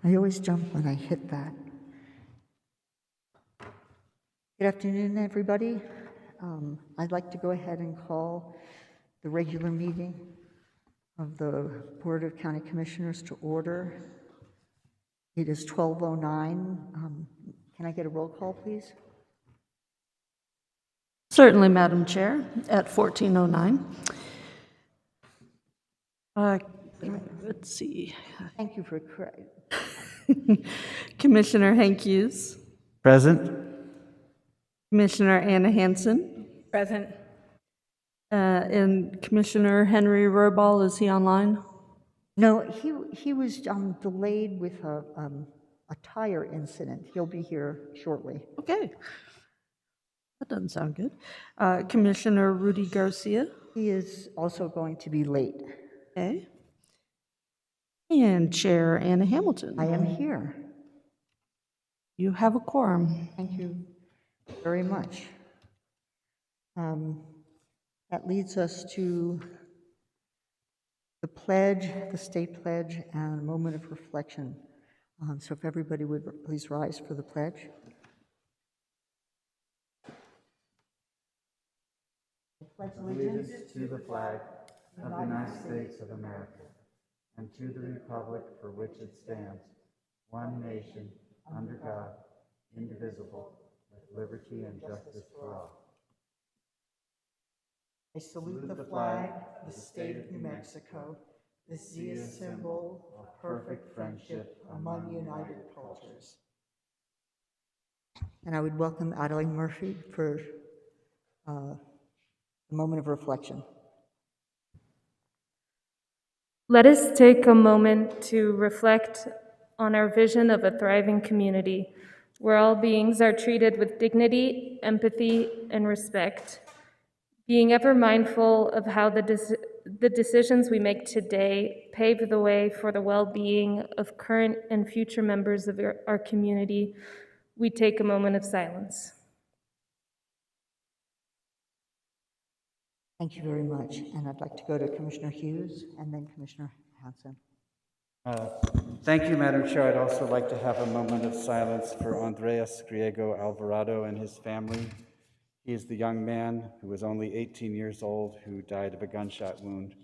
I always jump when I hit that. Good afternoon, everybody. I'd like to go ahead and call the regular meeting of the Board of County Commissioners to order. It is 12:09. Can I get a roll call, please? Certainly, Madam Chair, at 14:09. Let's see. Thank you for correct. Commissioner Hank Hughes. Present. Commissioner Anna Hansen. Present. And Commissioner Henry Roybal, is he online? No, he was delayed with a tire incident. He'll be here shortly. Okay. That doesn't sound good. Commissioner Rudy Garcia. He is also going to be late. Okay. And Chair Anna Hamilton. I am here. You have a quorum. Thank you very much. That leads us to the pledge, the state pledge, and a moment of reflection. So if everybody would please rise for the pledge. I pledge Allegiance to the flag of the United States of America and to the republic for which it stands, one nation, under God, indivisible, with liberty and justice for all. I salute the flag of the state of New Mexico. This is a symbol of perfect friendship among united cultures. And I would welcome Adeline Murphy for a moment of reflection. Let us take a moment to reflect on our vision of a thriving community where all beings are treated with dignity, empathy, and respect. Being ever mindful of how the decisions we make today pave the way for the well-being of current and future members of our community, we take a moment of silence. Thank you very much. And I'd like to go to Commissioner Hughes and then Commissioner Hansen. Thank you, Madam Chair. I'd also like to have a moment of silence for Andres Griego Alvarado and his family. He is the young man who was only 18 years old who died of a gunshot wound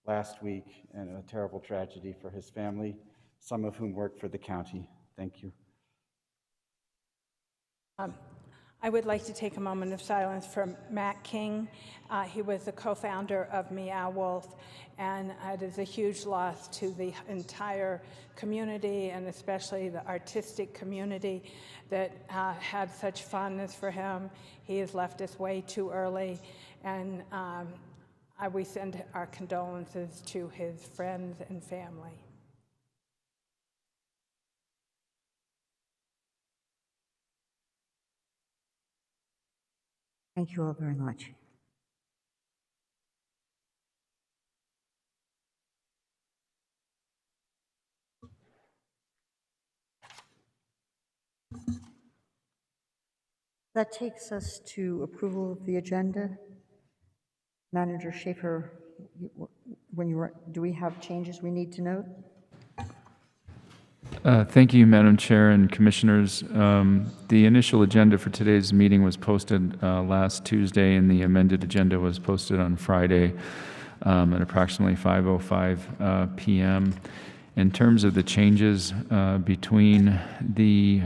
last week, and a terrible tragedy for his family, some of whom work for the county. Thank you. I would like to take a moment of silence for Matt King. He was the co-founder of Meow Wolf, and it is a huge loss to the entire community, and especially the artistic community that had such fondness for him. He has left us way too early, and we send our condolences to his friends and family. Thank you all very much. That takes us to approval of the agenda. Manager Schaefer, do we have changes we need to note? Thank you, Madam Chair and Commissioners. The initial agenda for today's meeting was posted last Tuesday, and the amended agenda was posted on Friday at approximately 5:05 p.m. In terms of the changes between the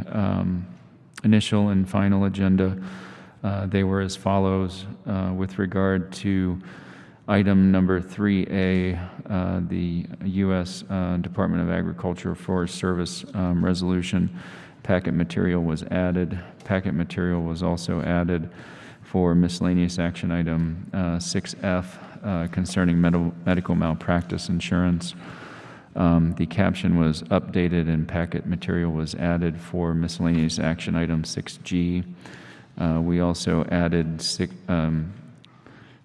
initial and final agenda, they were as follows. With regard to item number 3A, the U.S. Department of Agriculture Forest Service resolution, packet material was added. Packet material was also added for miscellaneous action item 6F concerning medical malpractice insurance. The caption was updated and packet material was added for miscellaneous action item 6G. We also added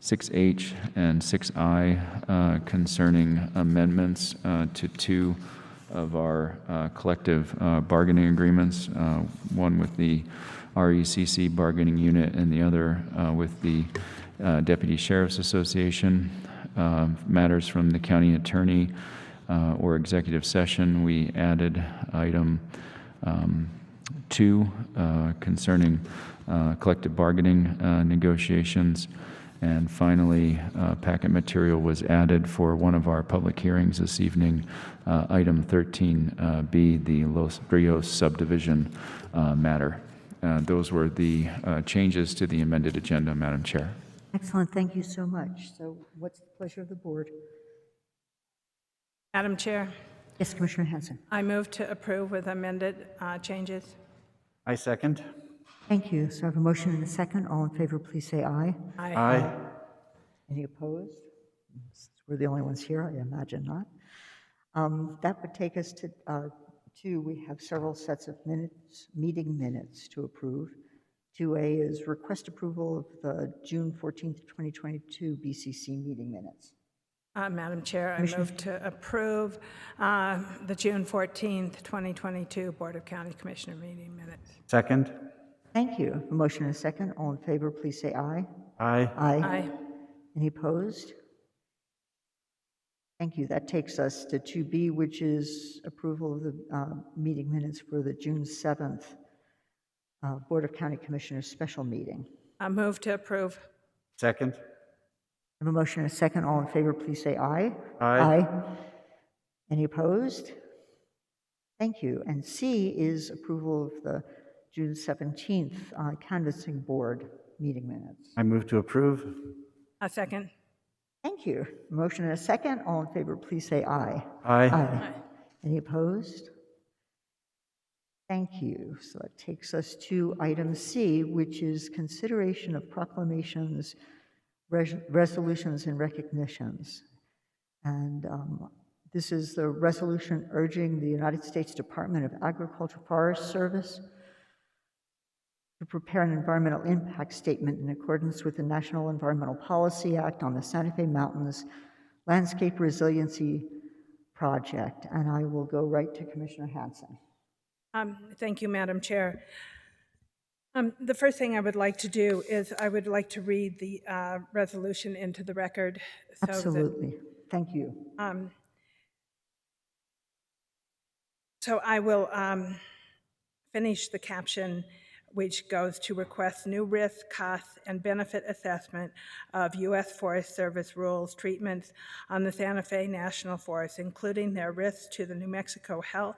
6H and 6I concerning amendments to two of our collective bargaining agreements, one with the RECC bargaining unit and the other with the Deputy Sheriff's Association. matters from the county attorney or executive session. We added item 2 concerning collective bargaining negotiations. And finally, packet material was added for one of our public hearings this evening, item 13B, the Los Rios subdivision matter. Those were the changes to the amended agenda, Madam Chair. Excellent, thank you so much. So what's the pleasure of the board? Madam Chair, Yes, Commissioner Hanson. I move to approve with amended changes. I second. Thank you. So I have a motion and a second. All in favor, please say aye. Aye. Any opposed? We're the only ones here, I imagine not. That would take us to we have several sets of minutes, meeting minutes to approve. 2A is request approval of the June 14th, 2022 BCC meeting minutes. Madam Chair, I move to approve the June 14th, 2022 Board of County Commissioner meeting minutes. Second. Thank you. A motion and a second. All in favor, please say aye. Aye. Aye. Any opposed? Thank you. That takes us to 2B, which is approval of the meeting minutes for the June 7th Board of County Commissioners special meeting. I move to approve. Second. I have a motion and a second. All in favor, please say aye. Aye. Any opposed? Thank you. And C is approval of the June 17th Canvassing Board meeting minutes. I move to approve. A second. Thank you. Motion and a second. All in favor, please say aye. Aye. Any opposed? Thank you. So that takes us to item C, which is consideration of proclamations, resolutions, and recognitions. And this is the resolution urging the United States Department of Agriculture Forest Service to prepare an environmental impact statement in accordance with the National Environmental Policy Act on the Santa Fe Mountains Landscape Resiliency Project. And I will go right to Commissioner Hanson. Thank you, Madam Chair. The first thing I would like to do is I would like to read the resolution into the record. Absolutely. Thank you. So I will finish the caption, which goes to request new risk, cost, and benefit assessment of U.S. Forest Service rules treatments on the Santa Fe National Forest, including their risks to the New Mexico health,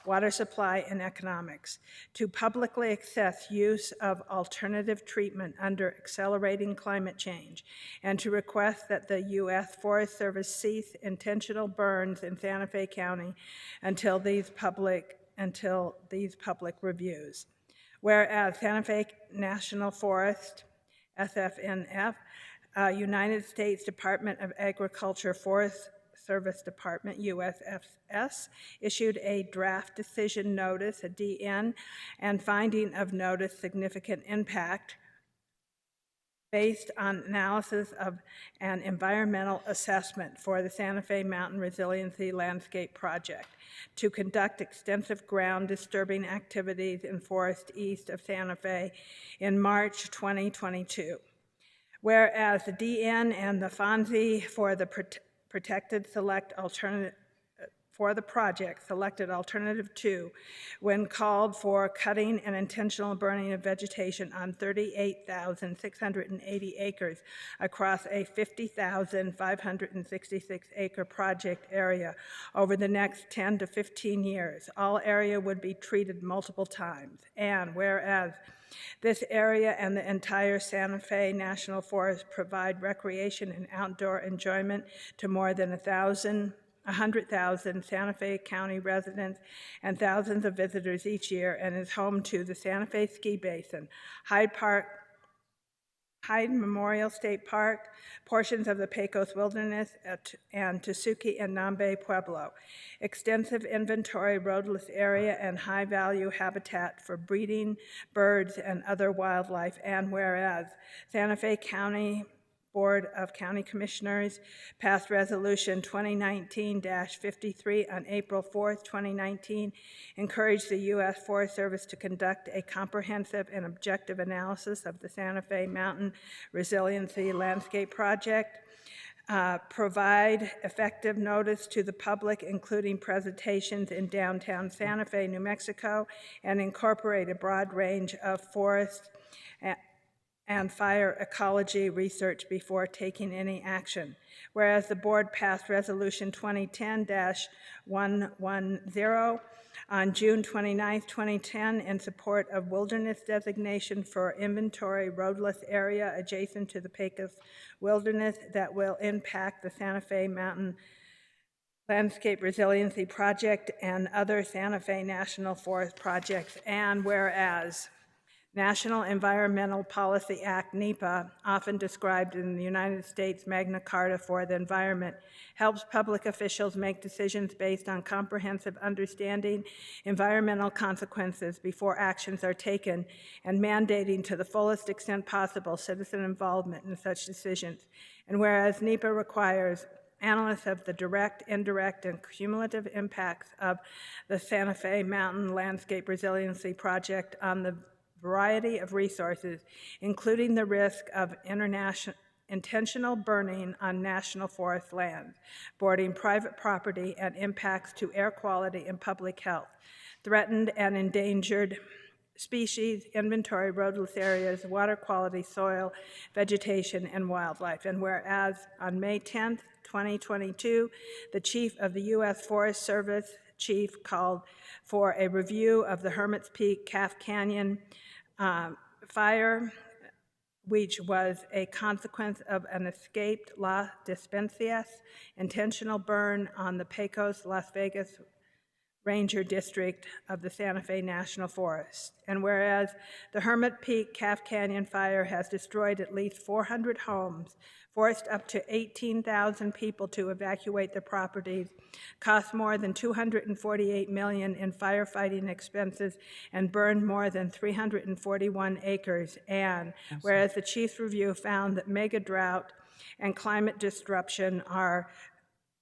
water supply, and economics, to publicly assess use of alternative treatment under accelerating climate change, and to request that the U.S. Forest Service cease intentional burns in Santa Fe County until these public reviews. Whereas Santa Fe National Forest, SFNF, United States Department of Agriculture Forest Service Department, USFS, issued a draft decision notice, a DN, and finding of notice significant impact based on analysis of an environmental assessment for the Santa Fe Mountain Resiliency Landscape Project to conduct extensive ground disturbing activities in forest east of Santa Fe in March 2022. Whereas the DN and the FONSI for the protected select alternative for the project selected alternative 2 when called for cutting and intentional burning of vegetation on 38,680 acres across a 50,566 acre project area over the next 10 to 15 years. All area would be treated multiple times. And whereas this area and the entire Santa Fe National Forest provide recreation and outdoor enjoyment to more than 100,000 Santa Fe County residents and thousands of visitors each year, and is home to the Santa Fe Ski Basin, Hyde Memorial State Park, portions of the Pecos Wilderness, and Tesuque and Nambe Pueblo. Extensive inventory, roadless area, and high-value habitat for breeding birds and other wildlife. And whereas Santa Fe County Board of County Commissioners passed Resolution 2019-53 on April 4th, 2019, encouraged the U.S. Forest Service to conduct a comprehensive and objective analysis of the Santa Fe Mountain Resiliency Landscape Project. provide effective notice to the public, including presentations in downtown Santa Fe, New Mexico, and incorporate a broad range of forest and fire ecology research before taking any action. Whereas the board passed Resolution 2010-110 on June 29, 2010, in support of wilderness designation for inventory roadless area adjacent to the Pecos Wilderness that will impact the Santa Fe Mountain Landscape Resiliency Project and other Santa Fe National Forest projects. And whereas National Environmental Policy Act, NEPA, often described in the United States Magna Carta for the environment, helps public officials make decisions based on comprehensive understanding environmental consequences before actions are taken, and mandating to the fullest extent possible citizen involvement in such decisions. And whereas NEPA requires analysis of the direct, indirect, and cumulative impacts of the Santa Fe Mountain Landscape Resiliency Project on the variety of resources, including the risk of intentional burning on national forest lands, boarding private property, and impacts to air quality and public health, threatened and endangered species, inventory roadless areas, water quality, soil, vegetation, and wildlife. And whereas on May 10th, 2022, the chief of the U.S. Forest Service called for a review of the Hermit's Peak Calf Canyon fire, which was a consequence of an escaped La Despensias intentional burn on the Pecos, Las Vegas Ranger District of the Santa Fe National Forest. And whereas the Hermit Peak Calf Canyon fire has destroyed at least 400 homes, forced up to 18,000 people to evacuate their properties, cost more than $248 million in firefighting expenses, and burned more than 341 acres. And whereas the chief's review found that mega drought and climate disruption are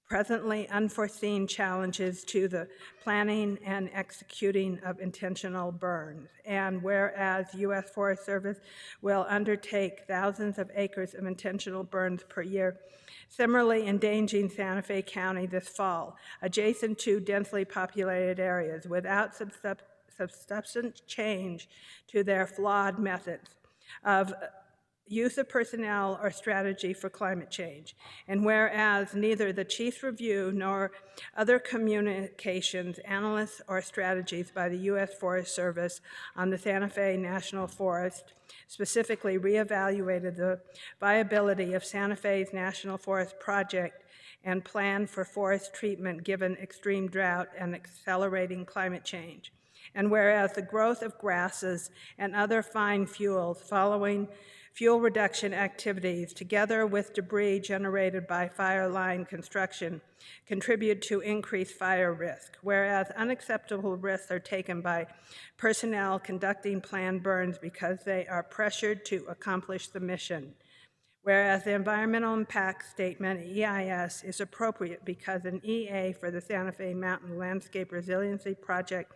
presently unforeseen challenges to the planning and executing of intentional burns. And whereas U.S. Forest Service will undertake thousands of acres of intentional burns per year, similarly endangering Santa Fe County this fall, adjacent to densely populated areas without substantive change to their flawed methods of use of personnel or strategy for climate change. And whereas neither the chief's review nor other communications, analysts, or strategies by the U.S. Forest Service on the Santa Fe National Forest specifically reevaluated the viability of Santa Fe's National Forest project and plan for forest treatment given extreme drought and accelerating climate change. And whereas the growth of grasses and other fine fuels following fuel reduction activities, together with debris generated by fire line construction, contribute to increased fire risk, whereas unacceptable risks are taken by personnel conducting planned burns because they are pressured to accomplish the mission. Whereas the Environmental Impact Statement, EIS, is appropriate because an EA for the Santa Fe Mountain Landscape Resiliency Project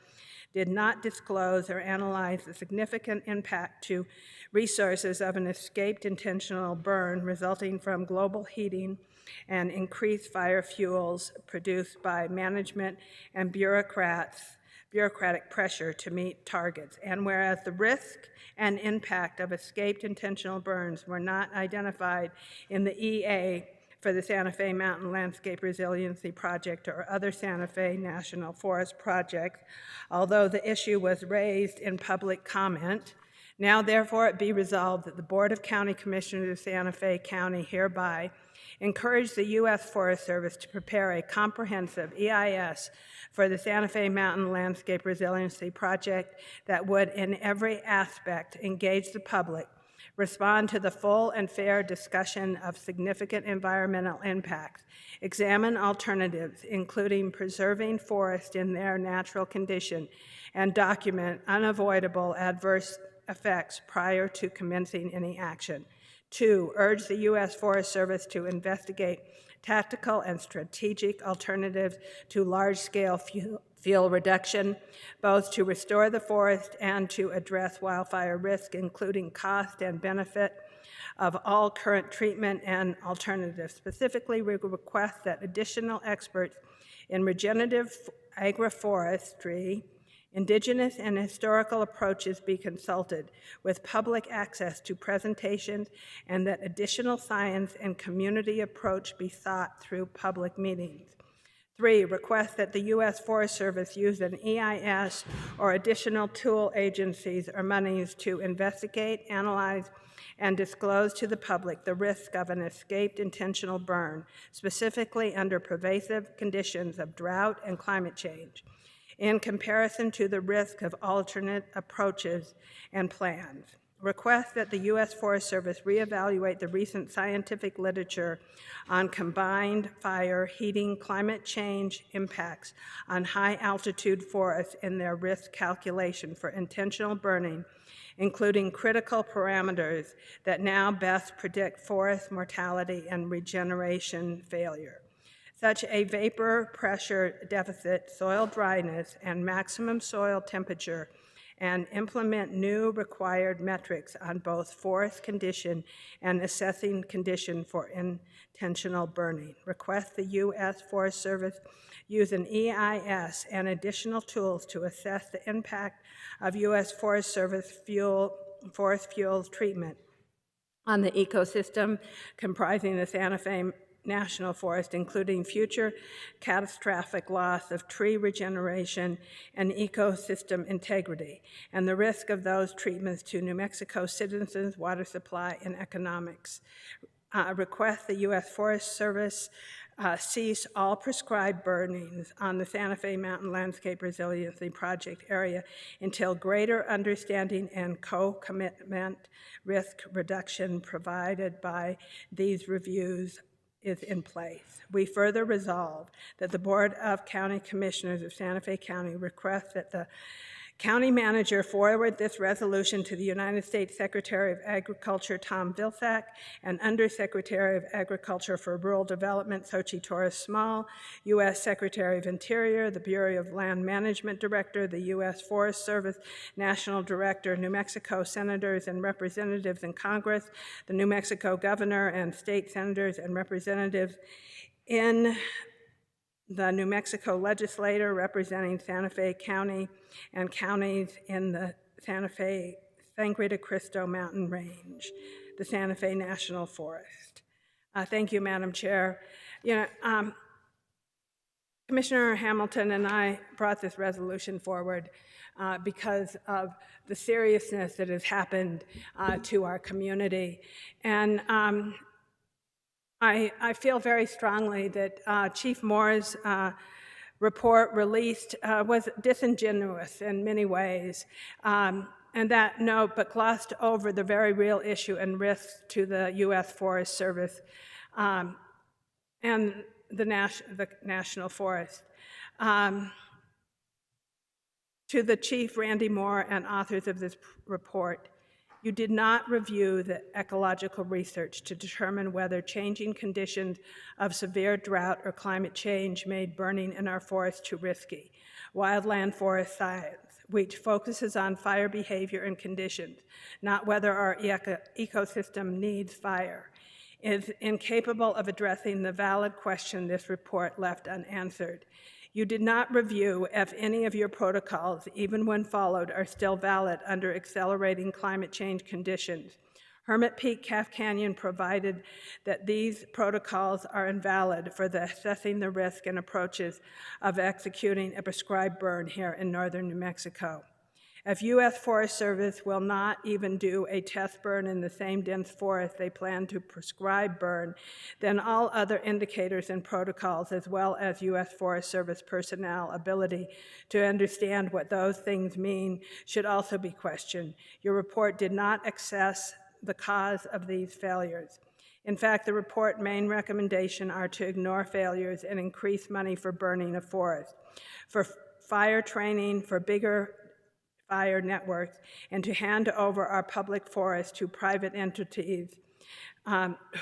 did not disclose or analyze the significant impact to resources of an escaped intentional burn resulting from global heating and increased fire fuels produced by management and bureaucratic pressure to meet targets. And whereas the risk and impact of escaped intentional burns were not identified in the EA for the Santa Fe Mountain Landscape Resiliency Project or other Santa Fe National Forest projects, although the issue was raised in public comment, now therefore it be resolved that the Board of County Commissioners of Santa Fe County hereby encourage the U.S. Forest Service to prepare a comprehensive EIS for the Santa Fe Mountain Landscape Resiliency Project that would in every aspect engage the public, respond to the full and fair discussion of significant environmental impacts, examine alternatives, including preserving forest in their natural condition, and document unavoidable adverse effects prior to commencing any action. 2, urge the U.S. Forest Service to investigate tactical and strategic alternatives to large-scale fuel reduction, both to restore the forest and to address wildfire risk, including cost and benefit of all current treatment and alternatives. Specifically, we request that additional experts in regenerative agroforestry, indigenous and historical approaches be consulted with public access to presentations, and that additional science and community approach be sought through public meetings. 3, request that the U.S. Forest Service use an EIS or additional tool agencies or monies to investigate, analyze, and disclose to the public the risk of an escaped intentional burn, specifically under pervasive conditions of drought and climate change, in comparison to the risk of alternate approaches and plans. Request that the U.S. Forest Service reevaluate the recent scientific literature on combined fire, heating, climate change impacts on high-altitude forests in their risk calculation for intentional burning, including critical parameters that now best predict forest mortality and regeneration failure. Such a vapor pressure deficit, soil dryness, and maximum soil temperature, and implement new required metrics on both forest condition and assessing condition for intentional burning. Request the U.S. Forest Service use an EIS and additional tools to assess the impact of U.S. Forest Service forest fuels treatment on the ecosystem comprising the Santa Fe National Forest, including future catastrophic loss of tree regeneration and ecosystem integrity, and the risk of those treatments to New Mexico citizens, water supply, and economics. Request the U.S. Forest Service cease all prescribed burnings on the Santa Fe Mountain Landscape Resiliency Project area until greater understanding and co-commitment risk reduction provided by these reviews is in place. We further resolve that the Board of County Commissioners of Santa Fe County request that the county manager forward this resolution to the United States Secretary of Agriculture, Tom Vilsack, and Undersecretary of Agriculture for Rural Development, Xochitl Torres Small, U.S. Secretary of Interior, the Bureau of Land Management Director, the U.S. Forest Service National Director, New Mexico senators and representatives in Congress, the New Mexico governor and state senators and representatives in the New Mexico legislature representing Santa Fe County and counties in the Santa Fe San Juan Cristo Mountain Range, the Santa Fe National Forest. Thank you, Madam Chair. Commissioner Hamilton and I brought this resolution forward because of the seriousness that has happened to our community. And I feel very strongly that Chief Moore's report released was disingenuous in many ways, and that note, but glossed over the very real issue and risks to the U.S. Forest Service and the National Forest. To the Chief Randy Moore and authors of this report, you did not review the ecological research to determine whether changing conditions of severe drought or climate change made burning in our forests too risky. Wildland forest science, which focuses on fire behavior and conditions, not whether our ecosystem needs fire, is incapable of addressing the valid question this report left unanswered. You did not review if any of your protocols, even when followed, are still valid under accelerating climate change conditions. Hermit Peak Calf Canyon provided that these protocols are invalid for assessing the risk and approaches of executing a prescribed burn here in northern New Mexico. If U.S. Forest Service will not even do a test burn in the same dense forest they plan to prescribe burn, then all other indicators and protocols, as well as U.S. Forest Service personnel ability to understand what those things mean, should also be questioned. Your report did not assess the cause of these failures. In fact, the report's main recommendation are to ignore failures and increase money for burning of forests, for fire training, for bigger fire networks, and to hand over our public forests to private entities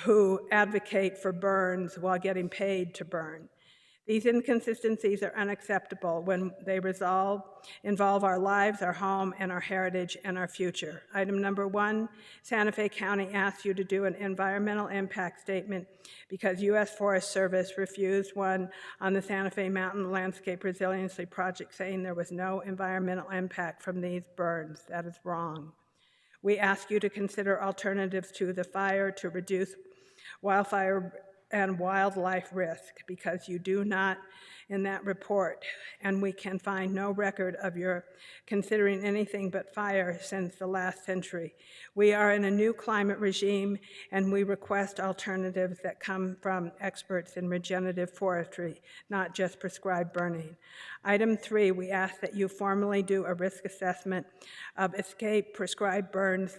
who advocate for burns while getting paid to burn. These inconsistencies are unacceptable when they involve our lives, our home, and our heritage and our future. Item number 1, Santa Fe County asks you to do an environmental impact statement because U.S. Forest Service refused one on the Santa Fe Mountain Landscape Resiliency Project, saying there was no environmental impact from these burns. That is wrong. We ask you to consider alternatives to the fire to reduce wildfire and wildlife risk, because you do not in that report, and we can find no record of your considering anything but fire since the last century. We are in a new climate regime, and we request alternatives that come from experts in regenerative forestry, not just prescribed burning. Item 3, we ask that you formally do a risk assessment of escape prescribed burns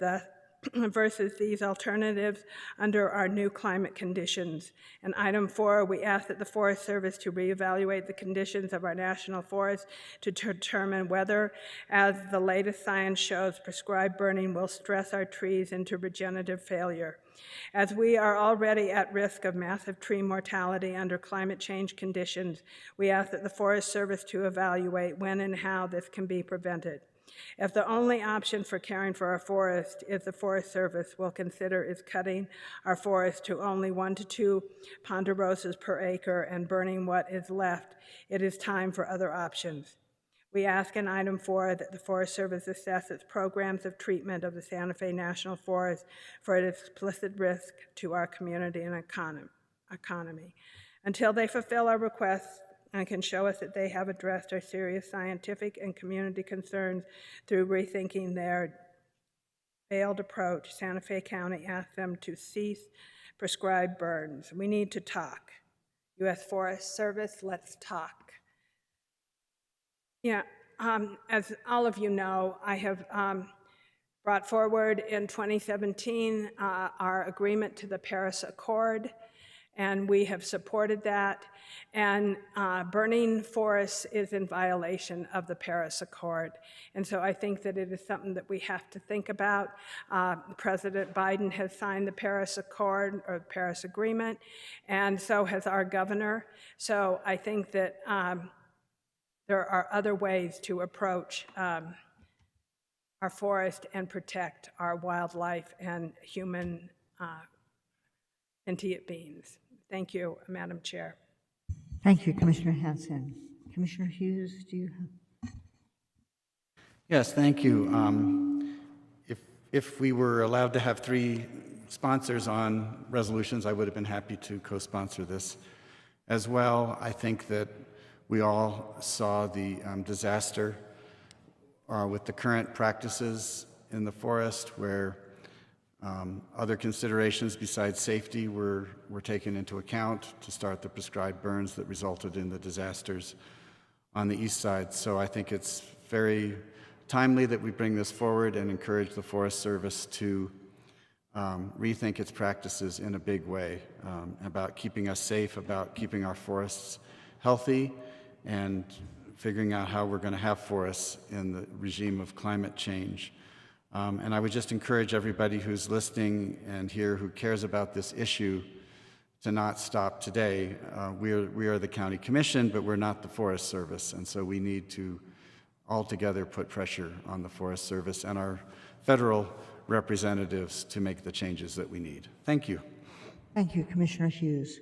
versus these alternatives under our new climate conditions. And item 4, we ask that the Forest Service to reevaluate the conditions of our national forests to determine whether, as the latest science shows, prescribed burning will stress our trees into regenerative failure. As we are already at risk of massive tree mortality under climate change conditions, we ask that the Forest Service to evaluate when and how this can be prevented. If the only option for caring for our forest is the Forest Service will consider is cutting our forest to only 1 to 2 ponderosas per acre and burning what is left, it is time for other options. We ask in item 4 that the Forest Service assess its programs of treatment of the Santa Fe National Forest for its explicit risk to our community and economy. Until they fulfill our requests and can show us that they have addressed our serious scientific and community concerns through rethinking their failed approach, Santa Fe County asks them to cease prescribed burns. We need to talk. U.S. Forest Service, let's talk. Yeah, as all of you know, I have brought forward in 2017 our agreement to the Paris Accord, and we have supported that. And burning forests is in violation of the Paris Accord. And so I think that it is something that we have to think about. President Biden has signed the Paris Accord, or Paris Agreement, and so has our governor. So I think that there are other ways to approach our forest and protect our wildlife and human sentient beings. Thank you, Madam Chair. Thank you, Commissioner Hanson. Commissioner Hughes, do you have? Yes, thank you. If we were allowed to have 3 sponsors on resolutions, I would have been happy to co-sponsor this as well. I think that we all saw the disaster with the current practices in the forest, where other considerations besides safety were taken into account to start the prescribed burns that resulted in the disasters on the east side. So I think it's very timely that we bring this forward and encourage the Forest Service to rethink its practices in a big way about keeping us safe, about keeping our forests healthy, and figuring out how we're going to have forests in the regime of climate change. And I would just encourage everybody who's listening and here who cares about this issue to not stop today. We are the County Commission, but we're not the Forest Service, and so we need to all together put pressure on the Forest Service and our federal representatives to make the changes that we need. Thank you. Thank you, Commissioner Hughes.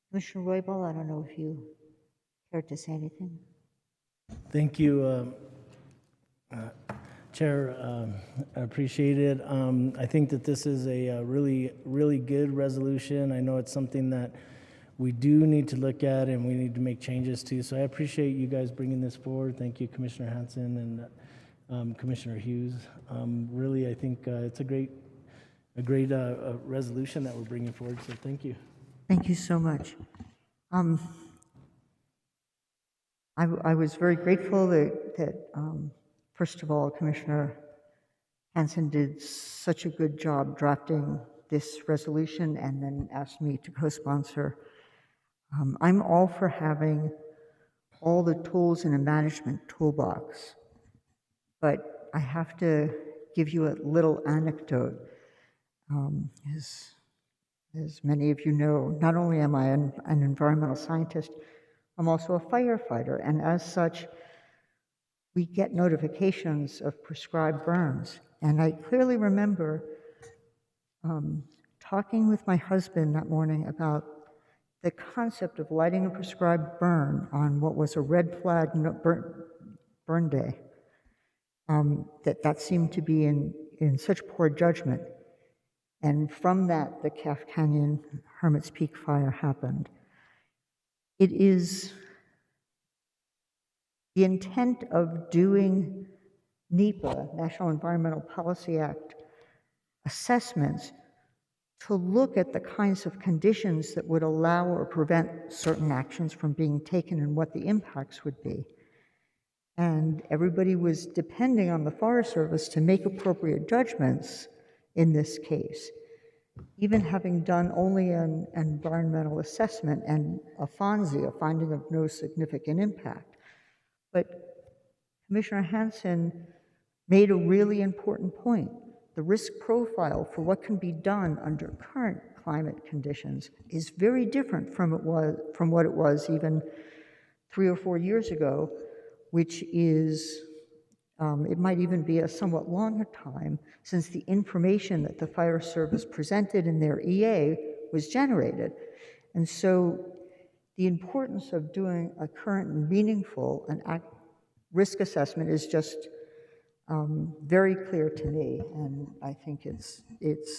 Commissioner Roybal, I don't know if you care to say anything. Thank you, Chair. I appreciate it. I think that this is a really, really good resolution. I know it's something that we do need to look at and we need to make changes to. So I appreciate you guys bringing this forward. Thank you, Commissioner Hanson and Commissioner Hughes. Really, I think it's a great resolution that we're bringing forward. So thank you. Thank you so much. I was very grateful that first of all, Commissioner Hanson did such a good job drafting this resolution and then asked me to co-sponsor. I'm all for having all the tools in a management toolbox, but I have to give you a little anecdote. As many of you know, not only am I an environmental scientist, I'm also a firefighter, and as such, we get notifications of prescribed burns. And I clearly remember talking with my husband that morning about the concept of lighting a prescribed burn on what was a red flag burn day. That seemed to be in such poor judgment. And from that, the Calf Canyon Hermit's Peak fire happened. It is the intent of doing NEPA, National Environmental Policy Act, assessments to look at the kinds of conditions that would allow or prevent certain actions from being taken and what the impacts would be. And everybody was depending on the Forest Service to make appropriate judgments in this case. Even having done only an environmental assessment and a FONSI, a finding of no significant impact. But Commissioner Hansen made a really important point. The risk profile for what can be done under current climate conditions is very different from what it was even 3 or 4 years ago, which is, it might even be a somewhat longer time since the information that the Fire Service presented in their EA was generated. And so the importance of doing a current and meaningful risk assessment is just very clear to me, and I think it's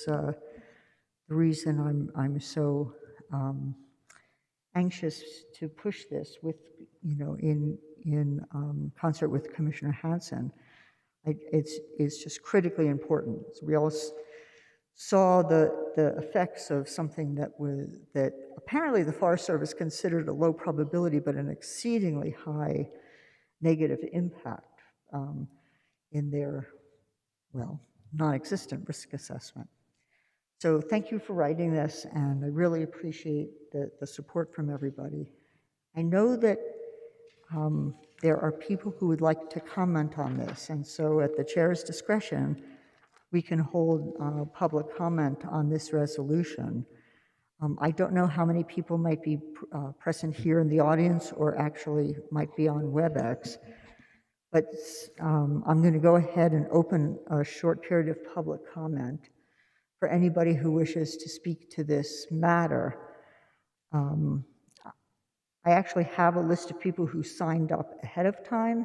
the reason I'm so anxious to push this with, in concert with Commissioner Hansen. It's just critically important. We all saw the effects of something that apparently the Forest Service considered a low probability, but an exceedingly high negative impact in their, non-existent risk assessment. So thank you for writing this, and I really appreciate the support from everybody. I know that there are people who would like to comment on this, and so at the chair's discretion, we can hold public comment on this resolution. I don't know how many people might be present here in the audience or actually might be on WebEx, but I'm going to go ahead and open a short period of public comment for anybody who wishes to speak to this matter. I actually have a list of people who signed up ahead of time.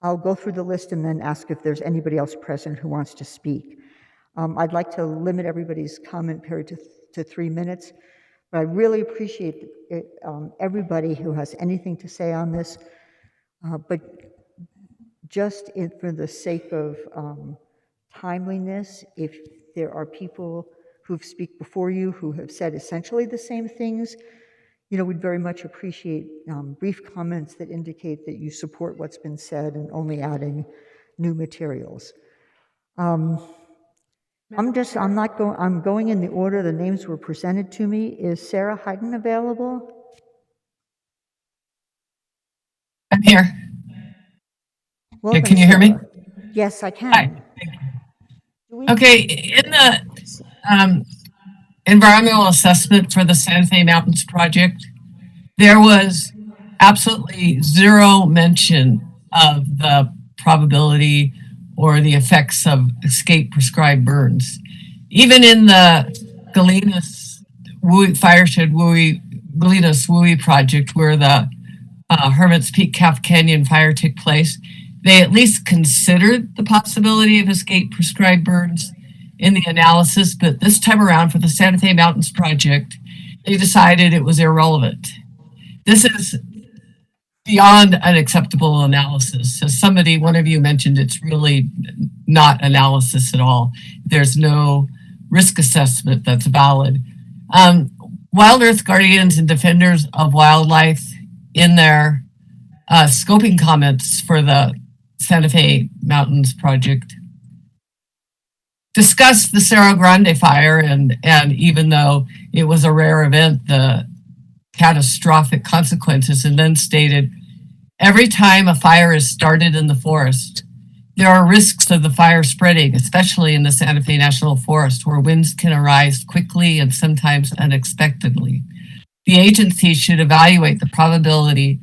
I'll go through the list and then ask if there's anybody else present who wants to speak. I'd like to limit everybody's comment period to 3 minutes, but I really appreciate everybody who has anything to say on this. But just for the sake of timeliness, if there are people who've speak before you who have said essentially the same things, we'd very mumuch appreciate brief comments that indicate that you support what's been said and only adding new materials. I'm going in the order the names were presented to me. Is Sarah Hayden available? I'm here. Welcome, Can you hear me? Sarah. Yes, I can. Hi. Okay, in the environmental assessment for the Santa Fe Mountains project, there was absolutely zero mention of the probability or the effects of escape prescribed burns. Even in the Galenas Fireshed Galenas Wooey project, where the Hermit's Peak Calf Canyon fire took place, they at least considered the possibility of escape prescribed burns in the analysis, but this time around for the Santa Fe Mountains project, they decided it was irrelevant. This is beyond an acceptable analysis. As one of you mentioned, it's really not analysis at all. There's no risk assessment that's valid. Wild Earth Guardians and Defenders of Wildlife, in their scoping comments for the Santa Fe Mountains project, discussed the Cerro Grande fire, and even though it was a rare event, the catastrophic consequences, and then stated, every time a fire is started in the forest, there are risks of the fire spreading, especially in the Santa Fe National Forest, where winds can arise quickly and sometimes unexpectedly. The agency should evaluate the probability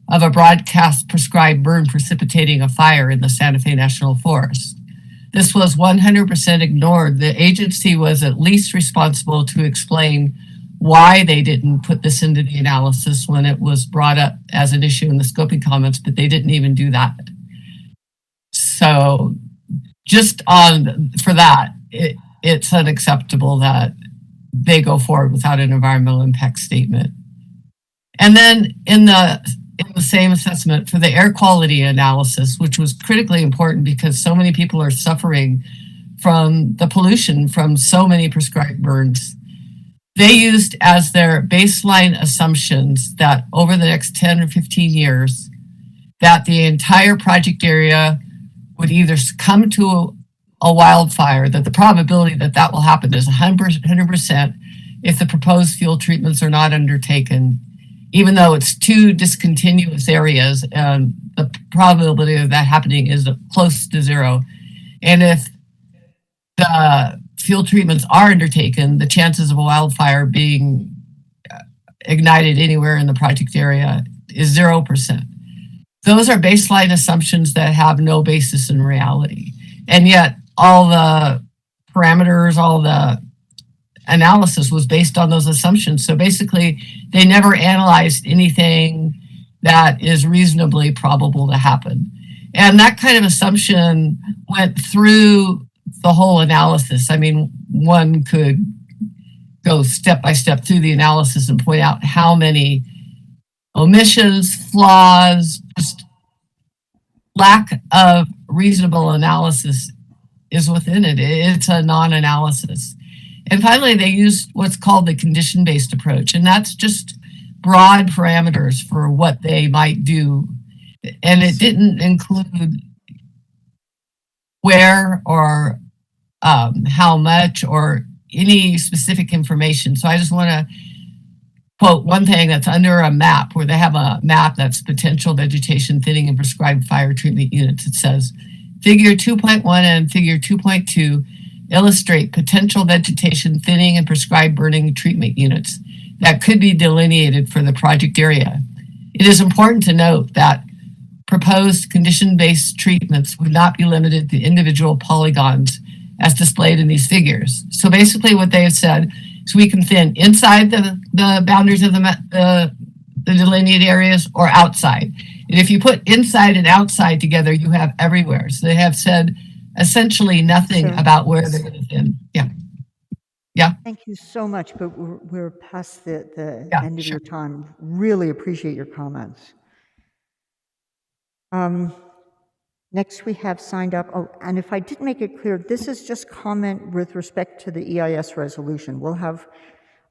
of a broadcast prescribed burn precipitating a fire in the Santa Fe National Forest. This was 100% ignored. The agency was at least responsible to explain why they didn't put this into the analysis when it was brought up as an issue in the scoping comments, but they didn't even do that. So just for that, it's unacceptable that they go forward without an environmental impact statement. And then in the same assessment for the air quality analysis, which was critically important because so many people are suffering from the pollution from so many prescribed burns, they used as their baseline assumptions that over the next 10 or 15 years, that the entire project area would either succumb to a wildfire, that the probability that that will happen is 100% if the proposed fuel treatments are not undertaken, even though it's two discontinuous areas, and the probability of that happening is close to zero. And if the fuel treatments are undertaken, the chances of a wildfire being ignited anywhere in the project area is 0%. Those are baseline assumptions that have no basis in reality. And yet all the parameters, all the analysis was based on those assumptions. So basically they never analyzed anything that is reasonably probable to happen. And that kind of assumption went through the whole analysis. I mean, one could go step by step through the analysis and point out how many omissions, flaws, just lack of reasonable analysis is within it. It's a non-analysis. And finally, they used what's called the condition-based approach, and that's just broad parameters for what they might do. And it didn't include where or how much or any specific information. So I just want to quote one thing that's under a map, where they have a map that's potential vegetation thinning and prescribed fire treatment units. It says, figure 2.1 and figure 2.2 illustrate potential vegetation thinning and prescribed burning treatment units that could be delineated for the project area. It is important to note that proposed condition-based treatments would not be limited to individual polygons as displayed in these figures. So basically what they have said is we can thin inside the boundaries of the delineated areas or outside. And if you put inside and outside together, you have everywhere. So they have said essentially nothing about where they're going to thin. Yeah. Yeah. Thank you so much, but we're past the end of your time. Really appreciate your comments. Next we have signed up, and if I didn't make it clear, this is just comment with respect to the EIS resolution. We'll have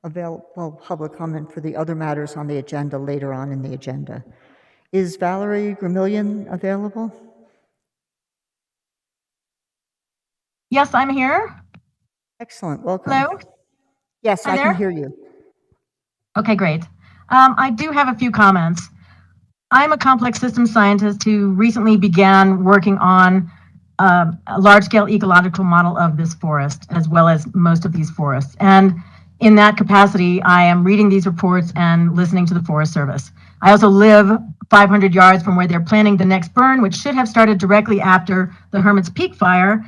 available public comment for the other matters on the agenda later on in the agenda. Is Valerie Gramillion available? Yes, I'm here. Excellent, welcome. Hello? Yes, Hi I there? can hear you. Okay, great. I do have a few comments. I'm a complex systems scientist who recently began working on a large-scale ecological model of this forest, as well as most of these forests. And in that capacity, I am reading these reports and listening to the Forest Service. I also live 500 yards from where they're planning the next burn, which should have started directly after the Hermit's Peak fire.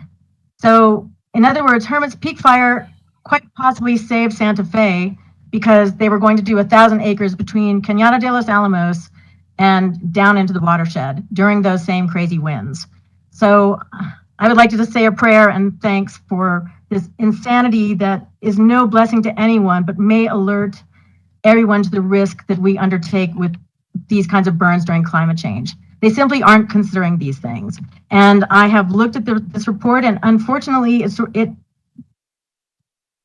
So, in other words, Hermit's Peak fire quite possibly saved Santa Fe because they were going to do 1,000 acres between Cañada de los Alamos and down into the watershed during those same crazy winds. So I would like to just say a prayer and thanks for this insanity that is no blessing to anyone, but may alert everyone to the risk that we undertake with these kinds of burns during climate change. They simply aren't considering these things. And I have looked at this report, and unfortunately,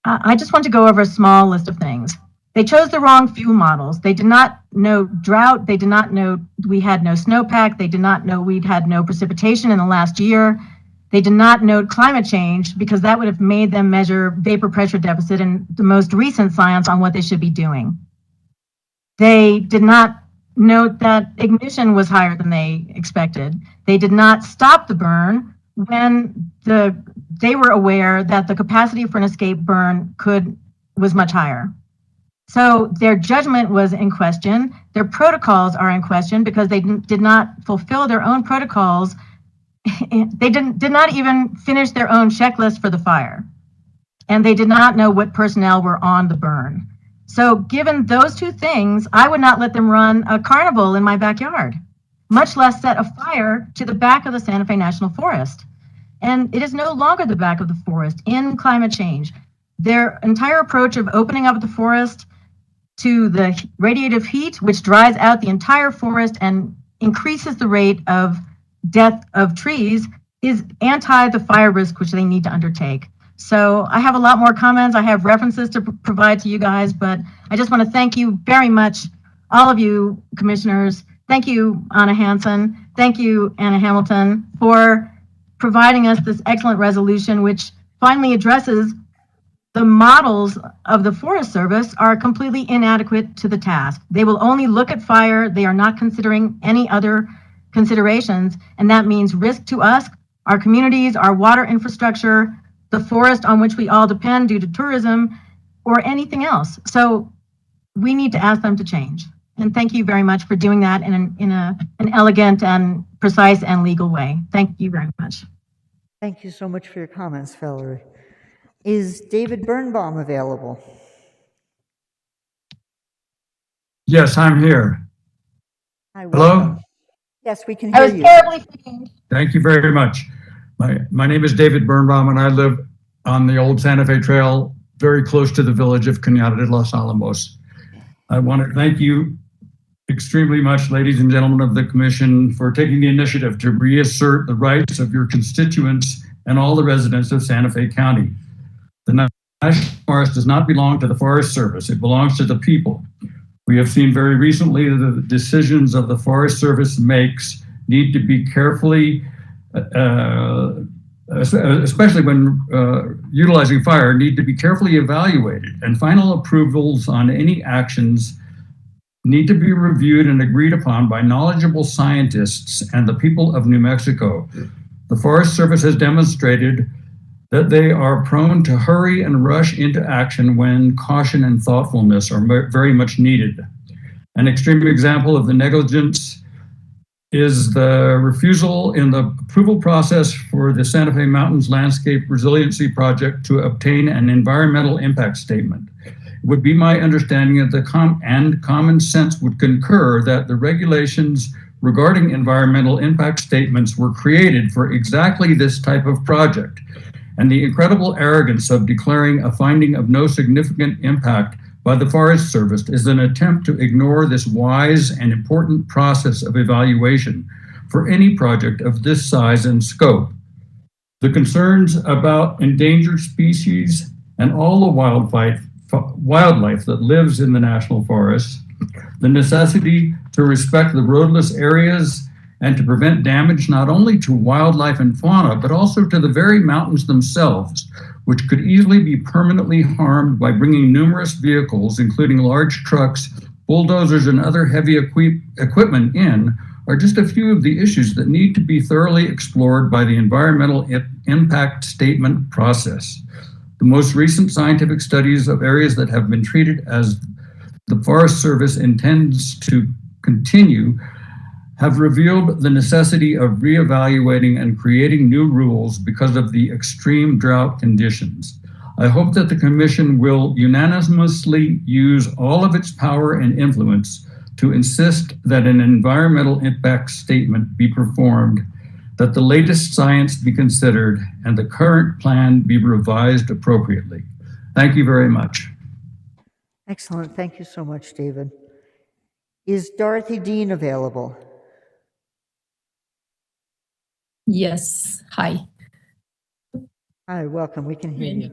I just want to go over a small list of things. They chose the wrong fuel models. They did not know drought. They did not know we had no snowpack. They did not know we'd had no precipitation in the last year. They did not note climate change because that would have made them measure vapor pressure deficit and the most recent science on what they should be doing. They did not note that ignition was higher than they expected. They did not stop the burn when they were aware that the capacity for an escape burn was much higher. So their judgment was in question. Their protocols are in question because they did not fulfill their own protocols. They did not even finish their own checklist for the fire. And they did not know what personnel were on the burn. So given those two things, I would not let them run a carnival in my backyard, much less set a fire to the back of the Santa Fe National Forest. And it is no longer the back of the forest in climate change. Their entire approach of opening up the forest to the radiative heat, which dries out the entire forest and increases the rate of death of trees, is anti the fire risk which they need to undertake. So I have a lot more comments. I have references to provide to you guys, but I just want to thank you very much, all of you commissioners. Thank you, Anna Hansen. Thank you, Anna Hamilton, for providing us this excellent resolution, which finally addresses the models of the Forest Service are completely inadequate to the task. They will only look at fire. They are not considering any other considerations, and that means risk to us, our communities, our water infrastructure, the forest on which we all depend due to tourism, or anything else. So we need to ask them to change. And thank you very much for doing that in an elegant and precise and legal way. Thank you very much. Thank you so much for your comments, Valerie. Is David Birnbaum available? Yes, I'm here. Hi, Hello? welcome. Yes, we can I hear was you. terribly frightened. Thank you very much. My name is David Birnbaum, and I live on the old Santa Fe Trail, very close to the village of Cañada de los Alamos. I want to thank you extremely much, ladies and gentlemen of the Commission, for taking the initiative to reassert the rights of your constituents and all the residents of Santa Fe County. The National Forest does not belong to the Forest Service. It belongs to the people. We have seen very recently that the decisions of the Forest Service makes need to be carefully, especially when utilizing fire, need to be carefully evaluated, and final approvals on any actions need to be reviewed and agreed upon by knowledgeable scientists and the people of New Mexico. The Forest Service has demonstrated that they are prone to hurry and rush into action when caution and thoughtfulness are very much needed. An extreme example of the negligence is the refusal in the approval process for the Santa Fe Mountains Landscape Resiliency Project to obtain an environmental impact statement. It would be my understanding that common sense would concur that the regulations regarding environmental impact statements were created for exactly this type of project. And the incredible arrogance of declaring a finding of no significant impact by the Forest Service is an attempt to ignore this wise and important process of evaluation for any project of this size and scope. The concerns about endangered species and all the wildlife that lives in the national forests, the necessity to respect the roadless areas and to prevent damage not only to wildlife and fauna, but also to the very mountains themselves, which could easily be permanently harmed by bringing numerous vehicles, including large trucks, bulldozers, and other heavy equipment in, are just a few of the issues that need to be thoroughly explored by the environmental impact statement process. The most recent scientific studies of areas that have been treated as the Forest Service intends to continue have revealed the necessity of reevaluating and creating new rules because of the extreme drought conditions. I hope that the Commission will unanimously use all of its power and influence to insist that an environmental impact statement be performed, that the latest science be considered, and the current plan be revised appropriately. Thank you very much. Excellent. Thank you so much, David. Is Dorothy Dean available? Yes. Hi. Hi, welcome. We can hear you.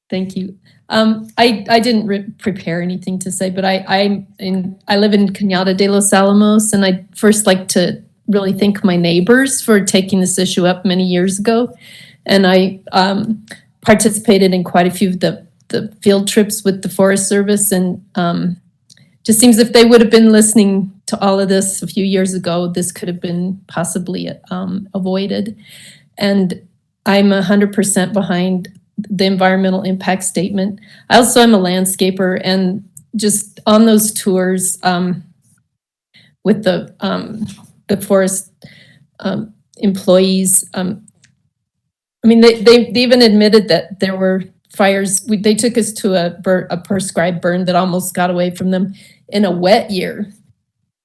Thank you. I didn't prepare anything to say, but I live in Cañada de los Alamos, and I'd first like to really thank my neighbors for taking this issue up many years ago. And I participated in quite a few of the field trips with the Forest Service, and just seems if they would have been listening to all of this a few years ago, this could have been possibly avoided. And I'm 100% behind the environmental impact statement. I also am a landscaper, and just on those tours with the forest employees, I mean, they even admitted that there were fires. They took us to a prescribed burn that almost got away from them in a wet year.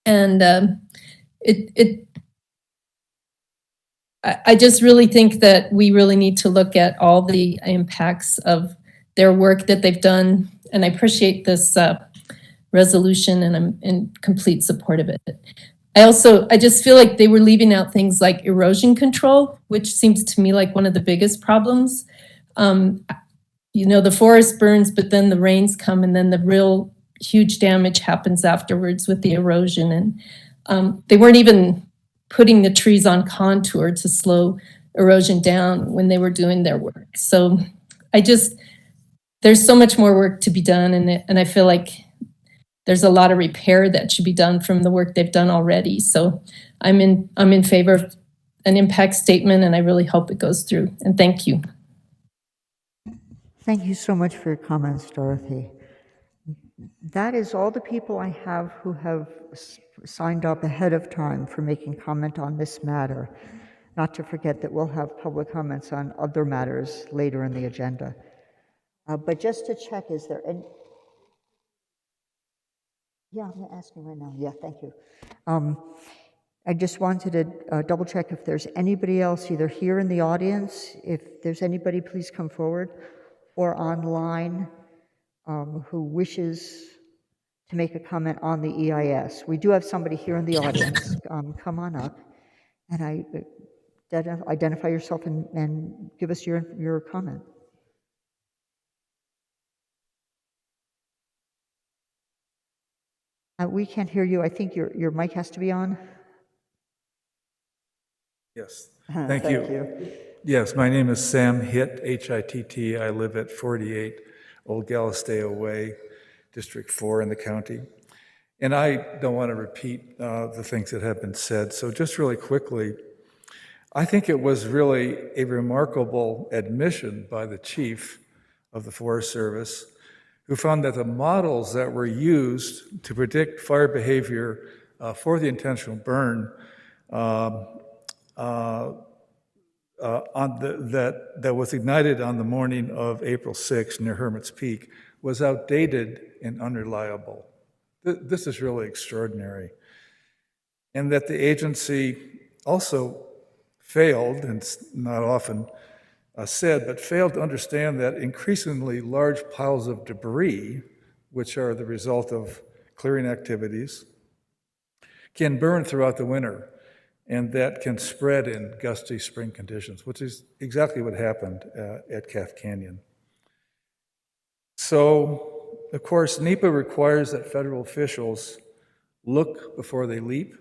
And I just really think that we really need to look at all the impacts of their work that they've done. And I appreciate this resolution, and I'm in complete support of it. I just feel like they were leaving out things like erosion control, which seems to me like one of the biggest problems. The forest burns, but then the rains come, and then the real huge damage happens afterwards with the erosion. And they weren't even putting the trees on contour to slow erosion down when they were doing their work. So there's so much more work to be done, and I feel like there's a lot of repair that should be done from the work they've done already. So I'm in favor of an impact statement, and I really hope it goes through. And thank you. Thank you so much for your comments, Dorothy. That is all the people I have who have signed up ahead of time for making comment on this matter. Not to forget that we'll have public comments on other matters later in the agenda. But just to check, is there any... Yeah, I'm asking right now. Yeah, thank you. I just wanted to double check if there's anybody else either here in the audience, if there's anybody, please come forward, or online who wishes to make a comment on the EIS. We do have somebody here in the audience. Come on up and identify yourself and give us your comment. We can't hear you. I think your mic has to be on. Yes, thank you. Yes, my name is Sam Hitt, H-I-T-T. I live at 48 Old Galisteo Way, District 4 in the county. And I don't want to repeat the things that have been said. So just really quickly, I think it was really a remarkable admission by the chief of the Forest Service, who found that the models that were used to predict fire behavior for the intentional burn that was ignited on the morning of April 6 near Hermit's Peak was outdated and unreliable. This is really extraordinary. And that the agency also failed, and it's not often said, but failed to understand that increasingly large piles of debris, which are the result of clearing activities, can burn throughout the winter, and that can spread in gusty spring conditions, which is exactly what happened at Calf Canyon. So, of course, NEPA requires that federal officials look before they leap,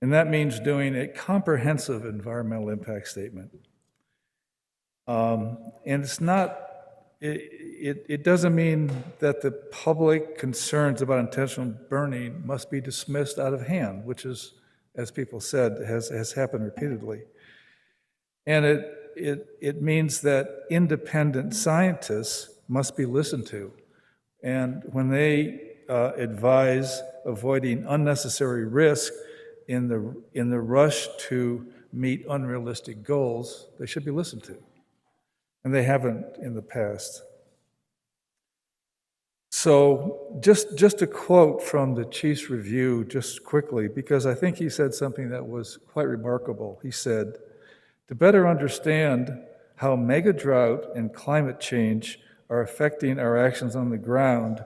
and that means doing a comprehensive environmental impact statement. And it's not, it doesn't mean that the public concerns about intentional burning must be dismissed out of hand, which is, as people said, has happened repeatedly. And it means that independent scientists must be listened to. And when they advise avoiding unnecessary risk in the rush to meet unrealistic goals, they should be listened to. And they haven't in the past. So just a quote from the chief's review, just quickly, because I think he said something that was quite remarkable. He said, "To better understand how mega drought and climate change are affecting our actions on the ground,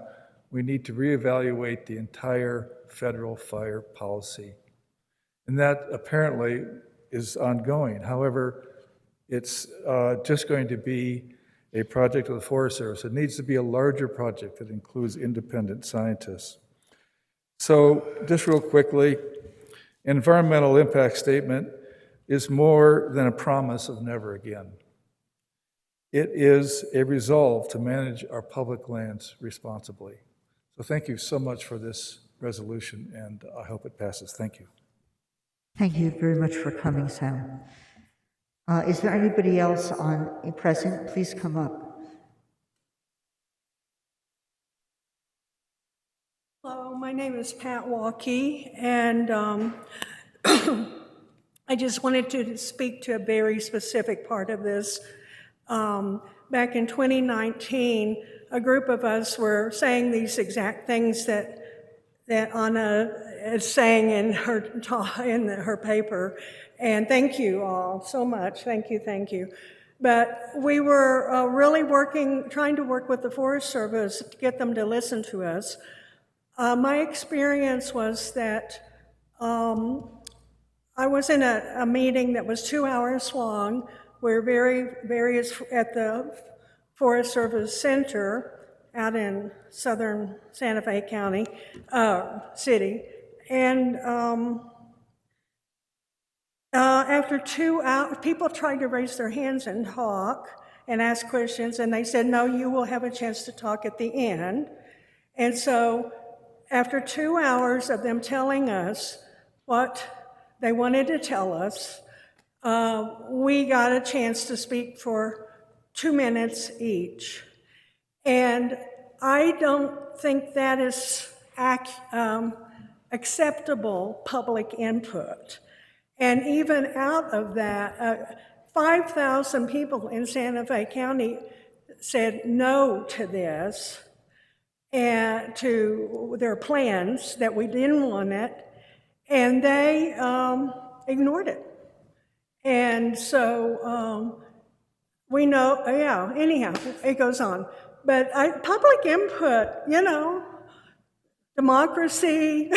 we need to reevaluate the entire federal fire policy." And that apparently is ongoing. However, it's just going to be a project of the Forest Service. It needs to be a larger project that includes independent scientists. So just real quickly, environmental impact statement is more than a promise of never again. It is a resolve to manage our public lands responsibly. So thank you so much for this resolution, and I hope it passes. Thank you. Thank you very much for coming, Sam. Is there anybody else present? Please come up. Hello, my name is Pat Walkie, and I just wanted to speak to a very specific part of this. Back in 2019, a group of us were saying these exact things that Anna is saying in her paper. And thank you all so much. Thank you. But we were really trying to work with the Forest Service to get them to listen to us. My experience was that I was in a meeting that was 2 hours long. We're various at the Forest Service Center out in southern Santa Fe County, city. And after 2 hours, people tried to raise their hands and talk and ask questions, and they said, no, you will have a chance to talk at the end. And so after 2 hours of them telling us what they wanted to tell us, we got a chance to speak for 2 minutes each. And I don't think that is acceptable public input. And even out of that, 5,000 people in Santa Fe County said no to this and to their plans, that we didn't want it, and they ignored it. And so we know, anyhow, it goes on. But public input, democracy,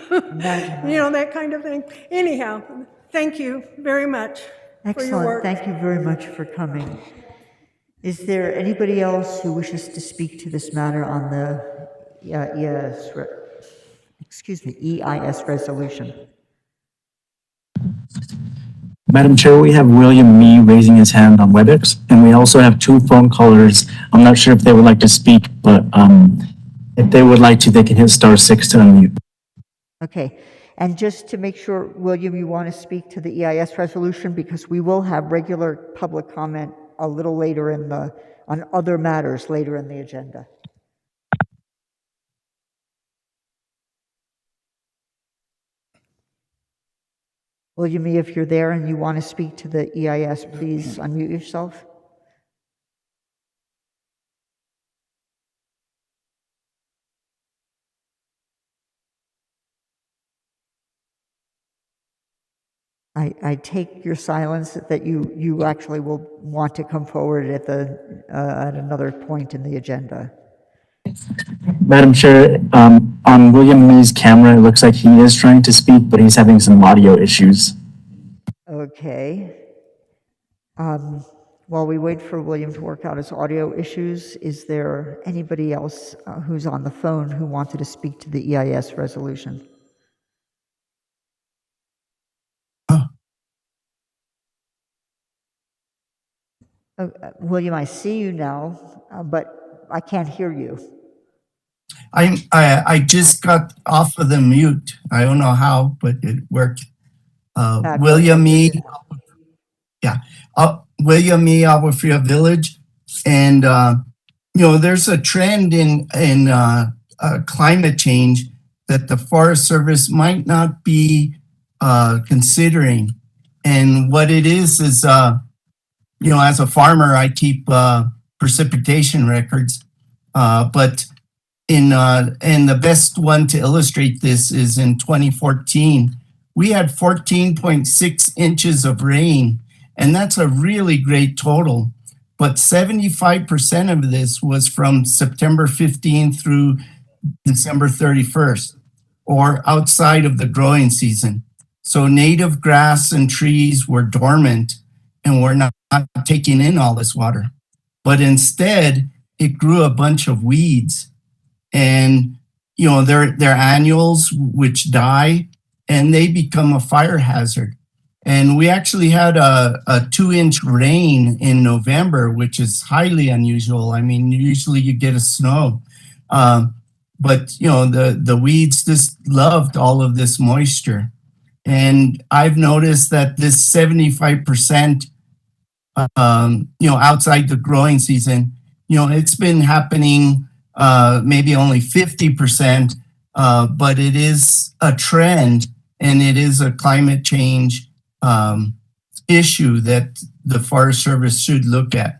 that kind of thing. Anyhow, thank you very much for your work. Excellent. Thank you very much for coming. Is there anybody else who wishes to speak to this matter on the EIS resolution? Madam Chair, we have William Mee raising his hand on WebEx, and we also have 2 phone callers. I'm not sure if they would like to speak, but if they would like to, they can hit *6 to unmute. Okay. And just to make sure, William, you want to speak to the EIS resolution, because we will have regular public comment a little later on other matters later in the agenda. William, if you're there and you want to speak to the EIS, please unmute yourself. I take your silence that you actually will want to come forward at another point in the agenda. Madam Chair, on William Mee's camera, it looks like he is trying to speak, but he's having some audio issues. Okay. While we wait for William to work out his audio issues, is there anybody else who's on the phone who wanted to speak to the EIS resolution? William, I see you now, but I can't hear you. I just got off of the mute. I don't know how, but it worked. William Mee, William Mee, Alwafria Village, and there's a trend in climate change that the Forest Service might not be considering, and what it is as a farmer, I keep precipitation records, but and the best one to illustrate this is in 2014, we had 14.6 inches of rain, and that's a really great total. But 75% of this was from September 15 through December 31st, or outside of the growing season. So native grass and trees were dormant and were not taking in all this water. But instead, it grew a bunch of weeds. And, they're annuals which die, and they become a fire hazard. And we actually had a 2-inch rain in November, which is highly unusual. I mean, usually you get a snow. But, the weeds just loved all of this moisture. And I've noticed that this 75% outside the growing season. It's been happening maybe only 50%, but it is a trend and it is a climate change issue that the Forest Service should look at.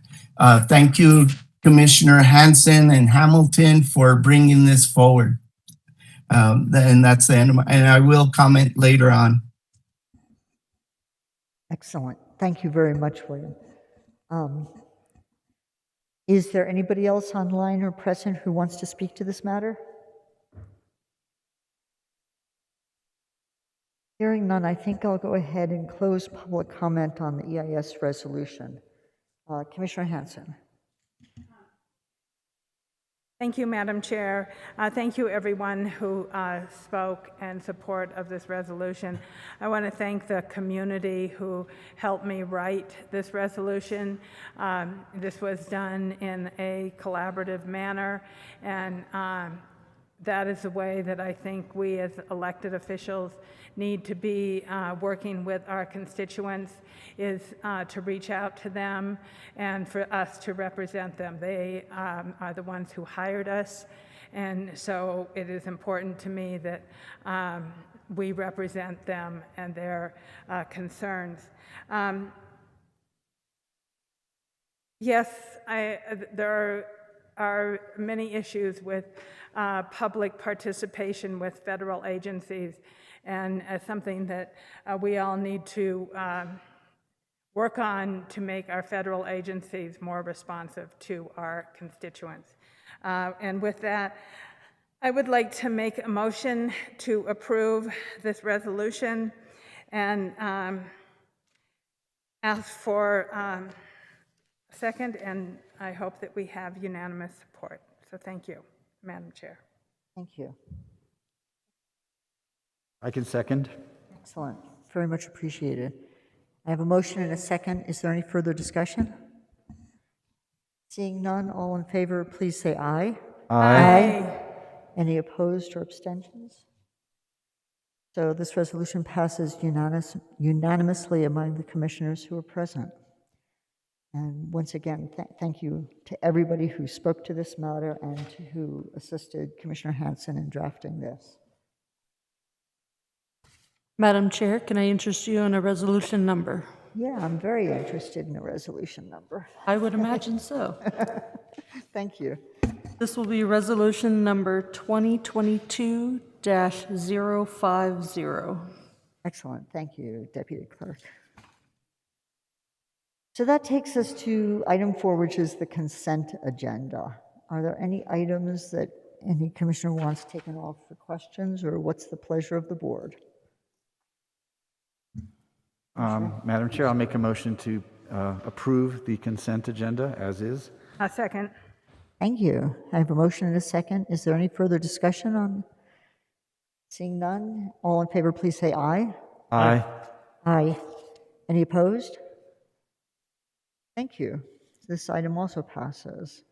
Thank you, Commissioner Hansen and Hamilton, for bringing this forward. And that's the end of and I will comment later on. Excellent. Thank you very much, William. Is there anybody else online or present who wants to speak to this matter? Hearing none, I think I'll go ahead and close public comment on the EIS resolution. Commissioner Hansen. Thank you, Madam Chair. Thank you, everyone who spoke in support of this resolution. I want to thank the community who helped me write this resolution. This was done in a collaborative manner, and that is the way that I think we as elected officials need to be working with our constituents, is to reach out to them and for us to represent them. They are the ones who hired us, and so it is important to me that we represent them and their concerns. Yes, there are many issues with public participation with federal agencies, and something that we all need to work on to make our federal agencies more responsive to our constituents. And with that, I would like to make a motion to approve this resolution and ask for a second, and I hope that we have unanimous support. So thank you, Madam Chair. Thank you. I can second. Excellent. Very much appreciated. I have a motion and a second. Is there any further discussion? Seeing none, all in favor, please say aye. Aye. Any opposed or abstentions? So this resolution passes unanimously among the commissioners who are present. And once again, thank you to everybody who spoke to this matter and who assisted Commissioner Hansen in drafting this. Madam Chair, can I interest you in a resolution number? Yeah, I'm very interested in a resolution number. I would imagine so. Thank you. This will be resolution number 2022-050. Excellent. Thank you, Deputy Clerk. So that takes us to item 4, which is the consent agenda. Are there any items that any commissioner wants taken off for questions, or what's the pleasure of the board? Madam Chair, I'll make a motion to approve the consent agenda as is. A second. Thank you. I have a motion and a second. Is there any further discussion on? Seeing none, all in favor, please say aye. Aye. Aye. Any opposed? Thank you. This item also passes.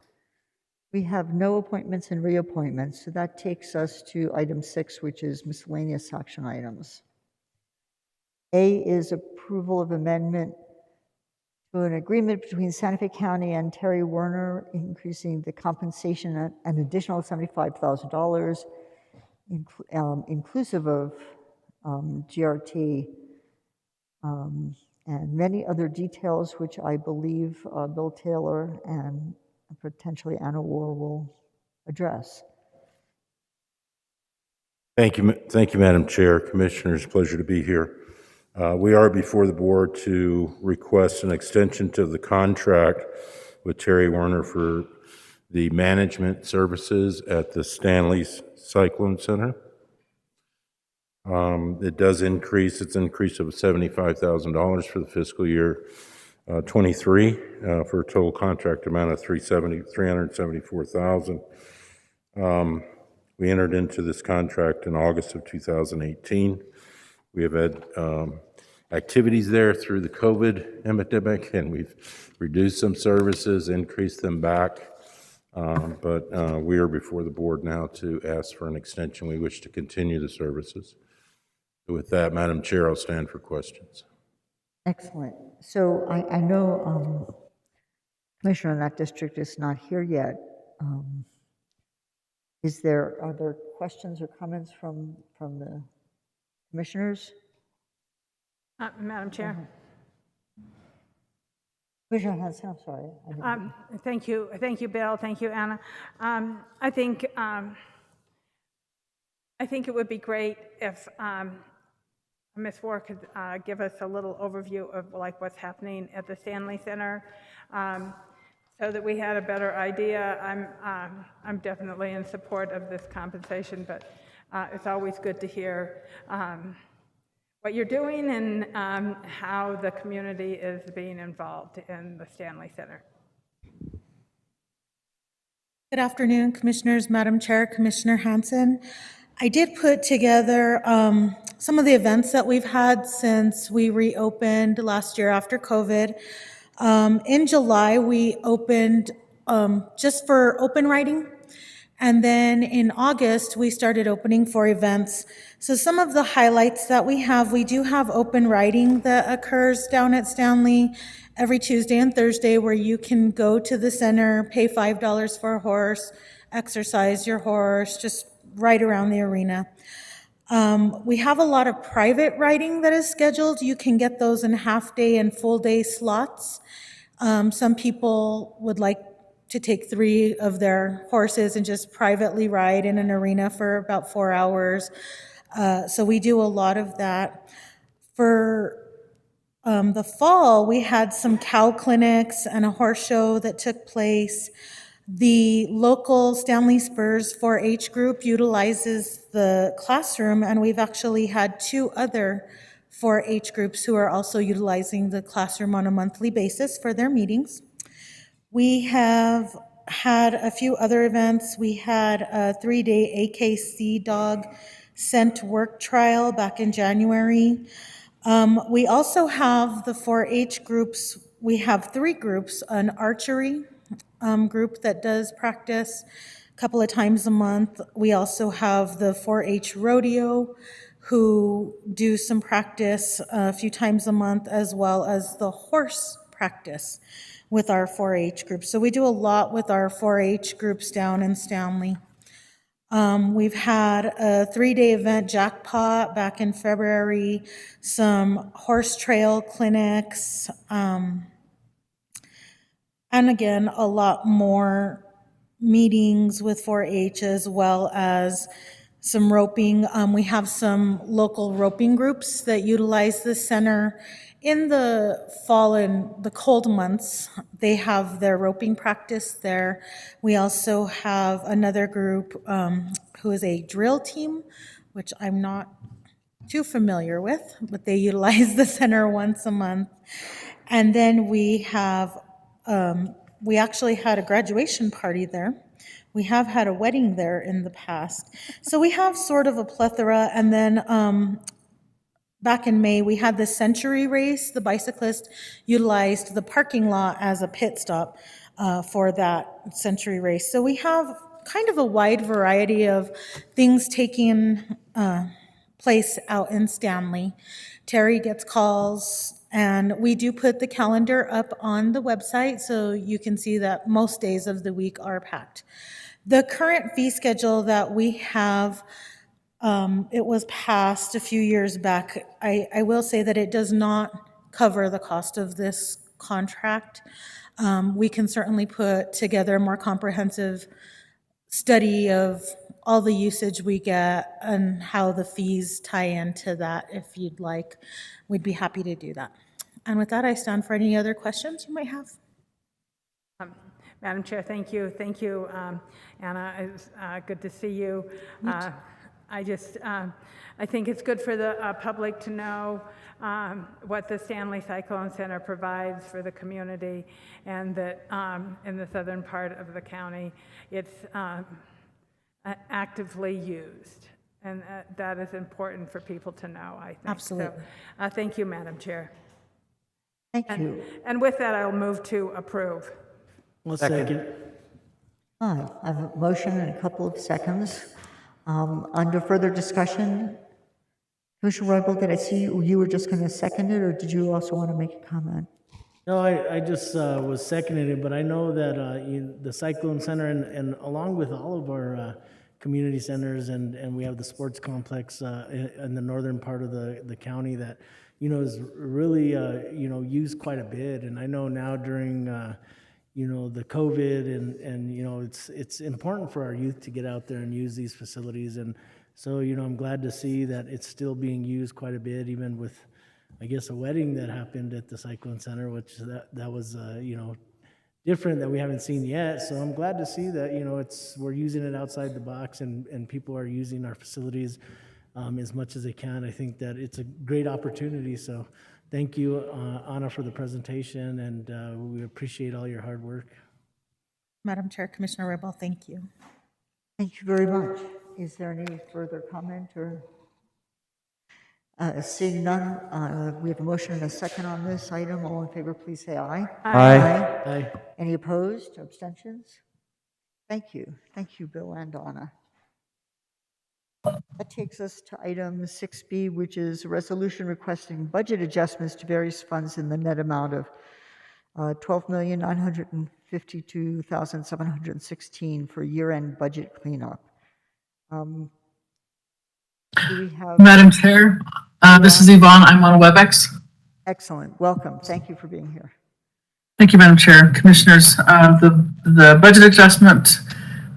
We have no appointments and reappointments, so that takes us to item 6, which is miscellaneous action items. A is approval of amendment to an agreement between Santa Fe County and Terry Werner, increasing the compensation at an additional $75,000, inclusive of GRT, and many other details, which I believe Bill Taylor and potentially Anna War will address. Thank you, Madam Chair. Commissioners, pleasure to be here. We are before the board to request an extension to the contract with Terry Werner for the management services at the Stanley's Cyclone Center. It does increase. It's an increase of $75,000 for the fiscal year 23 for a total contract amount of $374,000. We entered into this contract in August of 2018. We have had activities there through the COVID epidemic, and we've reduced some services, increased them back. But we are before the board now to ask for an extension. We wish to continue the services. With that, Madam Chair, I'll stand for questions. Excellent. So I know Commissioner in that district is not here yet. Are there questions or comments from the commissioners? Madam Chair. Commissioner Hanson, I'm sorry. Thank you, Bill. Thank you, Anna. I think it would be great if Ms. Moore could give us a little overview of like what's happening at the Stanley Center, so that we had a better idea. I'm definitely in support of this compensation, but it's always good to hear what you're doing and how the community is being involved in the Stanley Center. Good afternoon, Commissioners, Madam Chair, Commissioner Hanson. I did put together some of the events that we've had since we reopened last year after COVID. In July, we opened just for open writing. And then in August, we started opening for events. So some of the highlights that we do have open writing that occurs down at Stanley every Tuesday and Thursday, where you can go to the center, pay $5 for a horse, exercise your horse, just ride around the arena. We have a lot of private writing that is scheduled. You can get those in half-day and full-day slots. Some people would like to take 3 of their horses and just privately ride in an arena for about 4 hours. So we do a lot of that. For the fall, we had some cow clinics and a horse show that took place. The local Stanley Spurs 4-H group utilizes the classroom, and we've actually had 2 other 4-H groups who are also utilizing the classroom on a monthly basis for their meetings. We have had a few other events. We had a 3-day AKC dog scent work trial back in January. We also have the 4-H groups. We have 3 groups, an archery group that does practice a couple of times a month. We also have the 4-H rodeo, who do some practice a few times a month, as well as the horse practice with our 4-H group. So we do a lot with our 4-H groups down in Stanley. We've had a 3-day event, Jackpot, back in February, some horse trail clinics, and again, a lot more meetings with 4-H, as well as some roping. We have some local roping groups that utilize the center. In the fall and the cold months, they have their roping practice there. We also have another group who is a drill team, which I'm not too familiar with, but they utilize the center once a month. And then we have, we actually had a graduation party there. We have had a wedding there in the past. So we have sort of a plethora. And then back in May, we had the Century Race. The bicyclist utilized the parking lot as a pit stop for that Century Race. So we have kind of a wide variety of things taking place out in Stanley. Terry gets calls, and we do put the calendar up on the website so you can see that most days of the week are packed. The current fee schedule that we have, it was passed a few years back. I will say that it does not cover the cost of this contract. We can certainly put together a more comprehensive study of all the usage we get and how the fees tie into that if you'd like. We'd be happy to do that. And with that, I stand for any other questions you might have. Madam Chair, thank you. Thank you, Anna. It's good to see you. I think it's good for the public to know what the Stanley Cyclone Center provides for the community, and that in the southern part of the county, it's actively used. And that is important for people to know, I think. Absolutely. So, thank you, Madam Chair. Thank you. And with that, I'll move to approve. One second. I have a motion in a couple of seconds. Under further discussion, Commissioner Roybal, did I see you were just going to second it, or did you also want to make a comment? No, I just was seconding it, but I know that the Cyclone Center and along with all of our community centers and we have the sports complex in the northern part of the county that, is really, used quite a bit. And I know now during, the COVID and it's important for our youth to get out there and use these facilities. And so, I'm glad to see that it's still being used quite a bit, even with, I guess, a wedding that happened at the Cyclone Center, which that was, different that we haven't seen yet. So I'm glad to see that, we're using it outside the box and people are using our facilities as much as they can. I think that it's a great opportunity. So thank you, Anna, for the presentation, and we appreciate all your hard work. Madam Chair, Commissioner Rebel, thank you. Thank you very much. Is there any further comment or? Seeing none, we have a motion and a second on this item. All in favor, please say aye. Aye. Aye. Any opposed, abstentions? Thank you. Thank you, Bill and Anna. That takes us to item 6B, which is a resolution requesting budget adjustments to various funds in the net amount of $12,952,716 for year-end budget cleanup. Do we have? Madam Chair, this is Yvonne. I'm on WebEx. Excellent. Welcome. Thank you for being here. Thank you, Madam Chair. Commissioners, the budget adjustment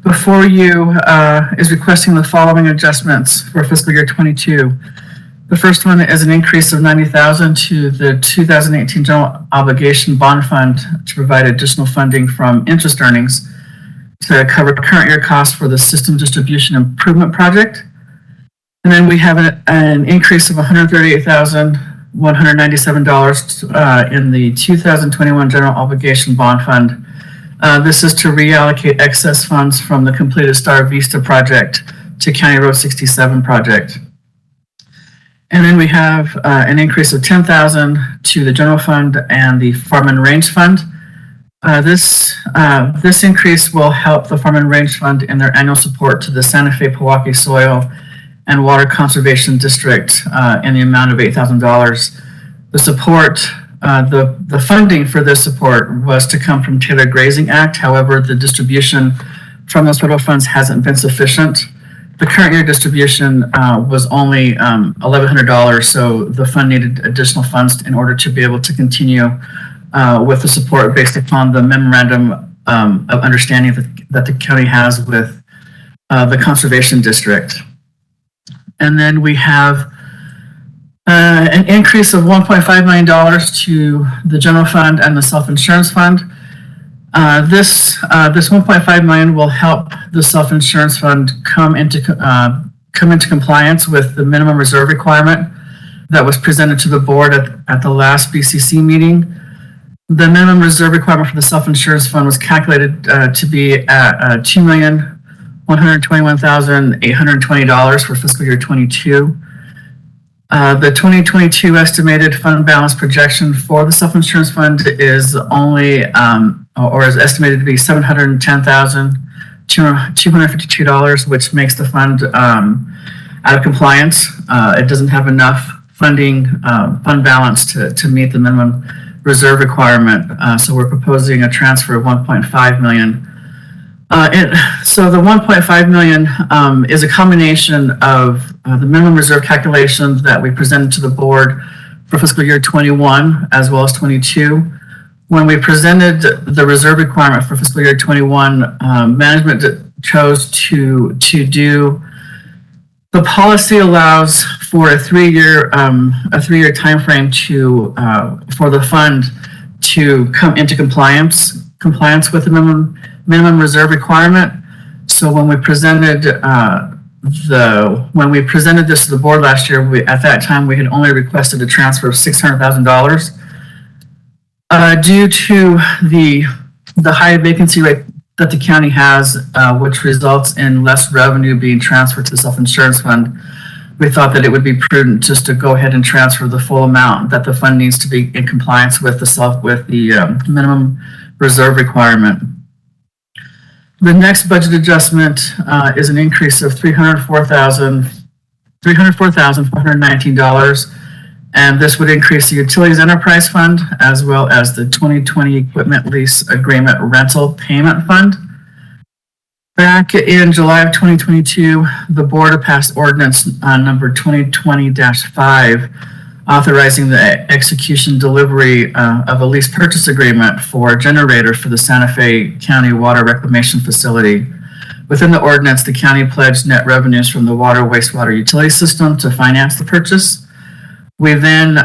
before you is requesting the following adjustments for fiscal year 22. The first one is an increase of $90,000 to the 2018 General Obligation Bond Fund to provide additional funding from interest earnings to cover current year costs for the System Distribution Improvement Project. And then we have an increase of $138,197 in the 2021 General Obligation Bond Fund. This is to reallocate excess funds from the completed Star Vista project to County Road 67 project. And then we have an increase of $10,000 to the General Fund and the Farm and Range Fund. This increase will help the Farm and Range Fund in their annual support to the Santa Fe Pewaukee Soil and Water Conservation District in the amount of $8,000. The support, the funding for this support was to come from Tailored Grazing Act. However, the distribution from those federal funds hasn't been sufficient. The current year distribution was only $1,100, so the fund needed additional funds in order to be able to continue with the support based upon the memorandum of understanding that the county has with the Conservation District. And then we have an increase of $1.5 million to the general fund and the self-insurance fund. This $1.5 million will help the self-insurance fund come into compliance with the minimum reserve requirement that was presented to the board at the last BCC meeting. The minimum reserve requirement for the self-insurance fund was calculated to be at $2,121,820 for fiscal year 22. The 2022 estimated fund balance projection for the self-insurance fund is only, or is estimated to be $710,252, which makes the fund out of compliance. It doesn't have enough fund balance to meet the minimum reserve requirement. So we're proposing a transfer of $1.5 million. So the $1.5 million is a combination of the minimum reserve calculations that we presented to the board for fiscal year 21 as well as 22. When we presented the reserve requirement for fiscal year 21, management chose to do, the policy allows for a three-year time frame for the fund to come into compliance with the minimum reserve requirement. So when we presented this to the board last year, at that time we had only requested a transfer of $600,000. Due to the high vacancy rate that the county has, which results in less revenue being transferred to the self-insurance fund, we thought that it would be prudent just to go ahead and transfer the full amount that the fund needs to be in compliance with the minimum reserve requirement. The next budget adjustment is an increase of $304,419, And this would increase the Utilities Enterprise Fund as well as the 2020 Equipment Lease Agreement Rental Payment Fund. Back in July of 2022, the board passed ordinance number 2020-5, authorizing the execution delivery of a lease purchase agreement for a generator for the Santa Fe County Water Reclamation Facility. Within the ordinance, the county pledged net revenues from the water wastewater utility system to finance the purchase. We then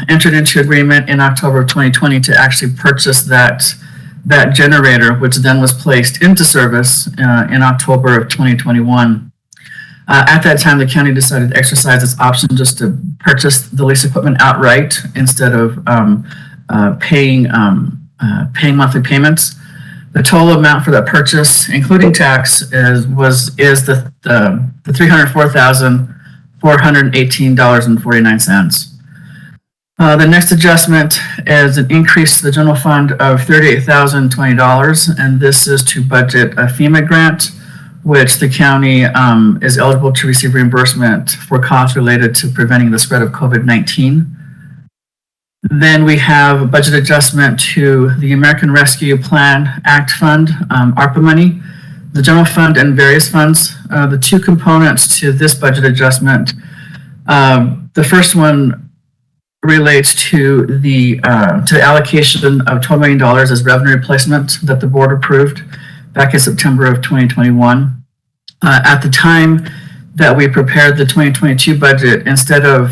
entered into agreement in October of 2020 to actually purchase that generator, which then was placed into service in October of 2021. At that time, the county decided to exercise its option just to purchase the lease equipment outright instead of paying monthly payments. The total amount for that purchase, including tax, is the $304,418.49. The next adjustment is an increase to the general fund of $38,020, and this is to budget a FEMA grant, which the county is eligible to receive reimbursement for costs related to preventing the spread of COVID-19. Then we have a budget adjustment to the American Rescue Plan Act Fund, ARPA money, the general fund, and various funds. The two components to this budget adjustment, the first one relates to the allocation of $12 million as revenue replacement that the board approved back in September of 2021. At the time that we prepared the 2022 budget, instead of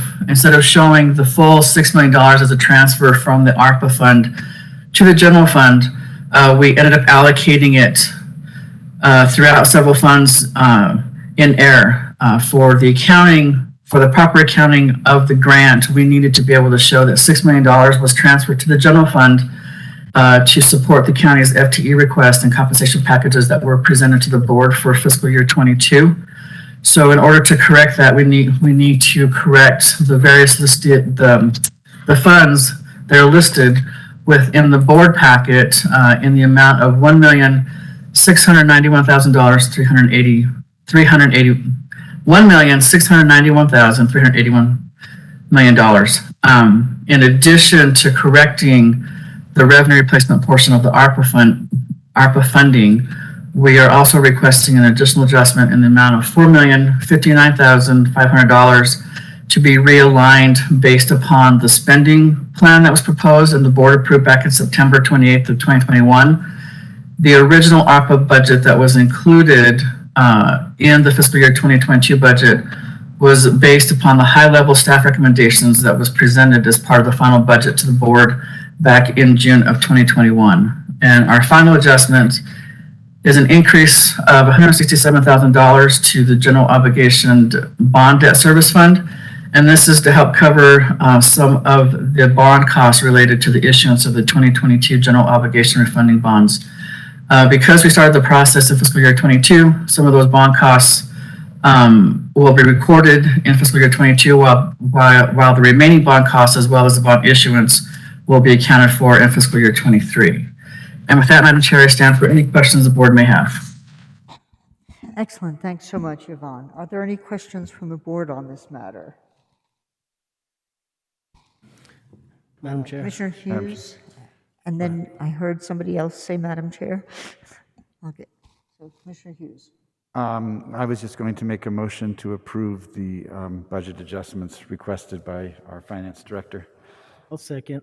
showing the full $6 million as a transfer from the ARPA fund to the general fund, we ended up allocating it throughout several funds in error. For the accounting, for the proper accounting of the grant, we needed to be able to show that $6 million was transferred to the general fund to support the county's FTE request and compensation packages that were presented to the board for fiscal year 22. So in order to correct that, we need to correct the various listed, the funds that are listed within the board packet in the amount of $1,691,381 million. In addition to correcting the revenue replacement portion of the ARPA funding, we are also requesting an additional adjustment in the amount of $4,059,500 to be realigned based upon the spending plan that was proposed and the board approved back in September 28th of 2021. The original ARPA budget that was included in the fiscal year 2022 budget was based upon the high-level staff recommendations that was presented as part of the final budget to the board back in June of 2021. And our final adjustment is an increase of $167,000 to the general obligation bond debt service fund. And this is to help cover some of the bond costs related to the issuance of the 2022 general obligation refunding bonds. Because we started the process in fiscal year 22, some of those bond costs will be recorded in fiscal year 22, while the remaining bond costs, as well as the bond issuance, will be accounted for in fiscal year 23. And with that, Madam Chair, I stand for any questions the board may have. Excellent. Thanks so much, Yvonne. Are there any questions from the board on this matter? Madam Chair. Commissioner Hughes, and then I heard somebody else say Madam Chair. Okay, so Commissioner Hughes. I was just going to make a motion to approve the budget adjustments requested by our finance director. I'll second.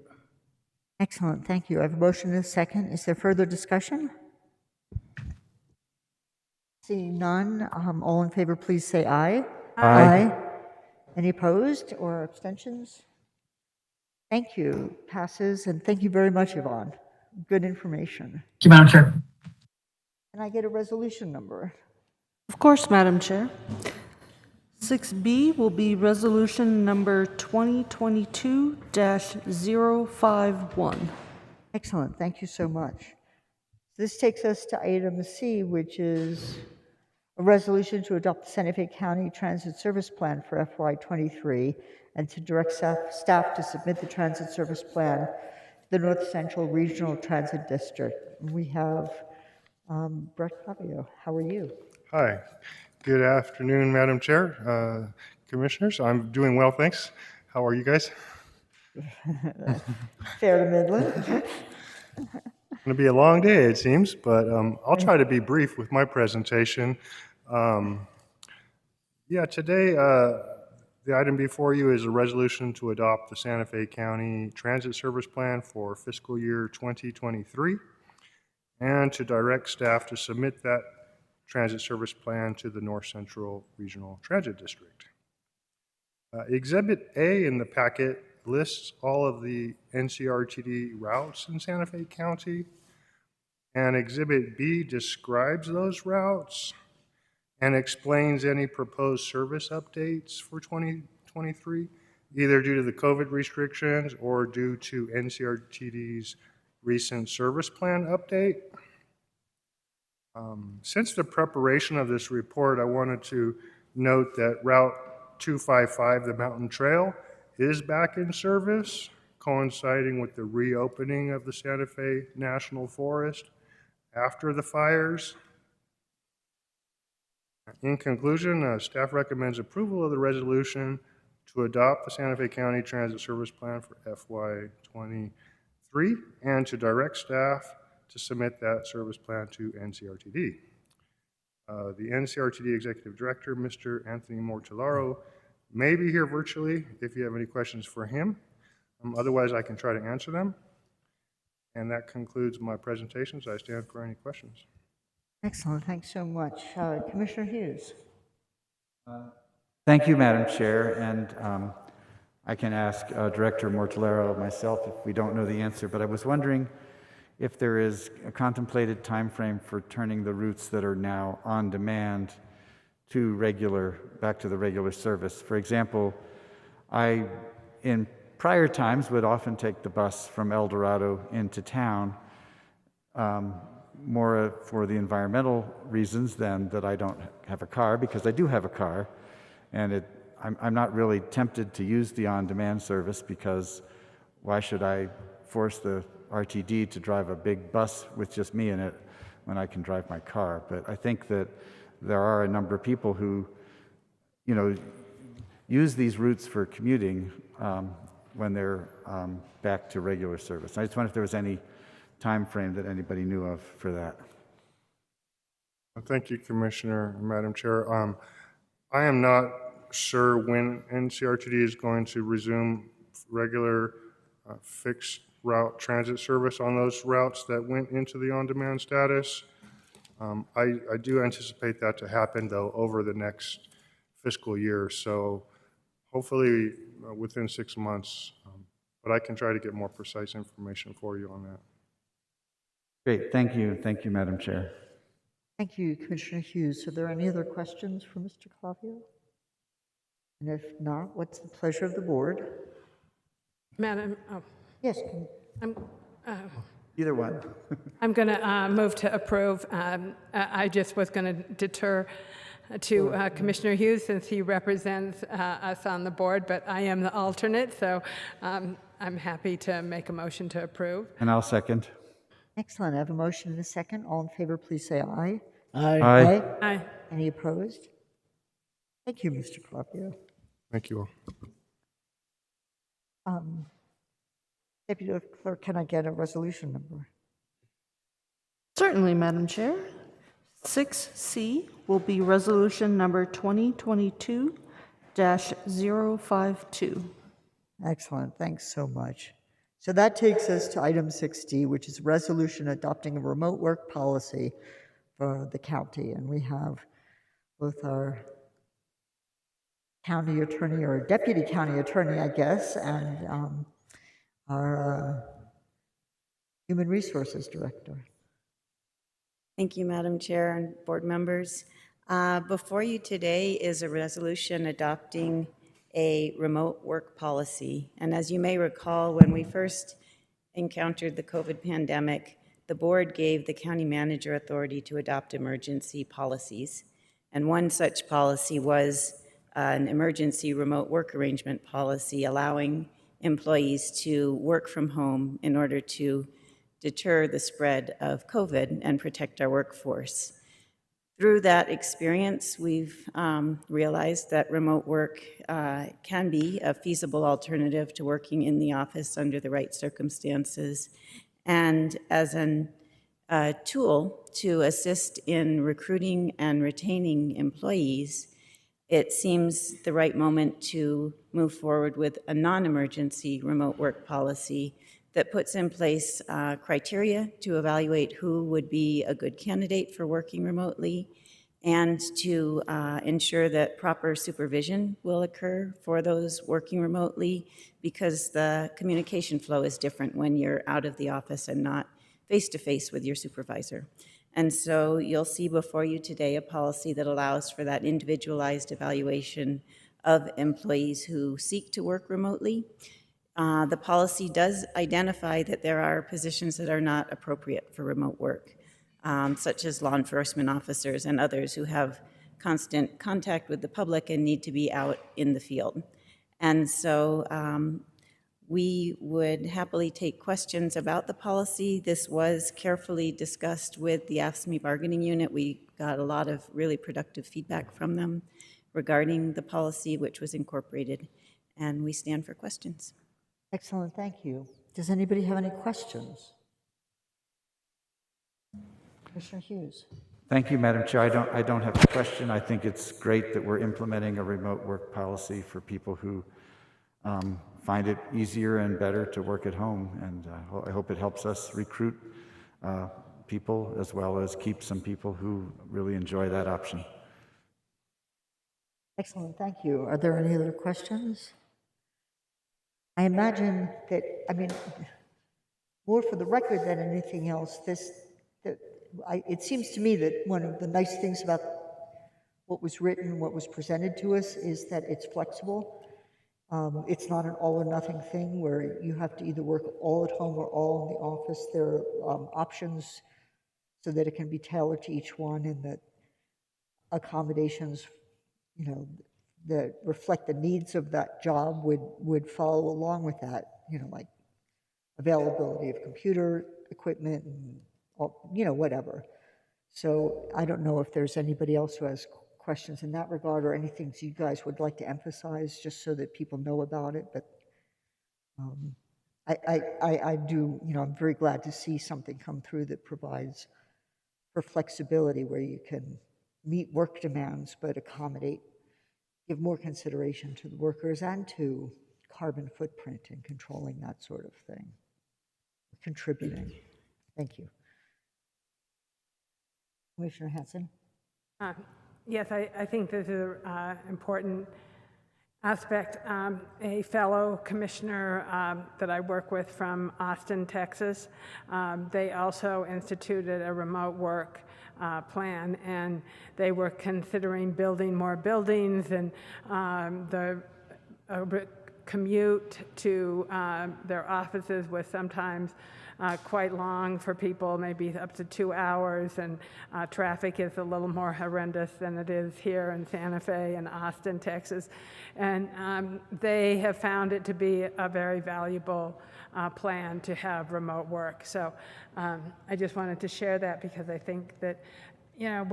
Excellent, thank you. I have a motion and a second. Is there further discussion? Seeing none, all in favor, please say aye. Aye. Any opposed or abstentions? Thank you. Passes, and thank you very much, Yvonne. Good information. Thank you, Madam Chair. Can I get a resolution number? Of course, Madam Chair. 6B will be resolution number 2022-051. Excellent, thank you so much. This takes us to item C, which is a resolution to adopt the Santa Fe County Transit Service Plan for FY23 and to direct staff to submit the transit service plan to the North Central Regional Transit District. We have Brett Fabio. How are you? Hi. Good afternoon, Madam Chair, Commissioners. I'm doing well, thanks. How are you guys? Fair to middling. It's going to be a long day, it seems, but I'll try to be brief with my presentation. Today, the item before you is a resolution to adopt the Santa Fe County Transit Service Plan for fiscal year 2023 and to direct staff to submit that transit service plan to the North Central Regional Transit District. Exhibit A in the packet lists all of the NCRTD routes in Santa Fe County, and Exhibit B describes those routes and explains any proposed service updates for 2023, either due to the COVID restrictions or due to NCRTD's recent service plan update. Since the preparation of this report, I wanted to note that Route 255, the Mountain Trail, is back in service, coinciding with the reopening of the Santa Fe National Forest after the fires. In conclusion, staff recommends approval of the resolution to adopt the Santa Fe County Transit Service Plan for FY23 and to direct staff to submit that service plan to NCRTD. The NCRTD Executive Director, Mr. Anthony Mortellaro, may be here virtually if you have any questions for him. Otherwise, I can try to answer them. And that concludes my presentation, so I stand for any questions. Excellent, thanks so much. Commissioner Hughes. Thank you, Madam Chair, and I can ask Director Mortellaro myself if we don't know the answer, but I was wondering if there is a contemplated time frame for turning the routes that are now on demand back to the regular service. For example, I, in prior times, would often take the bus from El Dorado into town, more for the environmental reasons than that I don't have a car, because I do have a car, and I'm not really tempted to use the on-demand service, because why should I force the RTD to drive a big bus with just me in it when I can drive my car? But I think that there are a number of people who, use these routes for commuting when they're back to regular service. I just wonder if there was any time frame that anybody knew of for that. Thank you, Commissioner, Madam Chair. I am not sure when NCRTD is going to resume regular fixed route transit service on those routes that went into the on-demand status. I do anticipate that to happen, though, over the next fiscal year, so hopefully within 6 months, but I can try to get more precise information for you on that. Great, thank you. Thank you, Madam Chair. Thank you, Commissioner Hughes. Are there any other questions for Mr. Clavio? And if not, what's the pleasure of the board? Madam, Yes. Either one. I'm going to move to approve. I just was going to defer to Commissioner Hughes since he represents us on the board, but I am the alternate, so I'm happy to make a motion to approve. And I'll second. Excellent. I have a motion and a second. All in favor, please say aye. Aye. Aye. Aye. Any opposed? Thank you, Mr. Clavio. Thank you all. Deputy Clerk, can I get a resolution number? Certainly, Madam Chair. 6C will be resolution number 2022-052. Excellent. Thanks so much. So that takes us to item 6D, which is resolution adopting a remote work policy for the county. And we have both our county attorney, or deputy county attorney, I guess, and our Human Resources Director. Thank you, Madam Chair and board members. Before you today is a resolution adopting a remote work policy. And as you may recall, when we first encountered the COVID pandemic, the board gave the county manager authority to adopt emergency policies. And one such policy was an emergency remote work arrangement policy allowing employees to work from home in order to deter the spread of COVID and protect our workforce. Through that experience, we've realized that remote work can be a feasible alternative to working in the office under the right circumstances, and as an tool to assist in recruiting and retaining employees, it seems the right moment to move forward with a non-emergency remote work policy that puts in place criteria to evaluate who would be a good candidate for working remotely, and to ensure that proper supervision will occur for those working remotely, because the communication flow is different when you're out of the office and not face-to-face with your supervisor. And so you'll see before you today a policy that allows for that individualized evaluation of employees who seek to work remotely. The policy does identify that there are positions that are not appropriate for remote work, such as law enforcement officers and others who have constant contact with the public and need to be out in the field. And so we would happily take questions about the policy. This was carefully discussed with the AFSCME bargaining unit. We got a lot of really productive feedback from them regarding the policy, which was incorporated, and we stand for questions. Excellent, thank you. Does anybody have any questions? Commissioner Hughes. Thank you, Madam Chair. I don't have a question. I think it's great that we're implementing a remote work policy for people who find it easier and better to work at home, and I hope it helps us recruit people as well as keep some people who really enjoy that option. Excellent, thank you. Are there any other questions? I imagine that, I mean, more for the record than anything else, it seems to me that one of the nice things about what was written, what was presented to us, is that it's flexible. It's not an all or nothing thing where you have to either work all at home or all in the office. There are options so that it can be tailored to each one, and that accommodations, you know, that reflect the needs of that job would follow along with that, you know, like availability of computer equipment and, you know, whatever. So I don't know if there's anybody else who has questions in that regard or anything you guys would like to emphasize just so that people know about it. But I do, you know, I'm very glad to see something come through that provides for flexibility where you can meet work demands but accommodate, give more consideration to the workers and to carbon footprint and controlling that sort of thing, contributing. Thank you. Commissioner Hanson? Yes, I think this is an important aspect. A fellow commissioner that I work with from Austin, Texas, they also instituted a remote work plan, and they were considering building more buildings, and the commute to their offices was sometimes quite long for people, maybe up to 2 hours, and traffic is a little more horrendous than it is here in Santa Fe and Austin, Texas. And they have found it to be a very valuable plan to have remote work. So I just wanted to share that because I think that, you know,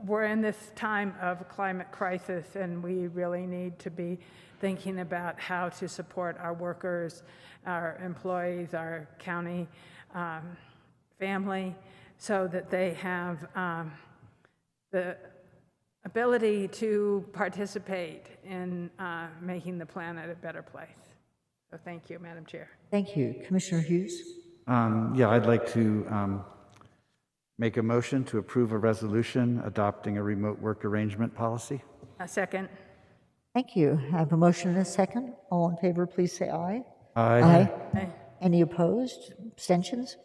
we're in this time of climate crisis, and we really need to be thinking about how to support our workers, our employees, our county family, so that they have the ability to participate in making the planet a better place. So thank you, Madam Chair. Thank you. Commissioner Hughes? Yeah, I'd like to make a motion to approve a resolution adopting a remote work arrangement policy. A second. Thank you. I have a motion and a second. All in favor, please say aye. Aye. Aye. Any opposed? Abstentions?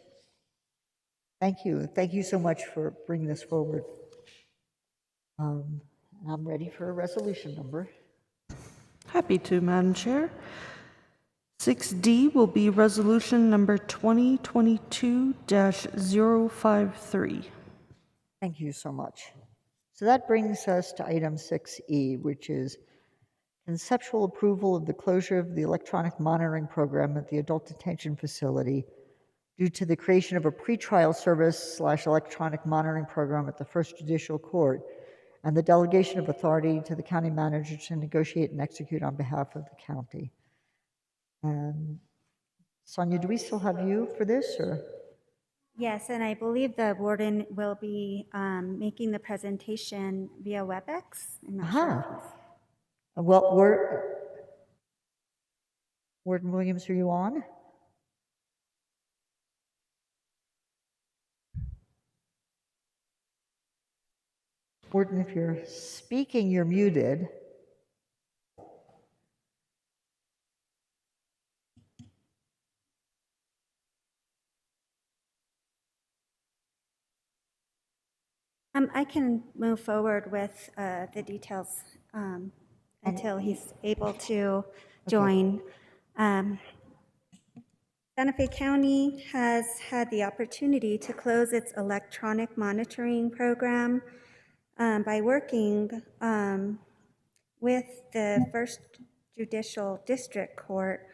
Thank you. Thank you so much for bringing this forward. I'm ready for a resolution number. Happy to, Madam Chair. 6D will be resolution number 2022-053. Thank you so much. So that brings us to item 6E, which is conceptual approval of the closure of the electronic monitoring program at the adult detention facility due to the creation of a pretrial service/electronic monitoring program at the First Judicial Court and the delegation of authority to the county manager to negotiate and execute on behalf of the county. And Sonia, do we still have you for this, or? Yes, and I believe the warden will be making the presentation via WebEx. I'm not sure if he's... Well, Warden Williams, are you on? Warden, if you're speaking, you're muted. I can move forward with the details until he's able to join. Santa Fe County has had the opportunity to close its electronic monitoring program by working with the First Judicial District Court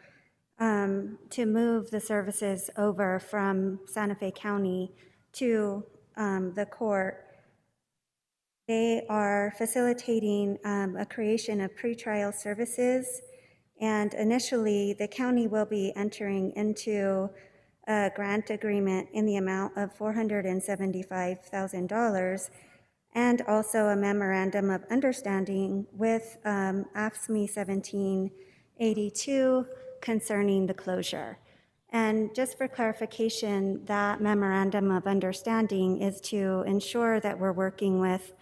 to move the services over from Santa Fe County to the court. They are facilitating a creation of pretrial services, and initially the county will be entering into a grant agreement in the amount of $475,000 and also a memorandum of understanding with AFSCME 1782 concerning the closure. And just for clarification, that memorandum of understanding is to ensure that we're working with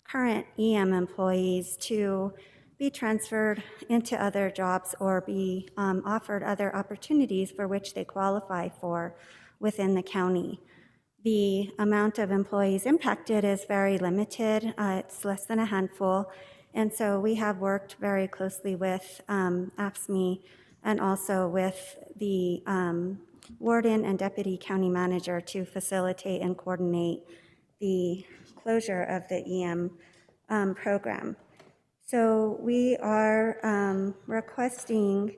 current EM employees to be transferred into other jobs or be offered other opportunities for which they qualify for within the county. The amount of employees impacted is very limited. It's less than a handful. And so we have worked very closely with AFSCME and also with the warden and deputy county manager to facilitate and coordinate the closure of the EM program. So we are requesting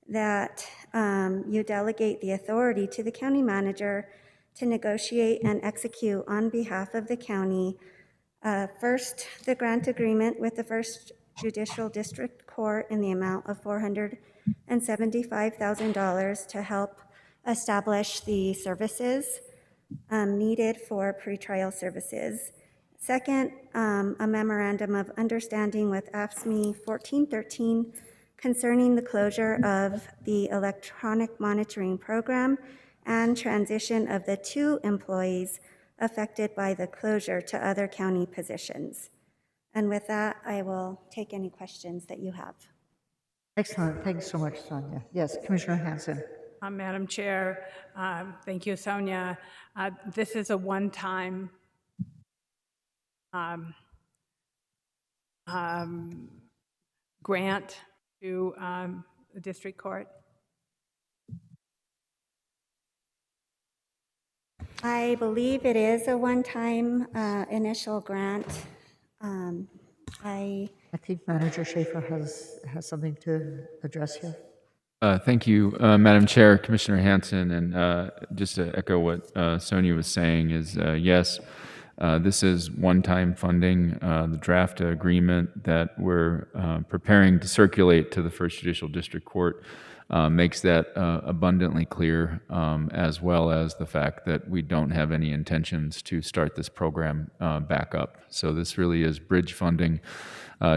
that you delegate the authority to the county manager to negotiate and execute on behalf of the county. First, the grant agreement with the First Judicial District Court in the amount of $475,000 to help establish the services needed for pretrial services. Second, a memorandum of understanding with AFSCME 1413 concerning the closure of the electronic monitoring program and transition of the 2 employees affected by the closure to other county positions. And with that, I will take any questions that you have. Excellent. Thanks so much, Sonia. Yes, Commissioner Hanson. Madam Chair, thank you, Sonia. This is a one-time grant to the district court. I believe it is a one-time initial grant. I think Manager Schaefer has something to address here. Thank you, Madam Chair, Commissioner Hanson, and just to echo what Sonia was saying is, yes, this is one-time funding. The draft agreement that we're preparing to circulate to the First Judicial District Court makes that abundantly clear, as well as the fact that we don't have any intentions to start this program back up. So this really is bridge funding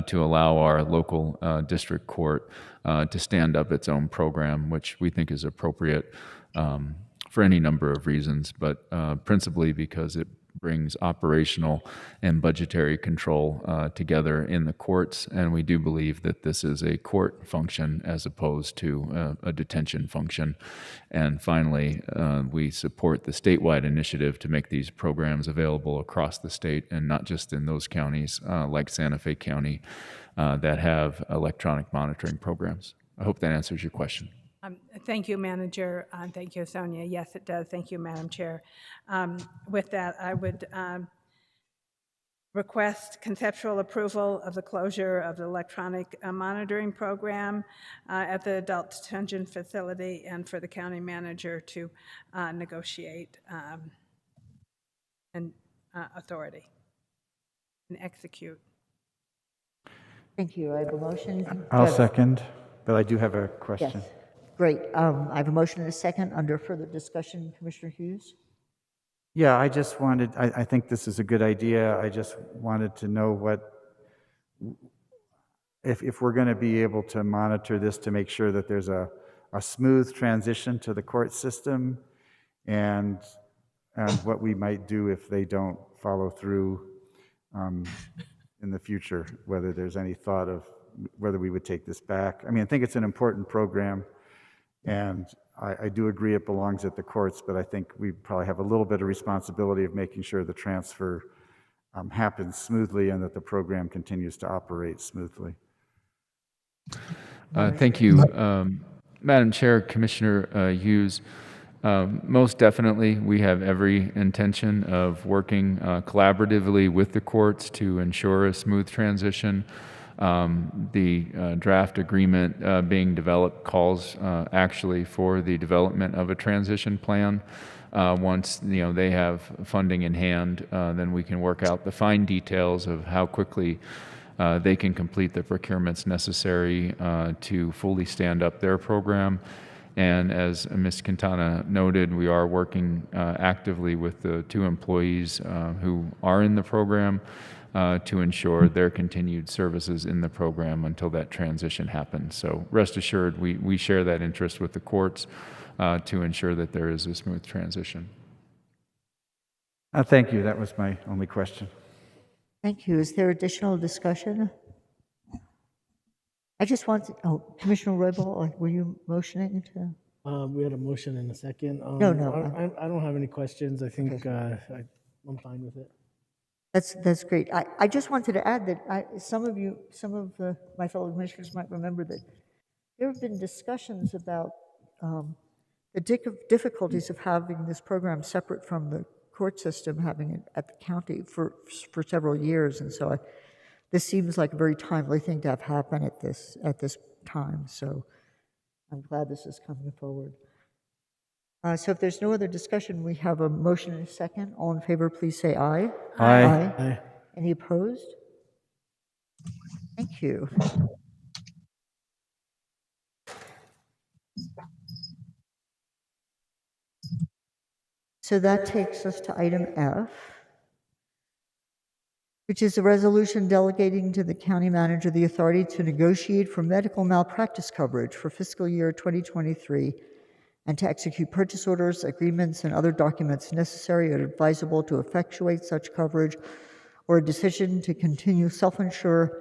to allow our local district court to stand up its own program, which we think is appropriate for any number of reasons, but principally because it brings operational and budgetary control together in the courts, and we do believe that this is a court function as opposed to a detention function. And finally, we support the statewide initiative to make these programs available across the state and not just in those counties like Santa Fe County that have electronic monitoring programs. I hope that answers your question. Thank you, Manager. Thank you, Sonia. Yes, it does. Thank you, Madam Chair. With that, I would request conceptual approval of the closure of the electronic monitoring program at the adult detention facility, and for the county manager to negotiate and authority and execute. Thank you. I have a motion. I'll second, but I do have a question. Yes, great. I have a motion and a second. Under further discussion, Commissioner Hughes? Yeah, I just wanted, I think this is a good idea. I just wanted to know if we're going to be able to monitor this to make sure that there's a smooth transition to the court system, and what we might do if they don't follow through in the future, whether there's any thought of whether we would take this back. I mean, I think it's an important program, and I do agree it belongs at the courts, but I think we probably have a little bit of responsibility of making sure the transfer happens smoothly and that the program continues to operate smoothly. Thank you. Madam Chair, Commissioner Hughes, most definitely we have every intention of working collaboratively with the courts to ensure a smooth transition. The draft agreement being developed calls actually for the development of a transition plan. Once they have funding in hand, then we can work out the fine details of how quickly they can complete the procurements necessary to fully stand up their program. And as Ms. Quintana noted, we are working actively with the 2 employees who are in the program to ensure their continued services in the program until that transition happens. So rest assured, we share that interest with the courts to ensure that there is a smooth transition. Thank you. That was my only question. Thank you. Is there additional discussion? I just want to, Commissioner Roybal, were you motioning to? We had a motion in a second. No. I don't have any questions. I think I'm fine with it. That's great. I just wanted to add that some of my fellow commissioners might remember that there have been discussions about the difficulties of having this program separate from the court system, having it at the county for several years, and so this seems like a very timely thing to have happen at this time. So I'm glad this is coming forward. So if there's no other discussion, we have a motion and a second. All in favor, please say aye. Aye. Aye. Any opposed? Thank you. So that takes us to item F, which is a resolution delegating to the county manager the authority to negotiate for medical malpractice coverage for fiscal year 2023 and to execute purchase orders, agreements, and other documents necessary or advisable to effectuate such coverage, or a decision to continue self-insure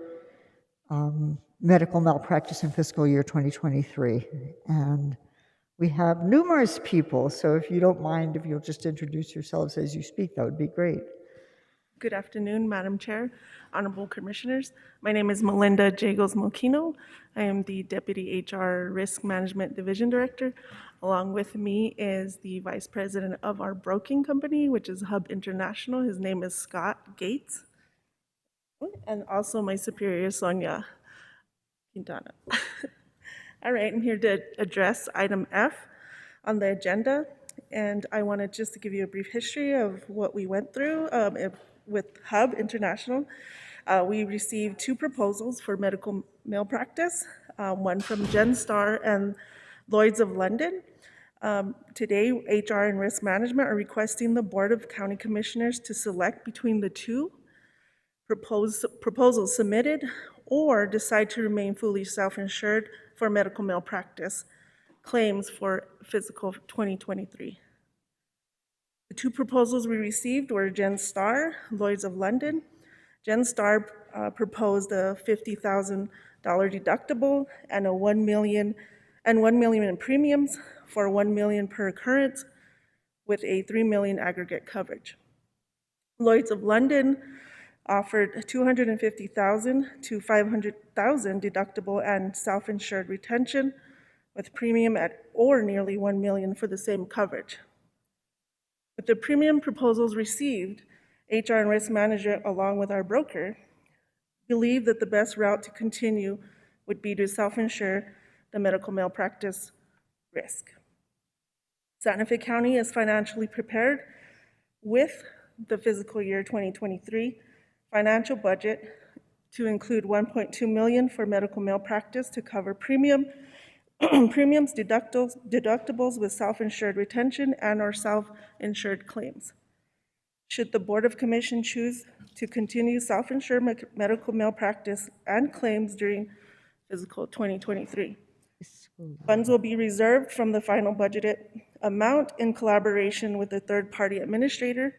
medical malpractice in fiscal year 2023. And we have numerous people, so if you don't mind, if you'll just introduce yourselves as you speak, that would be great. Good afternoon, Madam Chair, Honorable Commissioners. My name is Melinda Jagos-Moquino. I am the Deputy HR Risk Management Division Director. Along with me is the Vice President of our broking company, which is Hub International. His name is Scott Gates. And also my superior, Sonia Quintana. All right, I'm here to address item F on the agenda. And I wanted just to give you a brief history of what we went through with Hub International. We received 2 proposals for medical malpractice, one from GenStar and Lloyd's of London. Today, HR and Risk Management are requesting the Board of County Commissioners to select between the 2 proposals submitted or decide to remain fully self-insured for medical malpractice claims for fiscal 2023. The 2 proposals we received were GenStar, Lloyd's of London. GenStar proposed a $50,000 deductible and $1 million in premiums for $1 million per occurrence with a $3 million aggregate coverage. Lloyd's of London offered $250,000 to $500,000 deductible and self-insured retention with premium at or nearly $1 million for the same coverage. With the premium proposals received HR and risk management, along with our broker, believe that the best route to continue would be to self-insure the medical malpractice risk. Santa Fe County is financially prepared with the fiscal year 2023 financial budget to include $1.2 million for medical malpractice to cover premiums, deductibles with self-insured retention and/or self-insured claims. Should the Board of Commission choose to continue self-insured medical malpractice and claims during fiscal 2023, funds will be reserved from the final budgeted amount in collaboration with the third-party administrator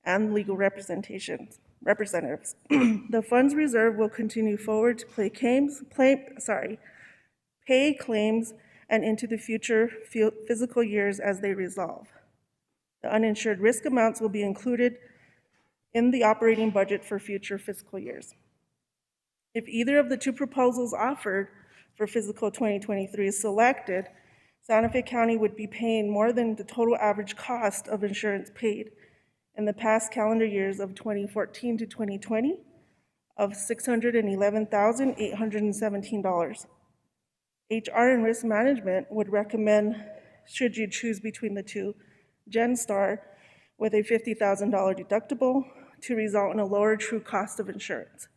and legal representatives. The funds reserve will continue forward to pay claims and into the future fiscal years as they resolve. The uninsured risk amounts will be included in the operating budget for future fiscal years. If either of the two proposals offered for fiscal 2023 is selected, Santa Fe County would be paying more than the total average cost of insurance paid in the past calendar years of 2014 to 2020 of $611,817. HR and risk management would recommend, should you choose between the two, GenStar with a $50,000 deductible to result in a lower true cost of insurance,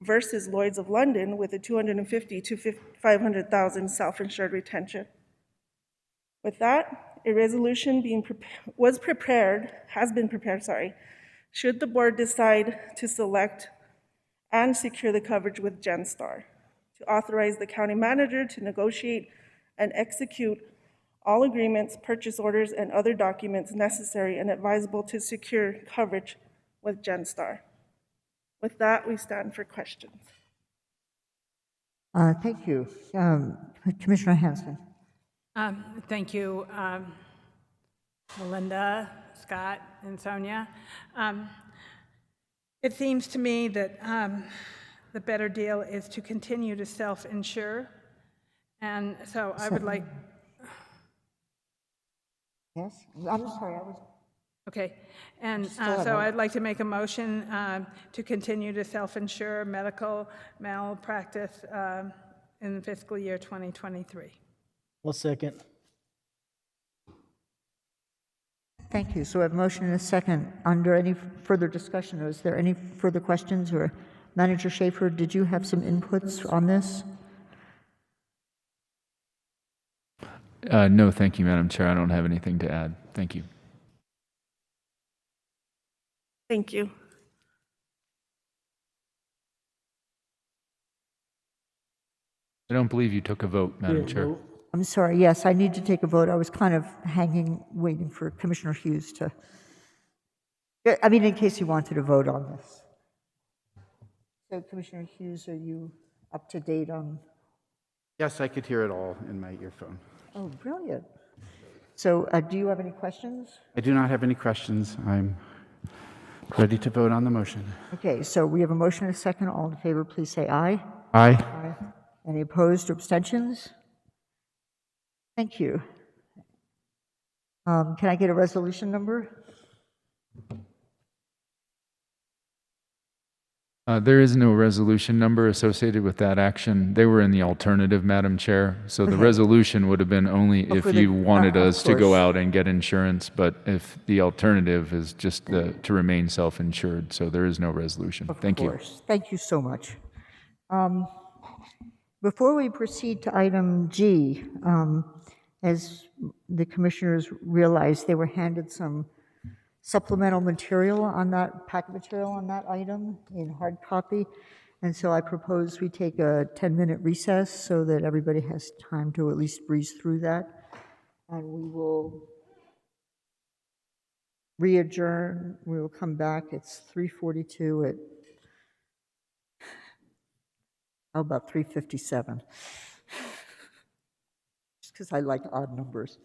versus Lloyd's of London with a $250,000 to $500,000 self-insured retention. With that, a resolution has been prepared, should the board decide to select and secure the coverage with GenStar, to authorize the county manager to negotiate and execute all agreements, purchase orders, and other documents necessary and advisable to secure coverage with GenStar. With that, we stand for questions. Thank you. Commissioner Hanson. Thank you, Melinda, Scott, and Sonia. It seems to me that the better deal is to continue to self-insure. And so I would like... Yes, I'm sorry, I was... Okay, and so I'd like to make a motion to continue to self-insure medical malpractice in fiscal year 2023. One second. Thank you. So I have a motion and a second. Under any further discussion, or is there any further questions? Or Manager Schaefer, did you have some inputs on this? No, thank you, Madam Chair. I don't have anything to add. Thank you. Thank you. I don't believe you took a vote, Madam Chair. I'm sorry, yes, I need to take a vote. I was kind of waiting for Commissioner Hughes to, in case he wanted to vote on this. So Commissioner Hughes, are you up to date on? Yes, I could hear it all in my earphone. Oh, brilliant. So do you have any questions? I do not have any questions. I'm ready to vote on the motion. Okay, so we have a motion and a second. All in favor, please say aye. Aye. Aye. Any opposed or abstentions? Thank you. Can I get a resolution number? There is no resolution number associated with that action. They were in the alternative, Madam Chair. So the resolution would have been only if you wanted us to go out and get insurance, but if the alternative is just to remain self-insured. So there is no resolution. Thank you. Thank you so much. Before we proceed to item G, as the commissioners realized, they were handed some supplemental material on that, packet material on that item in hard copy. And so I propose we take a 10-minute recess so that everybody has time to at least breeze through that. And we will re-adjourn. We will come back. It's 3:42 at, how about 3:57? Just because I like odd numbers.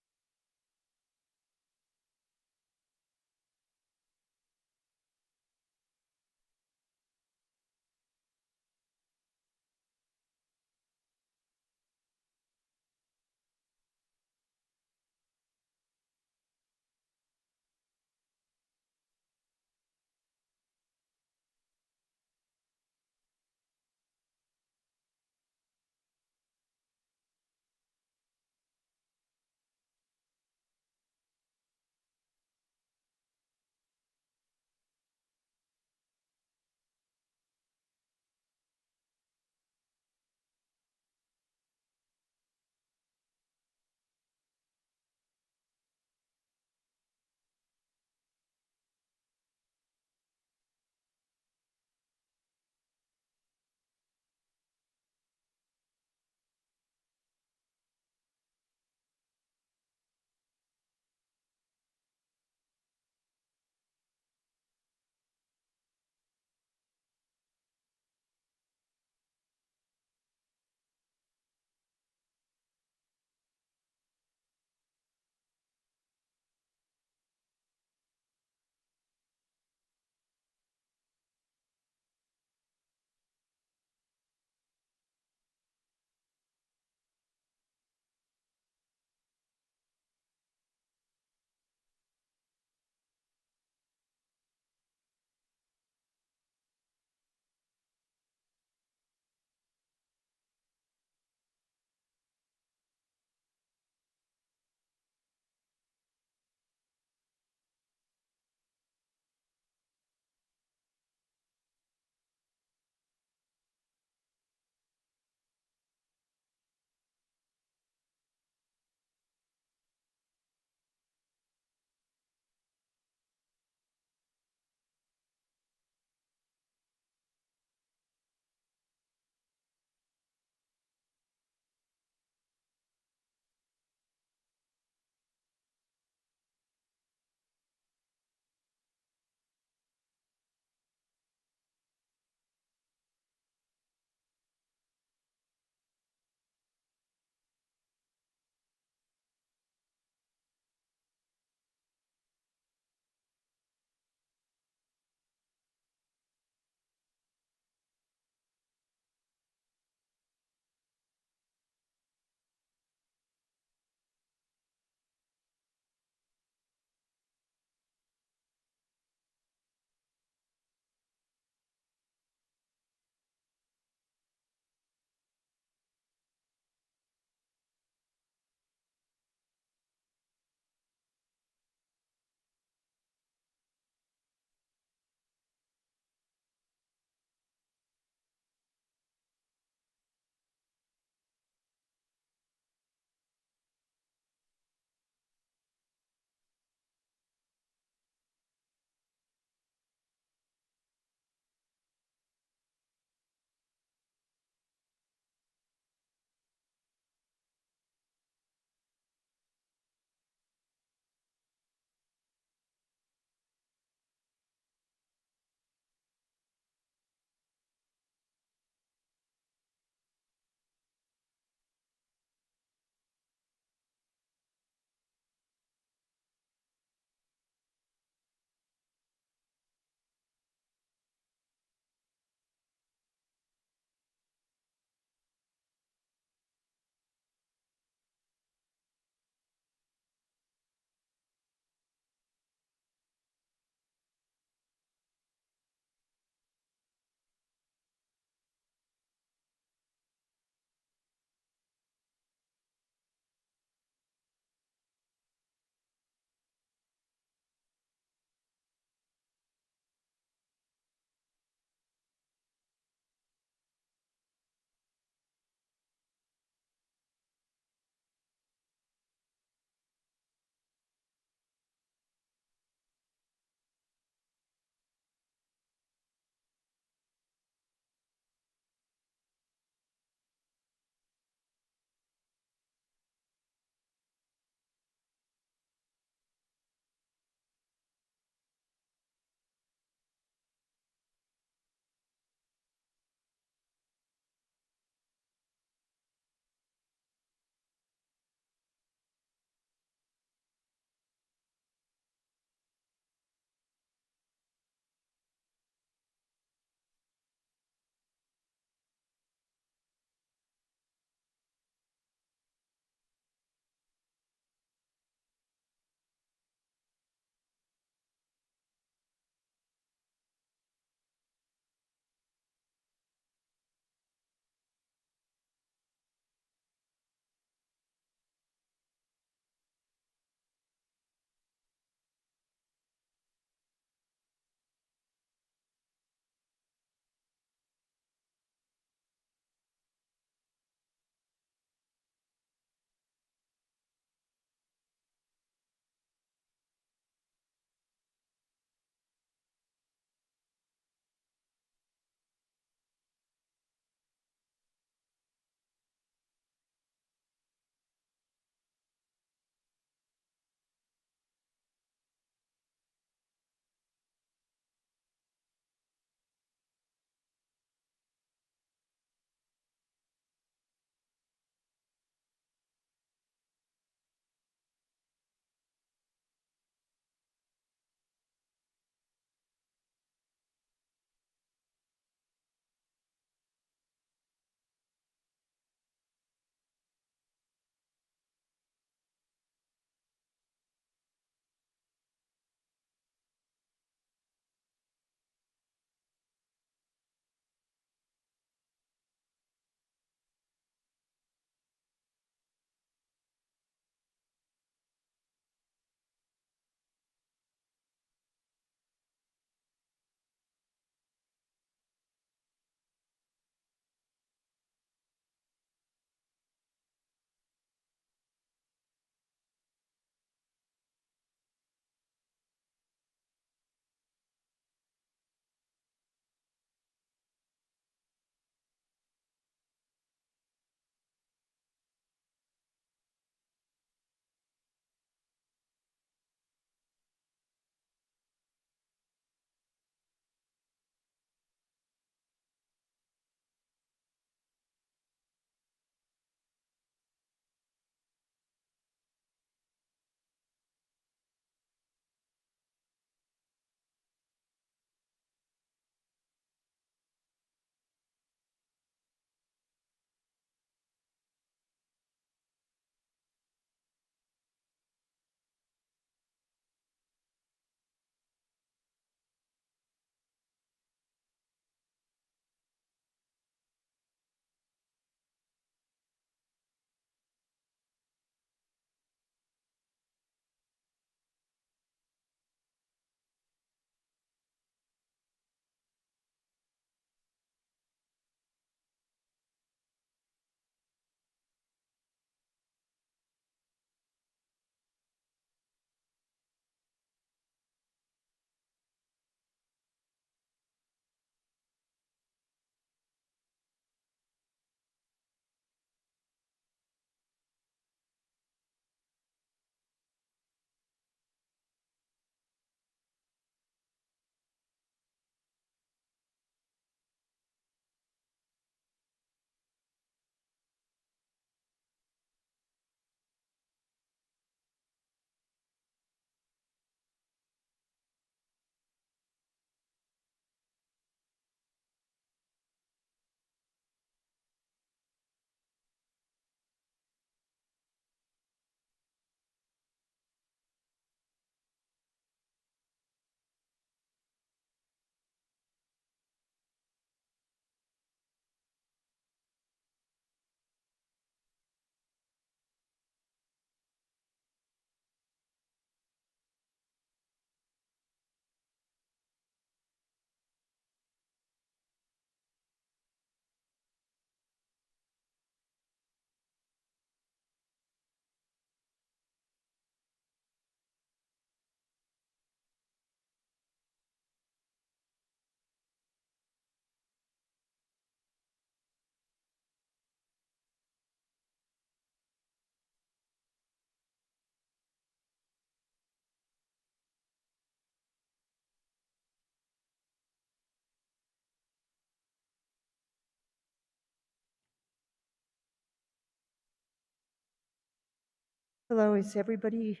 Hello, is everybody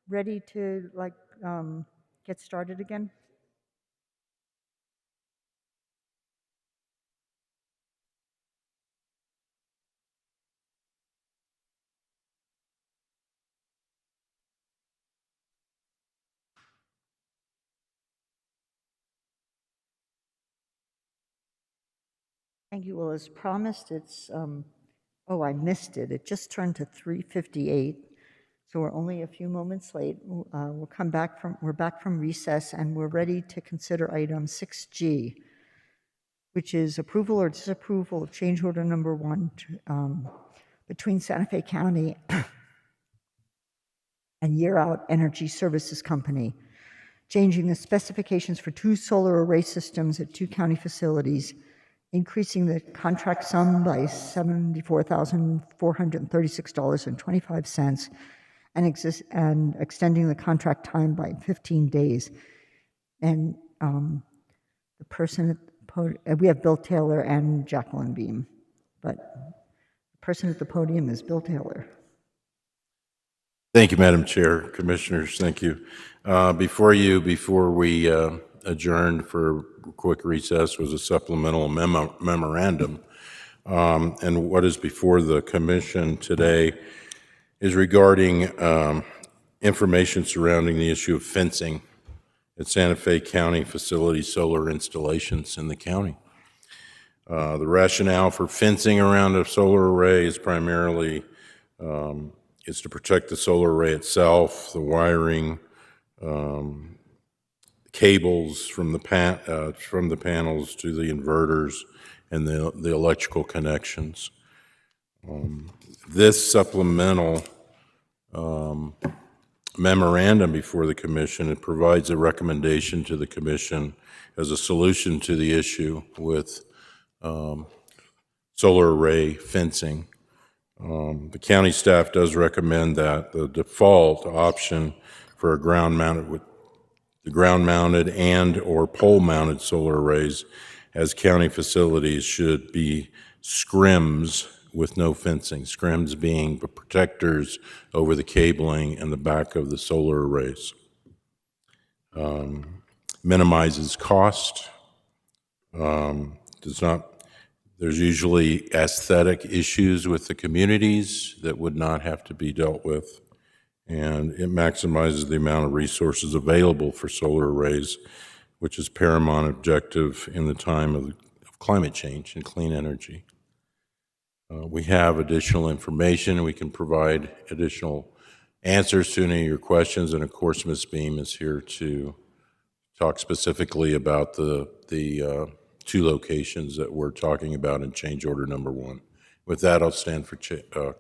ready to get started again? Thank you. Well, as promised, it's, oh, I missed it. It just turned to 3:58, so we're only a few moments late. We're back from recess, and we're ready to consider item 6G, which is approval or disapproval of change order number 1 between Santa Fe County and Year Out Energy Services Company, changing the specifications for 2 solar array systems at 2 county facilities, increasing the contract sum by $74,436.25 and extending the contract time by 15 days. And the person at the podium, we have Bill Taylor and Jacqueline Beam, but the person at the podium is Bill Taylor. Thank you, Madam Chair. Commissioners, thank you. Before we adjourned for a quick recess, was a supplemental memorandum. And what is before the commission today is regarding information surrounding the issue of fencing at Santa Fe County facility solar installations in the county. The rationale for fencing around a solar array is primarily is to protect the solar array itself, the wiring, cables from the panels to the inverters, and the electrical connections. This supplemental memorandum before the commission, it provides a recommendation to the commission as a solution to the issue with solar array fencing. The county staff does recommend that the default option for a ground-mounted and or pole-mounted solar arrays as county facilities should be scrims with no fencing, scrims being the protectors over the cabling and the back of the solar arrays. Minimizes cost, there's usually aesthetic issues with the communities that would not have to be dealt with, and it maximizes the amount of resources available for solar arrays, which is paramount objective in the time of climate change and clean energy. We have additional information. We can provide additional answers to any of your questions, and of course, Ms. Beam is here to talk specifically about the 2 locations that we're talking about in change order number 1. With that, I'll stand for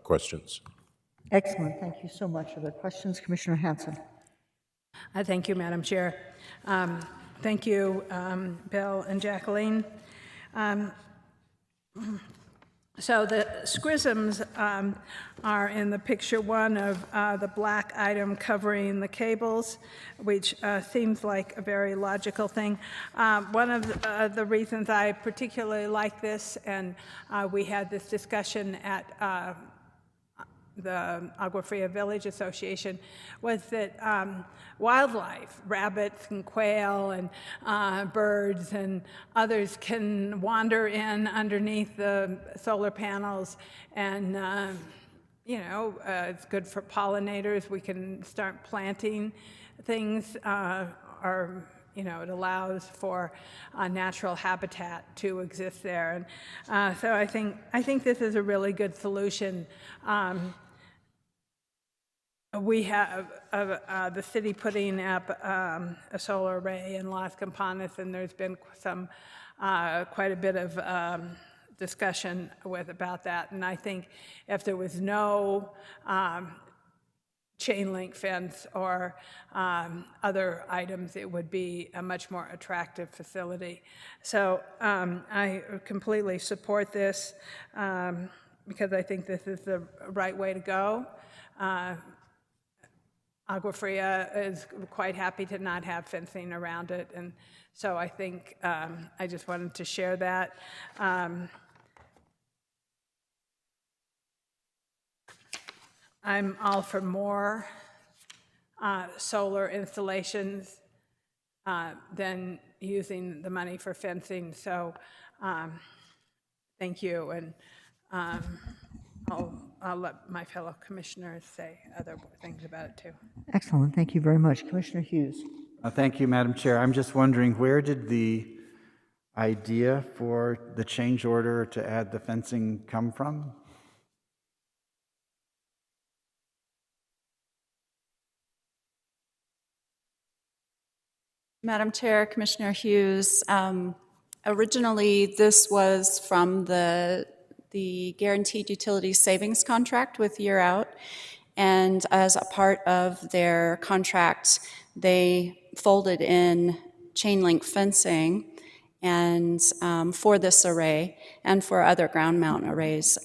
questions. Excellent. Thank you so much. Are there questions? Commissioner Hanson. Thank you, Madam Chair. Thank you, Bill and Jacqueline. So the scrisms are in the picture 1 of the black item covering the cables, which seems like a very logical thing. One of the reasons I particularly like this, and we had this discussion at the Agua Fria Village Association, was that wildlife, rabbits and quail and birds and others can wander in underneath the solar panels, and it's good for pollinators. We can start planting things, it allows for natural habitat to exist there, and so I think this is a really good solution. We have the city putting up a solar array in Las Campanas, and there's been quite a bit of discussion about that. And I think if there was no chain link fence or other items, it would be a much more attractive facility. So I completely support this because I think this is the right way to go. Agua Fria is quite happy to not have fencing around it, and so I think I just wanted to share that. I'm all for more solar installations than using the money for fencing. So thank you. And I'll let my fellow commissioners say other things about it too. Excellent, thank you very much. Commissioner Hughes. Thank you, Madam Chair. I'm just wondering, where did the idea for the change order to add the fencing come from? Madam Chair, Commissioner Hughes, originally this was from the Guaranteed Utility Savings Contract with Year Out, and as a part of their contract, they folded in chain link fencing and for this array and for other ground mount arrays.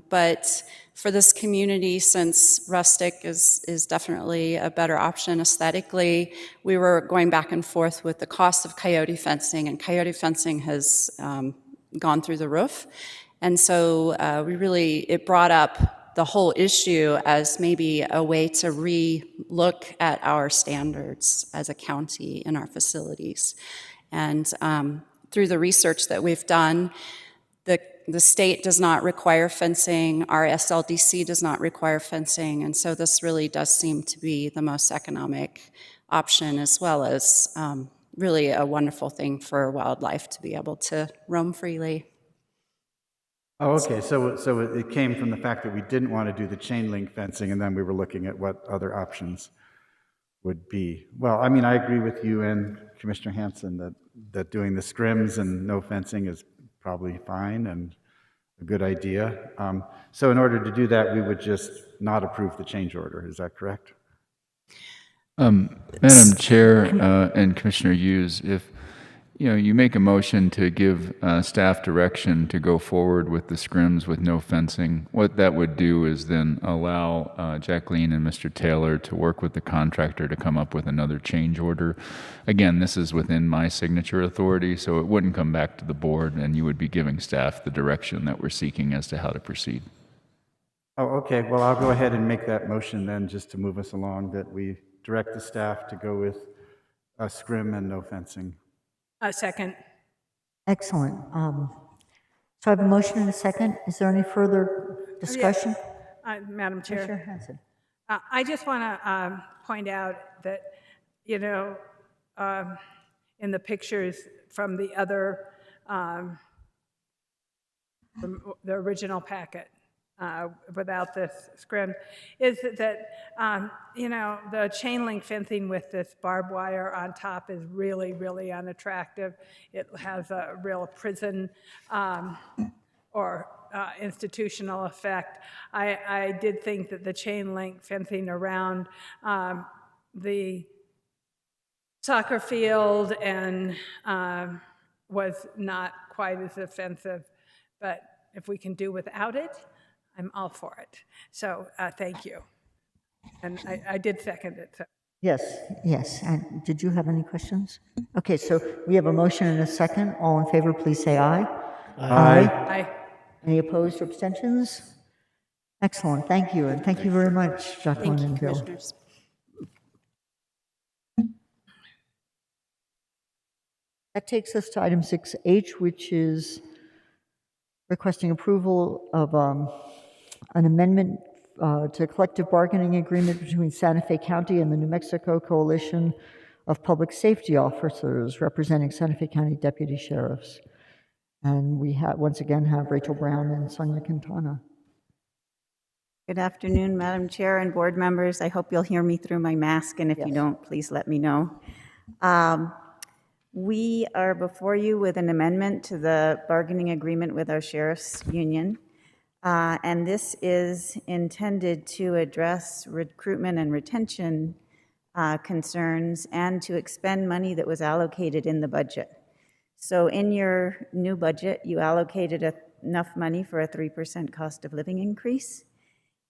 But for this community, since rustic is definitely a better option aesthetically, we were going back and forth with the cost of coyote fencing, and coyote fencing has gone through the roof. And so it brought up the whole issue as maybe a way to re-look at our standards as a county in our facilities. And through the research that we've done, the state does not require fencing, our SLDC does not require fencing, and so this really does seem to be the most economic option, as well as really a wonderful thing for wildlife to be able to roam freely. Oh, okay, so it came from the fact that we didn't want to do the chain link fencing, and then we were looking at what other options would be. Well, I mean, I agree with you and Commissioner Hanson that doing the scrims and no fencing is probably fine and a good idea. So in order to do that, we would just not approve the change order. Is that correct? Madam Chair and Commissioner Hughes, if you make a motion to give staff direction to go forward with the scrims with no fencing, what that would do is then allow Jacqueline and Mr. Taylor to work with the contractor to come up with another change order. Again, this is within my signature authority, so it wouldn't come back to the board, and you would be giving staff the direction that we're seeking as to how to proceed. Oh, okay. Well, I'll go ahead and make that motion then, just to move us along, that we direct the staff to go with a scrim and no fencing. A second. Excellent. So I have a motion and a second. Is there any further discussion? Madam Chair. Commissioner Hanson. I just want to point out that, in the pictures from the other, from the original packet, without this scrim, is that, the chain link fencing with this barbed wire on top is really, really unattractive. It has a real prison or institutional effect. I did think that the chain link fencing around the soccer field and was not quite as offensive, but if we can do without it, I'm all for it. So thank you. And I did second it. So. Yes. And did you have any questions? Okay, so we have a motion and a second. All in favor, please say aye. Aye. Any opposed or abstentions? Excellent. Thank you. And thank you very much, Jacqueline and Bill. Commissioners. That takes us to item 6H, which is requesting approval of an amendment to a collective bargaining agreement between Santa Fe County and the New Mexico Coalition of Public Safety Officers representing Santa Fe County Deputy Sheriffs. And we once again have Rachel Brown and Sonia Quintana. Good afternoon, Madam Chair and board members. I hope you'll hear me through my mask, and if you don't, please let me know. We are before you with an amendment to the bargaining agreement with our sheriff's union. And this is intended to address recruitment and retention concerns and to expend money that was allocated in the budget. So in your new budget, you allocated enough money for a 3% cost of living increase,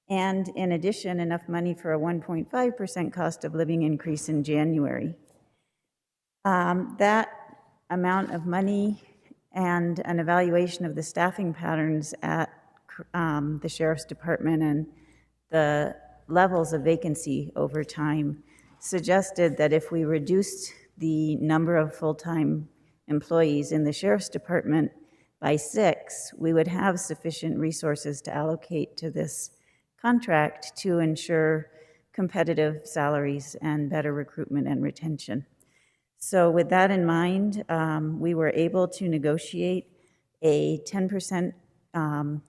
and in addition, enough money for a 1.5% cost of living increase in January. That amount of money and an evaluation of the staffing patterns at the Sheriff's Department and the levels of vacancy over time suggested that if we reduced the number of full-time employees in the Sheriff's Department by 6, we would have sufficient resources to allocate to this contract to ensure competitive salaries and better recruitment and retention. So with that in mind, we were able to negotiate a 10%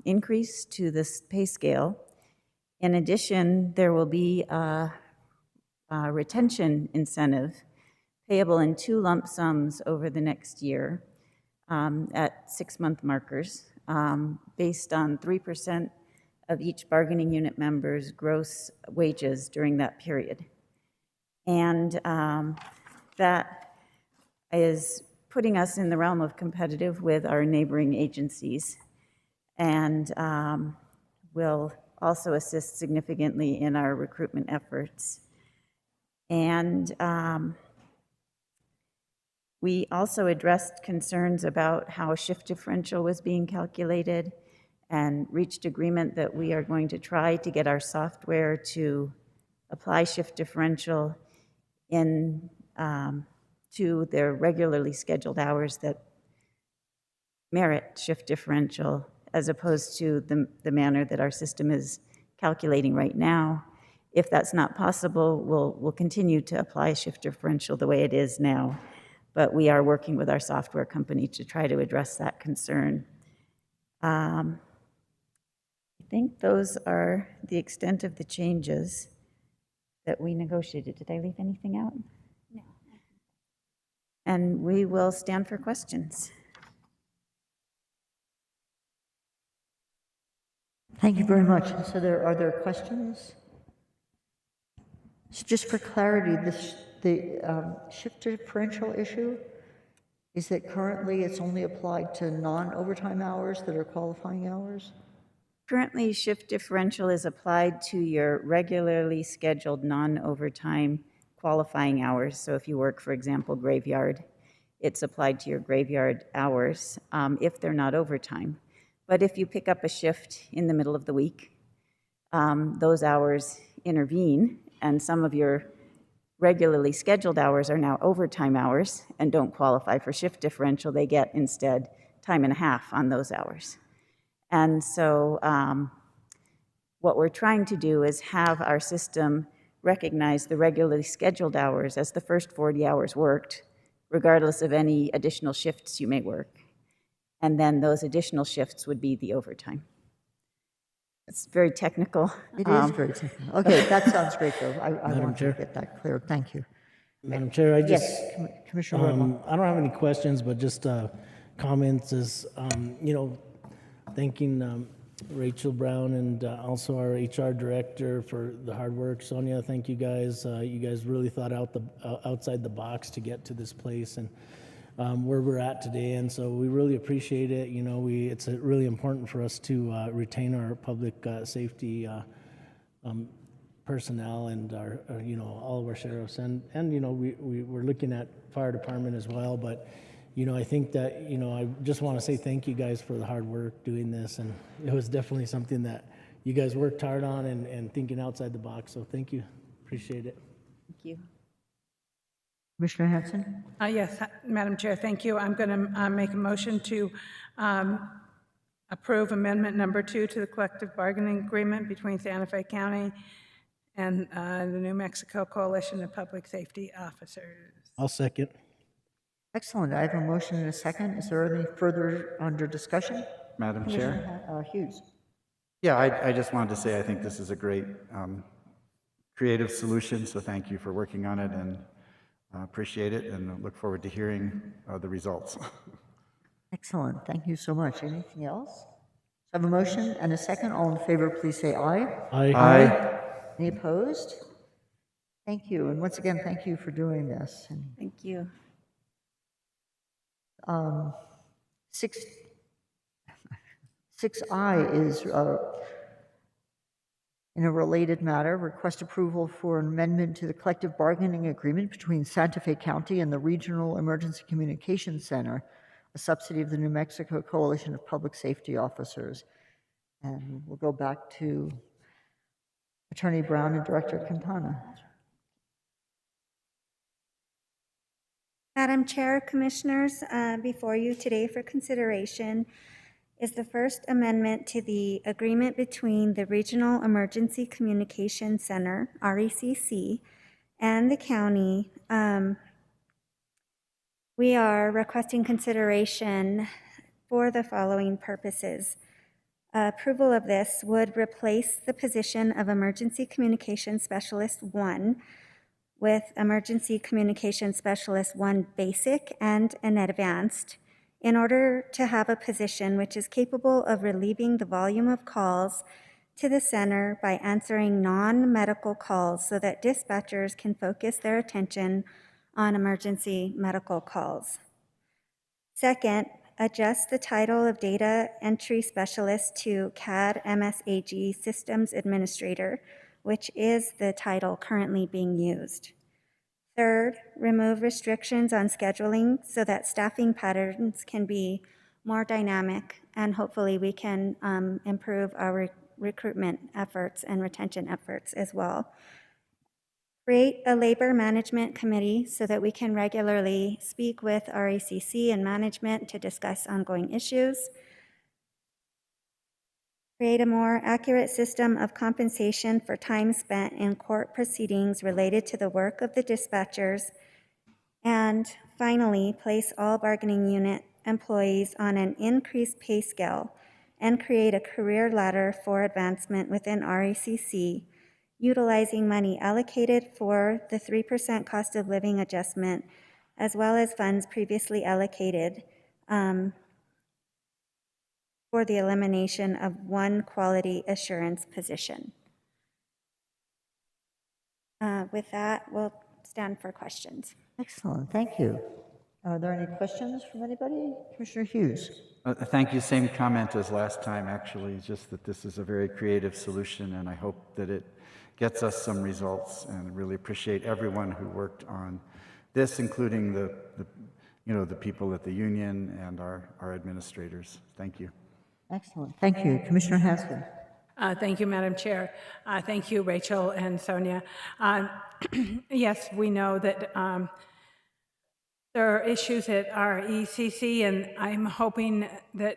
increase to this pay scale. In addition, there will be a retention incentive payable in 2 lump sums over the next year at 6-month markers, based on 3% of each bargaining unit member's gross wages during that period. And that is putting us in the realm of competitive with our neighboring agencies, and will also assist significantly in our recruitment efforts. And we also addressed concerns about how shift differential was being calculated and reached agreement that we are going to try to get our software to apply shift differential in to their regularly scheduled hours that merit shift differential, as opposed to the manner that our system is calculating right now. If that's not possible, we'll continue to apply shift differential the way it is now, but we are working with our software company to try to address that concern. I think those are the extent of the changes that we negotiated. Did I leave anything out? No. And we will stand for questions. Thank you very much. So are there questions? So just for clarity, the shift differential issue is that currently it's only applied to non-overtime hours that are qualifying hours? Currently, shift differential is applied to your regularly scheduled non-overtime qualifying hours. So if you work, for example, graveyard, it's applied to your graveyard hours if they're not overtime. But if you pick up a shift in the middle of the week, those hours intervene, and some of your regularly scheduled hours are now overtime hours and don't qualify for shift differential. They get instead time and a half on those hours. And so what we're trying to do is have our system recognize the regularly scheduled hours as the first 40 hours worked, regardless of any additional shifts you may work. And then those additional shifts would be the overtime. It's very technical. It is very technical. Okay, that sounds great, though. I want Chair? to get that clear. Thank you. Madam Chair, Yes, Commissioner Romo. I don't have any questions, but just comments is, thanking Rachel Brown and also our HR director for the hard work. Sonia, thank you guys. You guys really thought outside the box to get to this place and where we're at today, and so we really appreciate it. It's really important for us to retain our public safety personnel and our all of our sheriffs, and we're looking at fire department as well. But I think that I just want to say thank you guys for the hard work doing this, and it was definitely something that you guys worked hard on and thinking outside the box. So thank you, appreciate it. Thank you. Commissioner Hanson? Yes, Madam Chair, thank you. I'm going to make a motion to approve amendment number 2 to the collective bargaining agreement between Santa Fe County and the New Mexico Coalition of Public Safety Officers. I'll second. Excellent. I have a motion and a second. Is there any further under discussion? Madam Chair? Commissioner Hughes. Yeah, I just wanted to say I think this is a great creative solution, so thank you for working on it, and appreciate it, and look forward to hearing the results. Excellent. Thank you so much. Anything else? I have a motion and a second. All in favor, please say aye. Aye. Aye. Any opposed? Thank you. And once again, thank you for doing this. And, Thank you. 6I is in a related matter, request approval for an amendment to the collective bargaining agreement between Santa Fe County and the Regional Emergency Communications Center, a subsidy of the New Mexico Coalition of Public Safety Officers. And we'll go back to Attorney Brown and Director Quintana. Madam Chair, Commissioners, before you today for consideration is the First Amendment to the agreement between the Regional Emergency Communication Center, RECC, and the county. We are requesting consideration for the following purposes. Approval of this would replace the position of Emergency Communication Specialist 1 with Emergency Communication Specialist 1 Basic and an Advanced in order to have a position which is capable of relieving the volume of calls to the center by answering non-medical calls so that dispatchers can focus their attention on emergency medical calls. Second, adjust the title of Data Entry Specialist to CAD MSAG Systems Administrator, which is the title currently being used. Third, remove restrictions on scheduling so that staffing patterns can be more dynamic, and hopefully we can improve our recruitment efforts and retention efforts as well. Create a labor management committee so that we can regularly speak with RECC and management to discuss ongoing issues. Create a more accurate system of compensation for time spent in court proceedings related to the work of the dispatchers. And finally, place all bargaining unit employees on an increased pay scale and create a career ladder for advancement within RECC, utilizing money allocated for the 3% cost of living adjustment, as well as funds previously allocated for the elimination of one quality assurance position. With that, we'll stand for questions. Excellent, thank you. Are there any questions from anybody? Commissioner Hughes. Thank you. Same comment as last time, actually, just that this is a very creative solution, and I hope that it gets us some results, and really appreciate everyone who worked on this, including the people at the union and our administrators. Thank you. Excellent, thank you. Commissioner Haskell. Thank you, Madam Chair. Thank you, Rachel and Sonia. Yes, we know that there are issues at our ECC, and I'm hoping that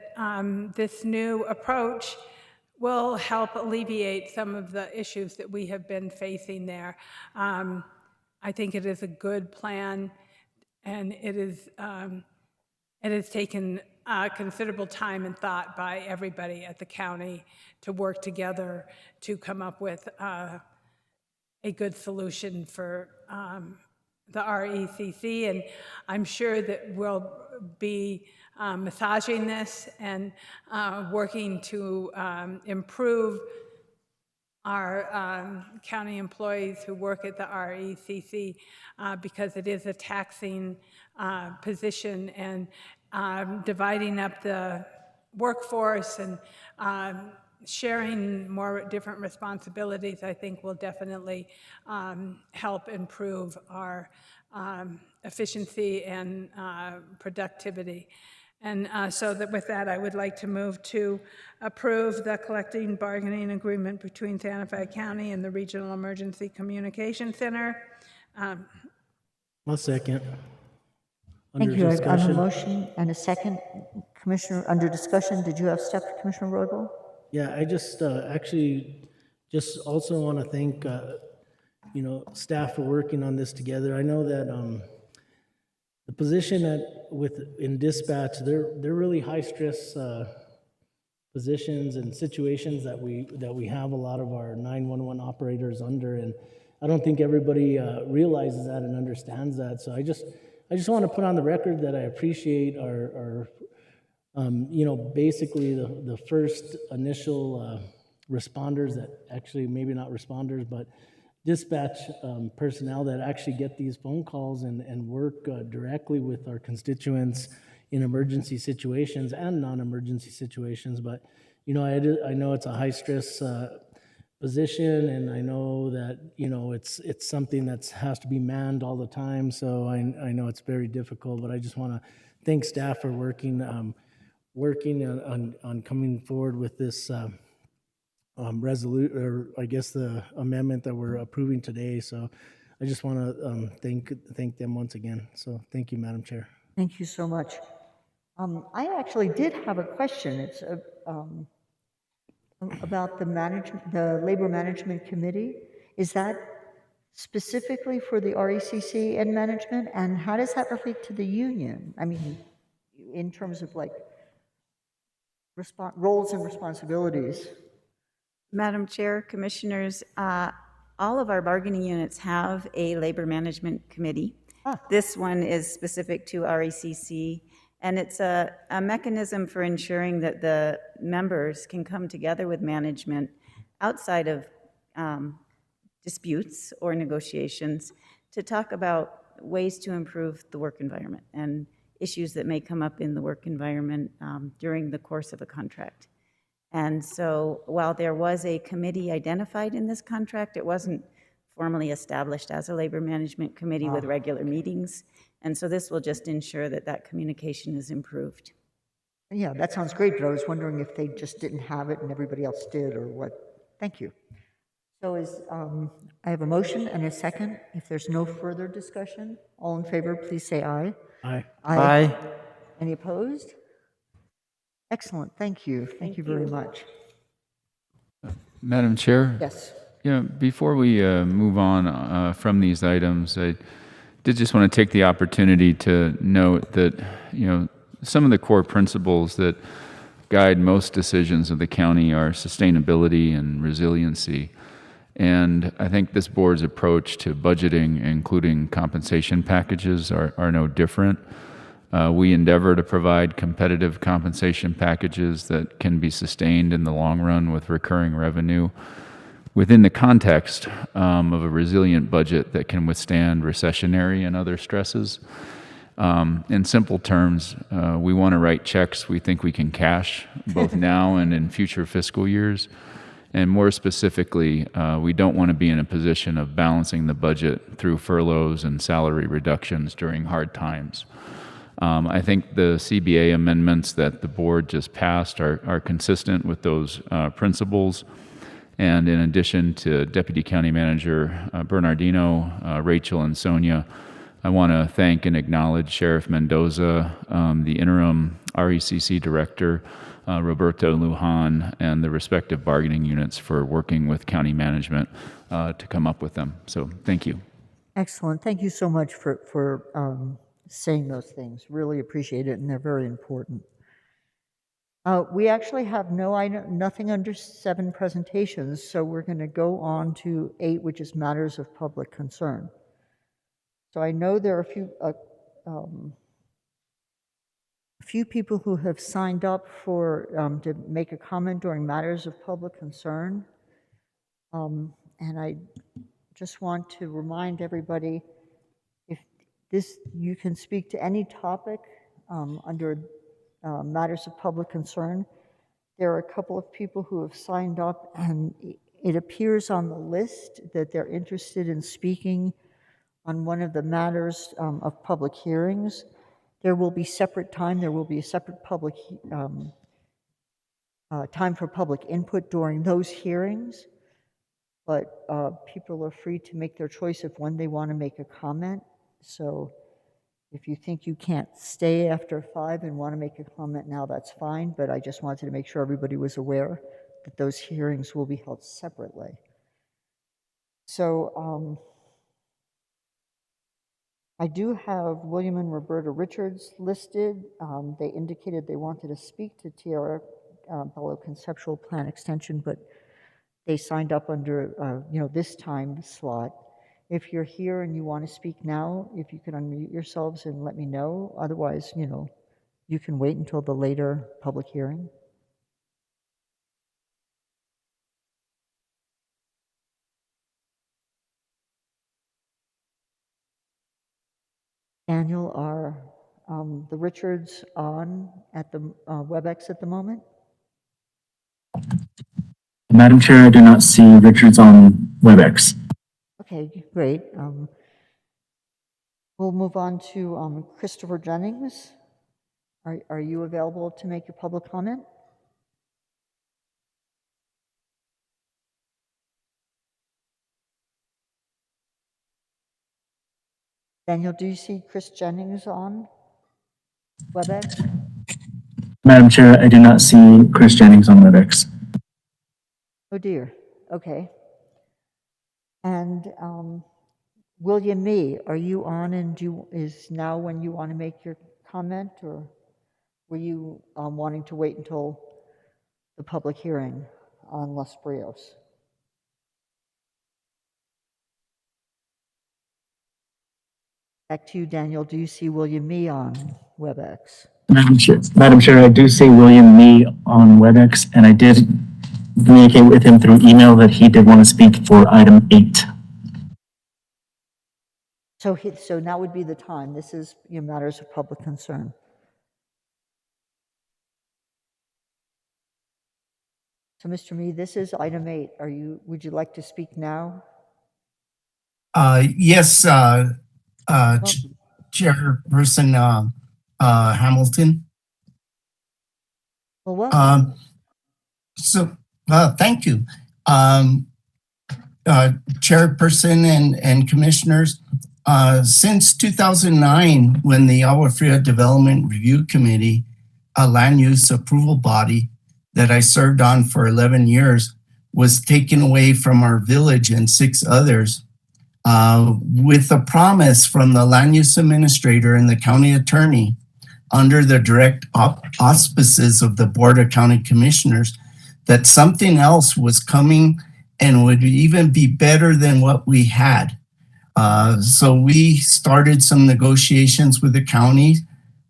this new approach will help alleviate some of the issues that we have been facing there. I think it is a good plan, and it has taken considerable time and thought by everybody at the county to work together to come up with a good solution for the RECC, and I'm sure that we'll be massaging this and working to improve our county employees who work at the RECC because it is a taxing position, and dividing up the workforce and sharing more different responsibilities, I think will definitely help improve our efficiency and productivity. And so that with that, I would like to move to approve the collective bargaining agreement between Santa Fe County and the Regional Emergency Communication Center. I'll second. Thank you. I have a motion and a second. Commissioner, under discussion, did you have stuff, Commissioner Roybal? Yeah, I just actually just also want to thank staff for working on this together. I know that the position in dispatch, they're really high stress positions and situations that we have a lot of our 911 operators under, and I don't think everybody realizes that and understands that. So I just want to put on the record that I appreciate our basically the first initial responders that actually, maybe not responders, but dispatch personnel that actually get these phone calls and work directly with our constituents in emergency situations and non-emergency situations. But, I know it's a high stress position, and I know that, it's something that has to be manned all the time. So I know it's very difficult, but I just want to thank staff for working on coming forward with this or I guess the amendment that we're approving today. So I just want to thank them once again. So thank you, Madam Chair. Thank you so much. I actually did have a question. It's about the Labor Management Committee. Is that specifically for the RECC and management? And how does that relate to the union? I mean, in terms of like roles and responsibilities. Madam Chair, Commissioners, all of our bargaining units have a labor management committee. This one is specific to RECC, and it's a mechanism for ensuring that the members can come together with management outside of disputes or negotiations to talk about ways to improve the work environment and issues that may come up in the work environment during the course of a contract. And so while there was a committee identified in this contract, it wasn't formally established as a labor management committee with regular meetings. And so this will just ensure that that communication is improved. Yeah, that sounds great, but I was wondering if they just didn't have it and everybody else did or what. Thank you. So I have a motion and a second. If there's no further discussion, all in favor, please say aye. Aye. Aye. Any opposed? Excellent, thank you. Thank you very much. Madam Chair? Yes. Before we move on from these items, I did just want to take the opportunity to note that, some of the core principles that guide most decisions of the county are sustainability and resiliency. And I think this board's approach to budgeting, including compensation packages, are no different. We endeavor to provide competitive compensation packages that can be sustained in the long run with recurring revenue within the context of a resilient budget that can withstand recessionary and other stresses. In simple terms, we want to write checks we think we can cash both now and in future fiscal years. And more specifically, we don't want to be in a position of balancing the budget through furloughs and salary reductions during hard times. I think the CBA amendments that the board just passed are consistent with those principles. And in addition to Deputy County Manager Bernardino, Rachel, and Sonia, I want to thank and acknowledge Sheriff Mendoza, the interim RECC Director, Roberto Lujan, and the respective bargaining units for working with county management to come up with them. So thank you. Excellent. Thank you so much for saying those things. Really appreciate it, and they're very important. We actually have nothing under 7 presentations, so we're going to go on to 8, which is matters of public concern. So I know there are a few people who have signed up for to make a comment during matters of public concern, and I just want to remind everybody, you can speak to any topic under matters of public concern. There are a couple of people who have signed up, and it appears on the list that they're interested in speaking on one of the matters of public hearings. There will be separate time. There will be a separate public time for public input during those hearings, but people are free to make their choice of when they want to make a comment. So if you think you can't stay after 5 and want to make a comment now, that's fine, but I just wanted to make sure everybody was aware that those hearings will be held separately. So I do have William and Roberta Richards listed. They indicated they wanted to speak to Tierra Bello Conceptual Plan Extension, but they signed up under this time slot. If you're here and you want to speak now, if you could unmute yourselves and let me know. Otherwise, you can wait until the later public hearing. Daniel, are the Richards on at the WebEx at the moment? Madam Chair, I do not see Richards on WebEx. Okay, great. We'll move on to Christopher Jennings. Are you available to make your public comment? Daniel, do you see Chris Jennings on WebEx? Madam Chair, I do not see Chris Jennings on WebEx. Oh dear, okay. And William Mee, are you on, and is now when you want to make your comment, or were you wanting to wait until the public hearing on Los Brios? Back to you, Daniel. Do you see William Mee on WebEx? Madam Chair, I do see William Mee on WebEx, and I did communicate with him through email that he did want to speak for item 8. So now would be the time. This is matters of public concern. So, Mr. Mee, this is item 8. Would you like to speak now? Yes, Chairperson Hamilton. Well, welcome. Thank you. Chairperson and commissioners, since 2009, when the Agua Fria Development Review Committee, a land use approval body that I served on for 11 years, was taken away from our village and 6 others, with a promise from the land use administrator and the county attorney, under the direct auspices of the Board of County Commissioners, that something else was coming and would even be better than what we had. So we started some negotiations with the county.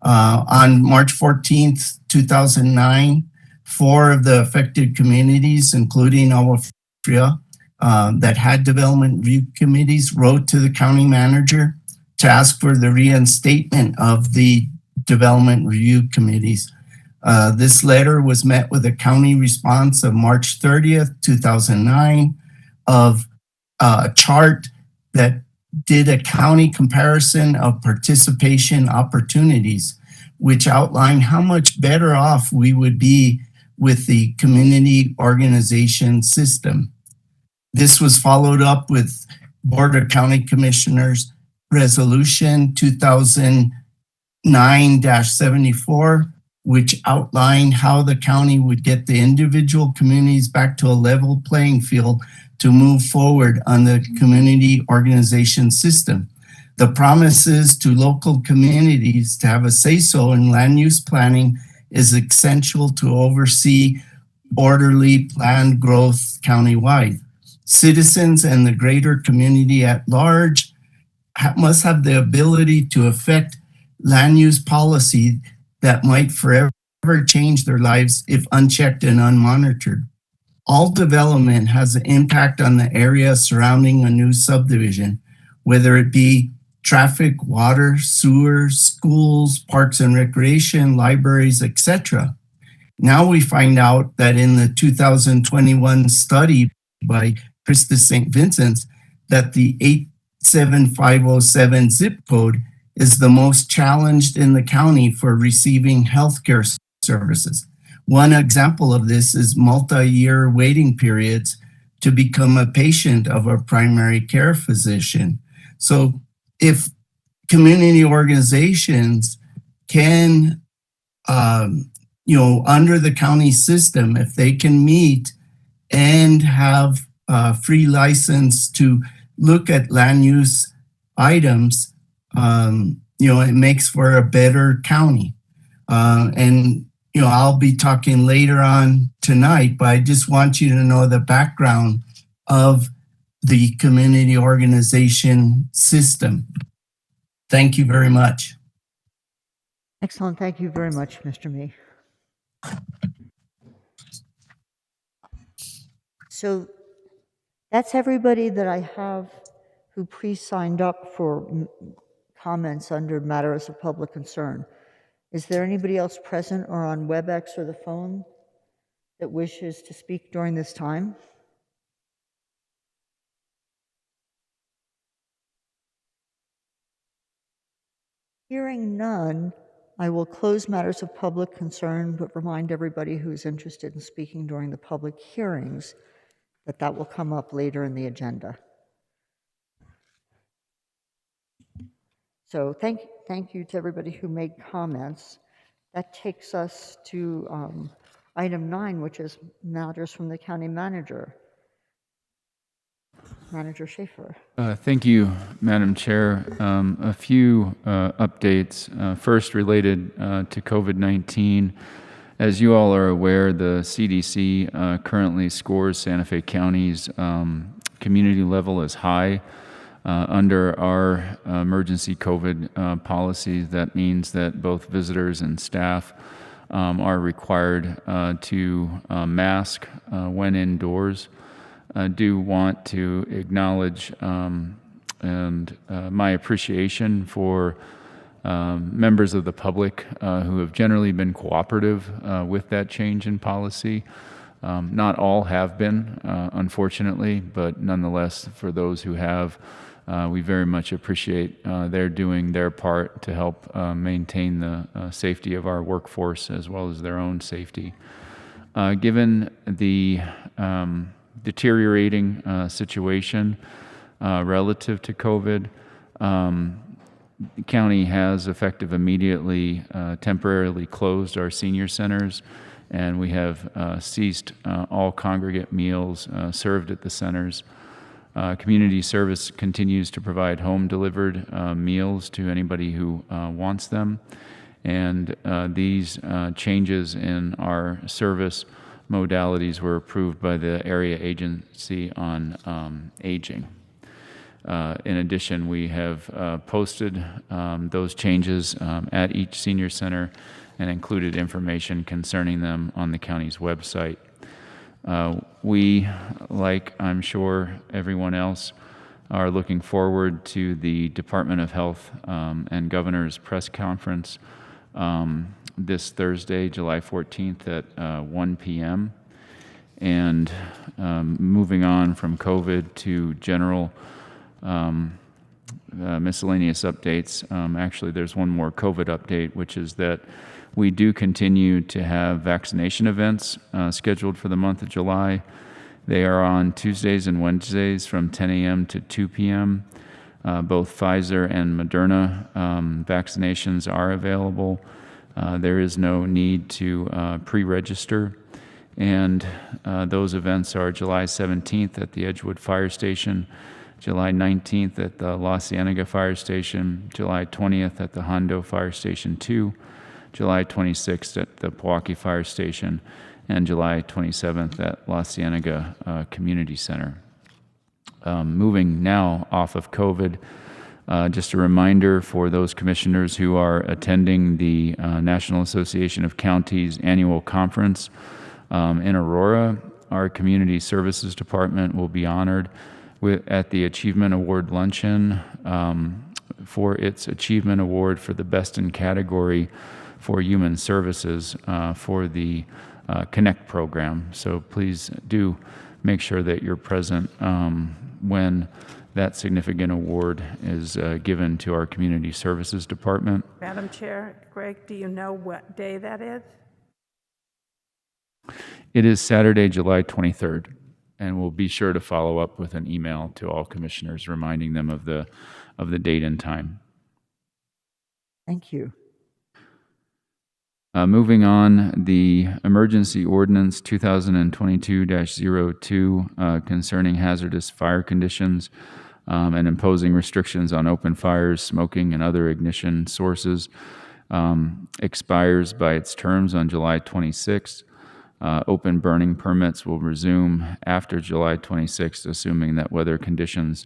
On March 14th, 2009, 4 of the affected communities, including Agua Fria, that had development review committees, wrote to the county manager to ask for the reinstatement of the development review committees. This letter was met with a county response of March 30th, 2009, of a chart that did a county comparison of participation opportunities, which outlined how much better off we would be with the community organization system. This was followed up with Board of County Commissioners Resolution 2009-74, which outlined how the county would get the individual communities back to a level playing field to move forward on the community organization system. The promises to local communities to have a say-so in land use planning is essential to oversee orderly planned growth countywide. Citizens and the greater community at large must have the ability to affect land use policy that might forever change their lives if unchecked and unmonitored. All development has an impact on the area surrounding a new subdivision, whether it be traffic, water, sewers, schools, parks and recreation, libraries, etc. Now we find out that in the 2021 study by Krista St. Vincent's, that the 87507 zip code is the most challenged in the county for receiving healthcare services. One example of this is multi-year waiting periods to become a patient of a primary care physician. So if community organizations can, under the county system, if they can meet and have free license to look at land use items, it makes for a better county. I'll be talking later on tonight, but I just want you to know the background of the community organization system. Thank you very much. Excellent. Thank you very much, Mr. Mee. So that's everybody that I have who pre-signed up for comments under matters of public concern. Is there anybody else present or on WebEx or the phone that wishes to speak during this time? Hearing none, I will close matters of public concern, but remind everybody who's interested in speaking during the public hearings that will come up later in the agenda. So thank you to everybody who made comments. That takes us to item 9, which is matters from the county manager. Manager Schaefer. Thank you, Madam Chair. A few updates. First, related to COVID-19. As you all are aware, the CDC currently scores Santa Fe County's community level as high. Under our emergency COVID policies, that means that both visitors and staff are required to mask when indoors. I do want to acknowledge my appreciation for members of the public who have generally been cooperative with that change in policy. Not all have been, unfortunately, but nonetheless, for those who have, we very much appreciate their doing their part to help maintain the safety of our workforce as well as their own safety. Given the deteriorating situation relative to COVID, the county has, effective immediately, temporarily closed our senior centers, and we have ceased all congregate meals served at the centers. Community service continues to provide home-delivered meals to anybody who wants them, and these changes in our service modalities were approved by the Area Agency on Aging. In addition, we have posted those changes at each senior center and included information concerning them on the county's website. We, like I'm sure everyone else, are looking forward to the Department of Health and Governor's press conference this Thursday, July 14th at 1 p.m. And moving on from COVID to general miscellaneous updates. Actually, there's one more COVID update, which is that we do continue to have vaccination events scheduled for the month of July. They are on Tuesdays and Wednesdays from 10 a.m. to 2 p.m. Both Pfizer and Moderna vaccinations are available. There is no need to pre-register. And those events are July 17th at the Edgewood Fire Station, July 19th at the La Cienega Fire Station, July 20th at the Hondo Fire Station 2, July 26th at the Pewaukee Fire Station, and July 27th at La Cienega Community Center. Moving now off of COVID, just a reminder for those commissioners who are attending the National Association of Counties annual conference in Aurora, our Community Services Department will be honored at the Achievement Award Luncheon for its Achievement Award for the Best in Category for Human Services for the Connect program. So please do make sure that you're present when that significant award is given to our Community Services Department. Madam Chair, Greg, do you know what day that is? It is Saturday, July 23rd, and we'll be sure to follow up with an email to all commissioners reminding them of the date and time. Thank you. Moving on, the Emergency Ordinance 2022-02 concerning hazardous fire conditions and imposing restrictions on open fires, smoking, and other ignition sources expires by its terms on July 26th. Open burning permits will resume after July 26th, assuming that weather conditions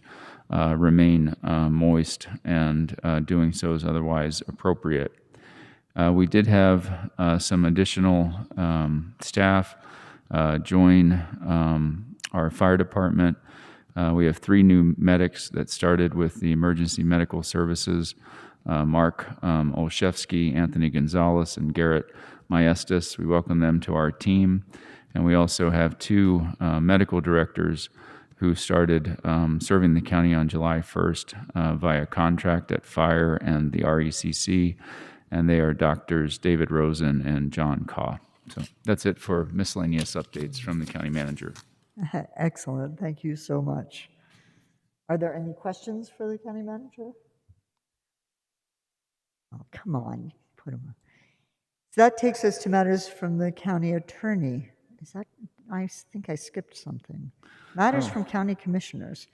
remain moist and doing so is otherwise appropriate. We did have some additional staff join our fire department. We have 3 new medics that started with the emergency medical services, Mark Olszewski, Anthony Gonzalez, and Garrett Maestas. We welcome them to our team. And we also have 2 medical directors who started serving the county on July 1st via contract at Fire and the RECC. And they are Doctors David Rosen and John Kaw. So that's it for miscellaneous updates from the county manager. Excellent. Thank you so much. Are there any questions for the county manager? Oh, come on, put them. So that takes us to matters from the county attorney. Is that, I think I skipped something. Matters from county commissioners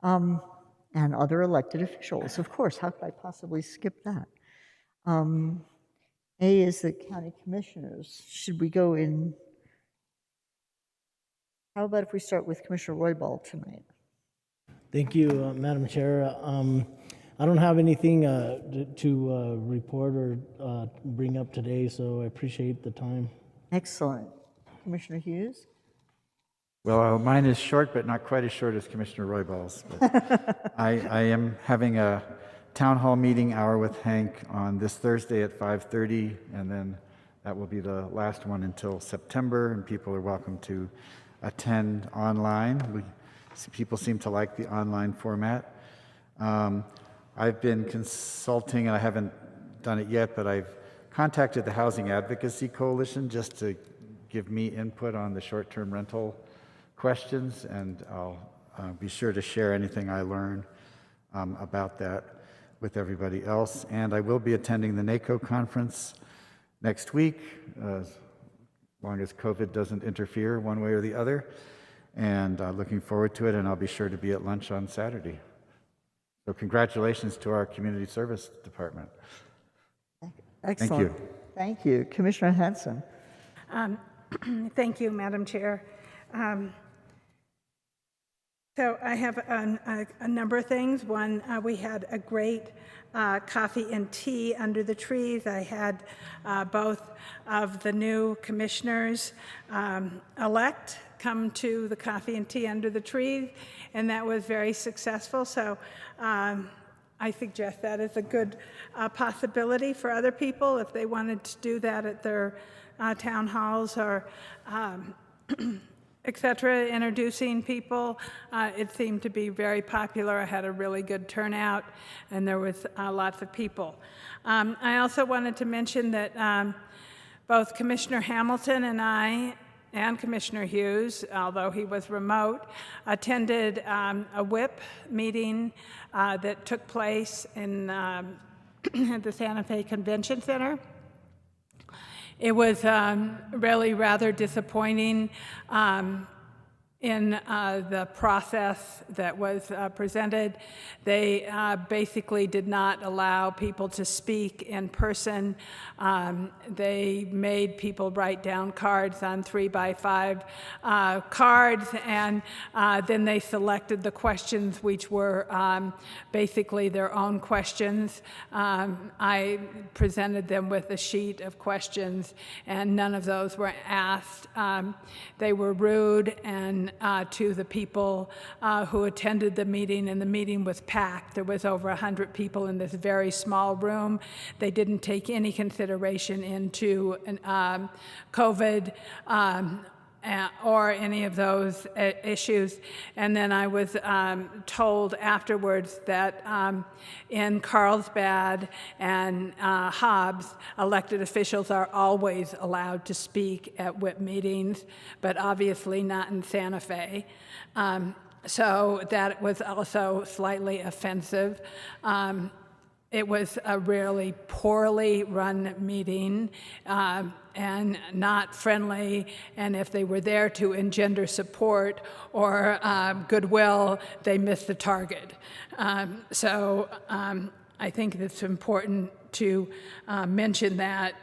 and other elected officials. Of course, how could I possibly skip that? A is the county commissioners. Should we go in? How about if we start with Commissioner Roybal tonight? Thank you, Madam Chair. I don't have anything to report or bring up today, so I appreciate the time. Excellent. Commissioner Hughes? Well, mine is short, but not quite as short as Commissioner Roybal's. I am having a town hall meeting hour with Hank on this Thursday at 5:30, and then that will be the last one until September, and people are welcome to attend online. People seem to like the online format. I've been consulting, and I haven't done it yet, but I've contacted the Housing Advocacy Coalition just to give me input on the short-term rental questions, and I'll be sure to share anything I learn about that with everybody else. And I will be attending the NACO conference next week, as long as COVID doesn't interfere one way or the other. And looking forward to it, and I'll be sure to be at lunch on Saturday. So congratulations to our community service department. Excellent. Thank you. Thank you. Commissioner Hanson. Thank you, Madam Chair. So I have a number of things. One, we had a great coffee and tea under the trees. I had both of the new commissioners elect come to the coffee and tea under the trees, and that was very successful. So I suggest that is a good possibility for other people if they wanted to do that at their town halls or etc., introducing people. It seemed to be very popular. I had a really good turnout, and there was lots of people. I also wanted to mention that both Commissioner Hamilton and I, and Commissioner Hughes, although he was remote, attended a WIP meeting that took place in at the Santa Fe Convention Center. It was really rather disappointing in the process that was presented. They basically did not allow people to speak in person. They made people write down cards on 3x5 cards, and then they selected the questions, which were basically their own questions. I presented them with a sheet of questions, and none of those were asked. They were rude and to the people who attended the meeting, and the meeting was packed. There was over 100 people in this very small room. They didn't take any consideration into COVID or any of those issues. And then I was told afterwards that in Carlsbad and Hobbs, elected officials are always allowed to speak at WIP meetings, but obviously not in Santa Fe. So that was also slightly offensive. It was a really poorly run meeting and not friendly, and if they were there to engender support or goodwill, they missed the target. So I think it's important to mention that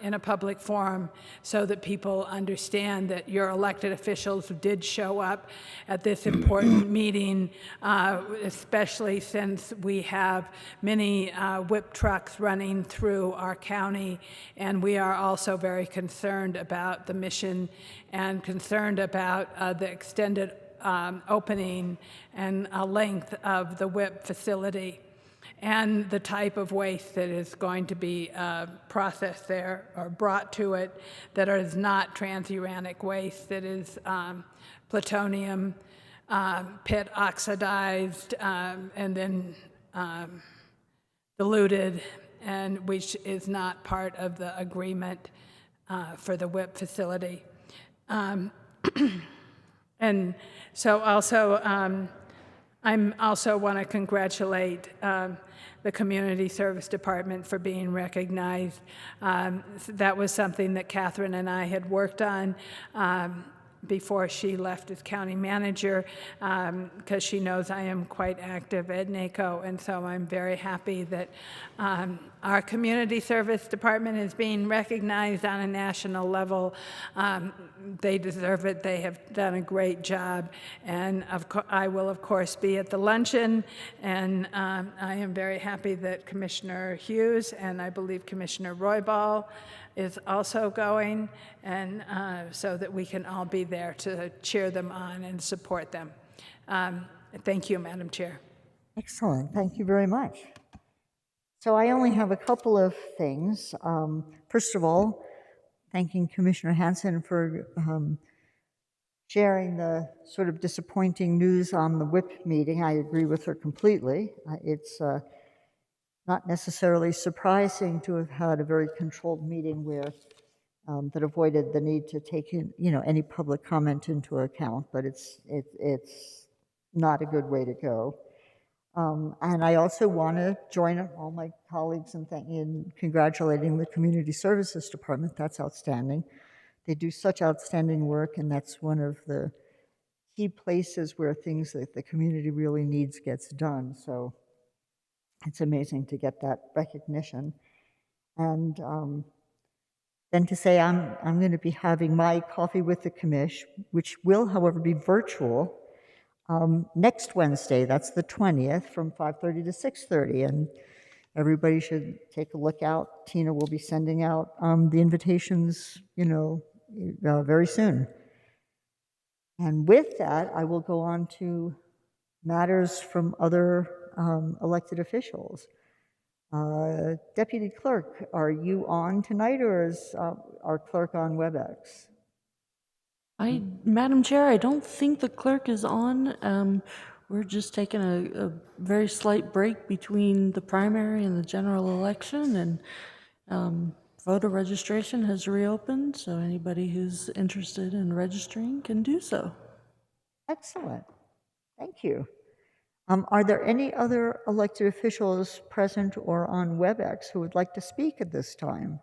in a public forum so that people understand that your elected officials did show up at this important meeting, especially since we have many WIP trucks running through our county, and we are also very concerned about the mission and concerned about the extended opening and length of the WIP facility, and the type of waste that is going to be processed there or brought to it that is not transuranic waste, that is plutonium, pit oxidized, and then diluted, and which is not part of the agreement for the WIP facility. And so also I'm also want to congratulate the Community Service Department for being recognized. That was something that Catherine and I had worked on before she left as county manager, because she knows I am quite active at NACO, and so I'm very happy that our Community Service Department is being recognized on a national level. They deserve it. They have done a great job, and I will, of course, be at the luncheon, and I am very happy that Commissioner Hughes and I believe Commissioner Roybal is also going, and so that we can all be there to cheer them on and support them. Thank you, Madam Chair. Excellent. Thank you very much. So I only have a couple of things. First of all, thanking Commissioner Hanson for sharing the sort of disappointing news on the WIP meeting. I agree with her completely. It's not necessarily surprising to have had a very controlled meeting where that avoided the need to take in, any public comment into account, but it's not a good way to go. And I also want to join all my colleagues in congratulating the Community Services Department. That's outstanding. They do such outstanding work, and that's one of the key places where things that the community really needs gets done. So it's amazing to get that recognition. And then to say I'm going to be having my coffee with the commish, which will, however, be virtual, next Wednesday. That's the 20th, from 5:30 to 6:30, and everybody should take a look out. Tina will be sending out the invitations, very soon. And with that, I will go on to matters from other elected officials. Deputy Clerk, are you on tonight, or is our clerk on WebEx? Madam Chair, I don't think the clerk is on. We're just taking a very slight break between the primary and the general election, and voter registration has reopened, so anybody who's interested in registering can do so. Excellent. Thank you. Are there any other elected officials present or on WebEx who would like to speak at this time?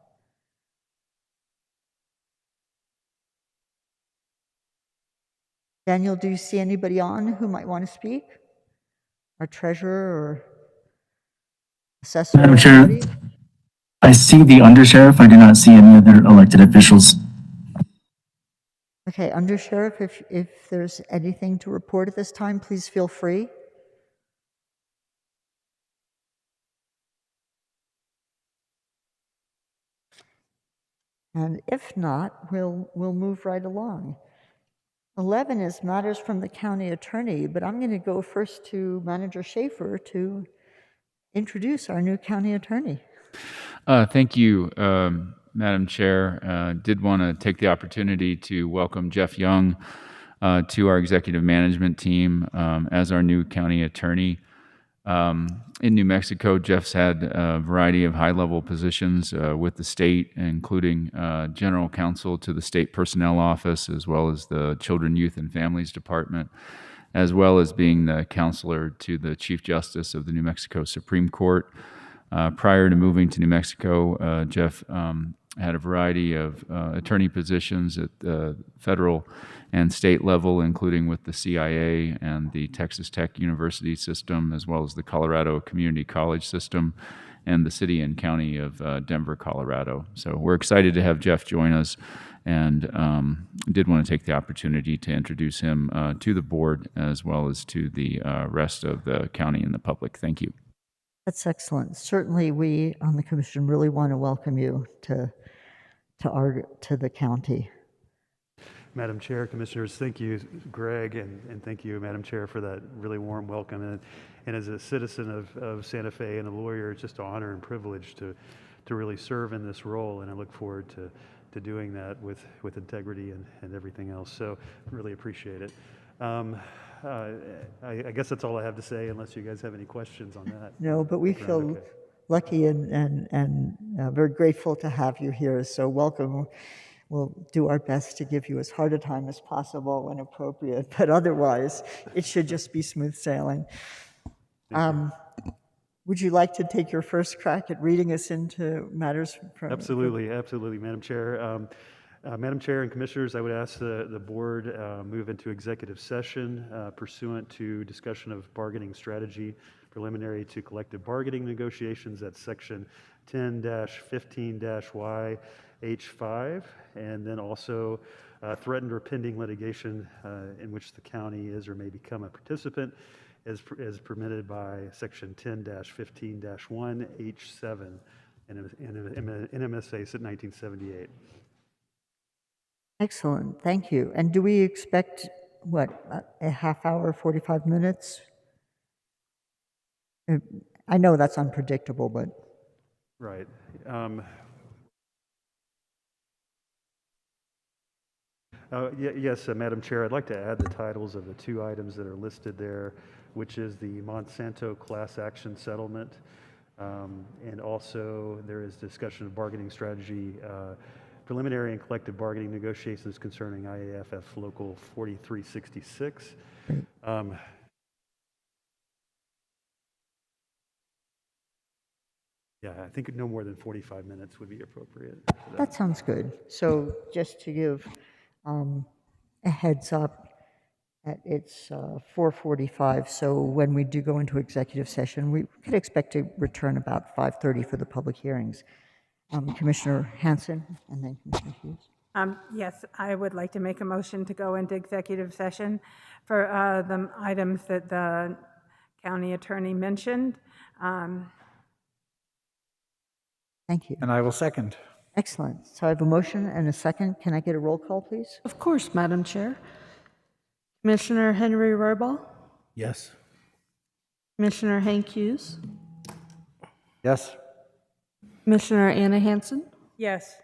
Daniel, do you see anybody on who might want to speak? Our treasurer or assessor? Madam Chair, I see the undersheriff. I do not see any other elected officials. Okay, undersheriff, if there's anything to report at this time, please feel free. And if not, we'll move right along. 11 is matters from the county attorney, but I'm going to go first to Manager Schaefer to introduce our new county attorney. Thank you, Madam Chair. Did want to take the opportunity to welcome Jeff Young to our executive management team as our new county attorney. In New Mexico, Jeff's had a variety of high-level positions with the state, including general counsel to the state personnel office, as well as the Children, Youth, and Families Department, as well as being the counselor to the Chief Justice of the New Mexico Supreme Court. Prior to moving to New Mexico, Jeff had a variety of attorney positions at the federal and state level, including with the CIA and the Texas Tech University system, as well as the Colorado Community College system and the city and county of Denver, Colorado. So we're excited to have Jeff join us, and did want to take the opportunity to introduce him to the board as well as to the rest of the county and the public. Thank you. That's excellent. Certainly, we on the commission really want to welcome you to the county. Madam Chair, Commissioners, thank you, Greg, and thank you, Madam Chair, for that really warm welcome. And as a citizen of Santa Fe and a lawyer, it's just an honor and privilege to really serve in this role, and I look forward to doing that with integrity and everything else. So really appreciate it. I guess that's all I have to say, unless you guys have any questions on that. No, but we feel lucky and very grateful to have you here. So welcome. we'll do our best to give you as hard a time as possible when appropriate, but otherwise, it should just be smooth sailing. Would you like to take your first crack at reading us into matters from? Absolutely, Madam Chair. Madam Chair and Commissioners, I would ask the board move into executive session pursuant to discussion of bargaining strategy preliminary to collective bargaining negotiations at section 10-15-Y H5, and then also threatened or pending litigation in which the county is or may become a participant as permitted by section 10-15-1 H7 and NMSA 1978. Excellent, thank you. And do we expect, what, a half hour, 45 minutes? I know that's unpredictable, but. Right. Yes, Madam Chair, I'd like to add the titles of the two items that are listed there, which is the Monsanto class action settlement, and also there is discussion of bargaining strategy, preliminary and collective bargaining negotiations concerning IAFF Local 4366. Yeah, I think no more than 45 minutes would be appropriate. That sounds good. So just to give a heads up, it's 4:45, so when we do go into executive session, we could expect to return about 5:30 for the public hearings. Commissioner Hanson and then Commissioner Hughes. Yes, I would like to make a motion to go into executive session for the items that the county attorney mentioned. Thank you. And I will second. Excellent. So I have a motion and a second. Can I get a roll call, please? Of course, Madam Chair. Commissioner Henry Roybal, Yes. Commissioner Hank Hughes, Yes. Commissioner Anna Hanson, Yes.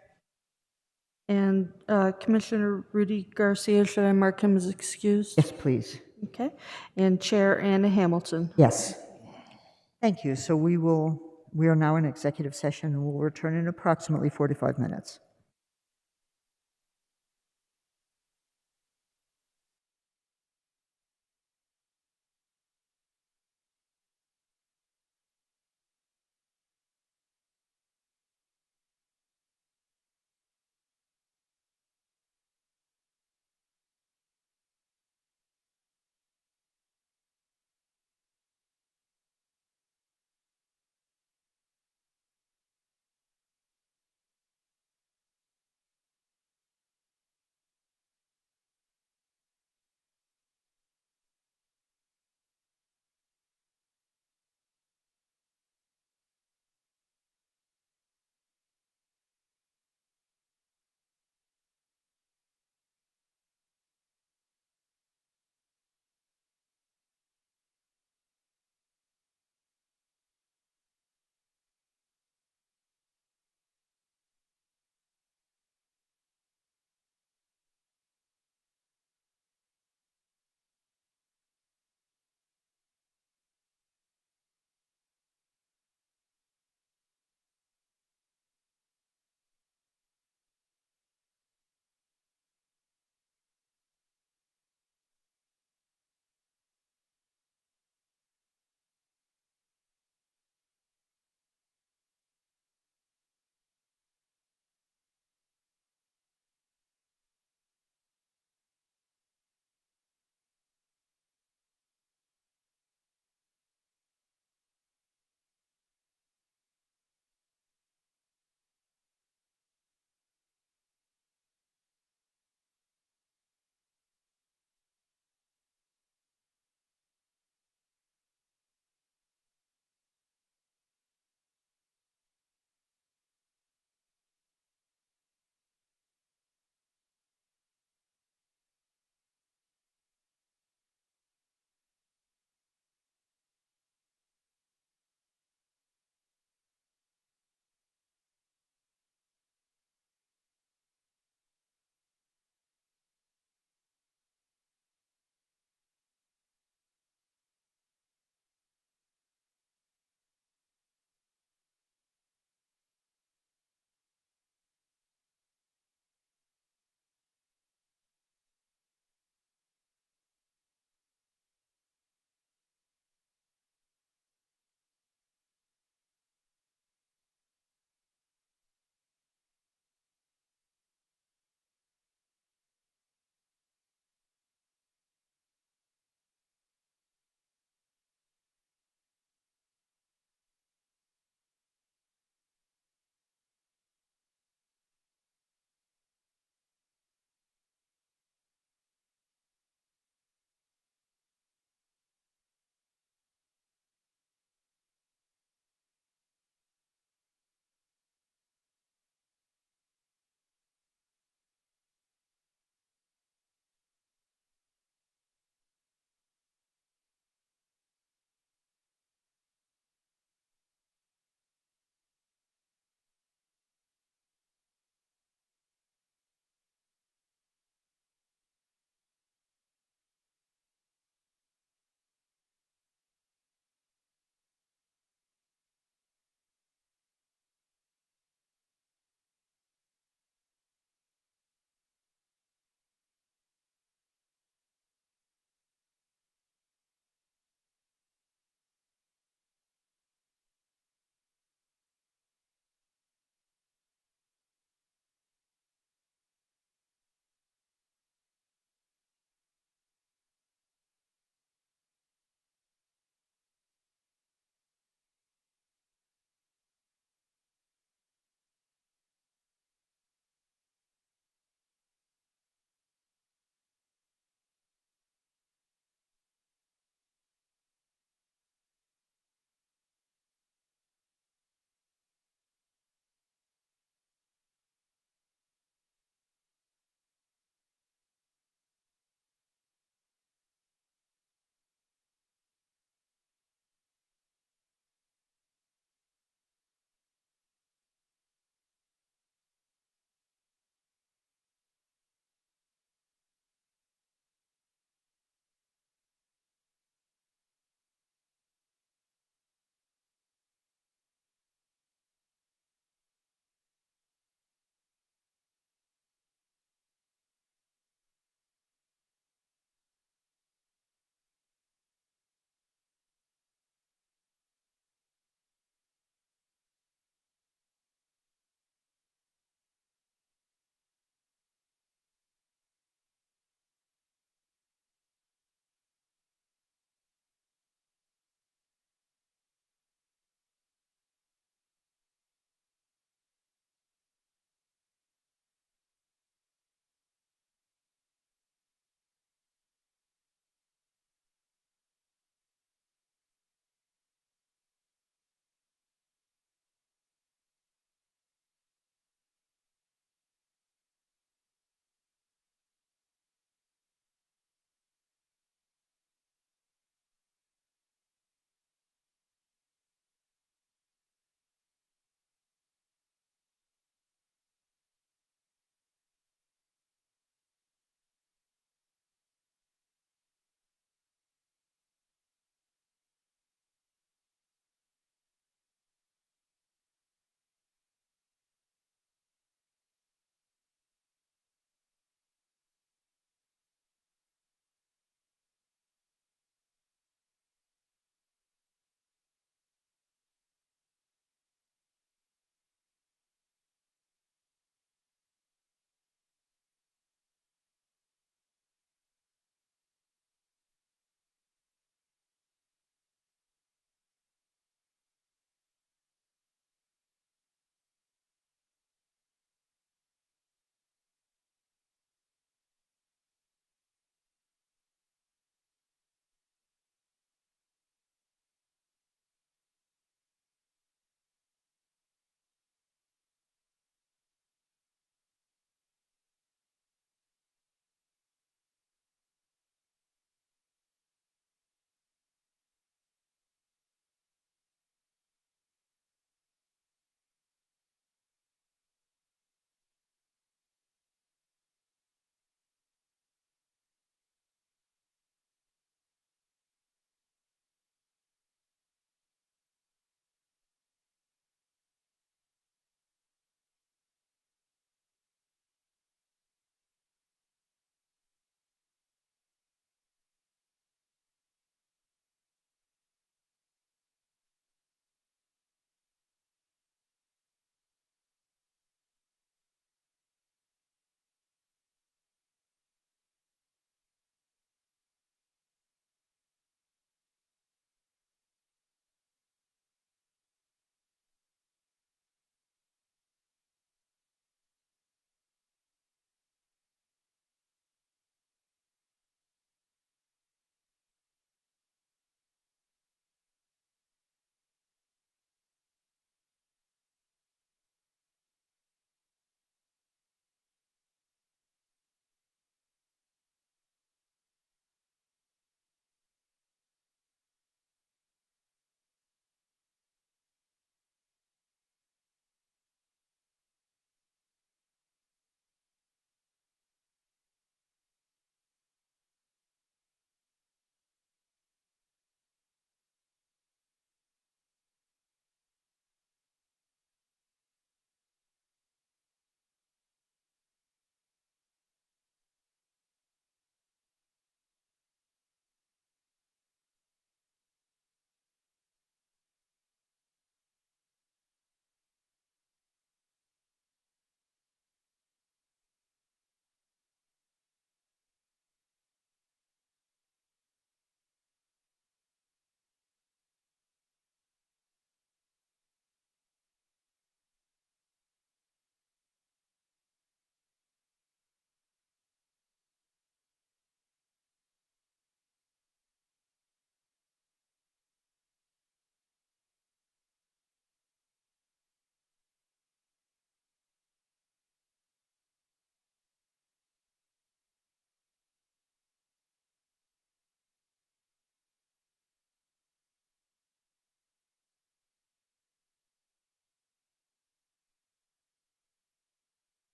and Commissioner Rudy Garcia. Should I mark him as excused? Yes, please. Okay. And Chair Anna Hamilton. Yes. Thank you. So we are now in executive session and we'll return in approximately 45 minutes.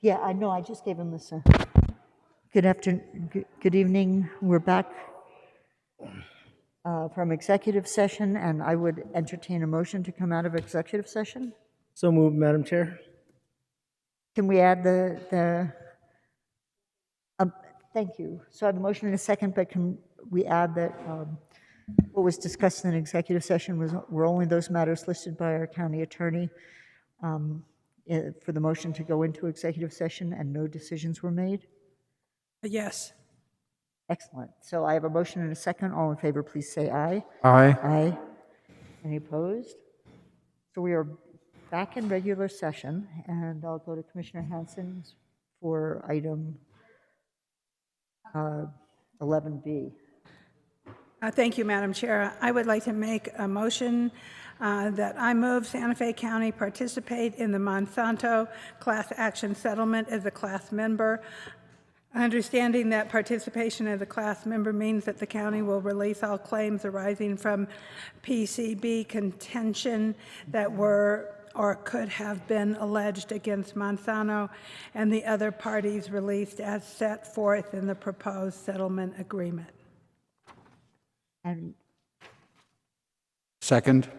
Yeah, I know, I just gave him this. Good afternoon, good evening. We're back from executive session, and I would entertain a motion to come out of executive session. So moved, Madam Chair. Can we add thank you. So I have a motion and a second, but can we add that what was discussed in executive session were only those matters listed by our county attorney for the motion to go into executive session, and no decisions were made? Yes. Excellent. So I have a motion and a second. All in favor, please say aye. Aye. Aye. Any opposed? So we are back in regular session, and I'll go to Commissioner Hanson for item 11B. Thank you, Madam Chair. I would like to make a motion that I move Santa Fe County participate in the Monsanto class action settlement as a class member, understanding that participation as a class member means that the county will release all claims arising from PCB contention that were or could have been alleged against Monsanto and the other parties released as set forth in the proposed settlement agreement. And Second.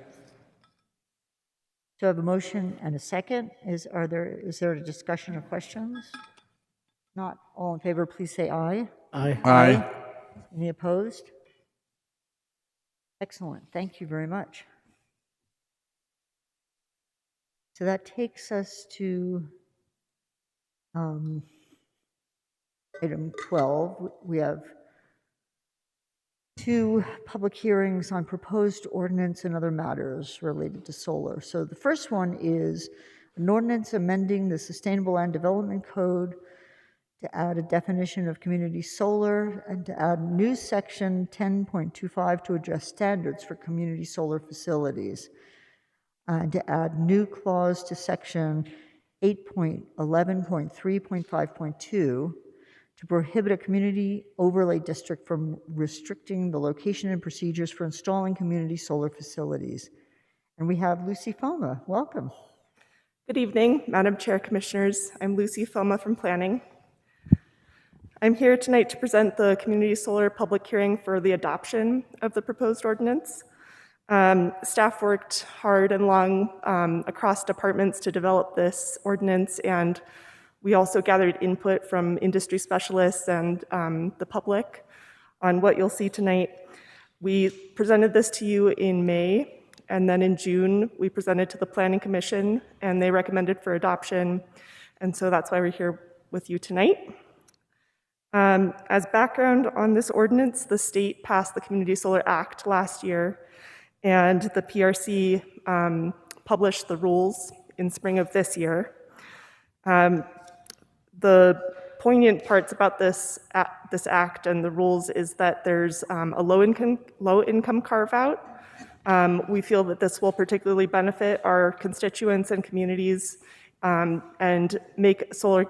so I have a motion and a second. Is there a discussion or questions? Not all in favor, please say aye. Aye. Aye. Any opposed? Excellent. Thank you very much. So that takes us to item 12. We have two public hearings on proposed ordinance and other matters related to solar. So the first one is an ordinance amending the Sustainable Land Development Code to add a definition of community solar and to add new section 10.25 to address standards for community solar facilities, and to add new clause to section 8.11.3.5.2 to prohibit a community overlay district from restricting the location and procedures for installing community solar facilities. And we have Lucy Foma. Welcome. Good evening, Madam Chair, Commissioners. I'm Lucy Foma from Planning. I'm here tonight to present the community solar public hearing for the adoption of the proposed ordinance. Staff worked hard and long across departments to develop this ordinance, and we also gathered input from industry specialists and the public on what you'll see tonight. We presented this to you in May, and then in June, we presented to the Planning Commission, and they recommended for adoption, and so that's why we're here with you tonight. As background on this ordinance, the state passed the Community Solar Act last year, and the PRC published the rules in spring of this year. The poignant parts about this act and the rules is that there's a low-income carve-out. We feel that this will particularly benefit our constituents and communities and make solar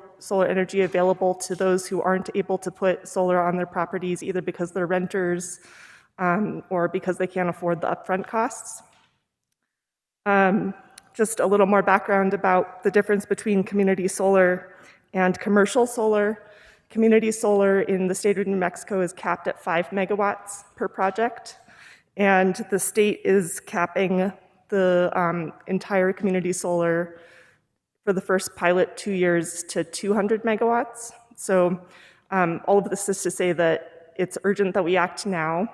energy available to those who aren't able to put solar on their properties, either because they're renters or because they can't afford the upfront costs. Just a little more background about the difference between community solar and commercial solar. Community solar in the state of New Mexico is capped at 5 megawatts per project, and the state is capping the entire community solar for the first pilot 2 years to 200 megawatts. So all of this is to say that it's urgent that we act now.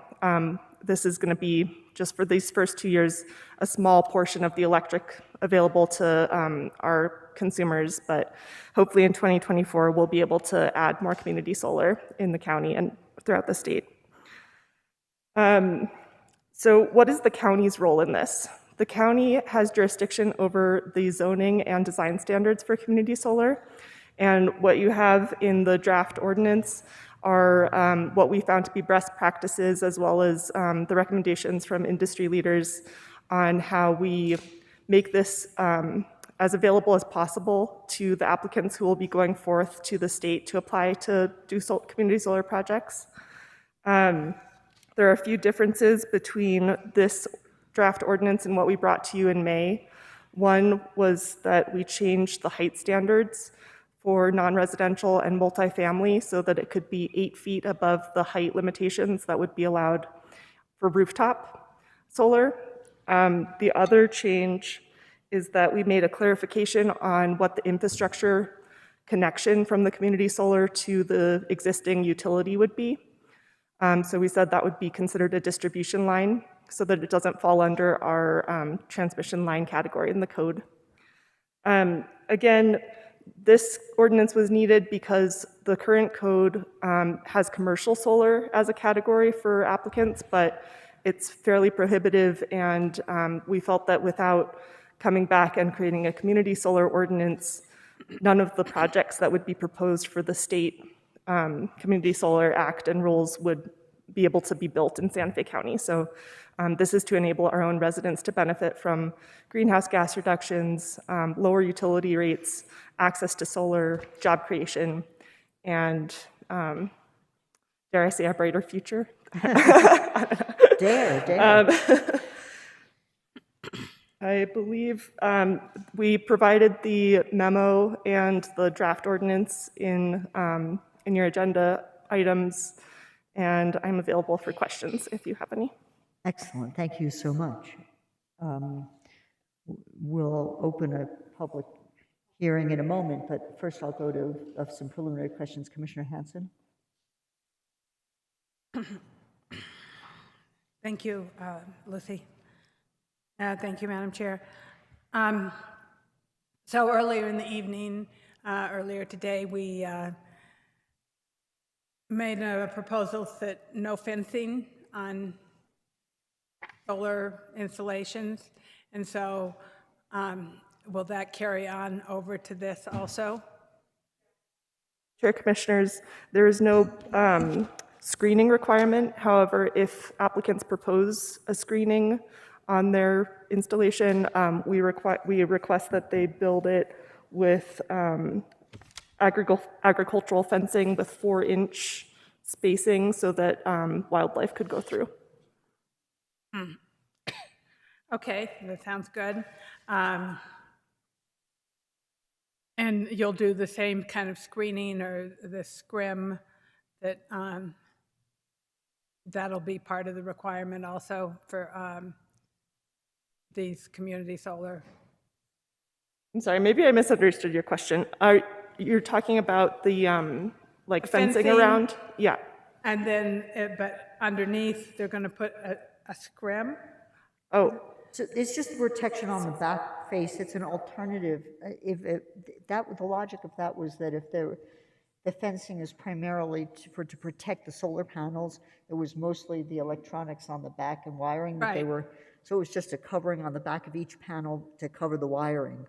This is going to be, just for these first 2 years, a small portion of the electric available to our consumers, but hopefully in 2024 we'll be able to add more community solar in the county and throughout the state. So what is the county's role in this? The county has jurisdiction over the zoning and design standards for community solar, and what you have in the draft ordinance are what we found to be best practices, as well as the recommendations from industry leaders on how we make this as available as possible to the applicants who will be going forth to the state to apply to do community solar projects. There are a few differences between this draft ordinance and what we brought to you in May. One was that we changed the height standards for non-residential and multifamily so that it could be 8 feet above the height limitations that would be allowed for rooftop solar. The other change is that we made a clarification on what the infrastructure connection from the community solar to the existing utility would be. So we said that would be considered a distribution line so that it doesn't fall under our transmission line category in the code. Again, this ordinance was needed because the current code has commercial solar as a category for applicants, but it's fairly prohibitive, and we felt that without coming back and creating a community solar ordinance, none of the projects that would be proposed for the state Community Solar Act and rules would be able to be built in Santa Fe County. So this is to enable our own residents to benefit from greenhouse gas reductions, lower utility rates, access to solar, job creation, and dare I say a brighter future? Dare. I believe we provided the memo and the draft ordinance in your agenda items, and I'm available for questions if you have any. Excellent. Thank you so much. We'll open a public hearing in a moment, but first I'll go to some preliminary questions. Commissioner Hanson. Thank you, Lucy. Thank you, Madam Chair. So earlier in the evening, earlier today, we made a proposal that no fencing on solar installations. And so will that carry on over to this also? Chair Commissioners, there is no screening requirement. However, if applicants propose a screening on their installation, we request that they build it with agricultural fencing with 4-inch spacing so that wildlife could go through. Okay, that sounds good. And you'll do the same kind of screening or the scrim that that'll be part of the requirement also for these community solar. I'm sorry, maybe I misunderstood your question. You're talking about the like fencing around? Yeah. And then, but underneath, they're going to put a scrim? Oh. So it's just protection on the back face. It's an alternative. The logic of that was that if the fencing is primarily to protect the solar panels, it was mostly the electronics on the back and wiring that they were. So it was just a covering on the back of each panel to cover the wiring.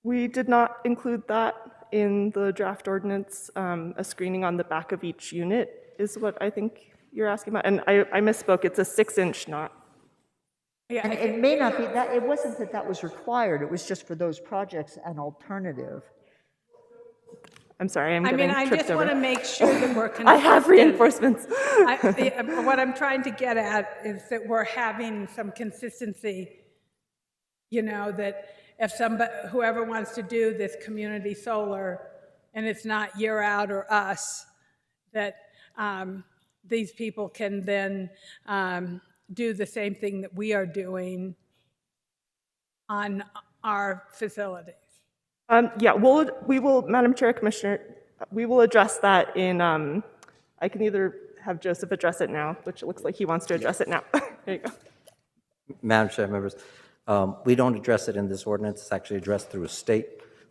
We did not include that in the draft ordinance. A screening on the back of each unit is what I think you're asking about. And I misspoke. It's a 6-inch knot. Yeah, and it may not be that. It wasn't that was required. It was just for those projects an alternative. I'm sorry, I'm getting tripped over. I just want to make sure that we're consistent. I have reinforcements. What I'm trying to get at is that we're having some consistency, you know, that if whoever wants to do this community solar, and it's not Year Out or us, that these people can then do the same thing that we are doing on our facilities. Yeah, we will, Madam Chair, Commissioner, we will address that in, I can either have Joseph address it now, which it looks like he wants to address it now. There you go. Madam Chair, members, we don't address it in this ordinance. It's actually addressed through a state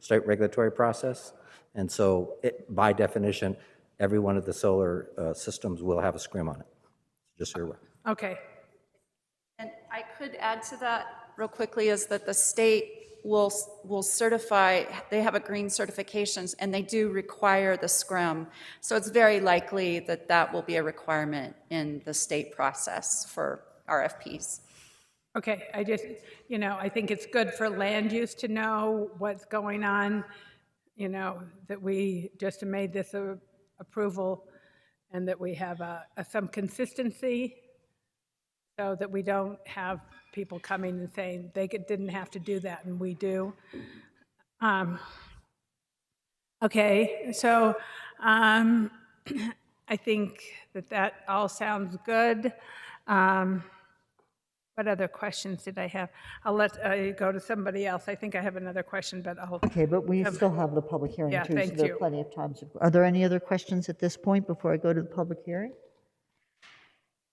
regulatory process. And so by definition, every one of the solar systems will have a scrim on it, just so you're aware. Okay. And I could add to that real quickly is that the state will certify, they have a green certifications, and they do require the scrim. So it's very likely that that will be a requirement in the state process for RFPs. Okay, I just, you know, I think it's good for land use to know what's going on, you know, that we just made this approval and that we have some consistency so that we don't have people coming and saying they didn't have to do that and we do. Okay, so um, I think that all sounds good. Um, What other questions did I have? I'll let go to somebody else. I think I have another question, but I'll. Okay, but we still have the public hearing Yeah, too, so thank there are you. plenty of times. Are there any other questions at this point before I go to the public hearing?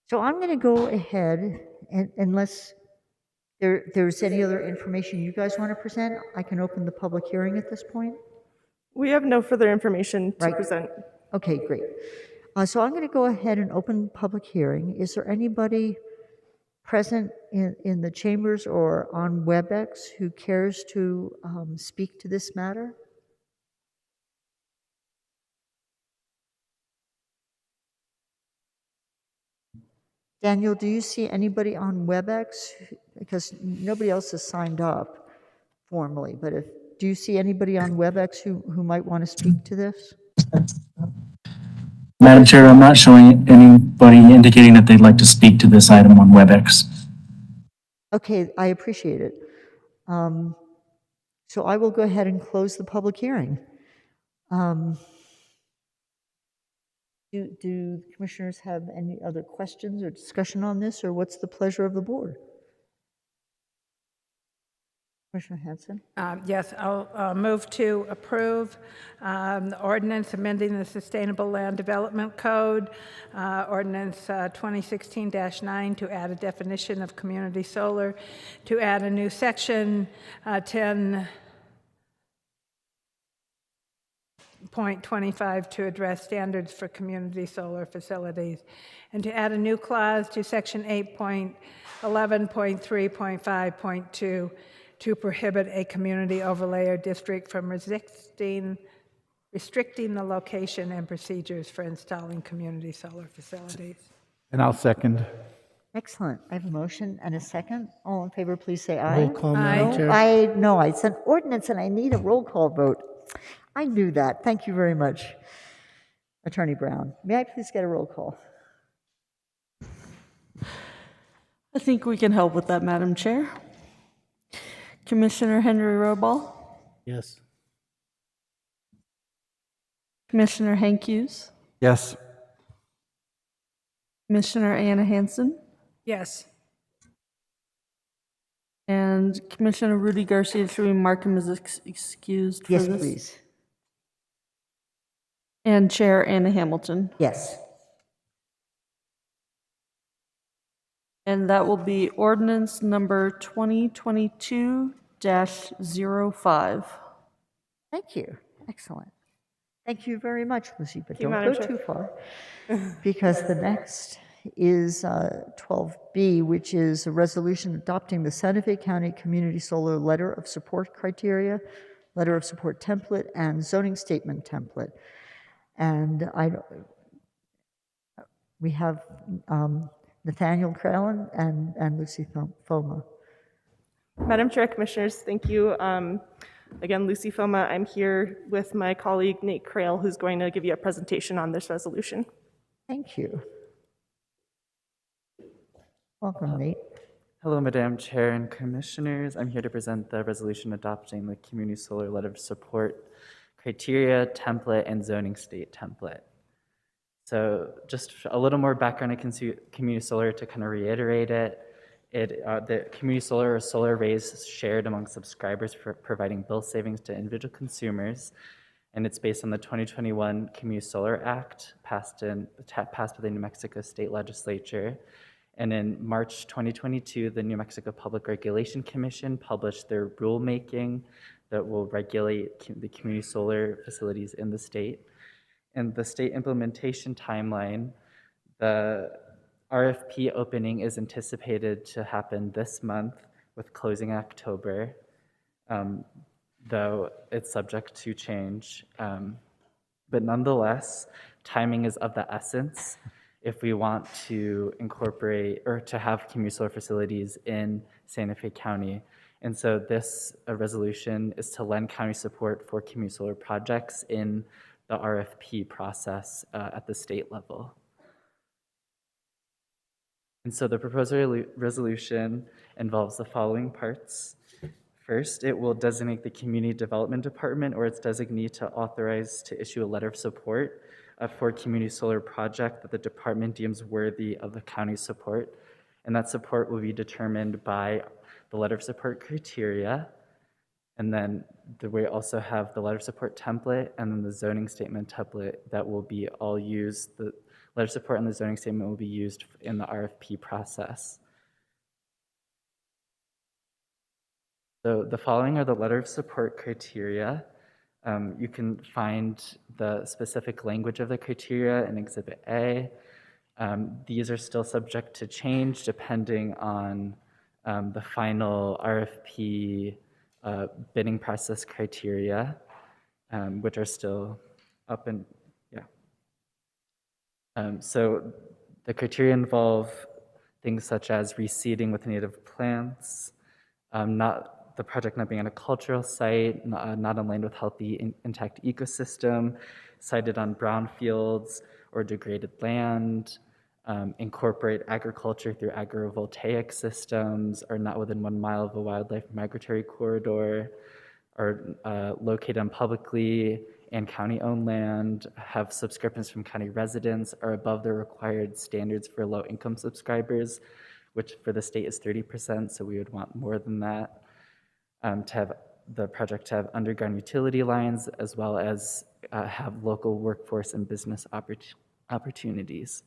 So I'm going to go ahead, and unless there's any other information you guys want to present, I can open the public hearing at this point. We have no further information to Right. present. Okay, great. So I'm going to go ahead and open public hearing. Is there anybody present in the chambers or on WebEx who cares to speak to this matter? Daniel, do you see anybody on WebEx? Because nobody else has signed up formally, but do you see anybody on WebEx who might want to speak to this? Madam Chair, I'm not showing anybody indicating that they'd like to speak to this item on WebEx. Okay, I appreciate it. So I will go ahead and close the public hearing. Do the commissioners have any other questions or discussion on this, or what's the pleasure of the board? Commissioner Hanson? Yes, I'll move to approve the ordinance amending the Sustainable Land Development Code, Ordinance 2016-9, to add a definition of community solar, to add a new section 10.25 to address standards for community solar facilities, and to add a new clause to section 8.11.3.5.2 to prohibit a community overlay or district from restricting the location and procedures for installing community solar facilities. And I'll second. Excellent. I have a motion and a second. All in favor, please say aye. Roll call, Madam Chair. It's an ordinance and I need a roll call vote. I knew that. Thank you very much, Attorney Brown. May I please get a roll call? I think we can help with that, Madam Chair. Commissioner Henry Robal, Yes. Commissioner Hank Hughes, Yes. Commissioner Anna Hansen, Yes. and Commissioner Rudy Garcia. Should we mark him as excused for Yes, this? please. And Chair Anna Hamilton. Yes. And that will be ordinance number 2022-05. Thank you. Excellent. Thank you very much, Lucy, but you, don't Madam go Chair. too far, because the next is 12B, which is a resolution adopting the Santa Fe County Community Solar Letter of Support Criteria, Letter of Support Template, and Zoning Statement Template. And we have Nathaniel Kralin and Lucy Foma. Madam Chair, Commissioners, thank you. Again, Lucy Foma, I'm here with my colleague Nate Crail, who's going to give you a presentation on this resolution. Thank you. Welcome, Nate. Hello, Madam Chair and Commissioners. I'm here to present the resolution adopting the Community Solar Letter of Support Criteria, Template, and Zoning State Template. So just a little more background on community solar to kind of reiterate it. The community solar or solar arrays is shared among subscribers for providing bill savings to individual consumers, and it's based on the 2021 Community Solar Act passed by the New Mexico State Legislature. And in March 2022, the New Mexico Public Regulation Commission published their rulemaking that will regulate the community solar facilities in the state. And the state implementation timeline, the RFP opening is anticipated to happen this month with closing in October, though it's subject to change. But nonetheless, timing is of the essence if we want to incorporate or to have community solar facilities in Santa Fe County. And so this resolution is to lend county support for community solar projects in the RFP process at the state level. And so the proposed resolution involves the following parts. First, it will designate the Community Development Department or its designee to authorize to issue a letter of support for a community solar project that the department deems worthy of the county's support. And that support will be determined by the letter of support criteria. And then we also have the letter of support template and then the zoning statement template that will be all used. The letter of support and the zoning statement will be used in the RFP process. So the following are the letter of support criteria. You can find the specific language of the criteria in Exhibit A. These are still subject to change depending on the final RFP bidding process criteria, which are still up and, so the criteria involve things such as reseeding with native plants, the project not being on a cultural site, not on land with healthy, intact ecosystem, sited on brownfields or degraded land, incorporate agriculture through agrivoltaic systems, are not within 1 mile of a wildlife migratory corridor, are located on publicly and county-owned land, have subscriptions from county residents, are above the required standards for low-income subscribers, which for the state is 30%, so we would want more than that. To have the project to have underground utility lines, as well as have local workforce and business opportunities.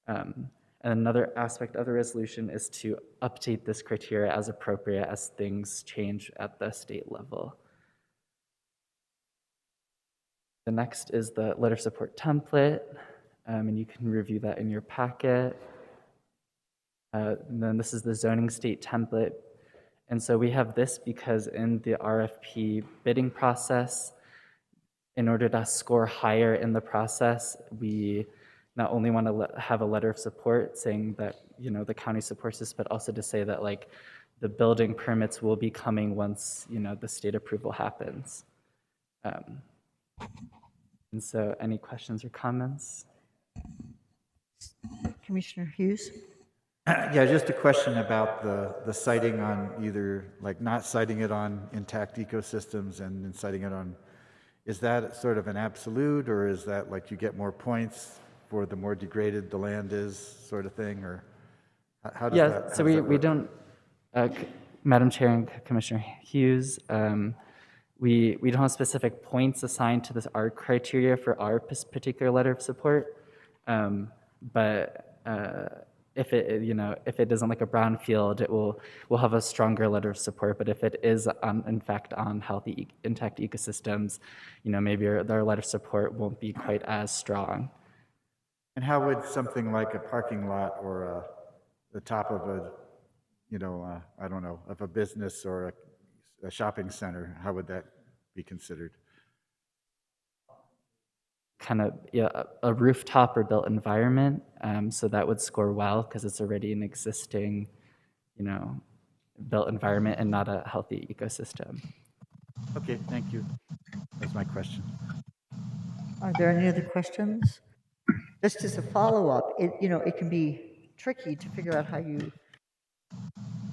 And another aspect of the resolution is to update this criteria as appropriate as things change at the state level. The next is the letter of support template, and you can review that in your packet. And then this is the zoning state template. And so we have this because in the RFP bidding process, in order to score higher in the process, we not only want to have a letter of support saying that, you know, the county supports this, but also to say that like the building permits will be coming once, you know, the state approval happens. And so any questions or comments? Commissioner Hughes? Yeah, just a question about the citing on either, like not citing it on intact ecosystems and then citing it on, is that sort of an absolute, or is that like you get more points for the more degraded the land is sort of thing, or how does that Yeah, so we don't, Madam Chair and Commissioner Hughes, we don't have specific points assigned to this art criteria for our particular letter of support, but if it, you know, if it isn't like a brownfield, we'll have a stronger letter of support. But if it is, in fact, on healthy, intact ecosystems, you know, maybe their letter of support won't be quite as strong. And how would something like a parking lot or the top of a, you know, I don't know, of a business or a shopping center, how would that be considered? Kind of a rooftop or built environment, so that would score well because it's already an existing, you know, built environment and not a healthy ecosystem. Okay, thank you. That's my question. Are there any other questions? Just as a follow-up, it can be tricky to figure out how you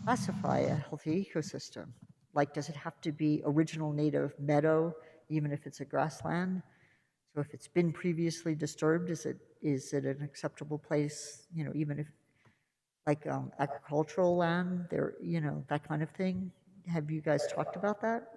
classify a healthy ecosystem. Like, does it have to be original native meadow, even if it's a grassland? So if it's been previously disturbed, is it an acceptable place, you know, even if like agricultural land there, you know, that kind of thing? Have you guys talked about that?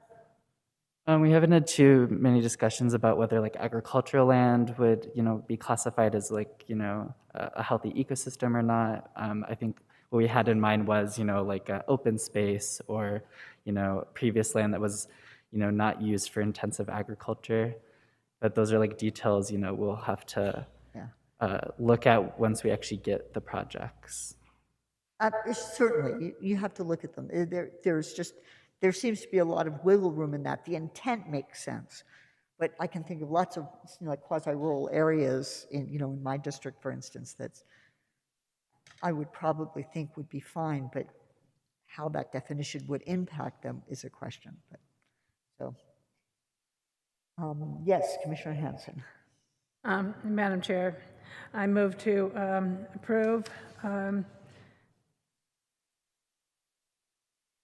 We haven't had too many discussions about whether like agricultural land would, you know, be classified as like, you know, a healthy ecosystem or not. I think what we had in mind was, you know, like open space or, you know, previous land that was, you know, not used for intensive agriculture. But those are like details, you know, we'll have to look at once we actually get the projects. Certainly, you have to look at them. There seems to be a lot of wiggle room in that. The intent makes sense, but I can think of lots of, you know, like quasi-rural areas in, you know, in my district, for instance, that's I would probably think would be fine, but how that definition would impact them is a question. But so. Yes, Commissioner Hanson. Madam Chair, I move to approve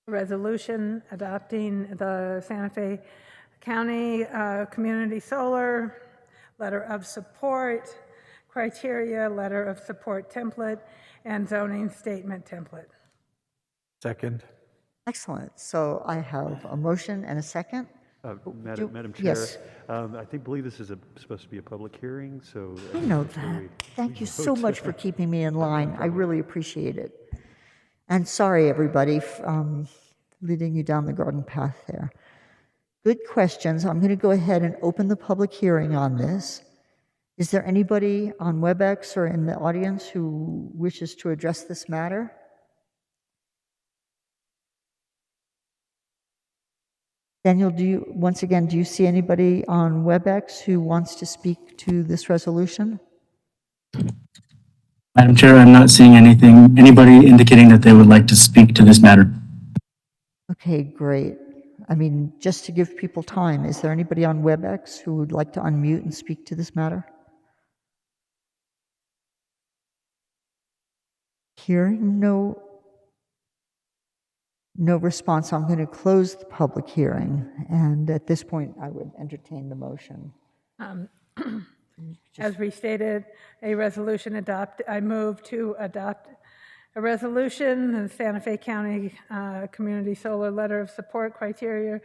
resolution adopting the Santa Fe County Community Solar Letter of Support Criteria, Letter of Support Template, and Zoning Statement Template. Second. Excellent. So I have a motion and a second. Madam Chair, Yes, I believe this is supposed to be a public hearing, so. I know before that. we Thank you so vote- much for keeping me in line. I really appreciate it. And sorry, everybody, leading you down the garden path there. Good questions. I'm going to go ahead and open the public hearing on this. Is there anybody on WebEx or in the audience who wishes to address this matter? Daniel, once again, do you see anybody on WebEx who wants to speak to this resolution? Madam Chair, I'm not seeing anybody indicating that they would like to speak to this matter. Okay, great. I mean, just to give people time, is there anybody on WebEx who would like to unmute and speak to this matter? Hearing no response, I'm going to close the public hearing. And at this point, I would entertain the motion. As restated, a resolution I move to adopt a resolution, the Santa Fe County Community Solar Letter of Support Criteria,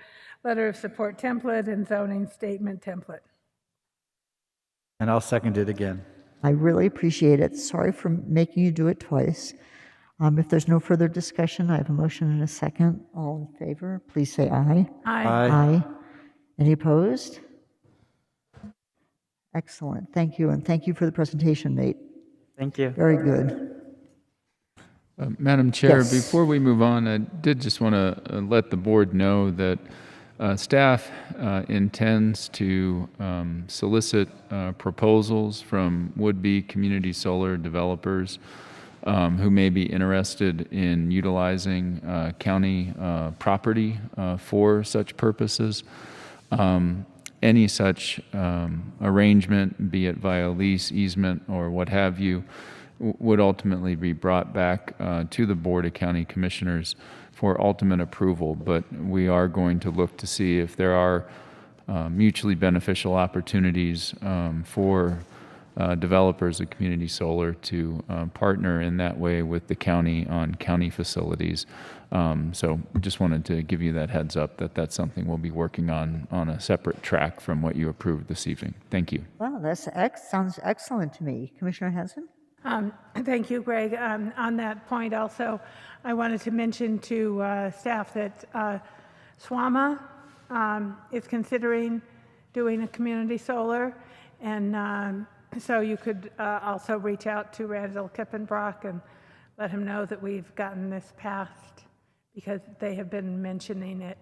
Letter of Support Template, and Zoning Statement Template. And I'll second it again. I really appreciate it. Sorry for making you do it twice. If there's no further discussion, I have a motion and a second. All in favor, please say aye. Aye. Aye. Any opposed? Excellent. Thank you. And thank you for the presentation, Nate. Thank you. Very good. Madam Chair, Yes. before we move on, I did just want to let the board know that staff intends to solicit proposals from would-be community solar developers who may be interested in utilizing county property for such purposes. Any such arrangement, be it via lease, easement, or what have you, would ultimately be brought back to the Board of County Commissioners for ultimate approval. But we are going to look to see if there are mutually beneficial opportunities for developers of community solar to partner in that way with the county on county facilities. So just wanted to give you that heads up that that's something we'll be working on a separate track from what you approved this evening. Thank you. Wow, sounds excellent to me. Commissioner Hanson? Thank you, Greg. On that point also, I wanted to mention to staff that SWAMA is considering doing a community solar, and so you could also reach out to Randall Kippenbrock and let him know that we've gotten this passed, because they have been mentioning it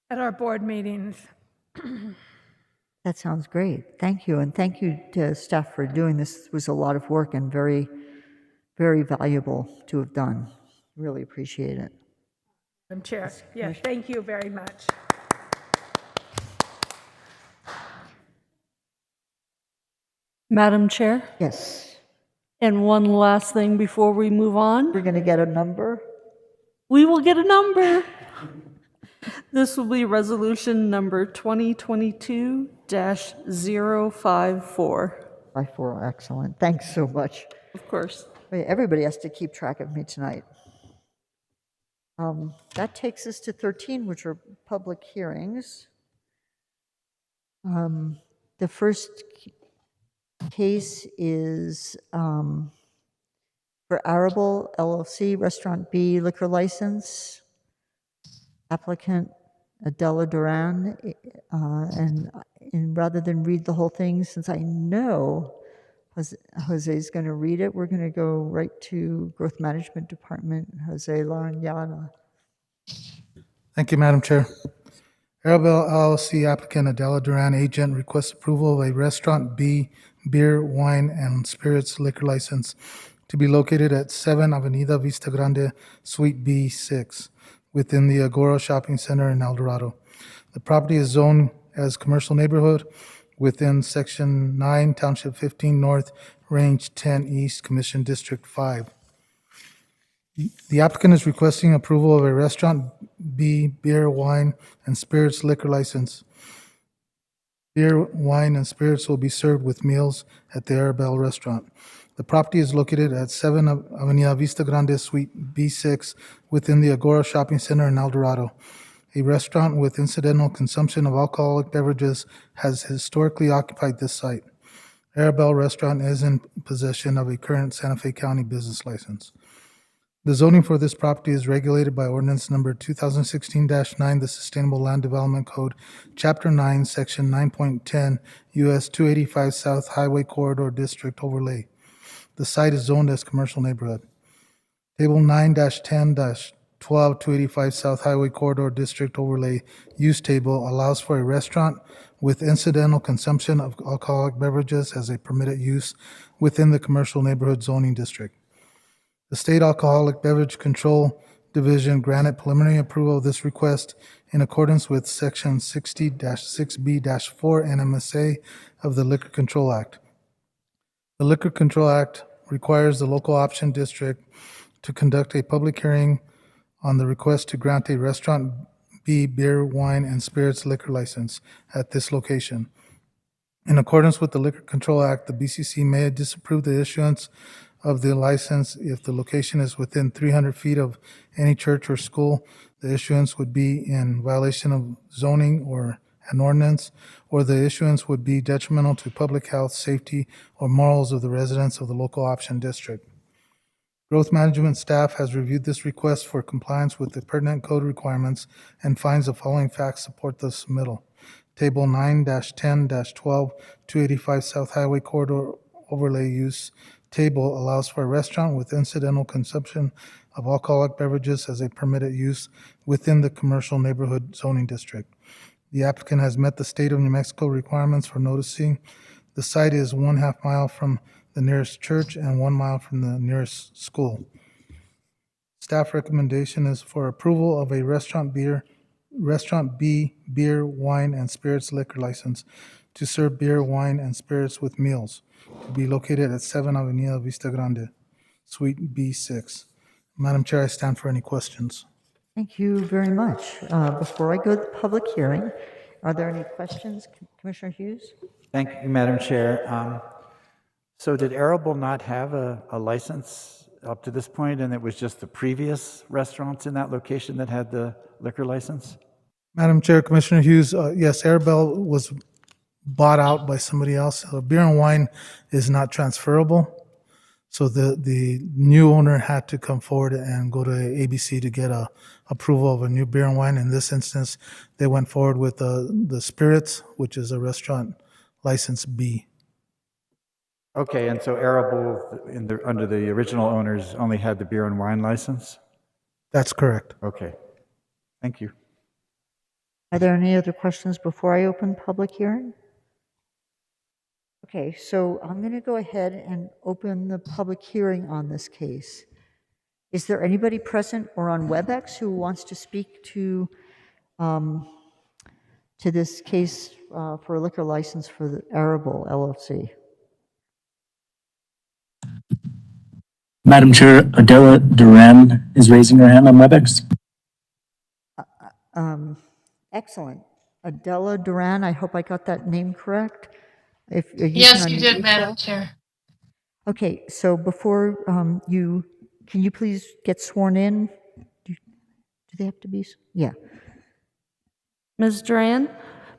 at our board meetings. That sounds great. Thank you. And thank you to staff for doing this. It was a lot of work and very, very valuable to have done. Really appreciate it. Madam Chair, yes, thank you very much. Madam Chair, Yes. and one last thing before we move on. We're going to get a number. We will get a number. This will be resolution number 2022-054. By 4, excellent. Thanks so much. Of course. Wait, everybody has to keep track of me tonight. That takes us to 13, which are public hearings. The first case is for Arable LLC, Restaurant B liquor license. Applicant Adela Duran, and rather than read the whole thing, since I know Jose is going to read it, we're going to go right to Growth Management Department, Jose Larañaga. Thank you, Madam Chair. Arable LLC applicant Adela Duran, agent, requests approval of a Restaurant B beer, wine, and spirits liquor license to be located at 7 Avenida Vista Grande, Suite B6, within the Agora Shopping Center in El Dorado. The property is zoned as commercial neighborhood within Section 9, Township 15 North, Range 10 East, Commission District 5. The applicant is requesting approval of a Restaurant B beer, wine, and spirits liquor license. Beer, wine, and spirits will be served with meals at the Arabelle Restaurant. The property is located at 7 Avenida Vista Grande, Suite B6, within the Agora Shopping Center in El Dorado. A restaurant with incidental consumption of alcoholic beverages has historically occupied this site. Arabelle Restaurant is in possession of a current Santa Fe County business license. The zoning for this property is regulated by ordinance number 2016-9, the Sustainable Land Development Code, Chapter 9, Section 9.10, US 285 South Highway Corridor District Overlay. The site is zoned as commercial neighborhood. Table 9-10-12 285 South Highway Corridor District Overlay Use Table allows for a restaurant with incidental consumption of alcoholic beverages as a permitted use within the commercial neighborhood zoning district. The State Alcoholic Beverage Control Division granted preliminary approval of this request in accordance with Section 60-6B-4 NMSA of the Liquor Control Act. The Liquor Control Act requires the local option district to conduct a public hearing on the request to grant a Restaurant B beer, wine, and spirits liquor license at this location. In accordance with the Liquor Control Act, the BCC may disapprove the issuance of the license if the location is within 300 feet of any church or school. The issuance would be in violation of zoning or an ordinance, or the issuance would be detrimental to public health, safety, or morals of the residents of the local option district. Growth Management staff has reviewed this request for compliance with the pertinent code requirements and finds the following facts support the submittal. Table 9-10-12 285 South Highway Corridor Overlay Use Table allows for a restaurant with incidental consumption of alcoholic beverages as a permitted use within the commercial neighborhood zoning district. The applicant has met the state of New Mexico requirements for noticing. The site is 1/2 mile from the nearest church and 1 mile from the nearest school. Staff recommendation is for approval of a Restaurant B beer, wine, and spirits liquor license to serve beer, wine, and spirits with meals, to be located at 7 Avenida Vista Grande, Suite B6. Madam Chair, I stand for any questions. Thank you very much. Before I go to the public hearing, are there any questions? Commissioner Hughes? Thank you, Madam Chair. So did Arable not have a license up to this point, and it was just the previous restaurants in that location that had the liquor license? Madam Chair, Commissioner Hughes, yes, Arabelle was bought out by somebody else. Beer and wine is not transferable. So the new owner had to come forward and go to ABC to get approval of a new beer and wine. In this instance, they went forward with the spirits, which is a restaurant license B. Okay, and so Arable, under the original owners, only had the beer and wine license? That's correct. Okay, thank you. Are there any other questions before I open public hearing? Okay, so I'm going to go ahead and open the public hearing on this case. Is there anybody present or on WebEx who wants to speak to this case for a liquor license for the Arable LLC? Madam Chair, Adela Duran is raising her hand on WebEx. Excellent. Adela Duran, I hope I got that name correct. Yes, you did, Madam Chair. Okay, so before can you please get sworn in? Do they have to be? Yeah. Ms. Duran,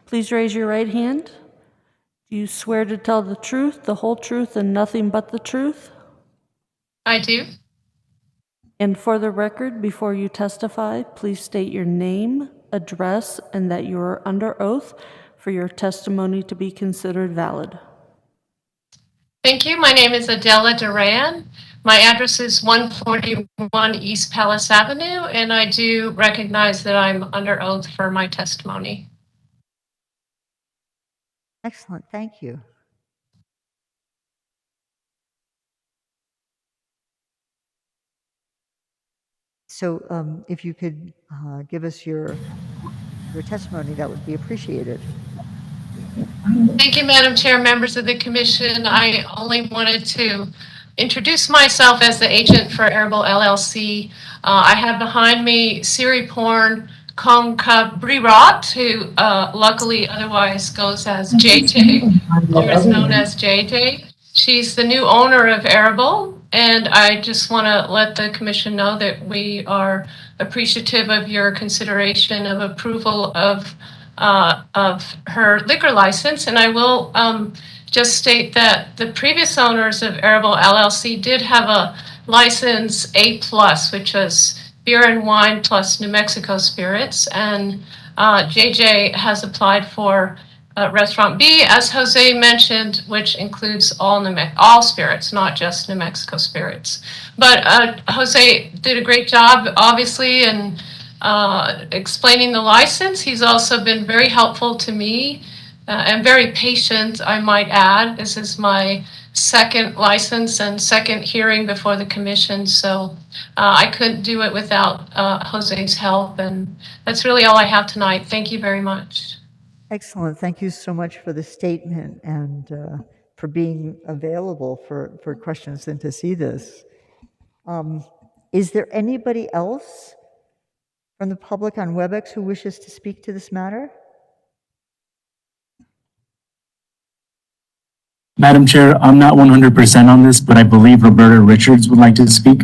please raise your right hand. Do you swear to tell the truth, the whole truth, and nothing but the truth? I do. And for the record, before you testify, please state your name, address, and that you are under oath for your testimony to be considered valid. Thank you. My name is Adela Duran. My address is 141 East Palace Avenue, and I do recognize that I'm under oath for my testimony. Excellent, thank you. So if you could give us your testimony, that would be appreciated. Thank you, Madam Chair, members of the Commission. I only wanted to introduce myself as the agent for Arable LLC. I have behind me Siri Porn Kong Brirat, who luckily otherwise goes as JJ, or is known as JJ. She's the new owner of Arable, and I just want to let the commission know that we are appreciative of your consideration of approval of her liquor license. And I will just state that the previous owners of Arable LLC did have a license A+, which was beer and wine plus New Mexico spirits. And JJ has applied for Restaurant B, as Jose mentioned, which includes all spirits, not just New Mexico spirits. But Jose did a great job, obviously, in explaining the license. He's also been very helpful to me and very patient, I might add. This is my second license and second hearing before the commission, so I couldn't do it without Jose's help, and that's really all I have tonight. Thank you very much. Excellent. Thank you so much for the statement and for being available for questions and to see this. Is there anybody else from the public on WebEx who wishes to speak to this matter? Madam Chair, I'm not 100% on this, but I believe Roberta Richards would like to speak.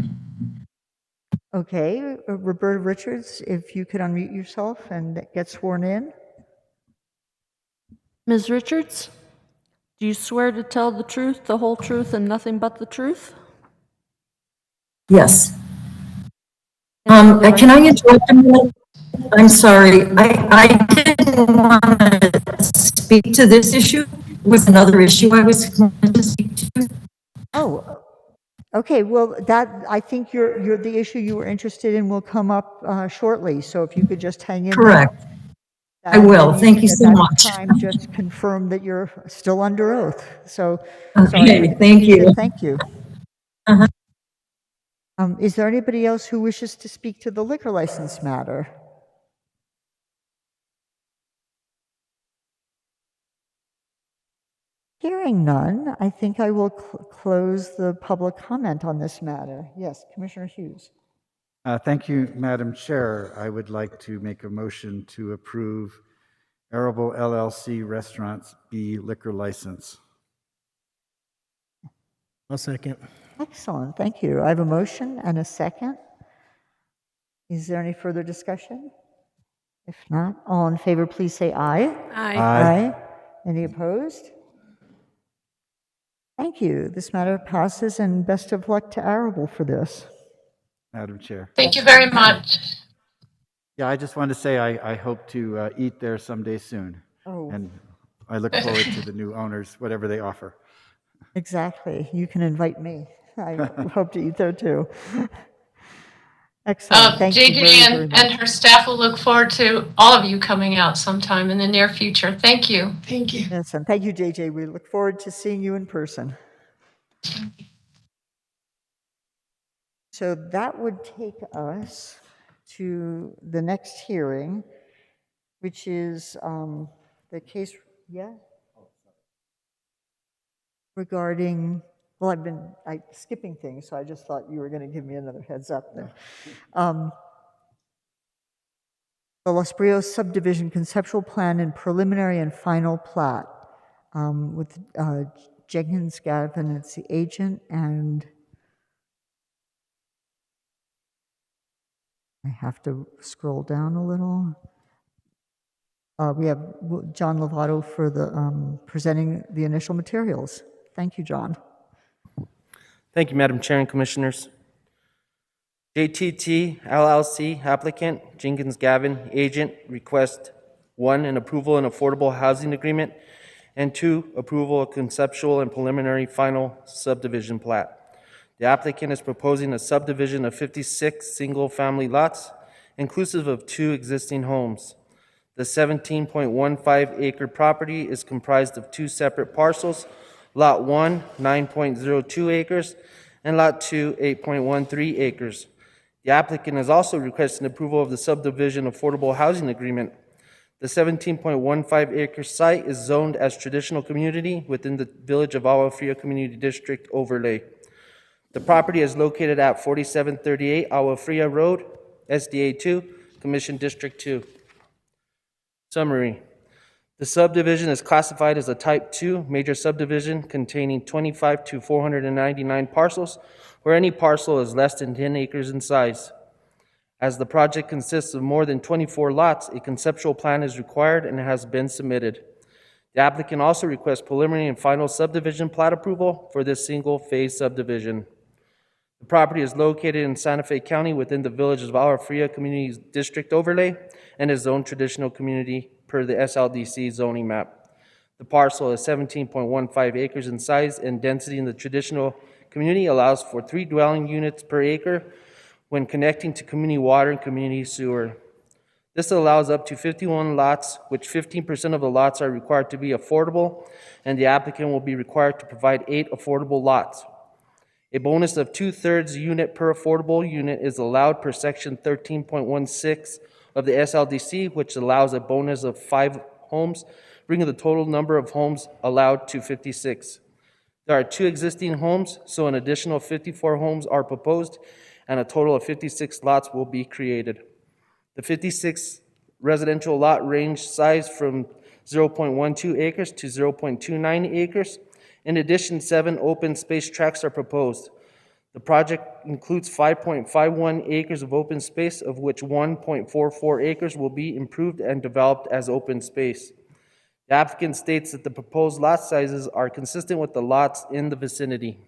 Okay, Roberta Richards, if you could unmute yourself and get sworn in. Ms. Richards, do you swear to tell the truth, the whole truth, and nothing but the truth? Yes. Can I interrupt a minute? I'm sorry. I didn't want to speak to this issue. With another issue I was going to speak to. Oh, okay. Well, I think you're the issue you were interested in will come up shortly. So if you could just hang in. Correct. I will. Thank you so much. Time, just confirm that you're still under oath. So, okay. Thank you. Thank you. Is there anybody else who wishes to speak to the liquor license matter? Hearing none, I think I will close the public comment on this matter. Yes, Commissioner Hughes. Thank you, Madam Chair. I would like to make a motion to approve Arable LLC Restaurants B liquor license. I'll second. Excellent, thank you. I have a motion and a second. Is there any further discussion? If not, all in favor, please say aye. Aye. Aye. Any opposed? Thank you. This matter passes, and best of luck to Arable for this. Madam Chair. Thank you very much. Yeah, I just wanted to say I hope to eat there someday soon. Oh. And I look forward to the new owners, whatever they offer. Exactly. You can invite me. I hope to eat there too. Excellent. Thank you very much. And her staff will look forward to all of you coming out sometime in the near future. Thank you. Thank you. Yes, and thank you, JJ. We look forward to seeing you in person. So that would take us to the next hearing, which is the case, regarding, well, I've been skipping things, so I just thought you were going to give me another heads up there. The Los Brios subdivision conceptual plan and preliminary and final plat with Jennings Gavin, it's the agent, and I have to scroll down a little. We have John Lovato for the presenting the initial materials. Thank you, John. Thank you, Madam Chair and Commissioners. JTT LLC applicant, Jenkins Gavin, agent, request 1, an approval and affordable housing agreement, and 2, approval of conceptual and preliminary final subdivision plat. The applicant is proposing a subdivision of 56 single-family lots, inclusive of 2 existing homes. The 17.15 acre property is comprised of 2 separate parcels, Lot 1, 9.02 acres, and Lot 2, 8.13 acres. The applicant is also requesting approval of the subdivision affordable housing agreement. The 17.15 acre site is zoned as traditional community within the Village of Agua Fria Community District overlay. The property is located at 4738 Agua Fria Road, SDA 2, Commission District 2. Summary. The subdivision is classified as a Type 2 major subdivision containing 25 to 499 parcels, where any parcel is less than 10 acres in size. As the project consists of more than 24 lots, a conceptual plan is required and has been submitted. The applicant also requests preliminary and final subdivision plat approval for this single-phase subdivision. The property is located in Santa Fe County within the Village of Agua Fria Community District Overlay and is zoned traditional community per the SLDC zoning map. The parcel is 17.15 acres in size, and density in the traditional community allows for 3 dwelling units per acre when connecting to community water and community sewer. This allows up to 51 lots, which 15% of the lots are required to be affordable, and the applicant will be required to provide 8 affordable lots. A bonus of 2/3 unit per affordable unit is allowed per section 13.16 of the SLDC, which allows a bonus of 5 homes, bringing the total number of homes allowed to 56. There are 2 existing homes, so an additional 54 homes are proposed, and a total of 56 lots will be created. The 56 residential lot range size from 0.12 acres to 0.29 acres. In addition, 7 open space tracts are proposed. The project includes 5.51 acres of open space, of which 1.44 acres will be improved and developed as open space. The applicant states that the proposed lot sizes are consistent with the lots in the vicinity.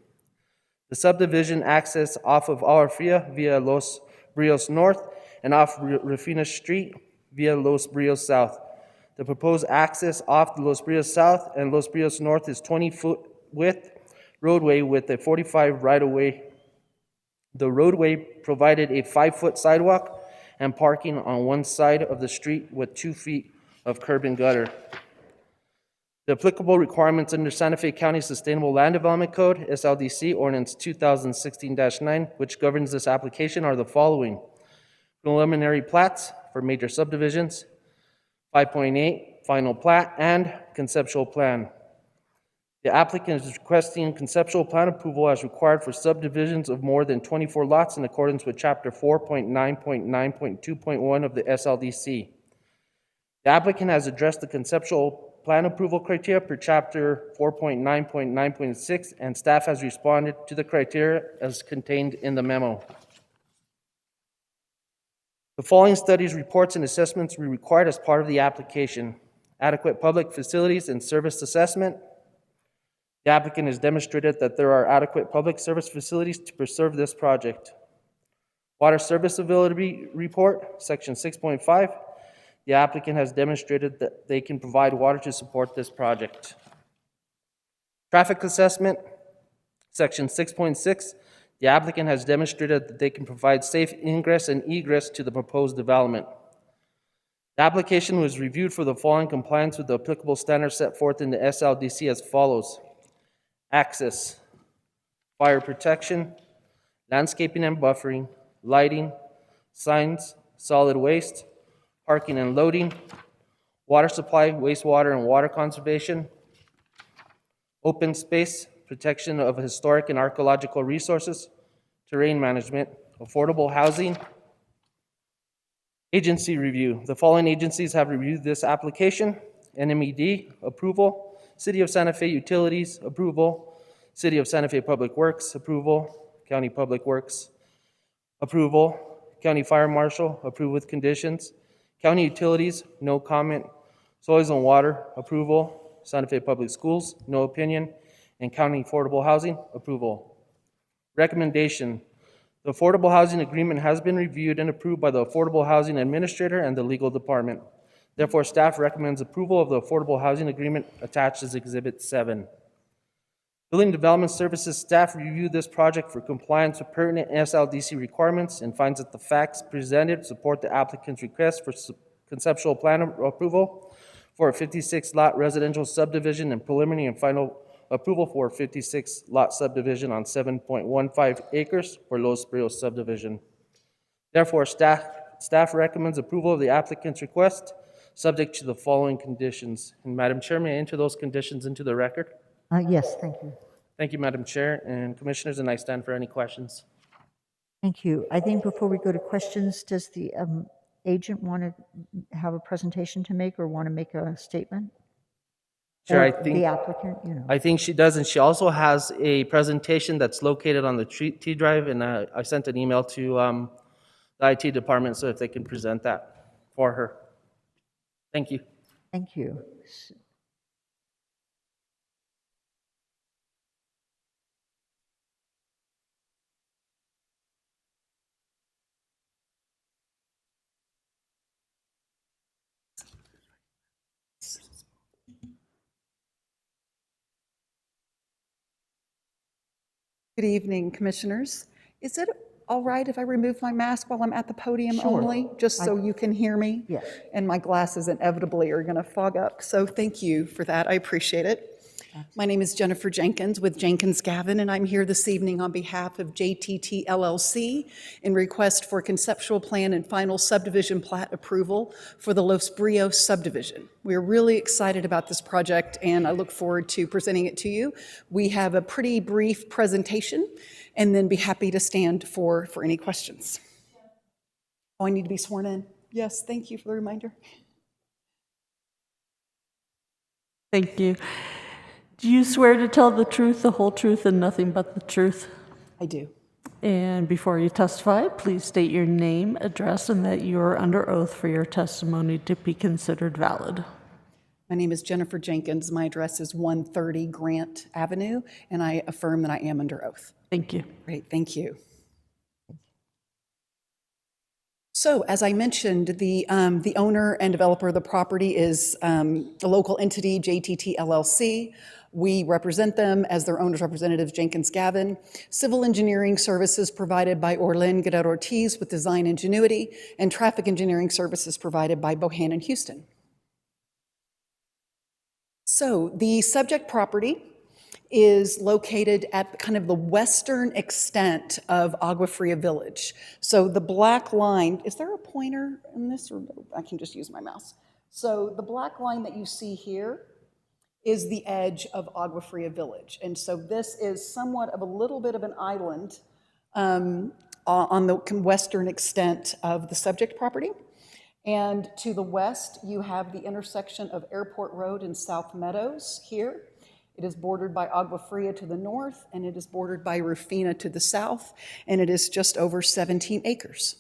The subdivision access off of Agua Fria via Los Brios North and off Rufina Street via Los Brios South. The proposed access off the Los Brios South and Los Brios North is 20-foot width roadway with a 45 right-of-way. The roadway provided a 5-foot sidewalk and parking on one side of the street with 2 feet of curb and gutter. The applicable requirements under Santa Fe County Sustainable Land Development Code, SLDC Ordinance 2016-9, which governs this application, are the following: preliminary plats for major subdivisions, 5.8 final plat, and conceptual plan. The applicant is requesting conceptual plan approval as required for subdivisions of more than 24 lots in accordance with Chapter 4.9.9.2.1 of the SLDC. The applicant has addressed the conceptual plan approval criteria per Chapter 4.9.9.6, and staff has responded to the criteria as contained in the memo. The following studies, reports, and assessments were required as part of the application: adequate public facilities and service assessment. The applicant has demonstrated that there are adequate public service facilities to preserve this project. Water service availability report, section 6.5. The applicant has demonstrated that they can provide water to support this project. Traffic assessment, section 6.6. The applicant has demonstrated that they can provide safe ingress and egress to the proposed development. The application was reviewed for the following compliance with the applicable standards set forth in the SLDC as follows: access, fire protection, landscaping and buffering, lighting, signs, solid waste, parking and loading, water supply, wastewater and water conservation, open space, protection of historic and archaeological resources, terrain management, affordable housing. Agency review. The following agencies have reviewed this application: NMED, approval; City of Santa Fe Utilities, approval; City of Santa Fe Public Works, approval; County Public Works, approval; County Fire Marshal, approve with conditions; County Utilities, no comment; Soils and Water, approval; Santa Fe Public Schools, no opinion; and County Affordable Housing, approval. Recommendation: the Affordable Housing Agreement has been reviewed and approved by the Affordable Housing Administrator and the Legal Department. Therefore, staff recommends approval of the Affordable Housing Agreement attached as Exhibit 7. Building Development Services staff reviewed this project for compliance with pertinent SLDC requirements and finds that the facts presented support the applicant's request for conceptual plan approval for a 56-lot residential subdivision and preliminary and final approval for a 56-lot subdivision on 7.15 acres for Los Brios subdivision. Therefore, staff recommends approval of the applicant's request, subject to the following conditions. And Madam Chair, may I enter those conditions into the record? Yes, thank you. Thank you, Madam Chair and Commissioners, and I stand for any questions. Thank you. I think before we go to questions, does the agent want to have a presentation to make or want to make a statement? Chair, Or I think the applicant, you know. I think she does, and she also has a presentation that's located on the T drive, and I sent an email to the IT department, so if they can present that for her. Thank you. Thank you. Good evening, Commissioners. Is it all right if I remove my mask while I'm at the podium Sure. only, just so you can hear me? Yes. And my glasses inevitably are going to fog up, so thank you for that. I appreciate it. My name is Jennifer Jenkins with Jenkins Gavin, and I'm here this evening on behalf of JTT LLC in request for conceptual plan and final subdivision plat approval for the Los Brios subdivision. We're really excited about this project, and I look forward to presenting it to you. We have a pretty brief presentation, and then be happy to stand for any questions. Oh, I need to be sworn in. Yes, thank you for the reminder. Thank you. Do you swear to tell the truth, the whole truth, and nothing but the truth? I do. And before you testify, please state your name, address, and that you are under oath for your testimony to be considered valid. My name is Jennifer Jenkins. My address is 130 Grant Avenue, and I affirm that I am under oath. Thank you. Great, thank you. So, as I mentioned, the owner and developer of the property is the local entity, JTT LLC. We represent them as their owner's representatives, Jenkins Gavin. Civil engineering services provided by Orlin Guerrero Ortiz with Design Ingenuity, and traffic engineering services provided by Bohannon Houston. So, the subject property is located at kind of the western extent of Agua Fria Village. So the black line, is there a pointer in this, or I can just use my mouse? So the black line that you see here is the edge of Agua Fria Village. And so this is somewhat of a little bit of an island on the western extent of the subject property. And to the west, you have the intersection of Airport Road and South Meadows here. It is bordered by Agua Fria to the north, and it is bordered by Rufina to the south, and it is just over 17 acres.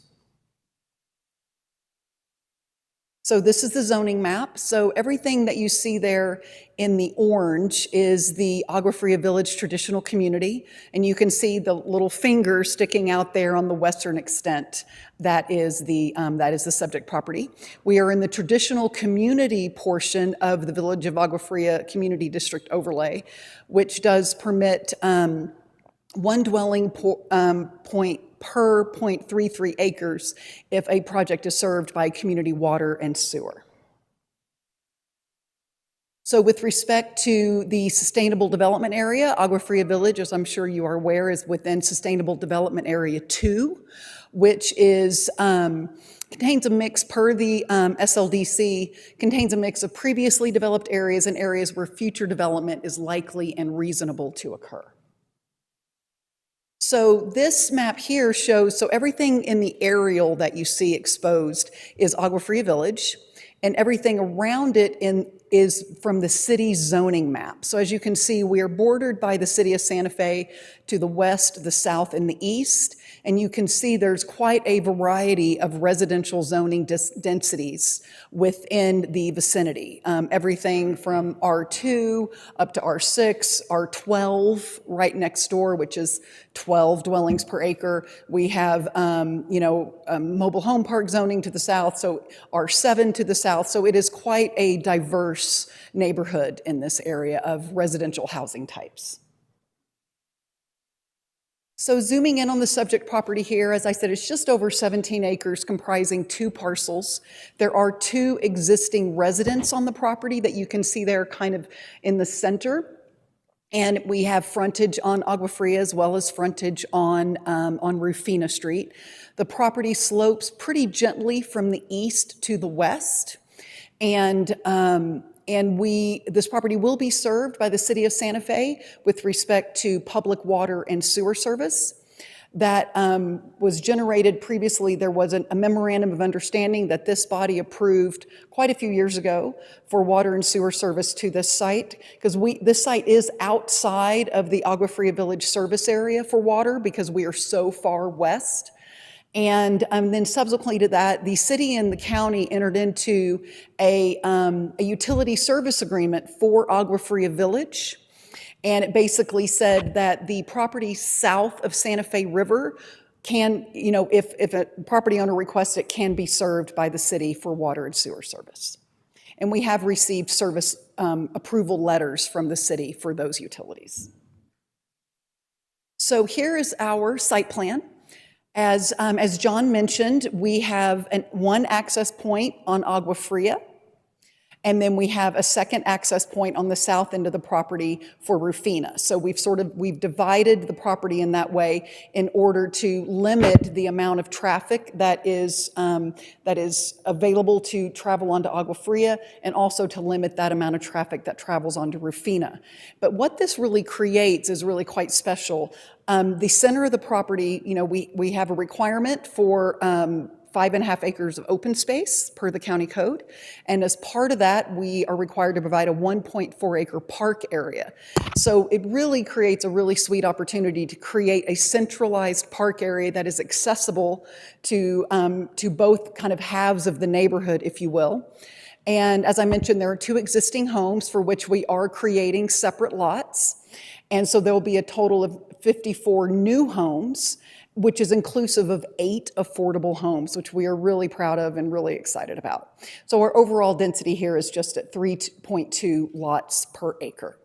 So this is the zoning map. So everything that you see there in the orange is the Agua Fria Village traditional community, and you can see the little finger sticking out there on the western extent. That is the subject property. We are in the traditional community portion of the Village of Agua Fria Community District Overlay, which does permit one dwelling point per 0.33 acres if a project is served by community water and sewer. So with respect to the Sustainable Development Area, Agua Fria Village, as I'm sure you are aware, is within Sustainable Development Area 2, which is contains a mix per the SLDC, contains a mix of previously developed areas and areas where future development is likely and reasonable to occur. So this map here shows, so everything in the aerial that you see exposed is Agua Fria Village, and everything around it is from the city zoning map. So as you can see, we are bordered by the city of Santa Fe to the west, the south, and the east. And you can see there's quite a variety of residential zoning densities within the vicinity. Everything from R2 up to R6, R12 right next door, which is 12 dwellings per acre. We have, mobile home park zoning to the south, so R7 to the south. So it is quite a diverse neighborhood in this area of residential housing types. So zooming in on the subject property here, as I said, it's just over 17 acres comprising 2 parcels. There are 2 existing residents on the property that you can see there kind of in the center. And we have frontage on Agua Fria as well as frontage on Rufina Street. The property slopes pretty gently from the east to the west. And And this property will be served by the city of Santa Fe with respect to public water and sewer service. That was generated previously. There was a memorandum of understanding that this body approved quite a few years ago for water and sewer service to this site, because this site is outside of the Agua Fria Village service area for water because we are so far west. And then subsequently to that, the city and the county entered into a utility service agreement for Agua Fria Village. And it basically said that the property south of Santa Fe River can, if a property owner requests it, can be served by the city for water and sewer service. And we have received service approval letters from the city for those utilities. So here is our site plan. As John mentioned, we have one access point on Agua Fria. And then we have a second access point on the south end of the property for Rufina. So we've divided the property in that way in order to limit the amount of traffic that is available to travel onto Agua Fria, and also to limit that amount of traffic that travels onto Rufina. But what this really creates is really quite special. The center of the property, we have a requirement for 5.5 acres of open space per the county code. And as part of that, we are required to provide a 1.4 acre park area. So it really creates a really sweet opportunity to create a centralized park area that is accessible to both kind of halves of the neighborhood, if you will. And as I mentioned, there are 2 existing homes for which we are creating separate lots. And so there will be a total of 54 new homes, which is inclusive of 8 affordable homes, which we are really proud of and really excited about. So our overall density here is just at 3.2 lots per acre.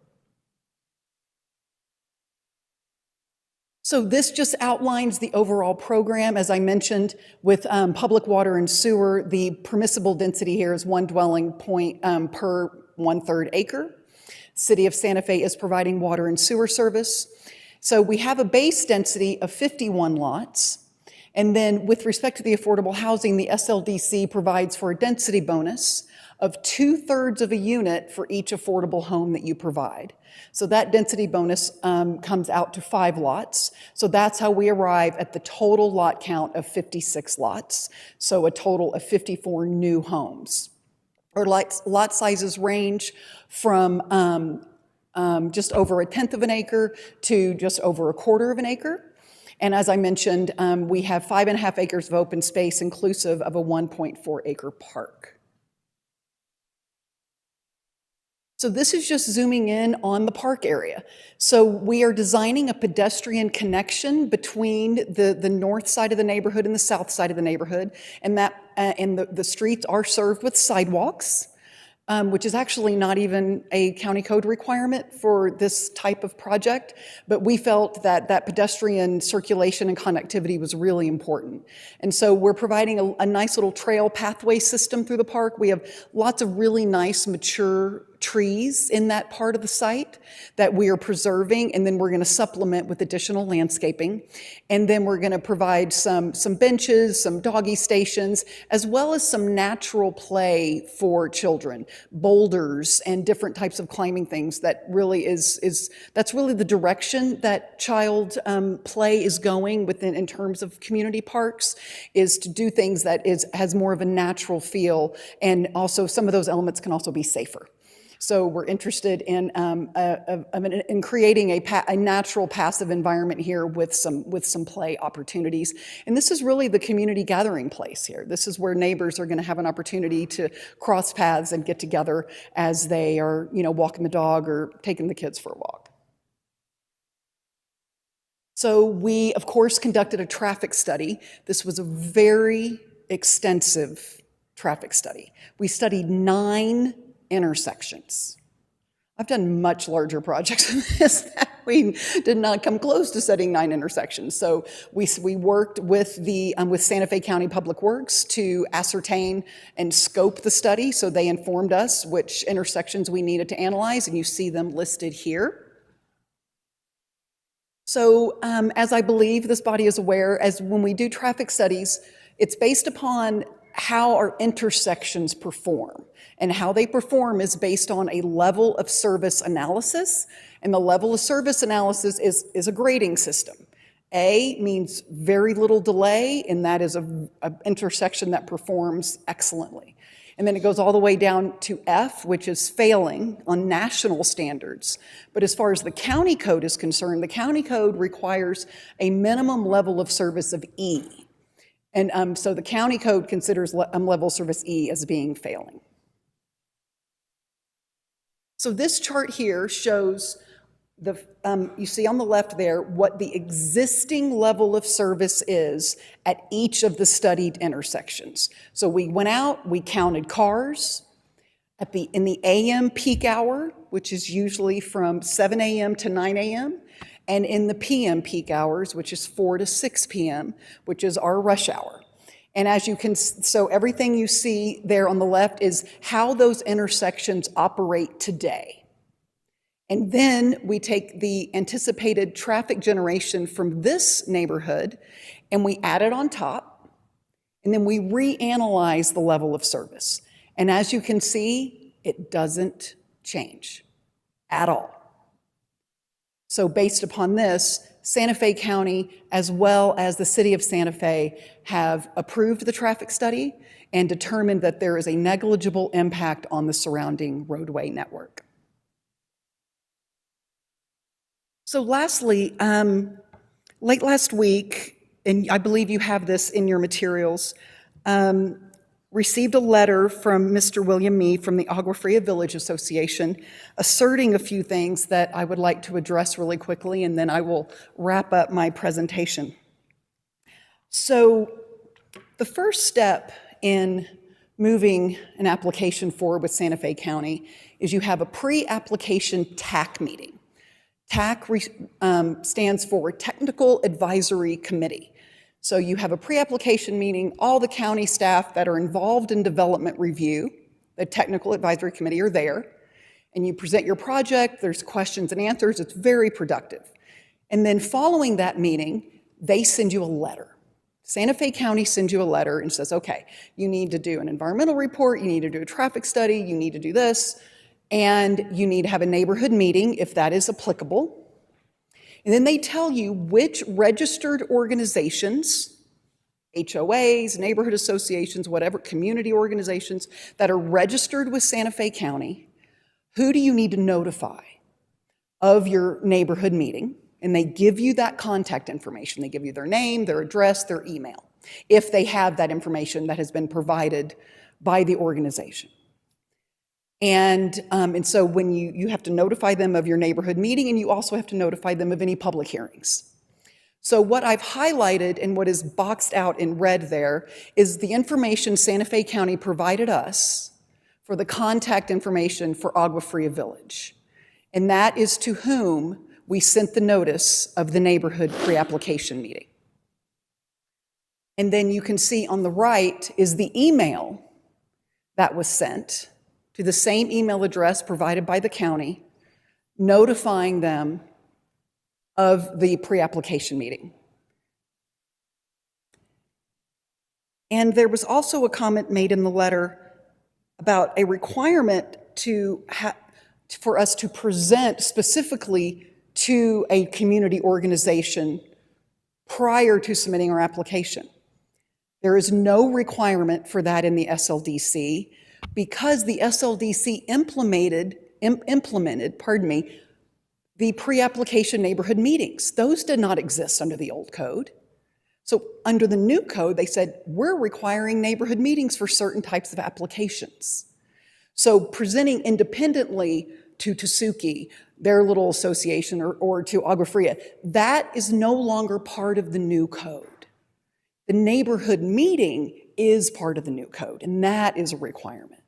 So this just outlines the overall program. As I mentioned, with public water and sewer, the permissible density here is 1 dwelling point per 1/3 acre. City of Santa Fe is providing water and sewer service. So we have a base density of 51 lots. And then with respect to the affordable housing, the SLDC provides for a density bonus of 2/3 of a unit for each affordable home that you provide. So that density bonus comes out to 5 lots. So that's how we arrive at the total lot count of 56 lots. So a total of 54 new homes. Our lot sizes range from just over 1/10 of an acre to just over 1/4 of an acre. And as I mentioned, we have 5.5 acres of open space inclusive of a 1.4 acre park. So this is just zooming in on the park area. So we are designing a pedestrian connection between the north side of the neighborhood and the south side of the neighborhood, and the streets are served with sidewalks. Which is actually not even a county code requirement for this type of project, but we felt that pedestrian circulation and connectivity was really important. And so we're providing a nice little trail pathway system through the park. We have lots of really nice mature trees in that part of the site that we are preserving, and then we're going to supplement with additional landscaping. And then we're going to provide some benches, some doggy stations, as well as some natural play for children, boulders and different types of climbing things. That really that's really the direction that child play is going within in terms of community parks, is to do things that has more of a natural feel, and also some of those elements can also be safer. So we're interested in creating a natural passive environment here with some play opportunities. And this is really the community gathering place here. This is where neighbors are going to have an opportunity to cross paths and get together as they are, walking the dog or taking the kids for a walk. So we, of course, conducted a traffic study. This was a very extensive traffic study. We studied 9 intersections. I've done much larger projects than this. We did not come close to studying 9 intersections. So we worked with Santa Fe County Public Works to ascertain and scope the study. So they informed us which intersections we needed to analyze, and you see them listed here. So as I believe this body is aware, as when we do traffic studies, it's based upon how our intersections perform. And how they perform is based on a level of service analysis. And the level of service analysis is a grading system. A means very little delay, and that is an intersection that performs excellently. And then it goes all the way down to F, which is failing on national standards. But as far as the county code is concerned, the county code requires a minimum level of service of E. And so the county code considers level service E as being failing. So this chart here shows you see on the left there what the existing level of service is at each of the studied intersections. So we went out, we counted cars in the AM peak hour, which is usually from 7 a.m. to 9 a.m., and in the PM peak hours, which is 4 to 6 p.m., which is our rush hour. And as you can, so everything you see there on the left is how those intersections operate today. And then we take the anticipated traffic generation from this neighborhood and we add it on top, and then we reanalyze the level of service. And as you can see, it doesn't change at all. So based upon this, Santa Fe County, as well as the City of Santa Fe, have approved the traffic study and determined that there is a negligible impact on the surrounding roadway network. So lastly, late last week, and I believe you have this in your materials, received a letter from Mr. William Mee from the Agua Fria Village Association asserting a few things that I would like to address really quickly, and then I will wrap up my presentation. So the first step in moving an application forward with Santa Fe County is you have a pre-application TAC meeting. TAC stands for Technical Advisory Committee. So you have a pre-application meeting, all the county staff that are involved in development review, the Technical Advisory Committee are there, and you present your project, there's questions and answers, it's very productive. And then following that meeting, they send you a letter. Santa Fe County sends you a letter and says, okay, you need to do an environmental report, you need to do a traffic study, you need to do this, and you need to have a neighborhood meeting if that is applicable. And then they tell you which registered organizations, HOAs, neighborhood associations, whatever, community organizations that are registered with Santa Fe County, who do you need to notify of your neighborhood meeting? And they give you that contact information. They give you their name, their address, their email, if they have that information that has been provided by the organization. And so when you have to notify them of your neighborhood meeting, and you also have to notify them of any public hearings. So what I've highlighted and what is boxed out in red there is the information Santa Fe County provided us for the contact information for Agua Fria Village. And that is to whom we sent the notice of the neighborhood pre-application meeting. And then you can see on the right is the email that was sent to the same email address provided by the county, notifying them of the pre-application meeting. And there was also a comment made in the letter about a requirement for us to present specifically to a community organization prior to submitting our application. There is no requirement for that in the SLDC because the SLDC implemented, the pre-application neighborhood meetings. Those did not exist under the old code. So under the new code, they said, we're requiring neighborhood meetings for certain types of applications. So presenting independently to Tasuki, their little association, or to Agua Fria, that is no longer part of the new code. The neighborhood meeting is part of the new code, and that is a requirement.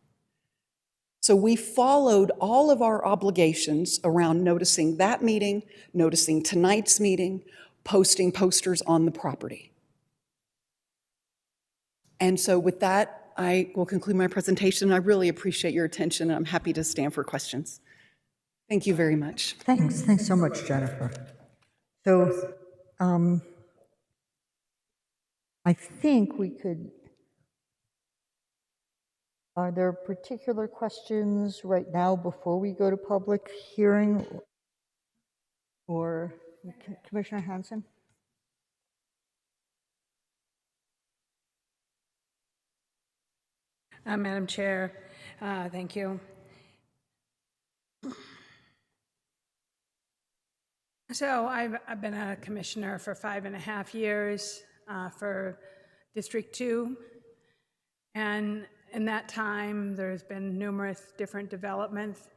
So we followed all of our obligations around noticing that meeting, noticing tonight's meeting, posting posters on the property. And so with that, I will conclude my presentation. I really appreciate your attention, and I'm happy to stand for questions. Thank you very much. Thanks so much, Jennifer. So I think we could Are there particular questions right now before we go to public hearing? Or Commissioner Hanson? Madam Chair, thank you. So I've been a commissioner for 5.5 years for District 2. And in that time, there's been numerous different developments.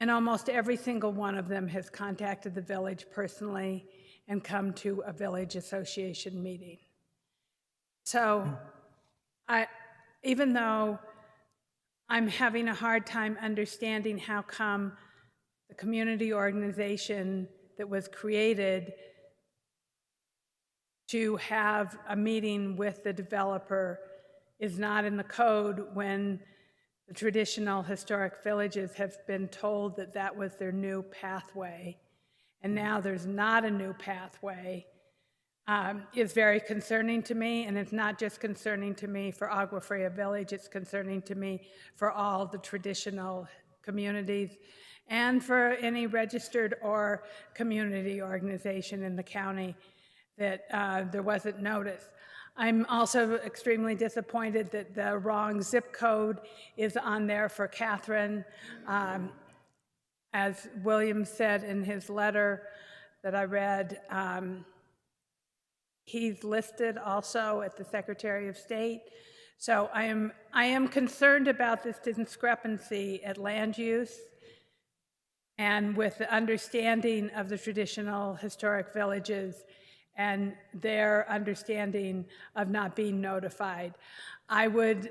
And almost every single one of them has contacted the village personally and come to a village association meeting. So even though I'm having a hard time understanding how come the community organization that was created to have a meeting with the developer is not in the code when the traditional historic villages have been told that that was their new pathway, and now there's not a new pathway, is very concerning to me. And it's not just concerning to me for Agua Fria Village, it's concerning to me for all the traditional communities and for any registered or community organization in the county that there wasn't notice. I'm also extremely disappointed that the wrong zip code is on there for Catherine. As William said in his letter that I read, he's listed also at the Secretary of State. So I am concerned about this discrepancy at land use and with the understanding of the traditional historic villages and their understanding of not being notified. I would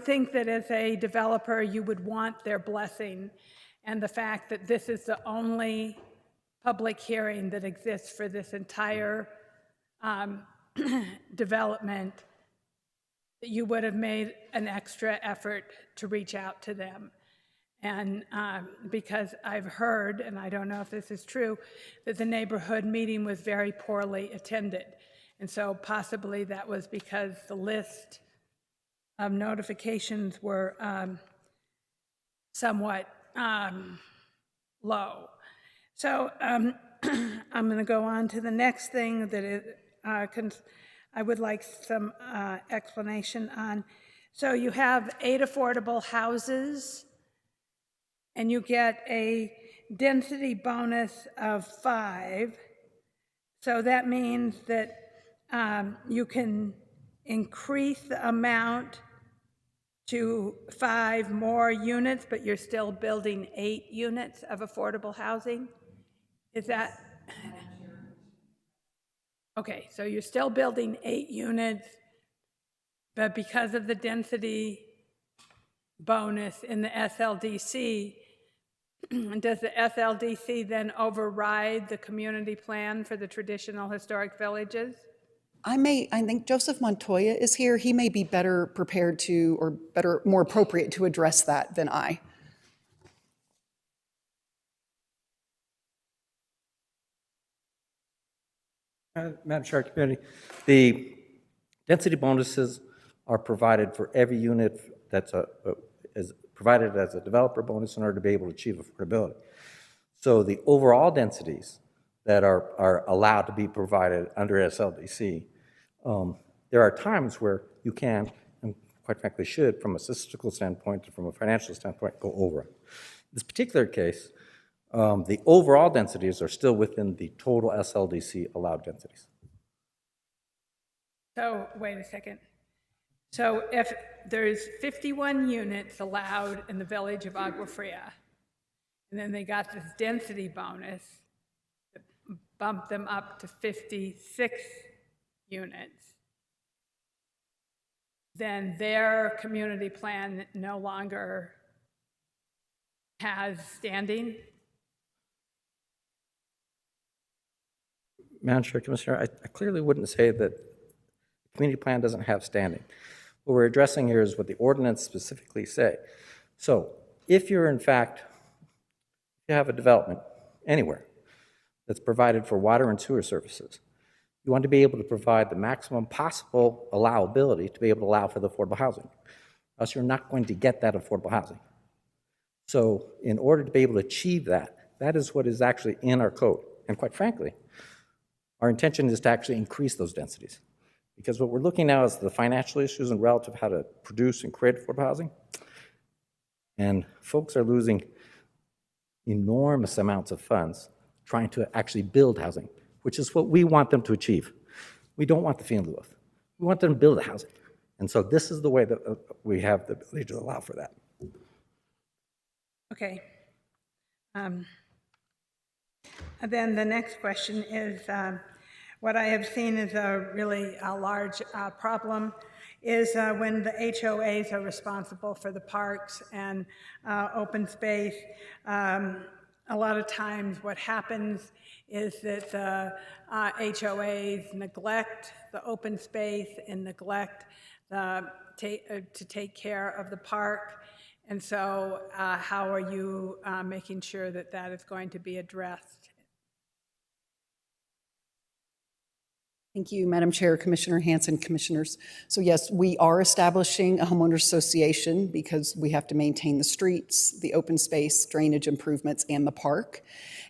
think that as a developer, you would want their blessing, and the fact that this is the only public hearing that exists for this entire development, that you would have made an extra effort to reach out to them. And because I've heard, and I don't know if this is true, that the neighborhood meeting was very poorly attended. And so possibly that was because the list of notifications were somewhat low. So I'm going to go on to the next thing that I would like some explanation on. So you have 8 affordable houses, and you get a density bonus of 5. So that means that you can increase the amount to 5 more units, but you're still building 8 units of affordable housing? Is that? Okay, so you're still building 8 units, but because of the density bonus in the SLDC, does the SLDC then override the community plan for the traditional historic villages? I think Joseph Montoya is here. He may be better prepared to, or more appropriate to address that than I. Madam Chair, community, the density bonuses are provided for every unit that's is provided as a developer bonus in order to be able to achieve affordability. So the overall densities that are allowed to be provided under SLDC, there are times where you can, and quite frankly should, from a statistical standpoint and from a financial standpoint, go over it. In this particular case, the overall densities are still within the total SLDC allowed densities. So wait a second. So if there's 51 units allowed in the village of Agua Fria, and then they got this density bonus that bumped them up to 56 units, then their community plan no longer has standing? Madam Chair, Commissioner, I clearly wouldn't say that the community plan doesn't have standing. What we're addressing here is what the ordinance specifically say. So if you're in fact, you have a development anywhere that's provided for water and sewer services, You want to be able to provide the maximum possible allowability to be able to allow for the affordable housing. Else you're not going to get that affordable housing. So in order to be able to achieve that, that is what is actually in our code. And quite frankly, our intention is to actually increase those densities. Because what we're looking now is the financial issues and relative how to produce and create affordable housing. And folks are losing enormous amounts of funds trying to actually build housing, which is what we want them to achieve. We don't want the fee in lieu of. We want them to build the housing. And so this is the way that we have the ability to allow for that. Okay. And then the next question is, what I have seen is a really large problem is when the HOAs are responsible for the parks and open space. A lot of times what happens is that the HOAs neglect the open space and neglect to take care of the park. And so how are you making sure that that is going to be addressed? Thank you, Madam Chair, Commissioner Hanson, Commissioners. So yes, we are establishing a homeowners association because we have to maintain the streets, the open space, drainage improvements, and the park.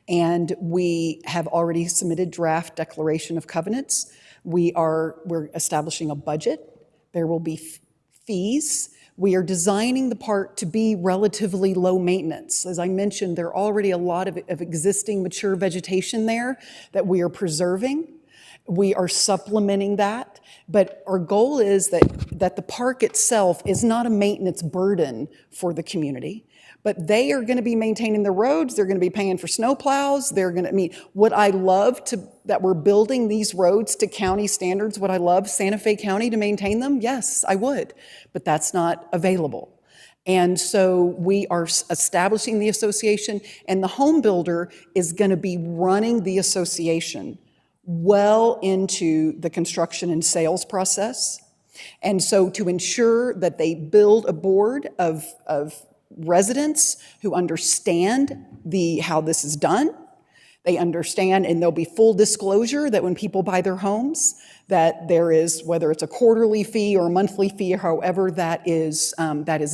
And we have already submitted draft declaration of covenants. We're establishing a budget. There will be fees. We are designing the park to be relatively low maintenance. As I mentioned, there are already a lot of existing mature vegetation there that we are preserving. We are supplementing that, but our goal is that the park itself is not a maintenance burden for the community, but they are going to be maintaining the roads, they're going to be paying for snow plows, would I love that we're building these roads to county standards? Would I love Santa Fe County to maintain them? Yes, I would, but that's not available. And so we are establishing the association, and the home builder is going to be running the association well into the construction and sales process. And so to ensure that they build a board of residents who understand how this is done, they understand, and there'll be full disclosure that when people buy their homes, that there is, whether it's a quarterly fee or a monthly fee, or however that is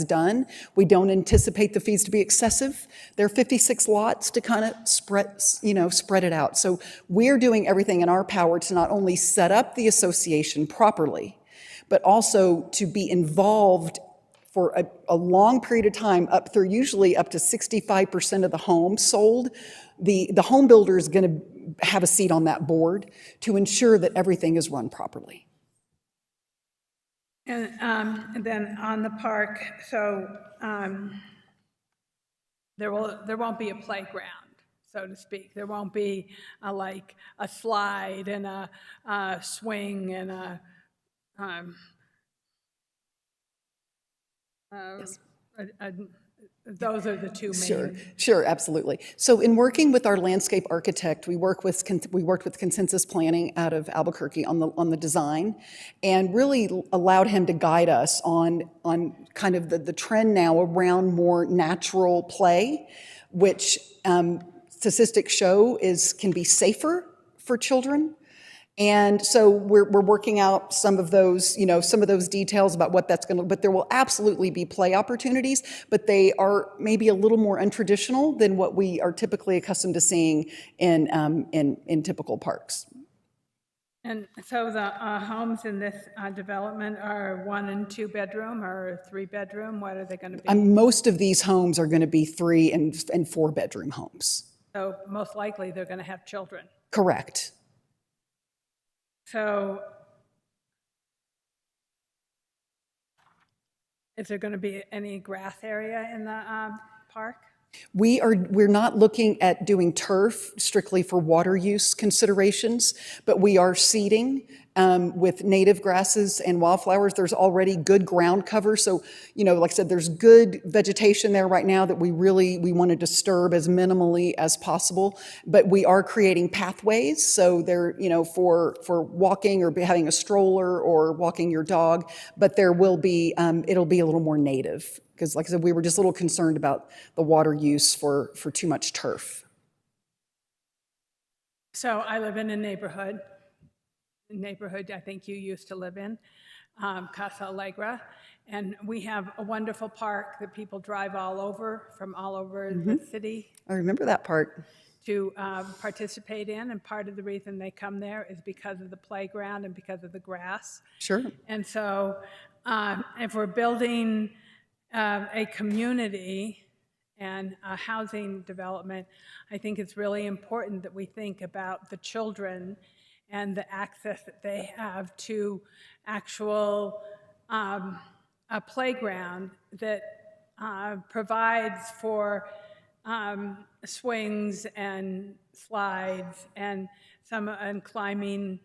done. We don't anticipate the fees to be excessive. There are 56 lots to kind of spread it out. So we're doing everything in our power to not only set up the association properly, but also to be involved for a long period of time, usually up to 65% of the homes sold. The home builder is going to have a seat on that board to ensure that everything is run properly. And then on the park, so there won't be a playground, so to speak. There won't be like a slide and a swing and a Yes. Those are the two main. Sure, absolutely. So in working with our landscape architect, we worked with Consensus Planning out of Albuquerque on the design, and really allowed him to guide us on kind of the trend now around more natural play, which statistics show can be safer for children. And so we're working out some of those details about what that's going to, but there will absolutely be play opportunities, but they are maybe a little more untraditional than what we are typically accustomed to seeing in typical parks. And so the homes in this development are 1 and 2 bedroom or 3 bedroom? What are they going to be? Most of these homes are going to be 3 and 4 bedroom homes. So most likely they're going to have children. Correct. So is there going to be any grass area in the park? We're not looking at doing turf strictly for water use considerations, but we are seeding with native grasses and wildflowers. There's already good ground cover. So, like I said, there's good vegetation there right now that we want to disturb as minimally as possible, but we are creating pathways. So they're, for walking or having a stroller or walking your dog, but there will be, it'll be a little more native. Because like I said, we were just a little concerned about the water use for too much turf. So I live in a neighborhood neighborhood I think you used to live in, Casa Allegra. And we have a wonderful park that people drive all over, from all over the city I remember that part. to participate in. And part of the reason they come there is because of the playground and because of the grass. Sure. And so if we're building a community and a housing development, I think it's really important that we think about the children and the access that they have to actual a playground that provides for swings and slides and climbing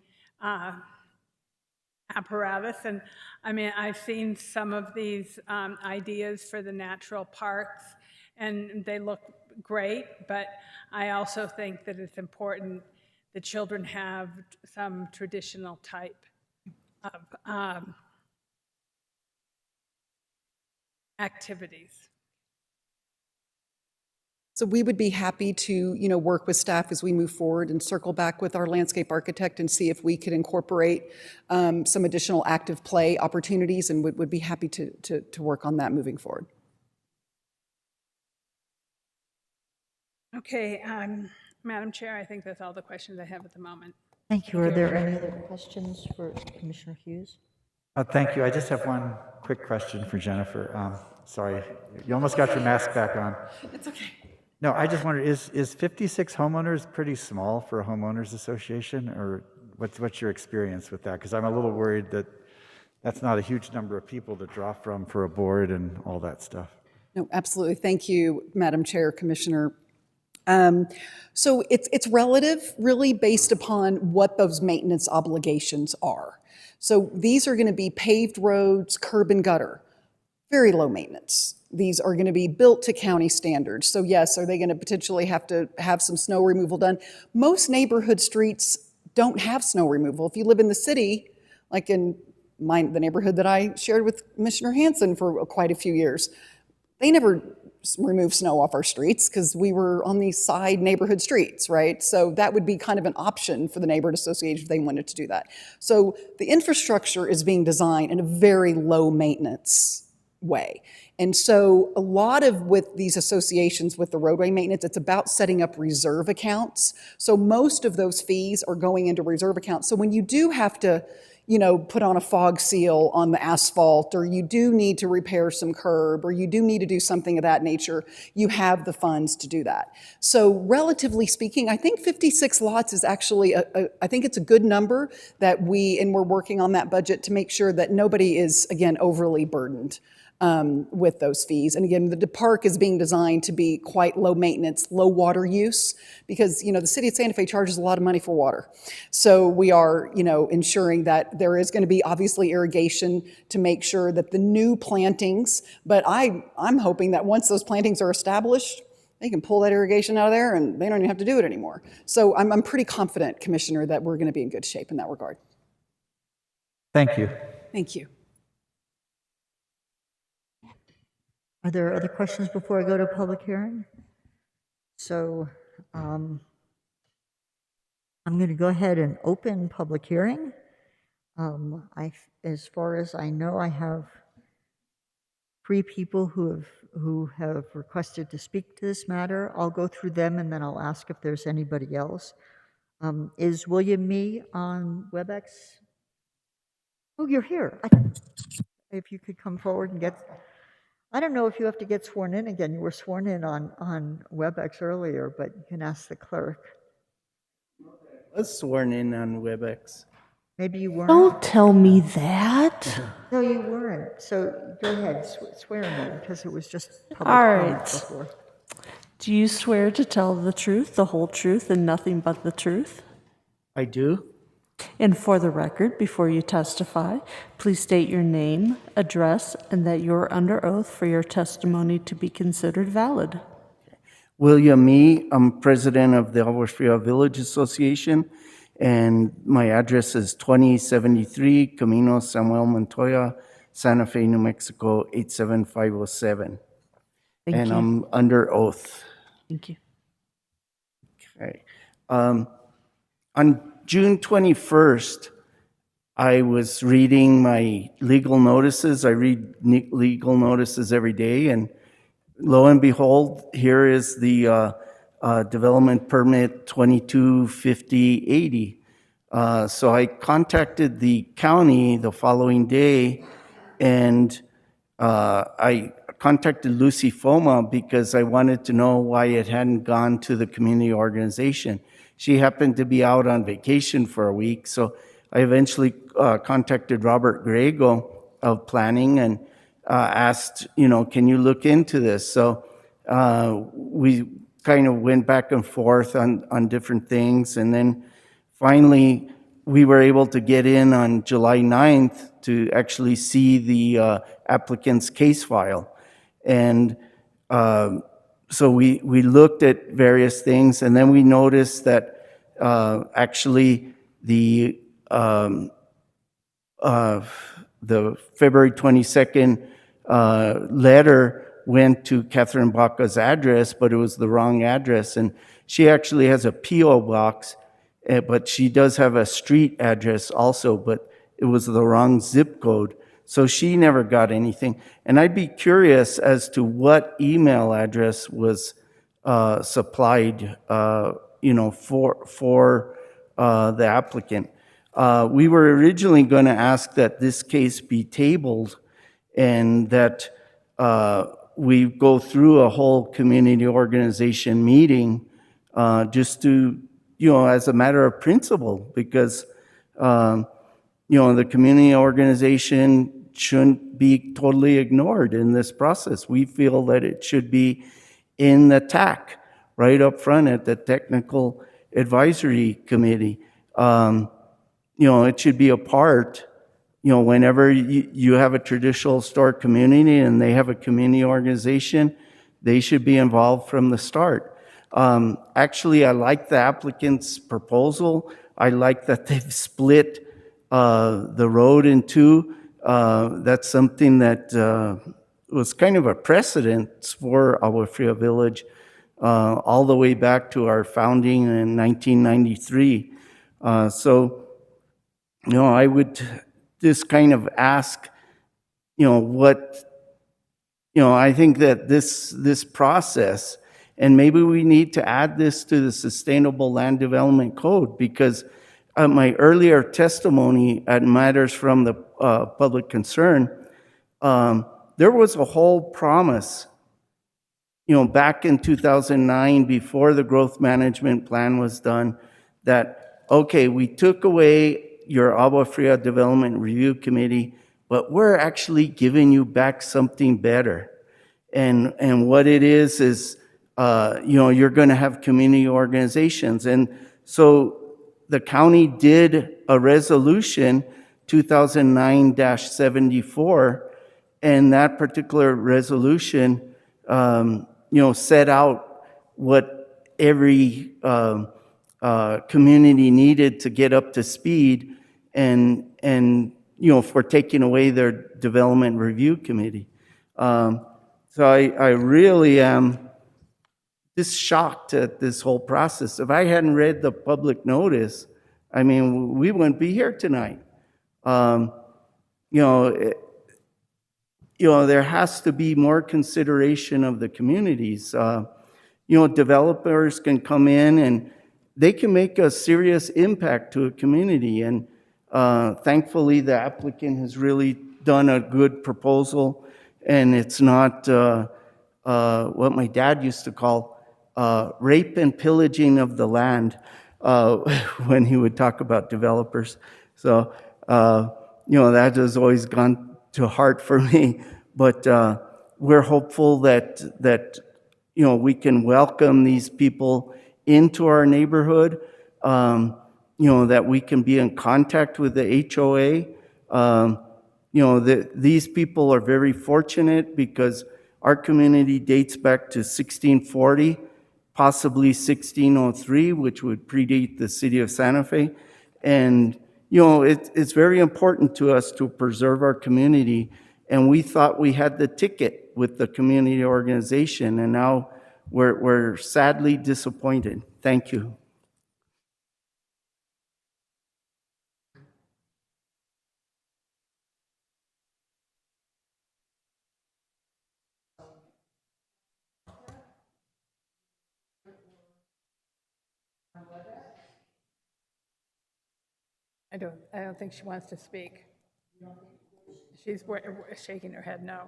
apparatus. And I mean, I've seen some of these ideas for the natural parks, and they look great, but I also think that it's important that children have some traditional type of activities. So we would be happy to, work with staff as we move forward and circle back with our landscape architect and see if we could incorporate some additional active play opportunities, and would be happy to work on that moving forward. Okay, Madam Chair, I think that's all the questions I have at the moment. Thank you. Are there any other questions for Commissioner Hughes? Thank you. I just have one quick question for Jennifer. Sorry, you almost got your mask back on. It's okay. No, I just wondered, is 56 homeowners pretty small for a homeowners association, or what's your experience with that? Because I'm a little worried that that's not a huge number of people to draw from for a board and all that stuff. No, absolutely. Thank you, Madam Chair, Commissioner. So it's relative, really, based upon what those maintenance obligations are. So these are going to be paved roads, curb and gutter, very low maintenance. These are going to be built to county standards. So yes, are they going to potentially have to have some snow removal done? Most neighborhood streets don't have snow removal. If you live in the city, like in the neighborhood that I shared with Commissioner Hansen for quite a few years, they never remove snow off our streets because we were on these side neighborhood streets, right? So that would be kind of an option for the neighborhood association if they wanted to do that. So the infrastructure is being designed in a very low maintenance way. And so a lot of with these associations with the roadway maintenance, it's about setting up reserve accounts. So most of those fees are going into reserve accounts. So when you do have to, put on a fog seal on the asphalt, or you do need to repair some curb, or you do need to do something of that nature, you have the funds to do that. So relatively speaking, I think 56 lots is actually, I think it's a good number that we're working on that budget to make sure that nobody is, again, overly burdened with those fees. And again, the park is being designed to be quite low maintenance, low water use, because, the city of Santa Fe charges a lot of money for water. So we are, ensuring that there is going to be obviously irrigation to make sure that the new plantings, but I'm hoping that once those plantings are established, they can pull that irrigation out of there and they don't even have to do it anymore. So I'm pretty confident, Commissioner, that we're going to be in good shape in that regard. Thank you. Thank you. Are there other questions before I go to public hearing? So I'm going to go ahead and open public hearing. As far as I know, I have 3 people who have requested to speak to this matter. I'll go through them and then I'll ask if there's anybody else. Is William Mee on WebEx? Oh, you're here. If you could come forward and I don't know if you have to get sworn in again. You were sworn in on WebEx earlier, but you can ask the clerk. I was sworn in on WebEx. Maybe you weren't. Don't tell me that. No, you weren't. So go ahead, swear in, because it was just public All comment right. before. Do you swear to tell the truth, the whole truth, and nothing but the truth? I do. And for the record, before you testify, please state your name, address, and that you're under oath for your testimony to be considered valid. William Mee, I'm president of the Alvarez Frío Village Association, and my address is 2073 Camino Samuel Montoya, Santa Fe, New Mexico, 87507. Thank and you. I'm under oath. Thank you. Okay. On June 21st, I was reading my legal notices. I read legal notices every day, and lo and behold, here is the development permit 225080. So I contacted the county the following day, and I contacted Lucy Foma because I wanted to know why it hadn't gone to the community organization. She happened to be out on vacation for a week, so I eventually contacted Robert Griego of planning and asked, can you look into this? So we kind of went back and forth on different things, and then finally we were able to get in on July 9th to actually see the applicant's case file. And so we looked at various things, and then we noticed that actually the February 22nd letter went to Catherine Baca's address, but it was the wrong address. And she actually has a P.O. box, but she does have a street address also, but it was the wrong zip code. So she never got anything. And I'd be curious as to what email address was supplied, for the applicant. We were originally going to ask that this case be tabled and that we go through a whole community organization meeting just to, as a matter of principle, because, the community organization shouldn't be totally ignored in this process. We feel that it should be in the TAC, right up front at the Technical Advisory Committee. It should be a part, whenever you have a traditional historic community and they have a community organization, they should be involved from the start. Actually, I like the applicant's proposal. I like that they've split the road in two. That's something that was kind of a precedent for Agua Fria Village all the way back to our founding in 1993. I would just kind of ask, I think that this process, and maybe we need to add this to the Sustainable Land Development Code, because my earlier testimony at matters from the public concern, there was a whole promise, back in 2009, before the growth management plan was done, that, okay, we took away your Agua Fria Development Review Committee, but we're actually giving you back something better. And what it is, you're going to have community organizations. And so the county did a resolution, 2009-74, and that particular resolution, set out what every community needed to get up to speed, and for taking away their development review committee. So I really am just shocked at this whole process. If I hadn't read the public notice, we wouldn't be here tonight. There has to be more consideration of the communities. Developers can come in and they can make a serious impact to a community. And thankfully, the applicant has really done a good proposal, and it's not what my dad used to call rape and pillaging of the land when he would talk about developers. So, that has always gone to heart for me. But we're hopeful that we can welcome these people into our neighborhood, that we can be in contact with the HOA. These people are very fortunate because our community dates back to 1640, possibly 1603, which would predate the city of Santa Fe. And, it's very important to us to preserve our community. And we thought we had the ticket with the community organization, and now we're sadly disappointed. Thank you. I don't think she wants to speak. She's shaking her head no.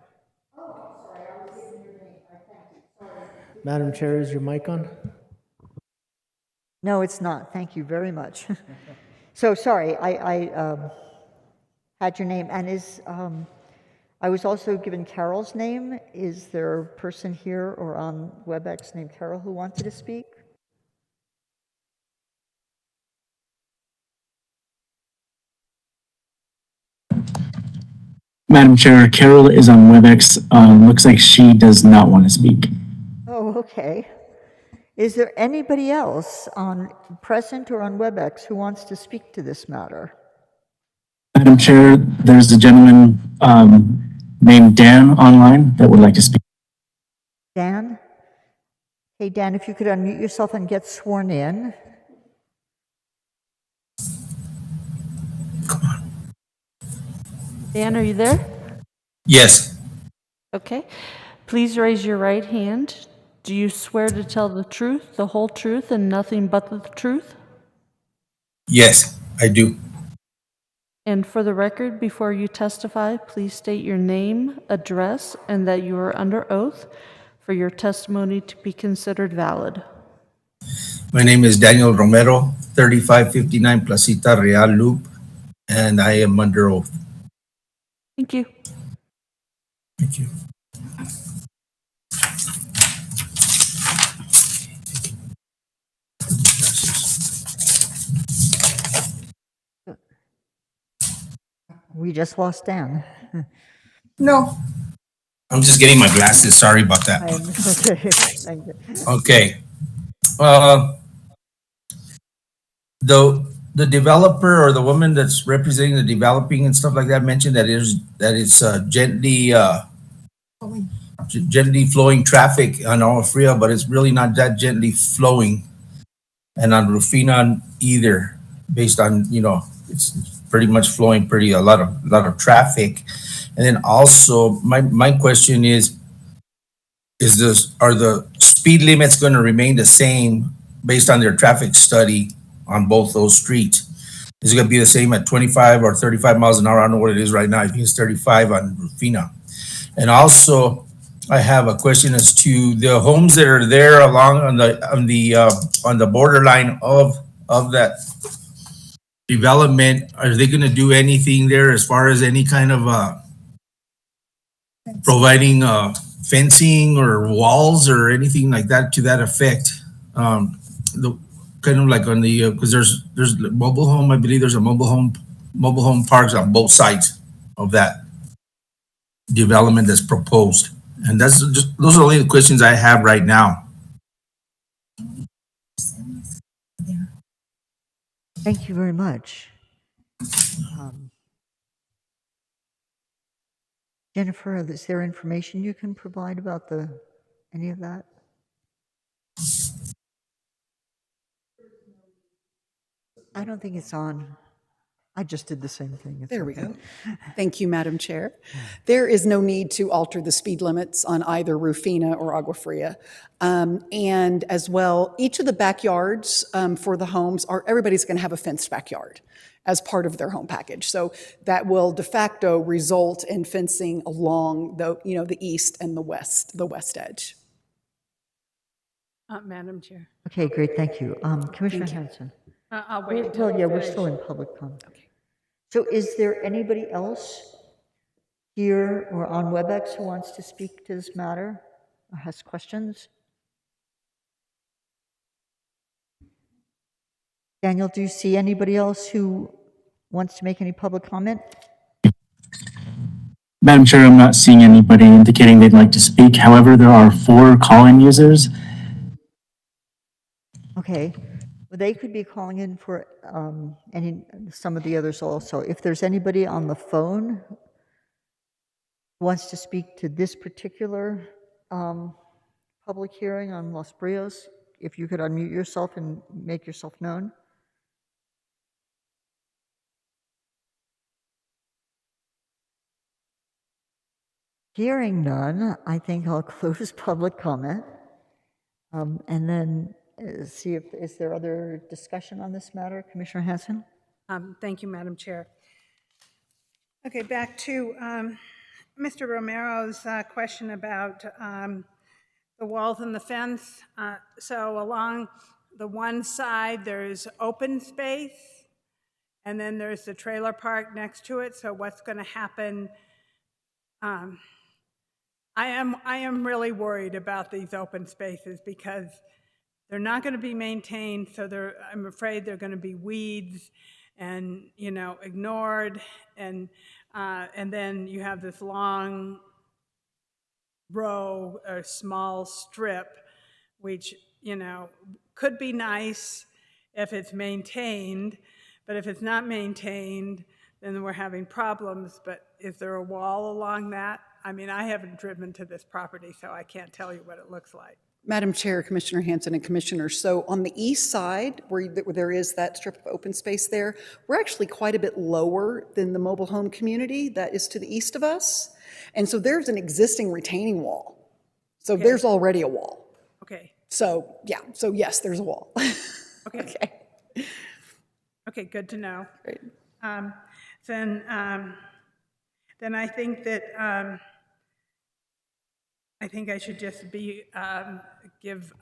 Madam Chair, is your mic on? No, it's not. Thank you very much. So sorry, I had your name, and I was also given Carol's name. Is there a person here or on WebEx named Carol who wanted to speak? Madam Chair, Carol is on WebEx. Looks like she does not want to speak. Oh, okay. Is there anybody else present or on WebEx who wants to speak to this matter? Madam Chair, there's a gentleman named Dan online that would like to speak. Dan? Hey, Dan, if you could unmute yourself and get sworn in. Dan, are you there? Yes. Okay. Please raise your right hand. Do you swear to tell the truth, the whole truth, and nothing but the truth? Yes, I do. And for the record, before you testify, please state your name, address, and that you are under oath for your testimony to be considered valid. My name is Daniel Romero, 3559 Placita Real Loop, and I am under oath. Thank you. Thank you. We just lost Dan. No. I'm just getting my glasses. Sorry about that. Okay, thank you. Okay. The developer or the woman that's representing the developing and stuff like that mentioned that it's gently flowing traffic on Alfrea, but it's really not that gently flowing, and on Rufina either, based on it's pretty much flowing a lot of traffic. And then also my question is are the speed limits going to remain the same based on their traffic study on both those streets? Is it going to be the same at 25 or 35 miles an hour? I don't know what it is right now. I think it's 35 on Rufina. And also, I have a question as to the homes that are there along on the borderline of that development. Are they going to do anything there as far as any kind of providing fencing or walls or anything like that to that effect? The kind of like on the because there's mobile home. I believe there's a mobile home parks on both sides of that development that's proposed. And those are only the questions I have right now. Thank you very much. Jennifer, is there information you can provide about any of that? I don't think it's on. I just did the same thing. There we go. Thank you, Madam Chair. There is no need to alter the speed limits on either Rufina or Agua Fria. And as well, each of the backyards for the homes everybody's going to have a fenced backyard as part of their home package. So that will de facto result in fencing along the east and the west edge. Madam Chair. Okay, great, thank you. Commissioner Hanson. I'll wait until Well, yeah, we're still in public comment. Okay. So is there anybody else here or on WebEx who wants to speak to this matter or has questions? Daniel, do you see anybody else who wants to make any public comment? Madam Chair, I'm not seeing anybody indicating they'd like to speak. However, there are 4 call-in users. Okay. Well, they could be calling in for some of the others also. If there's anybody on the phone who wants to speak to this particular public hearing on Los Brios, if you could unmute yourself and make yourself known. Hearing none, I think I'll close public comment and then see if is there other discussion on this matter, Commissioner Hanson? Thank you, Madam Chair. Okay, back to Mr. Romero's question about the walls and the fence. So along the one side, there's open space, and then there's the trailer park next to it. So what's going to happen? I am really worried about these open spaces because they're not going to be maintained. So I'm afraid they're going to be weeds and ignored, and then you have this long row or small strip, which could be nice if it's maintained, but if it's not maintained, then we're having problems. But is there a wall along that? I mean, I haven't driven to this property, so I can't tell you what it looks like. Madam Chair, Commissioner Hanson, and Commissioners, so on the east side, where there is that strip of open space there, we're actually quite a bit lower than the mobile home community that is to the east of us. And so there's an existing retaining wall. So there's already a wall. Okay. So, yeah, so yes, there's a wall. Okay. Okay. Okay, good to know. Great. Then I think that I think I should just give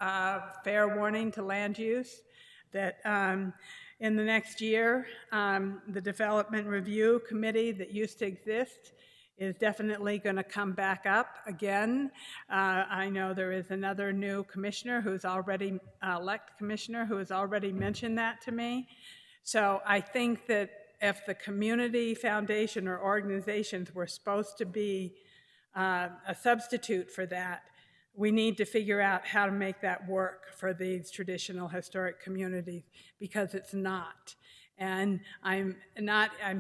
fair warning to land use that in the next year, the Development Review Committee that used to exist is definitely going to come back up again. I know there is another new commissioner who's already, elect commissioner, who has already mentioned that to me. So I think that if the community foundation or organizations were supposed to be a substitute for that, we need to figure out how to make that work for these traditional historic communities, because it's not. And I'm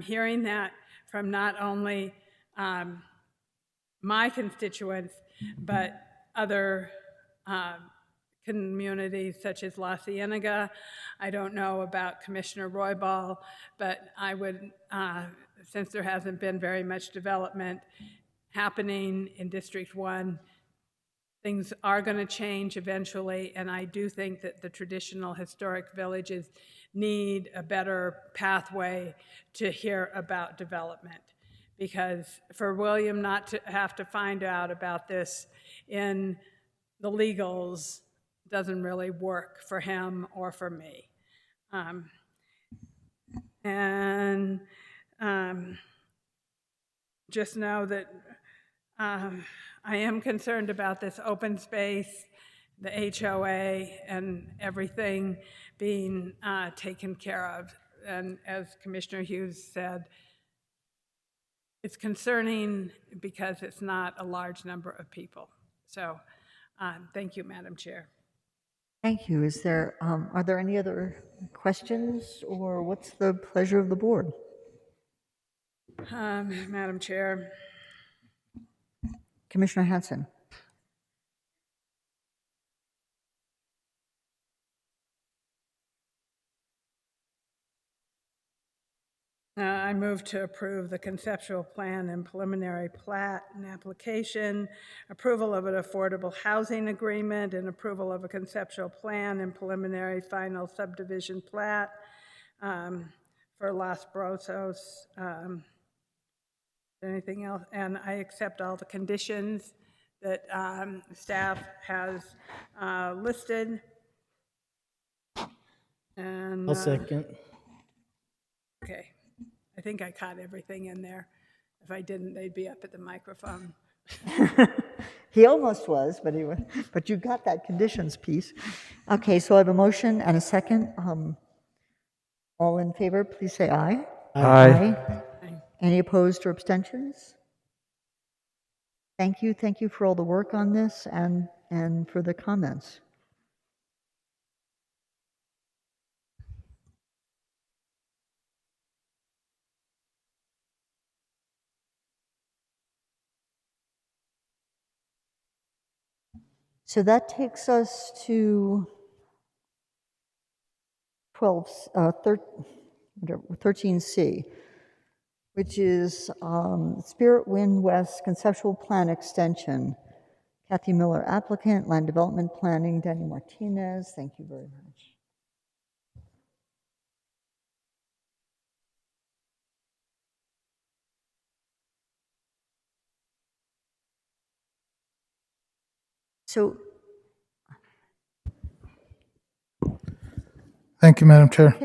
hearing that from not only my constituents, but other communities such as La Cienega. I don't know about Commissioner Roybal, but I would, since there hasn't been very much development happening in District 1, things are going to change eventually, and I do think that the traditional historic villages need a better pathway to hear about development. Because for William not to have to find out about this in the legals doesn't really work for him or for me. Just know that I am concerned about this open space, the HOA, and everything being taken care of. And as Commissioner Hughes said, it's concerning because it's not a large number of people. So thank you, Madam Chair. Thank you. Are there any other questions, or what's the pleasure of the board? Madam Chair. Commissioner Hanson. I move to approve the conceptual plan and preliminary plat and application, approval of an affordable housing agreement, and approval of a conceptual plan and preliminary final subdivision plat for Los Brosos. Anything else? And I accept all the conditions that staff has listed. And I'll second. Okay. I think I caught everything in there. If I didn't, they'd be up at the microphone. He almost was, but you got that conditions piece. Okay, so I have a motion and a second. All in favor, please say aye. Aye. Aye. Any opposed or abstentions? Thank you. Thank you for all the work on this and for the comments. So that takes us to 13C, which is Spirit Wind West Conceptual Plan Extension. Kathy Miller, applicant, Land Development Planning, Danny Martinez. Thank you very much. So, Thank you, Madam Chair.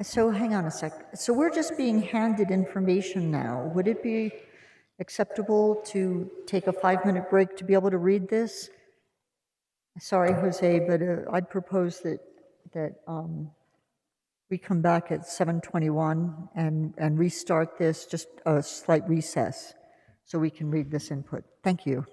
so hang on a sec. So we're just being handed information now. Would it be acceptable to take a 5-minute break to be able to read this? Sorry, Jose, but I'd propose that we come back at 7:21 and restart this, just a slight recess, so we can read this input. Thank you.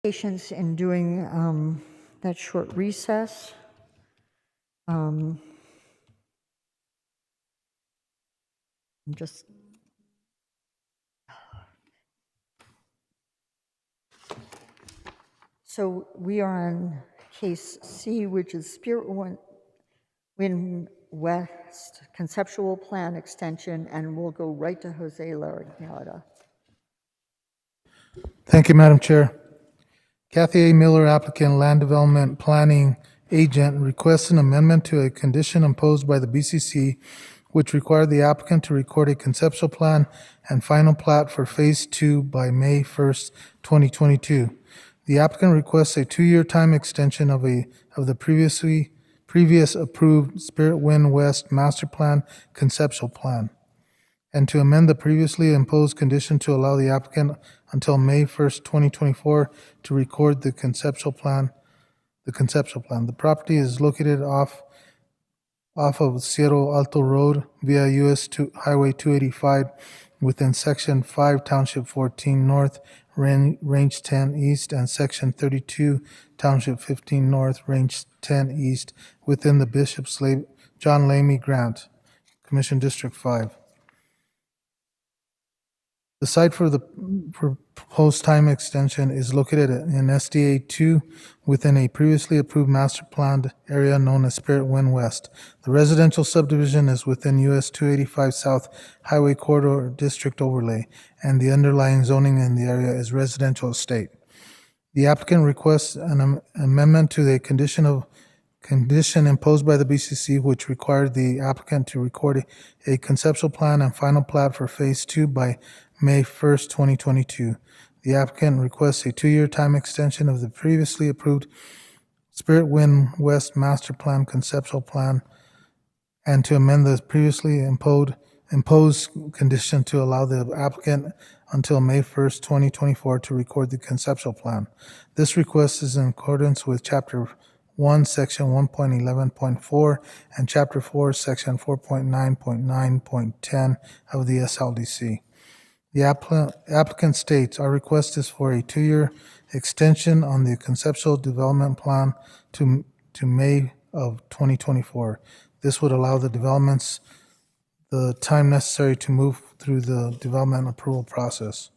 patience in doing that short recess. I'm just so we are on case C, which is Spirit Wind West Conceptual Plan Extension, and we'll go right to Jose Larrañaga. Thank you, Madam Chair. Kathy A. Miller, applicant, Land Development Planning Agent, requests an amendment to a condition imposed by the BCC, which required the applicant to record a conceptual plan and final plat for Phase 2 by May 1st, 2022. The applicant requests a 2-year time extension of the previous approved Spirit Wind West Master Plan conceptual plan, and to amend the previously imposed condition to allow the applicant until May 1st, 2024 to record the conceptual plan. The property is located off of Cerro Alto Road via Highway 285 within Section 5, Township 14 North, Range 10 East, and Section 32, Township 15 North, Range 10 East, within the Bishop John Lamy Grant, Commission District 5. The site for the proposed time extension is located in SDA 2 within a previously approved master planned area known as Spirit Wind West. The residential subdivision is within US 285 South Highway Corridor District Overlay, and the underlying zoning in the area is residential estate. The applicant requests an amendment to the condition imposed by the BCC, which required the applicant to record a conceptual plan and final plat for Phase 2 by May 1st, 2022. The applicant requests a 2-year time extension of the previously approved Spirit Wind West Master Plan conceptual plan, and to amend the previously imposed condition to allow the applicant until May 1st, 2024 to record the conceptual plan. This request is in accordance with Chapter 1, Section 1.11.4 and Chapter 4, Section 4.9.9.10 of the SLDC. The applicant states, our request is for a 2-year extension on the conceptual development plan to May of 2024. This would allow the developments the time necessary to move through the development approval process.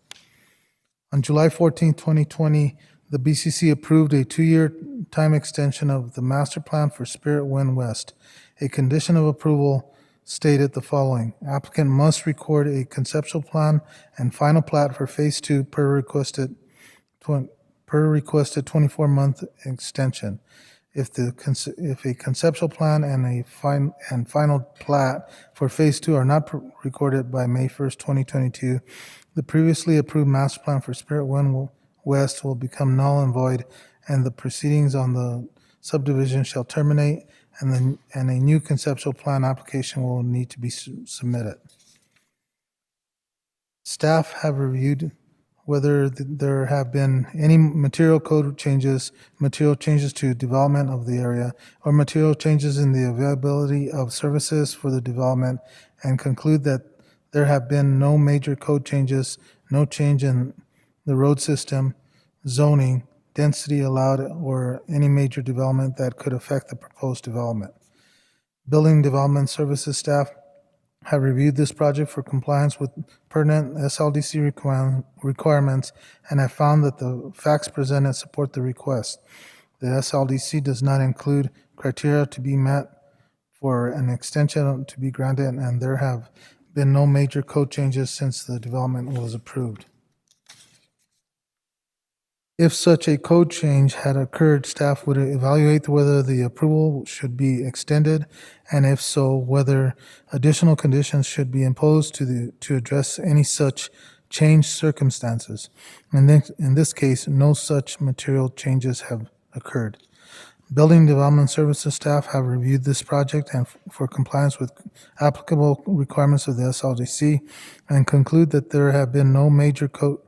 On July 14, 2020, the BCC approved a 2-year time extension of the master plan for Spirit Wind West. A condition of approval stated the following: applicant must record a conceptual plan and final plat for Phase 2 per requested 24-month extension. If a conceptual plan and final plat for Phase 2 are not recorded by May 1st, 2022, the previously approved master plan for Spirit Wind West will become null and void, and the proceedings on the subdivision shall terminate, and a new conceptual plan application will need to be submitted. Staff have reviewed whether there have been any material code changes, material changes to development of the area, or material changes in the availability of services for the development, and conclude that there have been no major code changes, no change in the road system, zoning, density allowed, or any major development that could affect the proposed development. Building Development Services staff have reviewed this project for compliance with pertinent SLDC requirements and have found that the facts presented support the request. The SLDC does not include criteria to be met for an extension to be granted, and there have been no major code changes since the development was approved. If such a code change had occurred, staff would evaluate whether the approval should be extended, and if so, whether additional conditions should be imposed to address any such changed circumstances. And then, in this case, no such material changes have occurred. Building Development Services staff have reviewed this project and for compliance with applicable requirements of the SLDC, and conclude that there have been no major code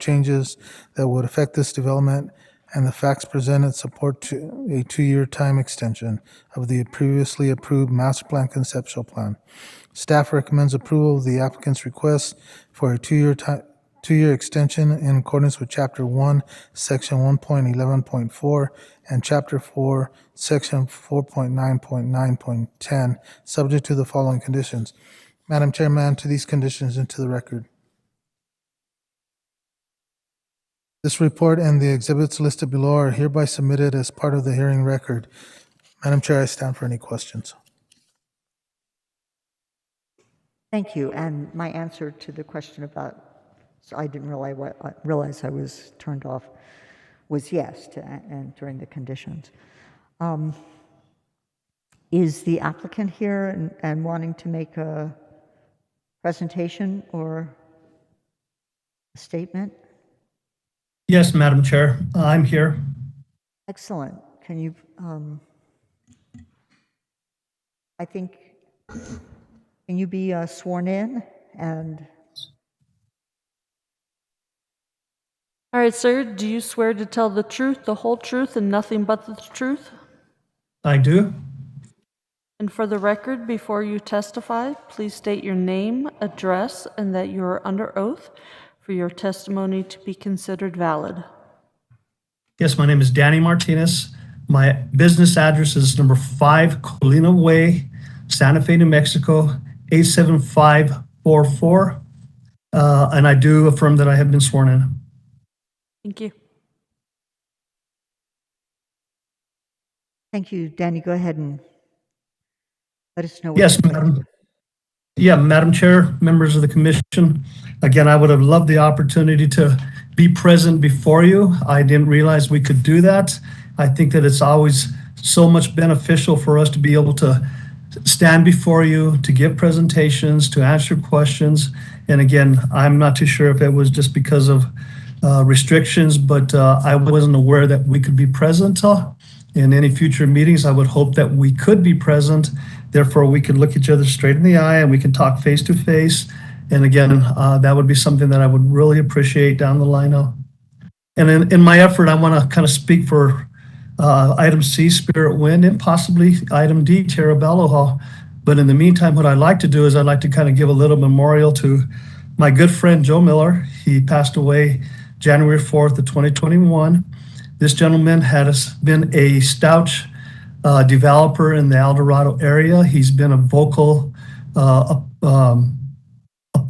changes that would affect this development, and the facts presented support to a 2-year time extension of the previously approved master plan conceptual plan. Staff recommends approval of the applicant's request for a 2-year 2-year extension in accordance with Chapter 1, Section 1.11.4 and Chapter 4, Section 4.9.9.10, subject to the following conditions. Madam Chair, may I enter these conditions into the record? This report and the exhibits listed below are hereby submitted as part of the hearing record. Madam Chair, I stand for any questions. Thank you. And my answer to the question about, so I didn't realize I was turned off, was yes to entering the conditions. Is the applicant here and wanting to make a presentation or a statement? Yes, Madam Chair, I'm here. Excellent. Can you, can you be sworn in? And All right, sir, do you swear to tell the truth, the whole truth, and nothing but the truth? I do. And for the record, before you testify, please state your name, address, and that you are under oath for your testimony to be considered valid. Yes, my name is Danny Martinez. My business address is number 5 Colina Way, Santa Fe, New Mexico, 87544. And I do affirm that I have been sworn in. Thank you. thank you, Danny. Go ahead and let us know. Yes, Madam. Yeah, Madam Chair, members of the commission. Again, I would have loved the opportunity to be present before you. I didn't realize we could do that. I think that it's always so much beneficial for us to be able to stand before you, to give presentations, to answer questions. And again, I'm not too sure if it was just because of restrictions, but I wasn't aware that we could be present in any future meetings. I would hope that we could be present. Therefore, we could look each other straight in the eye and we can talk face to face. And again, that would be something that I would really appreciate down the line. And in my effort, I want to kind of speak for item C, Spirit Wind, and possibly item D, Terabello. But in the meantime, what I'd like to do is I'd like to kind of give a little memorial to my good friend, Joe Miller. He passed away January 4th of 2021. This gentleman has been a stout developer in the El Dorado area. He's been a vocal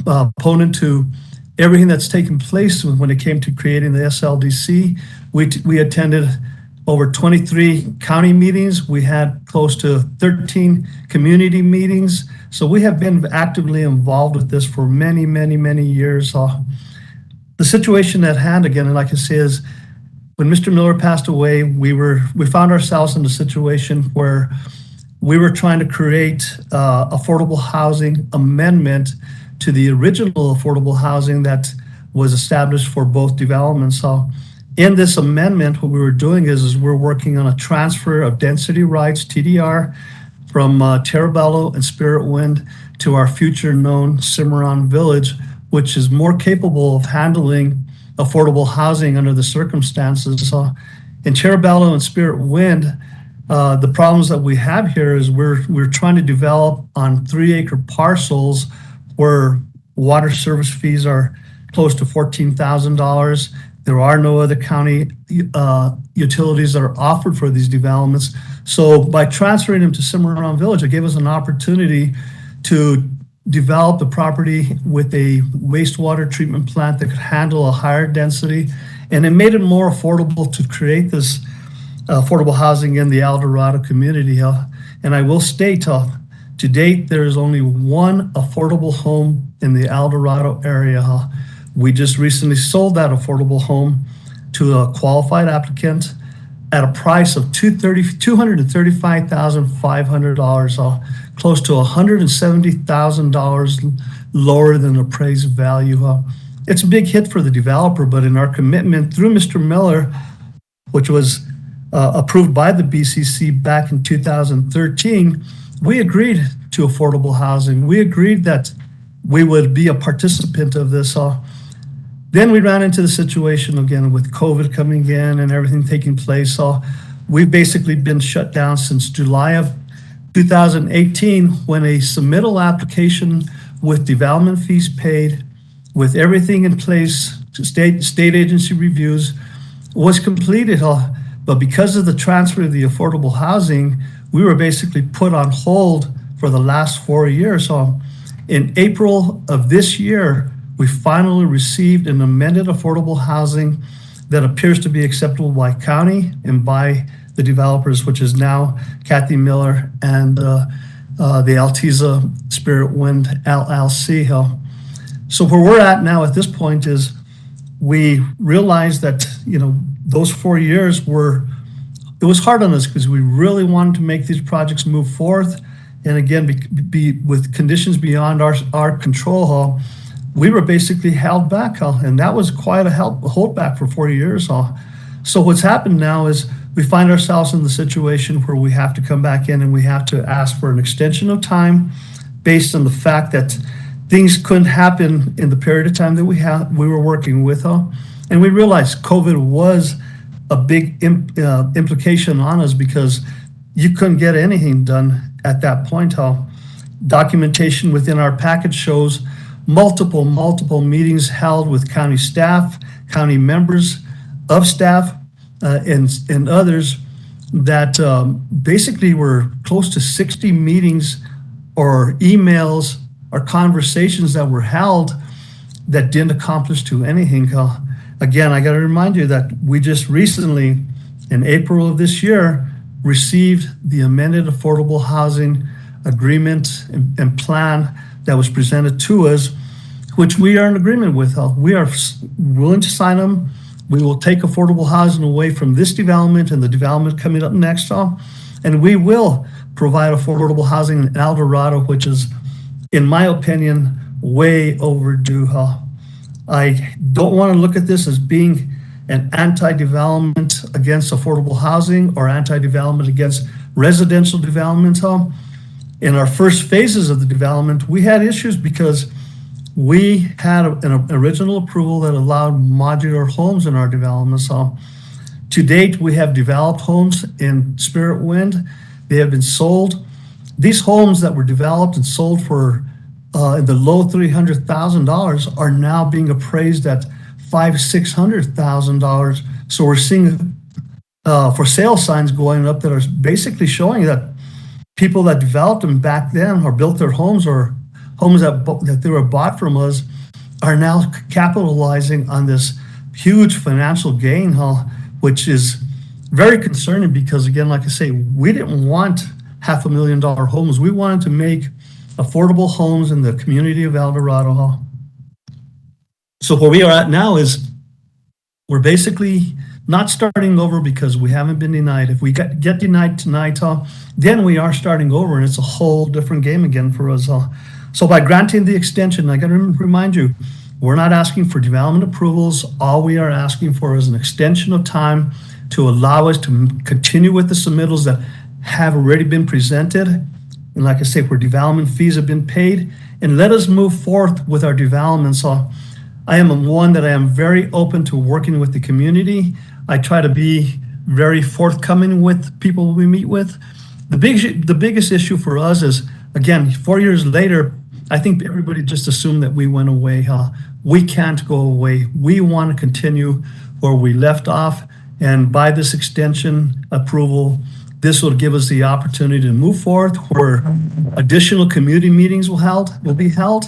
opponent to everything that's taken place when it came to creating the SLDC. We attended over 23 county meetings. We had close to 13 community meetings. So we have been actively involved with this for many, many, many years. The situation at hand, again, like I say, is when Mr. Miller passed away, we found ourselves in a situation where we were trying to create affordable housing amendment to the original affordable housing that was established for both developments. So in this amendment, what we were doing is we're working on a transfer of density rights, TDR, from Terabello and Spirit Wind to our future known Cimarron Village, which is more capable of handling affordable housing under the circumstances. So in Terabello and Spirit Wind, the problems that we have here is we're trying to develop on 3-acre parcels where water service fees are close to $14,000. There are no other county utilities that are offered for these developments. So by transferring them to Cimarron Village, it gave us an opportunity to develop the property with a wastewater treatment plant that could handle a higher density. And it made it more affordable to create this affordable housing in the El Dorado community. And I will state, to date, there is only one affordable home in the El Dorado area. We just recently sold that affordable home to a qualified applicant at a price of $235,500, close to $170,000 lower than appraised value. It's a big hit for the developer, but in our commitment through Mr. Miller, which was approved by the BCC back in 2013, we agreed to affordable housing. We agreed that we would be a participant of this. Then we ran into the situation again with COVID coming in and everything taking place. So we've basically been shut down since July of 2018 when a submittal application with development fees paid with everything in place, state agency reviews, was completed. But because of the transfer of the affordable housing, we were basically put on hold for the last 4 years. So in April of this year, we finally received an amended affordable housing that appears to be acceptable by county and by the developers, which is now Kathy Miller and the Altiza Spirit Wind LLC. So where we're at now at this point is we realized that, those 4 years it was hard on us because we really wanted to make these projects move forth. And again, be with conditions beyond our control, we were basically held back, and that was quite a holdback for 4 years. So what's happened now is we find ourselves in the situation where we have to come back in and we have to ask for an extension of time based on the fact that things couldn't happen in the period of time that we were working with. And we realized COVID was a big implication on us because you couldn't get anything done at that point. Documentation within our package shows multiple meetings held with county staff, county members of staff, and others that basically were close to 60 meetings or emails or conversations that were held that didn't accomplish to anything. Again, I got to remind you that we just recently, in April of this year, received the amended affordable housing agreement and plan that was presented to us, which we are in agreement with. We are willing to sign them. We will take affordable housing away from this development and the development coming up next, and we will provide affordable housing in El Dorado, which is, in my opinion, way overdue. I don't want to look at this as being an anti-development against affordable housing or anti-development against residential development. In our first phases of the development, we had issues because we had an original approval that allowed modular homes in our development. So to date, we have developed homes in Spirit Wind. They have been sold. These homes that were developed and sold for in the low $300,000 are now being appraised at $500,000-$600,000. So we're seeing for sale signs going up that are basically showing that people that developed them back then or built their homes or homes that they were bought from us are now capitalizing on this huge financial gain, which is very concerning because, again, like I say, we didn't want $500,000 homes. We wanted to make affordable homes in the community of El Dorado. So where we are at now is we're basically not starting over because we haven't been denied. If we get denied tonight, then we are starting over, and it's a whole different game again for us. So by granting the extension, I got to remind you, we're not asking for development approvals. All we are asking for is an extension of time to allow us to continue with the submittals that have already been presented. And like I say, where development fees have been paid, and let us move forth with our development. So I am one that I am very open to working with the community. I try to be very forthcoming with people we meet with. The biggest issue for us is, again, 4 years later, I think everybody just assumed that we went away. We can't go away. We want to continue where we left off. And by this extension approval, this will give us the opportunity to move forward where additional community meetings will be held.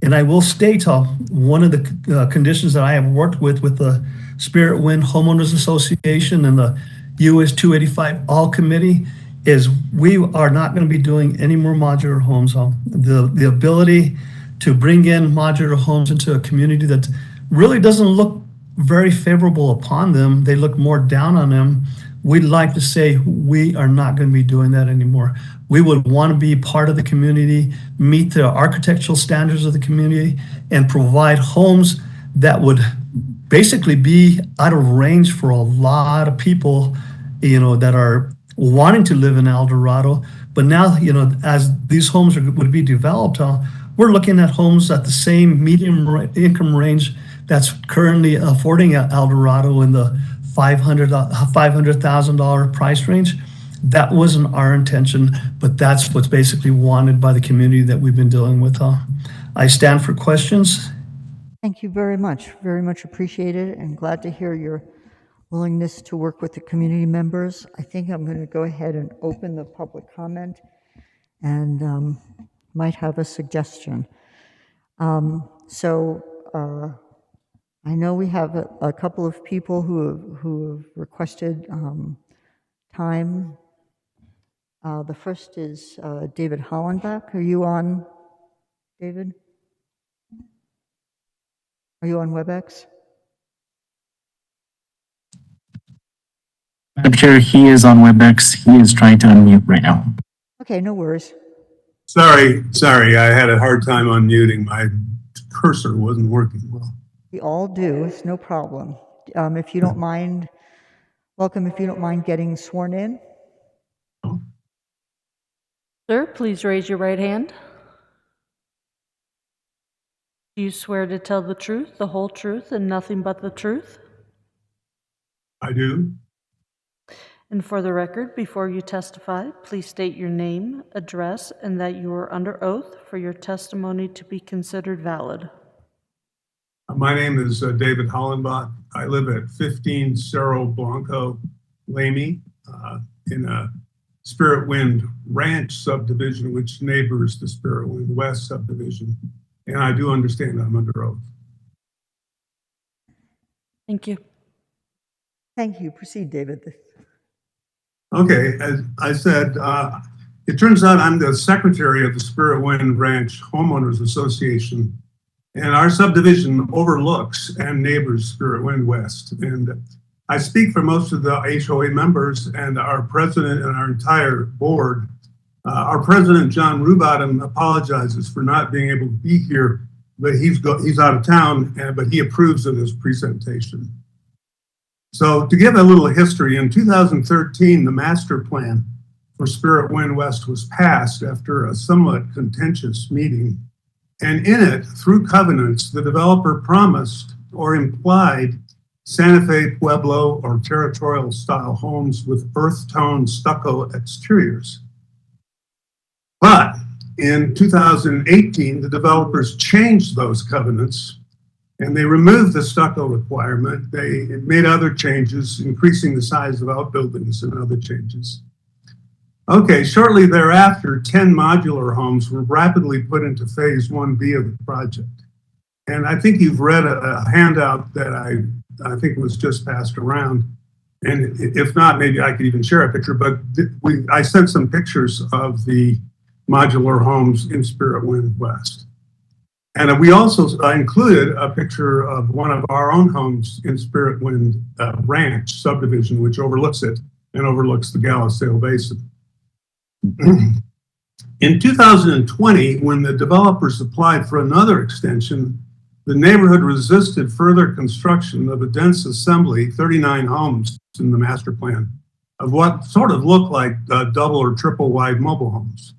And I will state one of the conditions that I have worked with the Spirit Wind Homeowners Association and the US 285 All Committee is we are not going to be doing any more modular homes. The ability to bring in modular homes into a community that really doesn't look very favorable upon them, they look more down on them. We'd like to say we are not going to be doing that anymore. We would want to be part of the community, meet the architectural standards of the community, and provide homes that would basically be out of range for a lot of people, that are wanting to live in El Dorado. But now, as these homes would be developed, we're looking at homes at the same medium income range that's currently affording El Dorado in the $500,000 price range. That wasn't our intention, but that's what's basically wanted by the community that we've been dealing with. I stand for questions. Thank you very much appreciated, and glad to hear your willingness to work with the community members. I think I'm going to go ahead and open the public comment and might have a suggestion. I know we have a couple of people who have requested time. The first is David Hollenbach. Are you on, David? Are you on WebEx? Madam Chair, he is on WebEx. He is trying to unmute right now. Okay, no worries. Sorry, I had a hard time unmuting. My cursor wasn't working well. We all do, it's no problem. If you don't mind, welcome, if you don't mind getting sworn in. Sir, please raise your right hand. Do you swear to tell the truth, the whole truth, and nothing but the truth? I do. And for the record, before you testify, please state your name, address, and that you are under oath for your testimony to be considered valid. My name is David Hollenbach. I live at 15 Cerro Blanco, Lamy, in a Spirit Wind Ranch subdivision, which neighbors the Spirit Wind West subdivision. And I do understand I'm under oath. Thank you. Thank you. Proceed, David. Okay, as I said, it turns out I'm the secretary of the Spirit Wind Ranch Homeowners Association, and our subdivision overlooks and neighbors Spirit Wind West. And I speak for most of the HOA members and our president and our entire board. Our president, John Rubottom, apologizes for not being able to be here, but he's out of town, but he approves of his presentation. So to give a little history, in 2013, the master plan for Spirit Wind West was passed after a somewhat contentious meeting. And in it, through covenants, the developer promised or implied Santa Fe, Pueblo, or territorial style homes with earth tone stucco exteriors. But in 2018, the developers changed those covenants and they removed the stucco requirement. They made other changes, increasing the size of outbuildings and other changes. Okay, shortly thereafter, 10 modular homes were rapidly put into phase 1B of the project. And I think you've read a handout that I think was just passed around. And if not, maybe I could even share a picture, but I sent some pictures of the modular homes in Spirit Wind West. And we also included a picture of one of our own homes in Spirit Wind Ranch subdivision, which overlooks it and overlooks the Galliseo Basin. In 2020, when the developers applied for another extension, the neighborhood resisted further construction of a dense assembly, 39 homes in the master plan, of what sort of looked like double or triple wide mobile homes.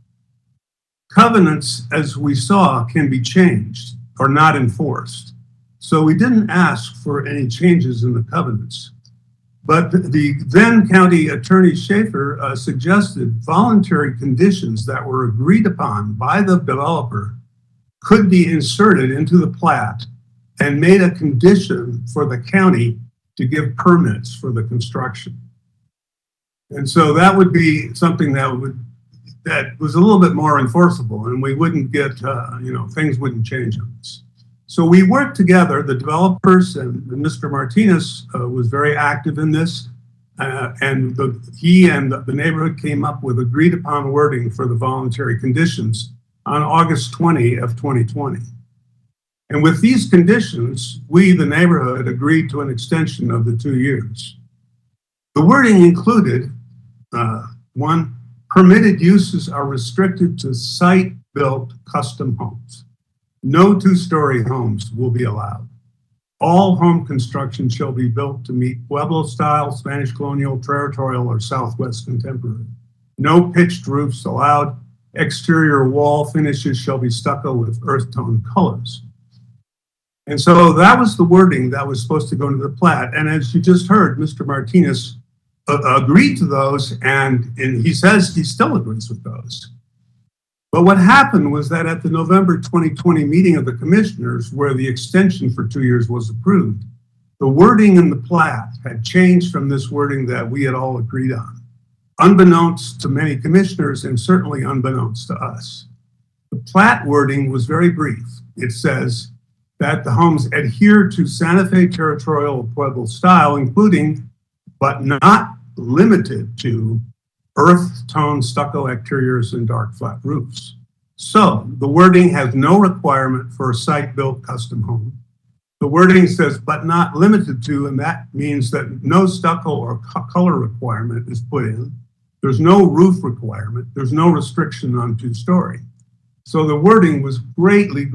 Covenants, as we saw, can be changed or not enforced. So we didn't ask for any changes in the covenants. But the then County Attorney Schaefer suggested voluntary conditions that were agreed upon by the developer could be inserted into the plat and made a condition for the county to give permits for the construction. And so that would be something that was a little bit more enforceable, and we wouldn't get, things wouldn't change on us. So we worked together, the developers, and Mr. Martinez was very active in this, and he and the neighborhood came up with agreed upon wording for the voluntary conditions on August 20 of 2020. And with these conditions, we, the neighborhood, agreed to an extension of the 2 years. The wording included, one, permitted uses are restricted to site-built custom homes. No two-story homes will be allowed. All home construction shall be built to meet Pueblo style, Spanish colonial, territorial, or Southwest contemporary. No pitched roofs allowed. Exterior wall finishes shall be stucco with earth tone colors. And so that was the wording that was supposed to go into the plat. And as you just heard, Mr. Martinez agreed to those, and he says he still agrees with those. But what happened was that at the November 2020 meeting of the commissioners, where the extension for 2 years was approved, the wording in the plat had changed from this wording that we had all agreed on, unbeknownst to many commissioners and certainly unbeknownst to us. The plat wording was very brief. It says that the homes adhere to Santa Fe territorial Pueblo style, including, but not limited to, earth tone stucco exteriors and dark flat roofs. So the wording has no requirement for a site-built custom home. The wording says, but not limited to, and that means that no stucco or color requirement is put in. There's no roof requirement. There's no restriction on two-story. So the wording was greatly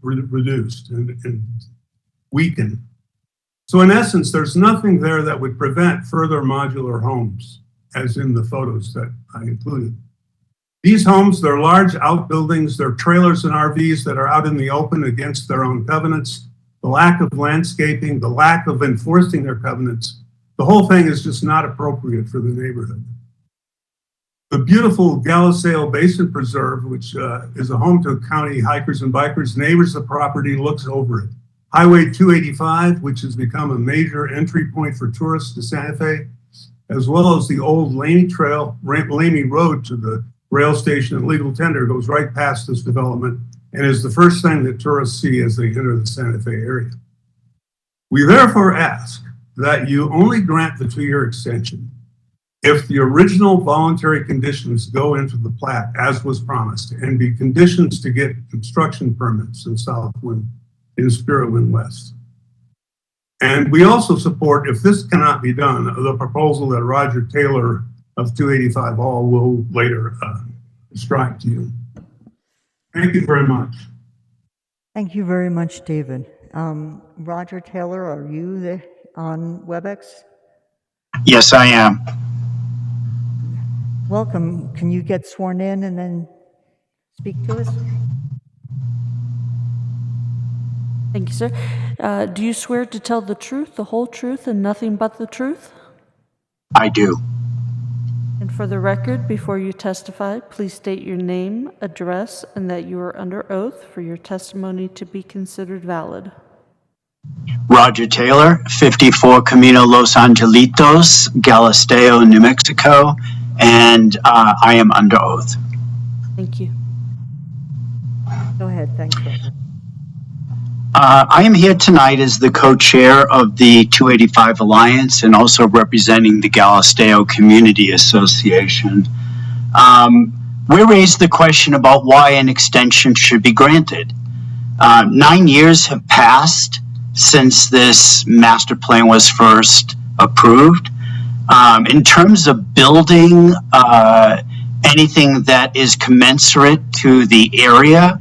reduced and weakened. So in essence, there's nothing there that would prevent further modular homes, as in the photos that I included. These homes, they're large outbuildings, they're trailers and RVs that are out in the open against their own covenants. The lack of landscaping, the lack of enforcing their covenants, the whole thing is just not appropriate for the neighborhood. The beautiful Galliseo Basin Preserve, which is a home to county hikers and bikers, neighbors the property, looks over it. Highway 285, which has become a major entry point for tourists to Santa Fe, as well as the old Lamy Road to the rail station and legal tender, goes right past this development and is the first thing that tourists see as they enter the Santa Fe area. We therefore ask that you only grant the 2-year extension if the original voluntary conditions go into the plat as was promised and be conditions to get construction permits in Spirit Wind West. And we also support, if this cannot be done, the proposal that Roger Taylor of 285 All will later describe to you. Thank you very much. Thank you very much, David. Roger Taylor, are you on WebEx? Yes, I am. Welcome. Can you get sworn in and then speak to us? Thank you, sir. Do you swear to tell the truth, the whole truth, and nothing but the truth? I do. And for the record, before you testify, please state your name, address, and that you are under oath for your testimony to be considered valid. Roger Taylor, 54 Camino Los Angelitos, Galisteo, New Mexico, and I am under oath. Thank you. Go ahead, thanks. I am here tonight as the co-chair of the 285 Alliance and also representing the Galisteo Community Association. We raised the question about why an extension should be granted. 9 years have passed since this master plan was first approved. In terms of building anything that is commensurate to the area,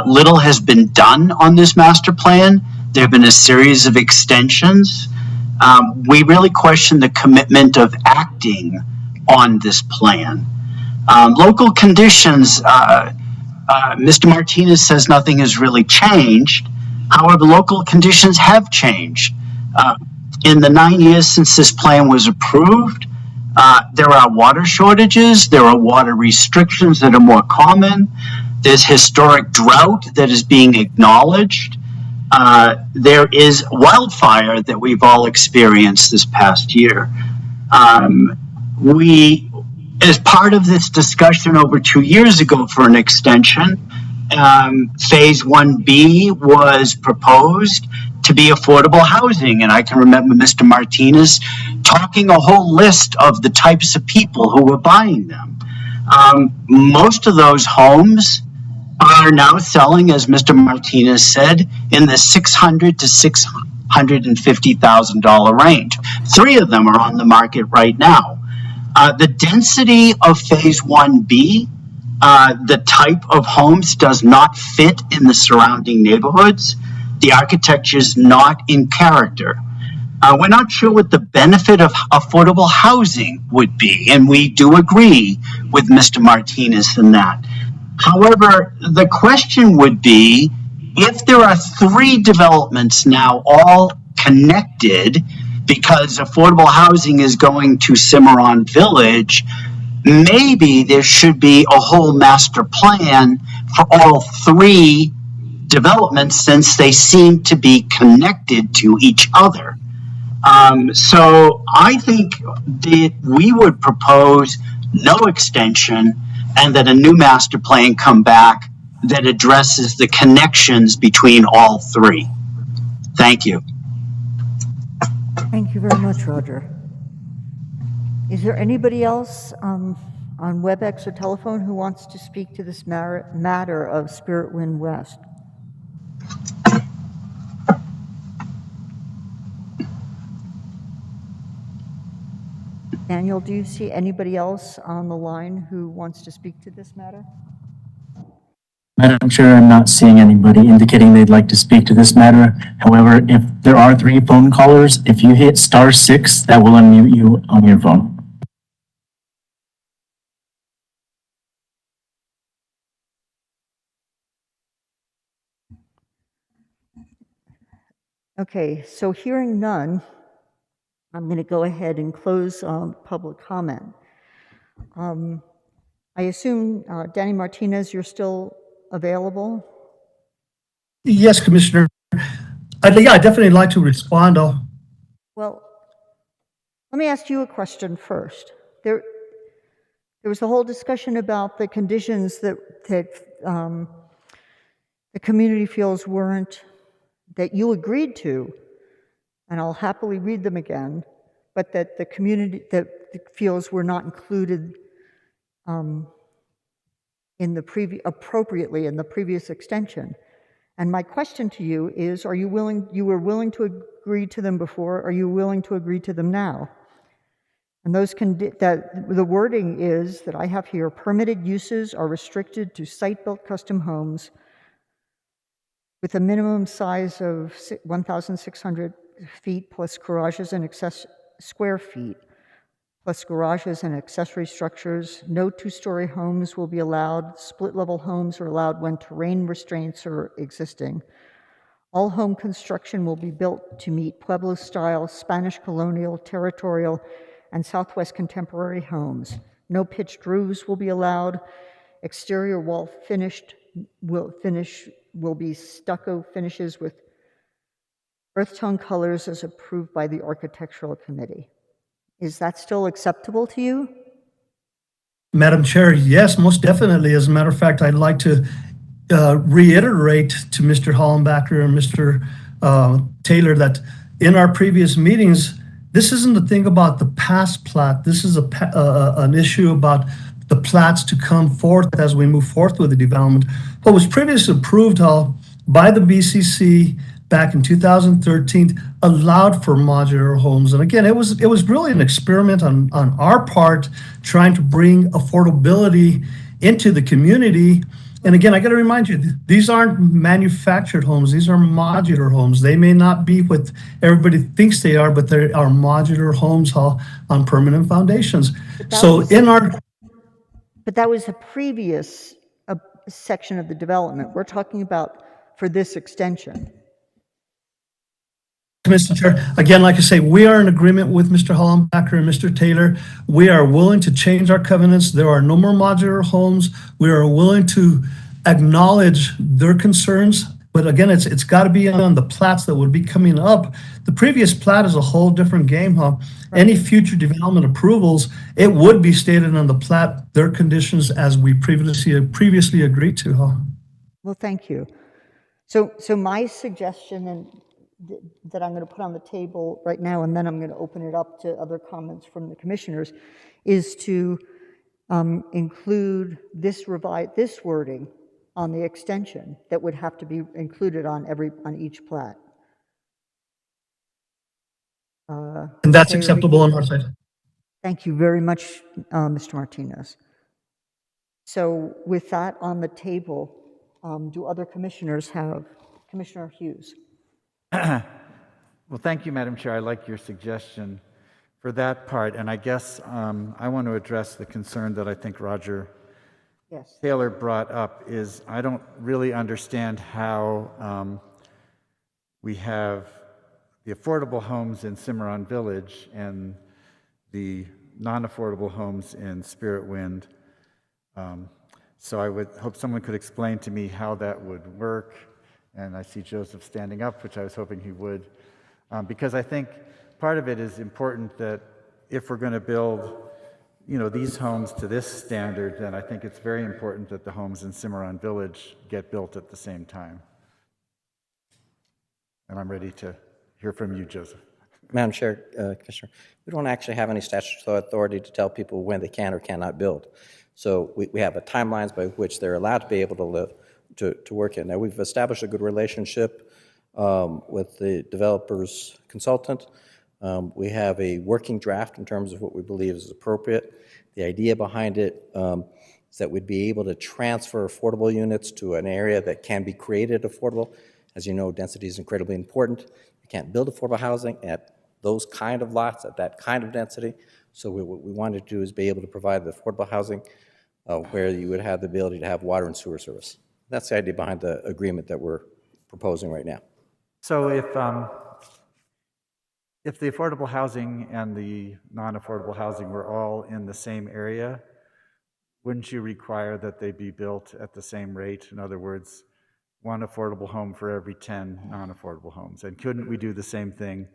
little has been done on this master plan. There have been a series of extensions. We really question the commitment of acting on this plan. Local conditions, Mr. Martinez says nothing has really changed. However, local conditions have changed. In the 9 years since this plan was approved, there are water shortages, there are water restrictions that are more common. There's historic drought that is being acknowledged. There is wildfire that we've all experienced this past year. We, as part of this discussion over 2 years ago for an extension, Phase 1B was proposed to be affordable housing. And I can remember Mr. Martinez talking a whole list of the types of people who were buying them. Most of those homes are now selling, as Mr. Martinez said, in the $600,000 to $650,000 range. 3 of them are on the market right now. The density of Phase 1B, the type of homes does not fit in the surrounding neighborhoods. The architecture is not in character. We're not sure what the benefit of affordable housing would be, and we do agree with Mr. Martinez in that. However, the question would be, if there are 3 developments now all connected because affordable housing is going to Cimarron Village, maybe there should be a whole master plan for all three developments since they seem to be connected to each other. So I think that we would propose no extension and that a new master plan come back that addresses the connections between all three. Thank you. Thank you very much, Roger. Is there anybody else on WebEx or telephone who wants to speak to this matter of Spirit Wind West? Daniel, do you see anybody else on the line who wants to speak to this matter? Madam Chair, I'm not seeing anybody indicating they'd like to speak to this matter. However, if there are 3 phone callers, if you hit *6, that will unmute you on your phone. Okay, so hearing none, I'm going to go ahead and close public comment. I assume, Danny Martinez, you're still available? Yes, Commissioner. I'd definitely like to respond. Well, let me ask you a question first. There was a whole discussion about the conditions that the community feels weren't, that you agreed to, and I'll happily read them again, but that the community that feels were not included appropriately in the previous extension. And my question to you is, you were willing to agree to them before, are you willing to agree to them now? And the wording is that I have here, permitted uses are restricted to site-built custom homes with a minimum size of 1,600 feet plus garages and square feet, plus garages and accessory structures. No 2-story homes will be allowed. Split-level homes are allowed when terrain restraints are existing. All home construction will be built to meet Pueblo-style, Spanish colonial, territorial, and Southwest contemporary homes. No pitched roofs will be allowed. Exterior wall will be stucco finishes with earth tone colors as approved by the Architectural Committee. Is that still acceptable to you? Madam Chair, yes, most definitely. As a matter of fact, I'd like to reiterate to Mr. Hollenbacher and Mr. Taylor that in our previous meetings, this isn't the thing about the past plat. This is an issue about the plats to come forth as we move forth with the development. What was previously approved by the BCC back in 2013 allowed for modular homes. And again, it was really an experiment on our part trying to bring affordability into the community. And again, I got to remind you, these aren't manufactured homes. These are modular homes. They may not be what everybody thinks they are, but they are modular homes on permanent foundations. But that was a previous section of the development. We're talking about for this extension. Mr. Chair, again, like I say, we are in agreement with Mr. Hollenbacher and Mr. Taylor. We are willing to change our covenants. There are no more modular homes. We are willing to acknowledge their concerns. But again, it's got to be on the plats that would be coming up. The previous plat is a whole different game, huh? Any future development approvals, it would be stated on the plat, their conditions as we previously agreed to, huh? Well, thank you. So my suggestion, and that I'm going to put on the table right now, and then I'm going to open it up to other comments from the commissioners, is to include this wording on the extension that would have to be included on each plat. And that's acceptable on our side. Thank you very much, Mr. Martinez. So with that on the table, do other commissioners have? Commissioner Hughes. Well, thank you, Madam Chair. I like your suggestion for that part. And I guess I want to address the concern that I think Roger Taylor brought up is I don't really understand how we have the affordable homes in Cimarron Village and the non-affordable homes in Spirit Wind. So I would hope someone could explain to me how that would work. And I see Joseph standing up, which I was hoping he would, because I think part of it is important that if we're going to build, these homes to this standard, then I think it's very important that the homes in Cimarron Village get built at the same time. And I'm ready to hear from you, Joseph. Madam Chair, Commissioner, we don't actually have any statutory authority to tell people when they can or cannot build. So we have a timelines by which they're allowed to be able to live, to work in. Now, we've established a good relationship with the developer's consultant. We have a working draft in terms of what we believe is appropriate. The idea behind it is that we'd be able to transfer affordable units to an area that can be created affordable. As you know, density is incredibly important. You can't build affordable housing at those kind of lots, at that kind of density. So what we want to do is be able to provide the affordable housing where you would have the ability to have water and sewer service. That's the idea behind the agreement that we're proposing right now. So if the affordable housing and the non-affordable housing were all in the same area, wouldn't you require that they be built at the same rate? In other words, one affordable home for every 10 non-affordable homes. And couldn't we do the same thing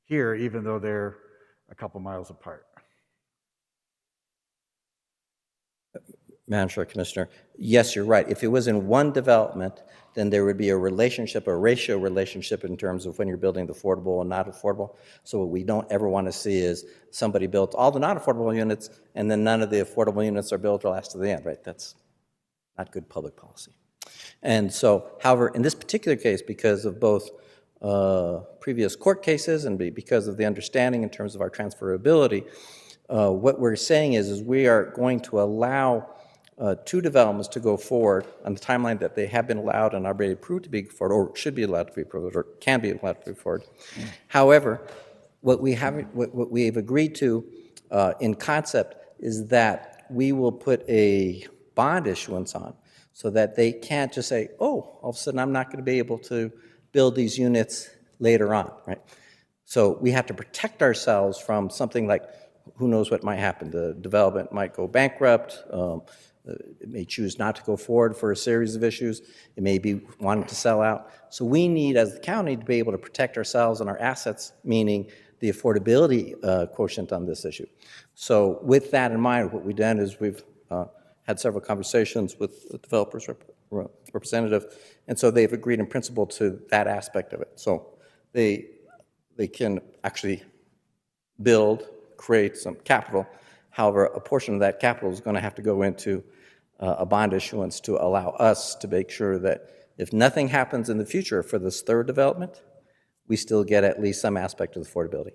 here, even though they're a couple miles apart? Madam Chair, Commissioner, yes, you're right. If it was in one development, then there would be a relationship, a ratio relationship in terms of when you're building the affordable and not affordable. So what we don't ever want to see is somebody built all the non-affordable units and then none of the affordable units are built till last to the end, right? That's not good public policy. And so, however, in this particular case, because of both previous court cases and because of the understanding in terms of our transferability, what we're saying is we are going to allow two developments to go forward on the timeline that they have been allowed and are already approved to be forward, or should be allowed to be approved, or can be allowed to be forward. However, what we have agreed to in concept is that we will put a bond issuance on so that they can't just say, oh, all of a sudden I'm not going to be able to build these units later on, right? So we have to protect ourselves from something like, who knows what might happen. The development might go bankrupt. It may choose not to go forward for a series of issues. It may be wanting to sell out. So we need, as the county, to be able to protect ourselves and our assets, meaning the affordability quotient on this issue. So with that in mind, what we've done is we've had several conversations with the developer's representative, and so they've agreed in principle to that aspect of it. So they can actually build, create some capital. However, a portion of that capital is going to have to go into a bond issuance to allow us to make sure that if nothing happens in the future for this third development, we still get at least some aspect of affordability.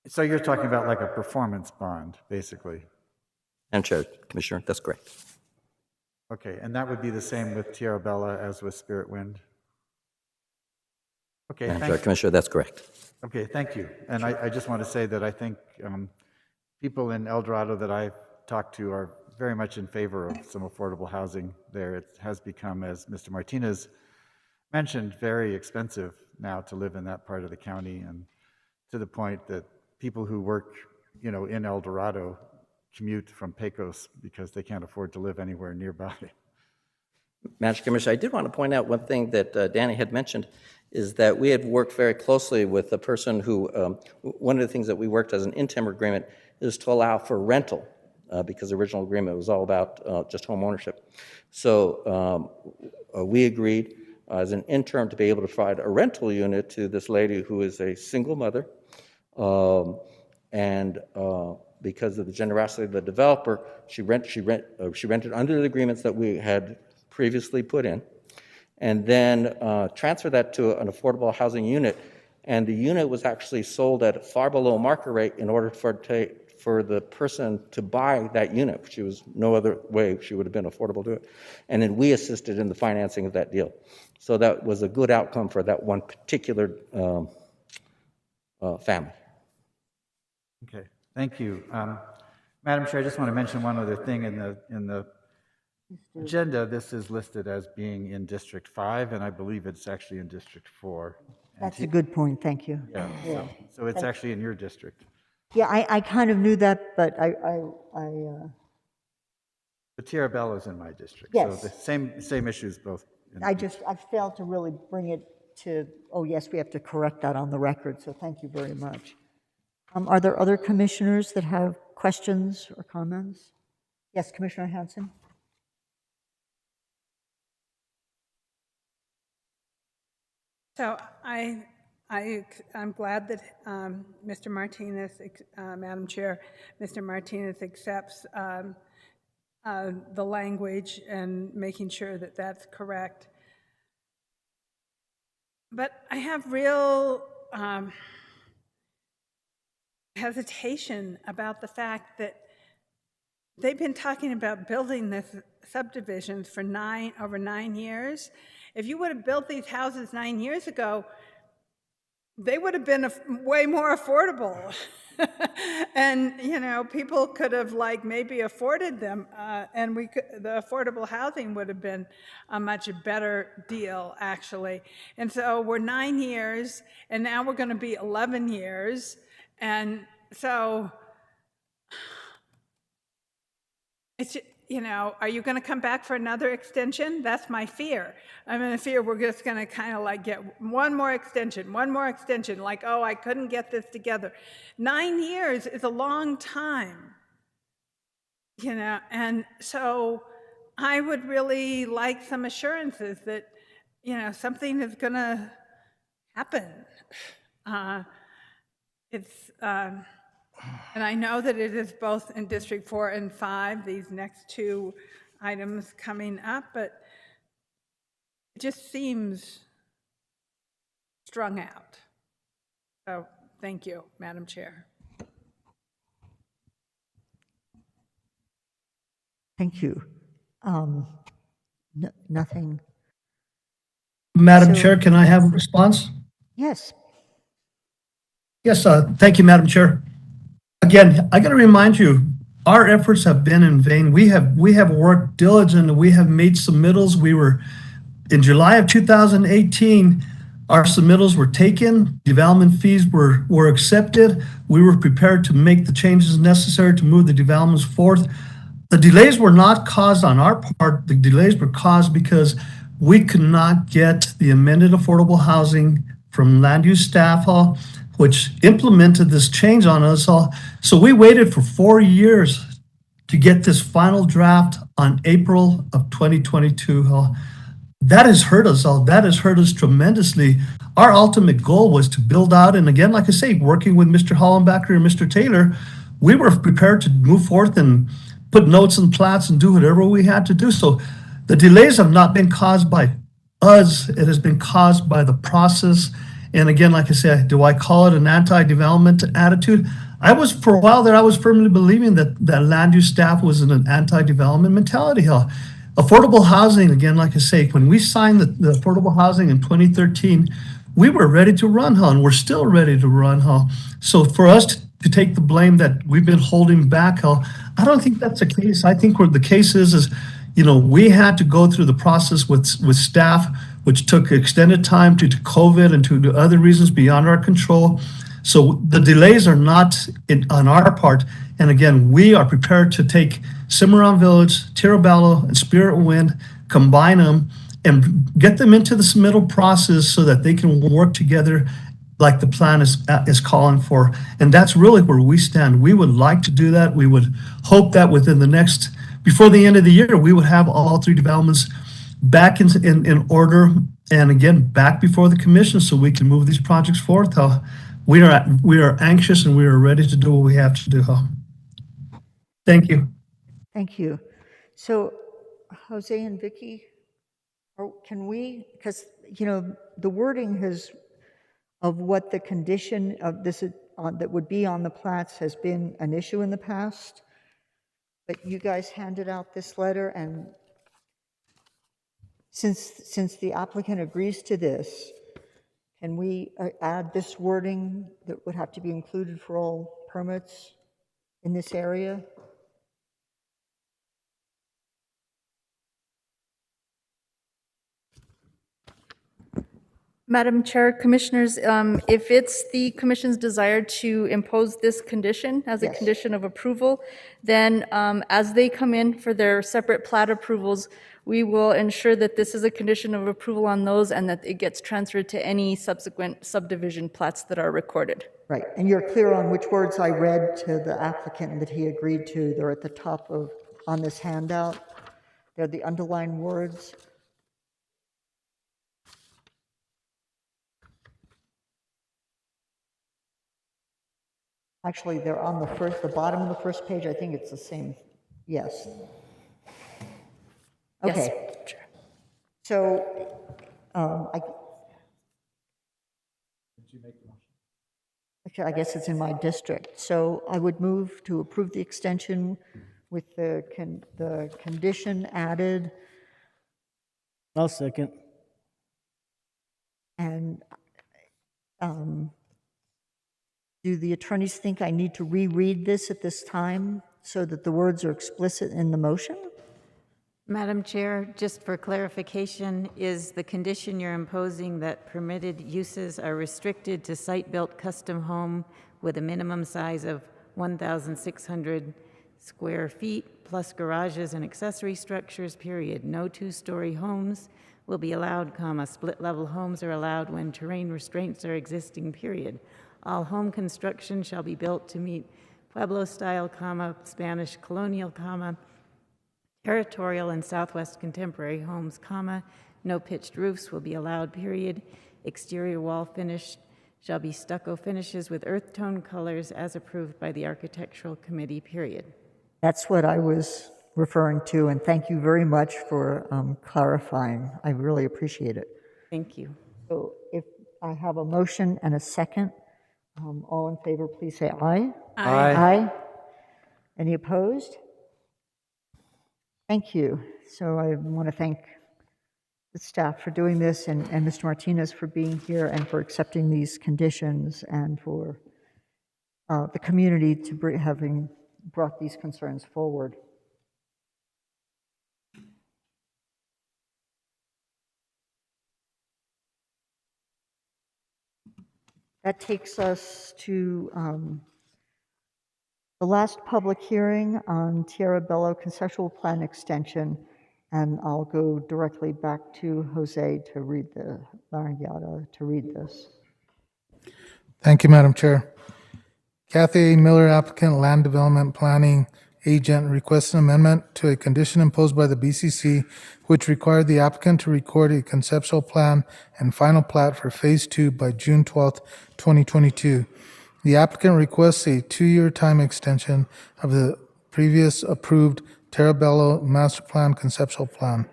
So you're talking about like a performance bond, basically. And Chair, Commissioner, that's correct. Okay, and that would be the same with Tierra Bella as with Spirit Wind? Okay, Madam Chair, Commissioner, that's correct. Okay, thank you. And I just want to say that I think people in El Dorado that I've talked to are very much in favor of some affordable housing there. It has become, as Mr. Martinez mentioned, very expensive now to live in that part of the county, and to the point that people who work, in El Dorado commute from Pecos because they can't afford to live anywhere nearby. Madam Chair, Commissioner, I did want to point out one thing that Danny had mentioned is that we had worked very closely with a person who, one of the things that we worked as an interim agreement is to allow for rental because the original agreement was all about just home ownership. So we agreed as an interim to be able to provide a rental unit to this lady who is a single mother. Because of the generosity of the developer, she rented under the agreements that we had previously put in, and then transfer that to an affordable housing unit. And the unit was actually sold at far below market rate in order for the person to buy that unit. She was no other way she would have been affordable to it. And then we assisted in the financing of that deal. So that was a good outcome for that one particular family. Okay, thank you. Madam Chair, I just want to mention one other thing in the agenda. This is listed as being in District 5, and I believe it's actually in District 4. That's a good point, thank you. Yeah, so it's actually in your district. Yeah, I kind of knew that, but The Tirabello's in my district, so yes. the same issues both. I failed to really bring it to, oh, yes, we have to correct that on the record, so thank you very much. Are there other commissioners that have questions or comments? Yes, Commissioner Hanson? So I'm glad that Mr. Martinez, Madam Chair, Mr. Martinez accepts the language and making sure that that's correct. But I have real hesitation about the fact that they've been talking about building this subdivisions for over 9 years. If you would have built these houses 9 years ago, they would have been way more affordable. And, people could have maybe afforded them, and the affordable housing would have been a much better deal, actually. And so we're 9 years, and now we're going to be 11 years. And so it's, are you going to come back for another extension? That's my fear. I'm in the fear we're just going to kind of get one more extension, like, oh, I couldn't get this together. 9 years is a long time, and so I would really like some assurances that, something is going to happen. And I know that it is both in District 4 and 5, these next two items coming up, but it just seems strung out. So thank you, Madam Chair. Thank you. Nothing. Madam Chair, can I have a response? Yes. Yes, thank you, Madam Chair. Again, I got to remind you, our efforts have been in vain. We have worked diligently. We have made submittals. We were, in July of 2018, our submittals were taken. Development fees were accepted. We were prepared to make the changes necessary to move the developments forth. The delays were not caused on our part. The delays were caused because we could not get the amended affordable housing from land use staff, which implemented this change on us all. So we waited for 4 years to get this final draft on April of 2022. That has hurt us all. That has hurt us tremendously. Our ultimate goal was to build out, and again, like I say, working with Mr. Hollenbacher and Mr. Taylor, we were prepared to move forth and put notes and plats and do whatever we had to do. So the delays have not been caused by us. It has been caused by the process. And again, like I said, do I call it an anti-development attitude? For a while there, I was firmly believing that land use staff was in an anti-development mentality. Affordable housing, again, like I say, when we signed the affordable housing in 2013, we were ready to run, and we're still ready to run, So for us to take the blame that we've been holding back, I don't think that's the case. I think what the case is, we had to go through the process with staff, which took extended time due to COVID and to other reasons beyond our control. So the delays are not on our part. And again, we are prepared to take Cimarron Village, Tirabello, and Spirit Wind, combine them, and get them into the submittal process so that they can work together like the plan is calling for. And that's really where we stand. We would like to do that. We would hope that before the end of the year, we would have all three developments back in order, and again, back before the commission so we can move these projects forth. We are anxious and we are ready to do what we have to do. Thank you. Thank you. So Jose and Vicky, can we, because, the wording of what the condition of this that would be on the plats has been an issue in the past, but you guys handed out this letter, and since the applicant agrees to this, can we add this wording that would have to be included for all permits in this area? Madam Chair, Commissioners, if it's the Commission's desire to impose this condition as a Yes. condition of approval, then as they come in for their separate plat approvals, we will ensure that this is a condition of approval on those and that it gets transferred to any subsequent subdivision plats that are recorded. Right, and you're clear on which words I read to the applicant that he agreed to. They're at the top of, on this handout. They're the underlined words. Actually, they're on the bottom of the first page. I think it's the same. Yes. Okay. Yes. So, actually, I guess it's in my district. So I would move to approve the extension with the condition added. I'll second. And do the attorneys think I need to reread this at this time so that the words are explicit in the motion? Madam Chair, just for clarification, is the condition you're imposing that permitted uses are restricted to site-built custom home with a minimum size of 1,600 square feet plus garages and accessory structures, period. No two-story homes will be allowed, comma, split-level homes are allowed when terrain restraints are existing, period. All home construction shall be built to meet Pueblo-style, comma, Spanish colonial, comma, territorial and Southwest contemporary homes, comma, no pitched roofs will be allowed, period. Exterior wall finish shall be stucco finishes with earth tone colors as approved by the Architectural Committee, period. That's what I was referring to, and thank you very much for clarifying. I really appreciate it. Thank you. So if I have a motion and a second, all in favor, please say aye. Aye. Aye. Any opposed? Thank you. So I want to thank the staff for doing this and Mr. Martinez for being here and for accepting these conditions and for the community to having brought these concerns forward. That takes us to the last public hearing on Tierra Bella conceptual plan extension, and I'll go directly back to Jose to read this. Thank you, Madam Chair. Kathy A. Miller, applicant, land development planning agent, requests an amendment to a condition imposed by the BCC, which required the applicant to record a conceptual plan and final plat for Phase 2 by June 12th, 2022. The applicant requests a 2-year time extension of the previous approved Tierra Bella master plan conceptual plan,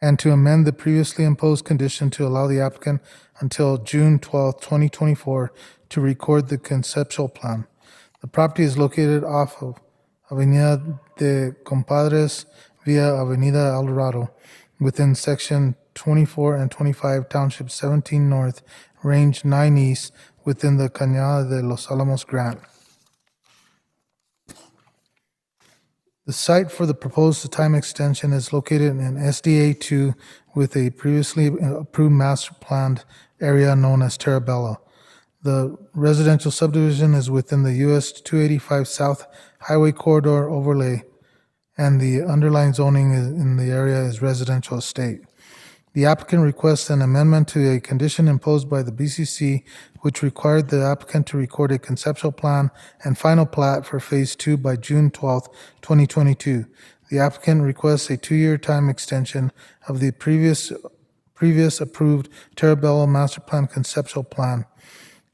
and to amend the previously imposed condition to allow the applicant until June 12th, 2024 to record the conceptual plan. The property is located off of Avenida de Compadres via Avenida El Dorado within Section 24 and 25, Township 17 North, Range 9 East, within the Cañada de los Alamos grant. The site for the proposed time extension is located in SDA 2 with a previously approved master planned area known as Tierra Bella. The residential subdivision is within the US 285 South Highway Corridor overlay, and the underlying zoning in the area is residential estate. The applicant requests an amendment to a condition imposed by the BCC, which required the applicant to record a conceptual plan and final plat for Phase 2 by June 12th, 2022. The applicant requests a 2-year time extension of the previous approved Tierra Bella master plan conceptual plan,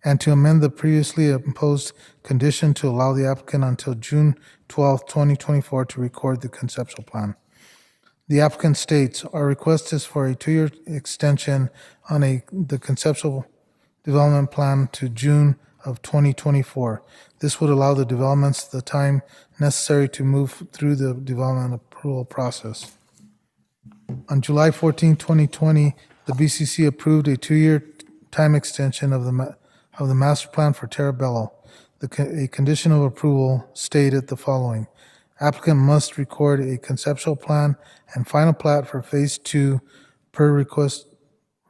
and to amend the previously imposed condition to allow the applicant until June 12th, 2024 to record the conceptual plan. The applicant states, our request is for a 2-year extension on the conceptual development plan to June of 2024. This would allow the developments the time necessary to move through the development approval process. On July 14, 2020, the BCC approved a 2-year time extension of the master plan for Tierra Bella. A condition of approval stated the following: applicant must record a conceptual plan and final plat for Phase 2 per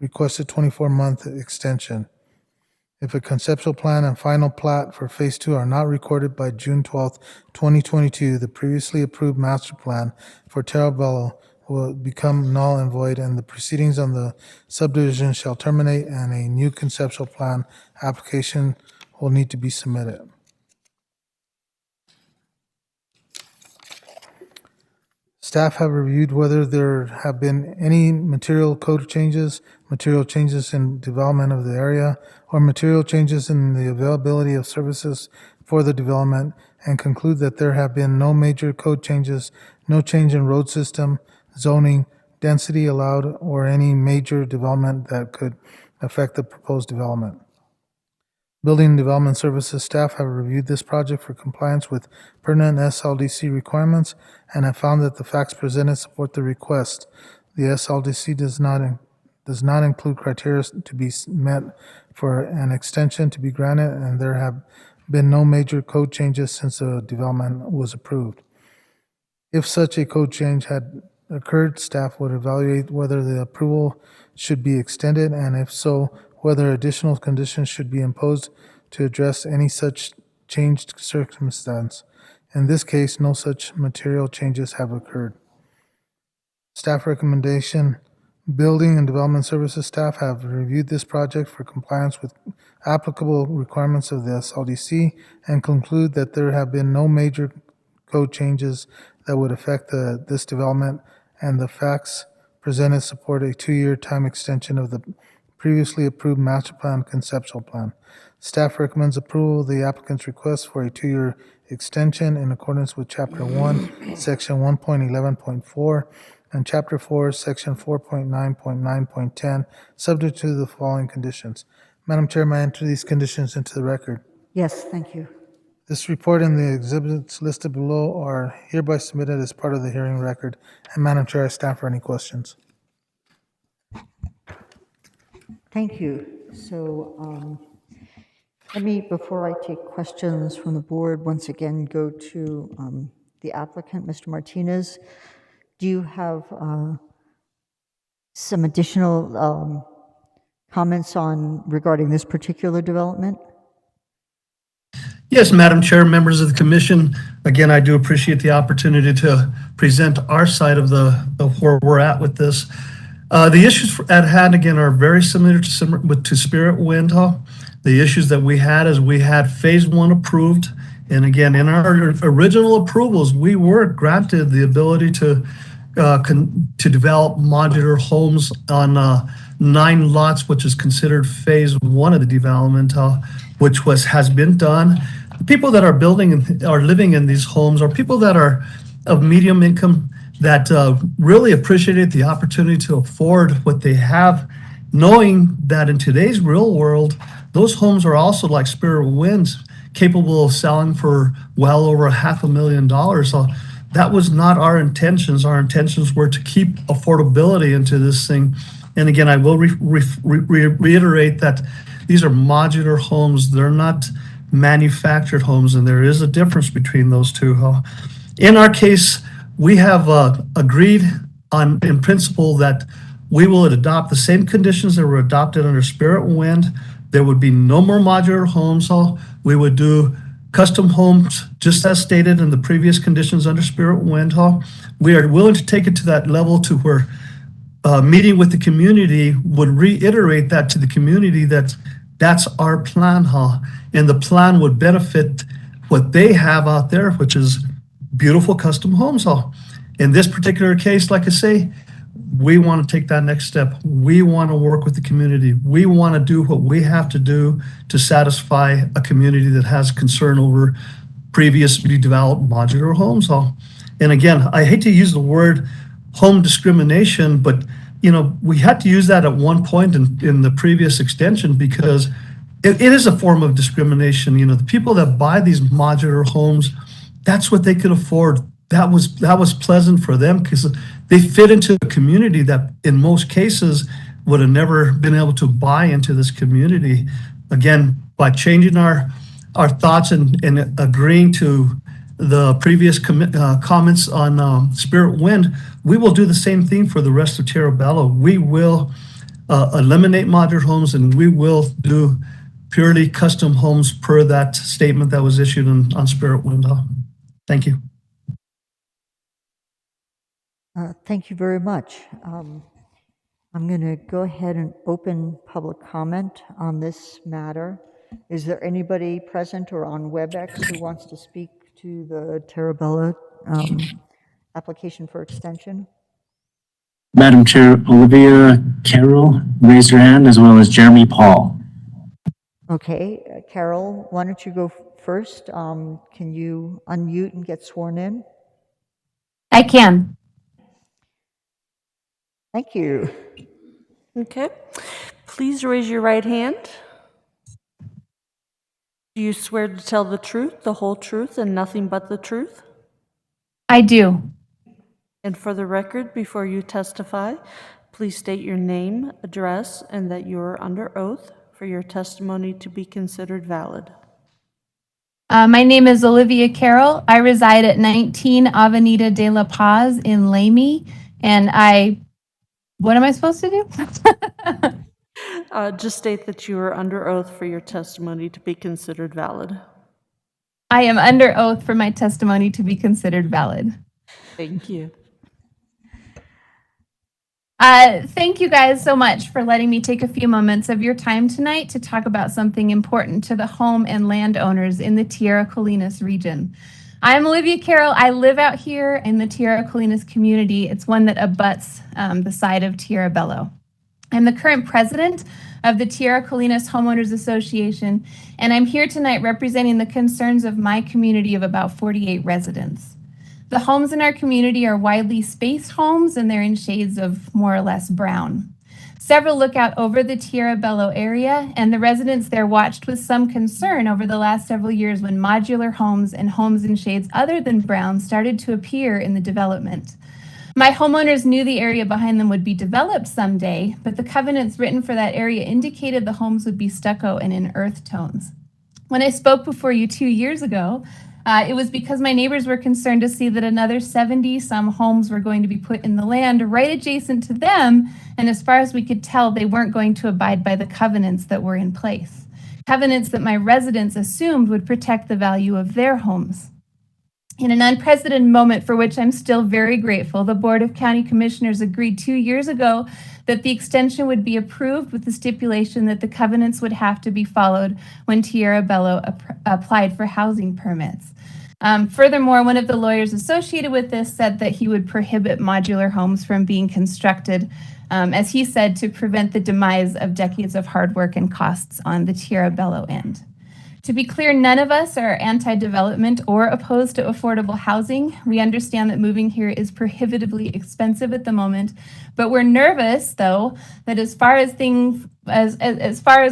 requested 24-month extension. If a conceptual plan and final plat for Phase 2 are not recorded by June 12th, 2022, the previously approved master plan for Terrabello will become null and void, and the proceedings on the subdivision shall terminate, and a new conceptual plan application will need to be submitted. Staff have reviewed whether there have been any material code changes, material changes in development of the area, or material changes in the availability of services for the development, and conclude that there have been no major code changes, no change in road system, zoning, density allowed, or any major development that could affect the proposed development. Building and Development Services staff have reviewed this project for compliance with pertinent SLDC requirements and have found that the facts presented support the request. The SLDC does not include criteria to be met for an extension to be granted, and there have been no major code changes since the development was approved. If such a code change had occurred, staff would evaluate whether the approval should be extended, and if so, whether additional conditions should be imposed to address any such changed circumstance. In this case, no such material changes have occurred. Staff recommendation: Building and Development Services staff have reviewed this project for compliance with applicable requirements of the SLDC and conclude that there have been no major code changes that would affect this development, and the facts presented support a 2-year time extension of the previously approved master plan conceptual plan. Staff recommends approval of the applicant's request for a 2-year extension in accordance with Chapter 1, Section 1.11.4, and Chapter 4, Section 4.9.9.10, subject to the following conditions. Madam Chair, may I enter these conditions into the record? Yes, thank you. This report and the exhibits listed below are hereby submitted as part of the hearing record. And Madam Chair, I stand for any questions. Thank you. So let me, before I take questions from the board, once again go to the applicant, Mr. Martinez. Do you have some additional comments regarding this particular development? Yes, Madam Chair, members of the commission. Again, I do appreciate the opportunity to present our side of where we're at with this. The issues at hand, again, are very similar to Spirit Wind. The issues that we had is we had Phase 1 approved. And again, in our original approvals, we were granted the ability to develop modular homes on 9 lots, which is considered Phase 1 of the development, which has been done. The people that are living in these homes are people that are of medium income, that really appreciated the opportunity to afford what they have, knowing that in today's real world, those homes are also like Spirit Winds, capable of selling for well over $500,000. So that was not our intentions. Our intentions were to keep affordability into this thing. And again, I will reiterate that these are modular homes. They're not manufactured homes, and there is a difference between those two. In our case, we have agreed in principle that we will adopt the same conditions that were adopted under Spirit Wind. There would be no more modular homes. We would do custom homes, just as stated in the previous conditions under Spirit Wind. We are willing to take it to that level to where meeting with the community would reiterate that to the community that that's our plan, and the plan would benefit what they have out there, which is beautiful custom homes. In this particular case, like I say, we want to take that next step. We want to work with the community. We want to do what we have to do to satisfy a community that has concern over previously developed modular homes. And again, I hate to use the word home discrimination, but we had to use that at one point in the previous extension because it is a form of discrimination. The people that buy these modular homes, that's what they could afford. That was pleasant for them because they fit into a community that in most cases would have never been able to buy into this community. Again, by changing our thoughts and agreeing to the previous comments on Spirit Wind, we will do the same thing for the rest of Terrabello. We will eliminate modular homes, and we will do purely custom homes per that statement that was issued on Spirit Window. Thank you. Thank you very much. I'm going to go ahead and open public comment on this matter. Is there anybody present or on WebEx who wants to speak to the Terabella application for extension? Madam Chair, Olivia Carroll raised her hand, as well as Jeremy Paul. Okay, Carol, why don't you go first? Can you unmute and get sworn in? I can. Thank you. Okay. Please raise your right hand. Do you swear to tell the truth, the whole truth, and nothing but the truth? I do. And for the record, before you testify, please state your name, address, and that you are under oath for your testimony to be considered valid. My name is Olivia Carroll. I reside at 19 Avenida de la Paz in Lamy, and what am I supposed to do? Just state that you are under oath for your testimony to be considered valid. I am under oath for my testimony to be considered valid. Thank you. Thank you guys so much for letting me take a few moments of your time tonight to talk about something important to the home and landowners in the Tierra Colinas region. I'm Olivia Carroll. I live out here in the Tierra Colinas community. It's one that abuts the side of Tierra Bello. I'm the current president of the Tierra Colinas Homeowners Association, and I'm here tonight representing the concerns of my community of about 48 residents. The homes in our community are widely spaced homes, and they're in shades of more or less brown. Several look out over the Tierra Bello area, and the residents there watched with some concern over the last several years when modular homes and homes in shades other than brown started to appear in the development. My homeowners knew the area behind them would be developed someday, but the covenants written for that area indicated the homes would be stucco and in earth tones. When I spoke before you 2 years ago, it was because my neighbors were concerned to see that another 70-some homes were going to be put in the land right adjacent to them, and as far as we could tell, they weren't going to abide by the covenants that were in place. Covenants that my residents assumed would protect the value of their homes. In an unprecedented moment for which I'm still very grateful, the Board of County Commissioners agreed 2 years ago that the extension would be approved with the stipulation that the covenants would have to be followed when Tierra Bello applied for housing permits. Furthermore, one of the lawyers associated with this said that he would prohibit modular homes from being constructed, as he said, to prevent the demise of decades of hard work and costs on the Tierra Bello end. To be clear, none of us are anti-development or opposed to affordable housing. We understand that moving here is prohibitively expensive at the moment, but we're nervous, though, that as far as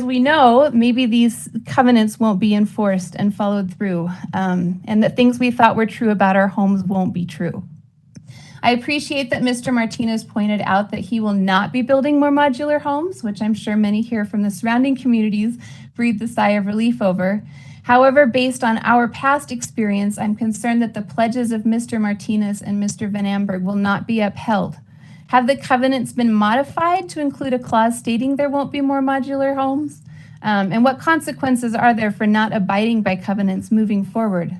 we know, maybe these covenants won't be enforced and followed through, and that things we thought were true about our homes won't be true. I appreciate that Mr. Martinez pointed out that he will not be building more modular homes, which I'm sure many here from the surrounding communities breathed a sigh of relief over. However, based on our past experience, I'm concerned that the pledges of Mr. Martinez and Mr. Van Amberg will not be upheld. Have the covenants been modified to include a clause stating there won't be more modular homes? And what consequences are there for not abiding by covenants moving forward?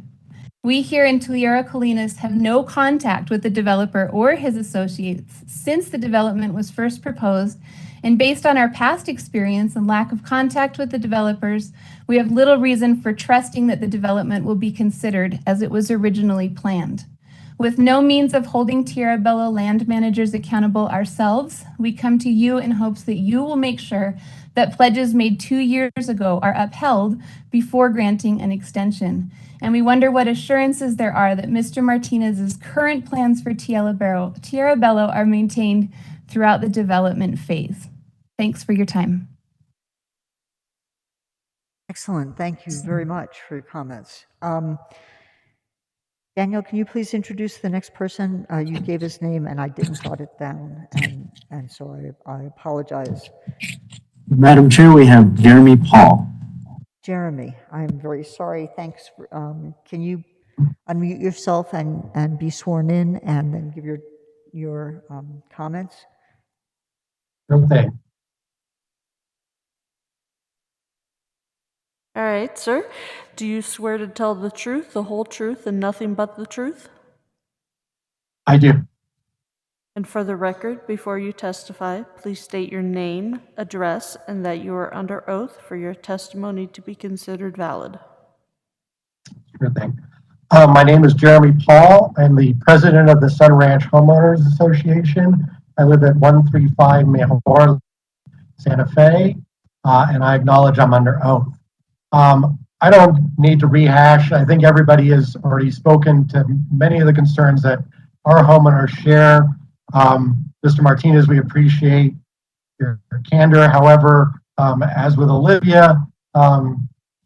We here in Tierra Colinas have no contact with the developer or his associates since the development was first proposed, and based on our past experience and lack of contact with the developers, we have little reason for trusting that the development will be considered as it was originally planned. With no means of holding Tierra Bello land managers accountable ourselves, we come to you in hopes that you will make sure that pledges made 2 years ago are upheld before granting an extension. And we wonder what assurances there are that Mr. Martinez's current plans for Tierra Bello are maintained throughout the development phase. Thanks for your time. Excellent. Thank you very much for your comments. Daniel, can you please introduce the next person? You gave his name and I didn't jot it down, and so I apologize. Madam Chair, we have Jeremy Paul. Jeremy, I'm very sorry. Thanks. Can you unmute yourself and be sworn in and then give your comments? Okay. All right, sir. Do you swear to tell the truth, the whole truth, and nothing but the truth? I do. And for the record, before you testify, please state your name, address, and that you are under oath for your testimony to be considered valid. Sure thing. My name is Jeremy Paul. I'm the president of the Sun Ranch Homeowners Association. I live at 135 Mejor, Santa Fe, and I acknowledge I'm under oath. I don't need to rehash. I think everybody has already spoken to many of the concerns that our homeowners share. Mr. Martinez, we appreciate your candor. However, as with Olivia,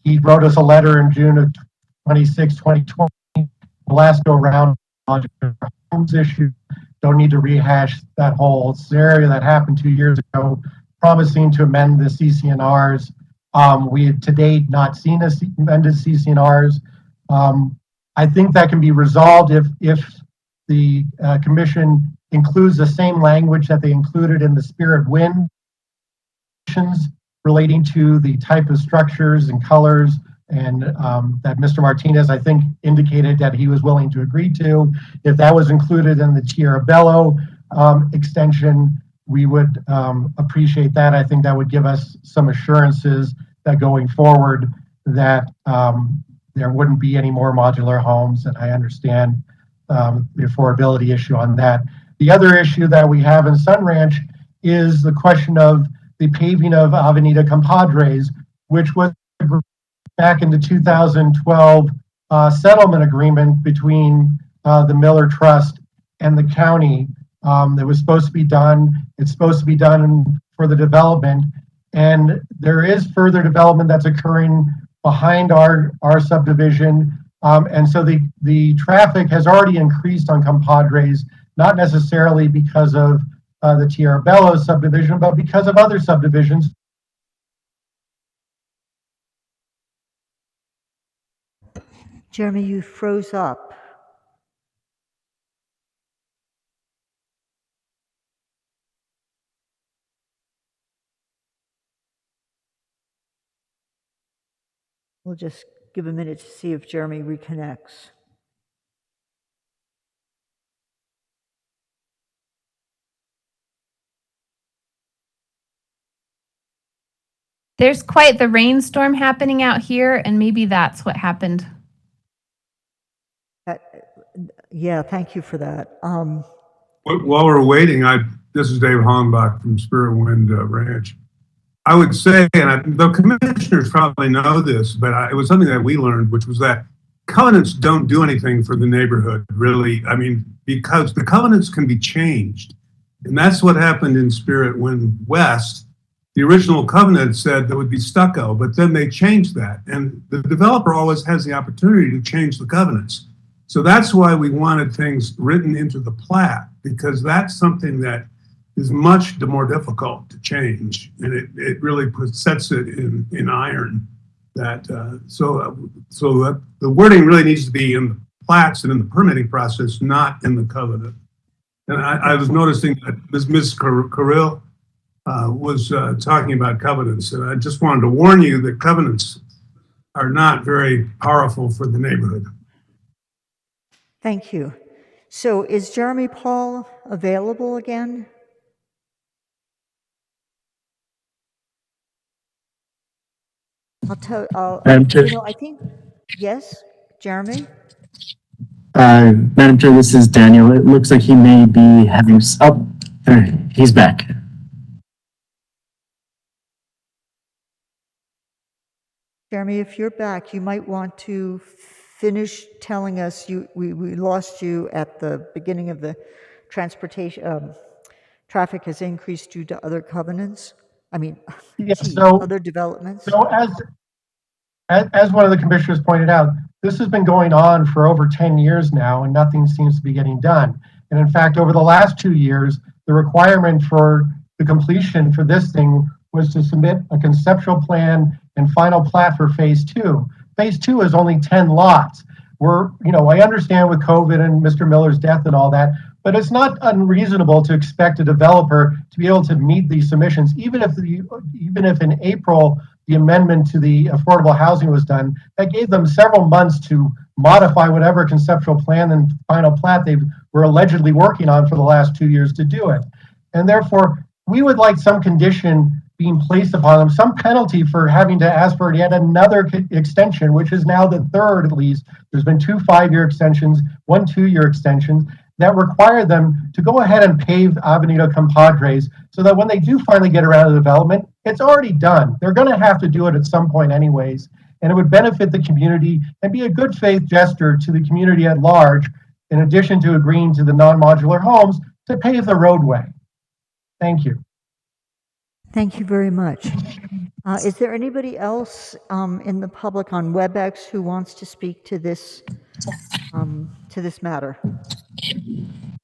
he wrote us a letter in June of 26, 2020. The last go around homes issue. Don't need to rehash that whole scenario that happened 2 years ago, promising to amend the CCNRs. We have to date not seen amended CCNRs. I think that can be resolved if the commission includes the same language that they included in the Spirit Wind relating to the type of structures and colors, and that Mr. Martinez, I think, indicated that he was willing to agree to. If that was included in the Tierra Bello extension, we would appreciate that. I think that would give us some assurances that going forward that there wouldn't be any more modular homes, and I understand the affordability issue on that. The other issue that we have in Sun Ranch is the question of the paving of Avenida Compadres, which was back in the 2012 settlement agreement between the Miller Trust and the county. That was supposed to be done. It's supposed to be done for the development. And there is further development that's occurring behind our subdivision. And so the traffic has already increased on Compadres, not necessarily because of the Tierra Bello subdivision, but because of other subdivisions. Jeremy, you froze up. We'll just give a minute to see if Jeremy reconnects. There's quite the rainstorm happening out here, and maybe that's what happened. Yeah, thank you for that. While we're waiting, this is Dave Hollenbach from Spirit Wind Ranch. I would say, and the commissioners probably know this, but it was something that we learned, which was that covenants don't do anything for the neighborhood, really. I mean, because the covenants can be changed. And that's what happened in Spirit Wind West. The original covenant said there would be stucco, but then they changed that. And the developer always has the opportunity to change the covenants. So that's why we wanted things written into the plat, because that's something that is much more difficult to change. And it really sets it in iron. So that the wording really needs to be in the plats and in the permitting process, not in the covenant. And I was noticing that Ms. Carrill was talking about covenants, and I just wanted to warn you that covenants are not very powerful for the neighborhood. Thank you. So is Jeremy Paul available again? Madam Chair. I think, yes, Jeremy? Madam Chair, this is Daniel. It looks like he may be having, he's back. Jeremy, if you're back, you might want to finish telling us, we lost you at the beginning of the transportation, traffic has increased due to other covenants. Other developments. So as one of the commissioners pointed out, this has been going on for over 10 years now, and nothing seems to be getting done. And in fact, over the last 2 years, the requirement for the completion for this thing was to submit a conceptual plan and final plat for phase 2. Phase 2 is only 10 lots. I understand with COVID and Mr. Miller's death and all that, but it's not unreasonable to expect a developer to be able to meet these submissions, even if in April the amendment to the affordable housing was done, that gave them several months to modify whatever conceptual plan and final plat they were allegedly working on for the last 2 years to do it. And therefore, we would like some condition being placed upon them, some penalty for having to ask for yet another extension, which is now the third at least. There's been 2 5-year extensions, 1 2-year extensions that require them to go ahead and pave Avenida Compadres so that when they do finally get around to development, it's already done. They're going to have to do it at some point anyways, and it would benefit the community and be a good faith gesture to the community at large, in addition to agreeing to the non-modular homes to pave the roadway. Thank you. Thank you very much. Is there anybody else in the public on WebEx who wants to speak to this matter?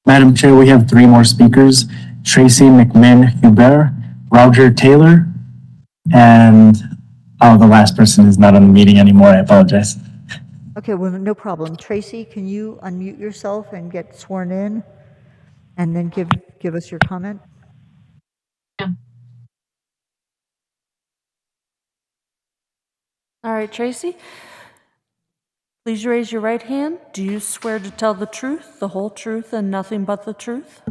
Madam Chair, we have 3 more speakers: Tracy McMinn-Hubert, Roger Taylor, and the last person is not on the meeting anymore. I apologize. Okay, well, no problem. Tracy, can you unmute yourself and get sworn in, and then give us your comment? Yeah. All right, Tracy, please raise your right hand. Do you swear to tell the truth, the whole truth, and nothing but the truth?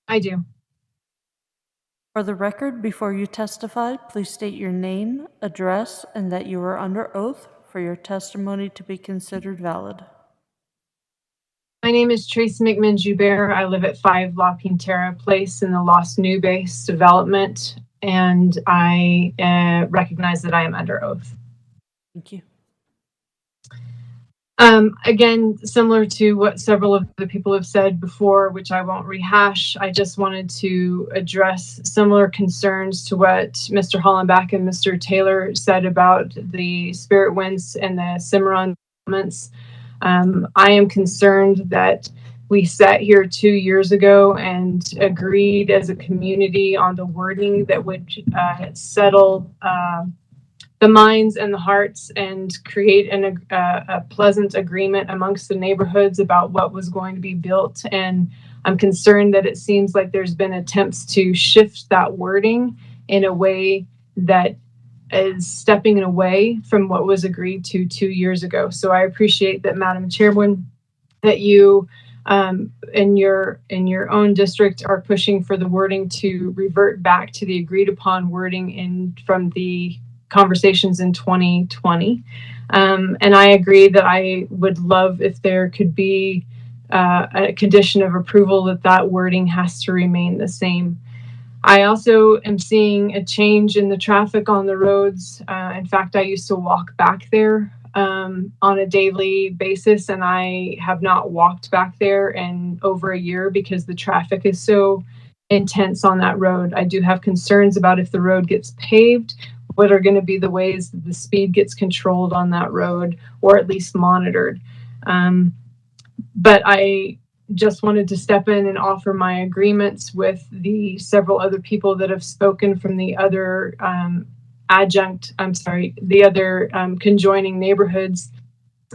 I do. For the record, before you testify, please state your name, address, and that you are under oath for your testimony to be considered valid. My name is Tracy McMinn-Joubert. I live at 5 La Pintera Place in the Los Nubes development, and I recognize that I am under oath. Thank you. Again, similar to what several of the people have said before, which I won't rehash, I just wanted to address similar concerns to what Mr. Hollenbach and Mr. Taylor said about the Spirit Winds and the Cimarron developments. I am concerned that we sat here 2 years ago and agreed as a community on the wording that would settle the minds and the hearts and create a pleasant agreement amongst the neighborhoods about what was going to be built. And I'm concerned that it seems like there's been attempts to shift that wording in a way that is stepping away from what was agreed to 2 years ago. So I appreciate that, Madam Chairwoman, that you in your own district are pushing for the wording to revert back to the agreed upon wording from the conversations in 2020. And I agree that I would love if there could be a condition of approval that wording has to remain the same. I also am seeing a change in the traffic on the roads. In fact, I used to walk back there on a daily basis, and I have not walked back there in over a year because the traffic is so intense on that road. I do have concerns about if the road gets paved, what are going to be the ways that the speed gets controlled on that road, or at least monitored. But I just wanted to step in and offer my agreements with the several other people that have spoken from the other conjoining neighborhoods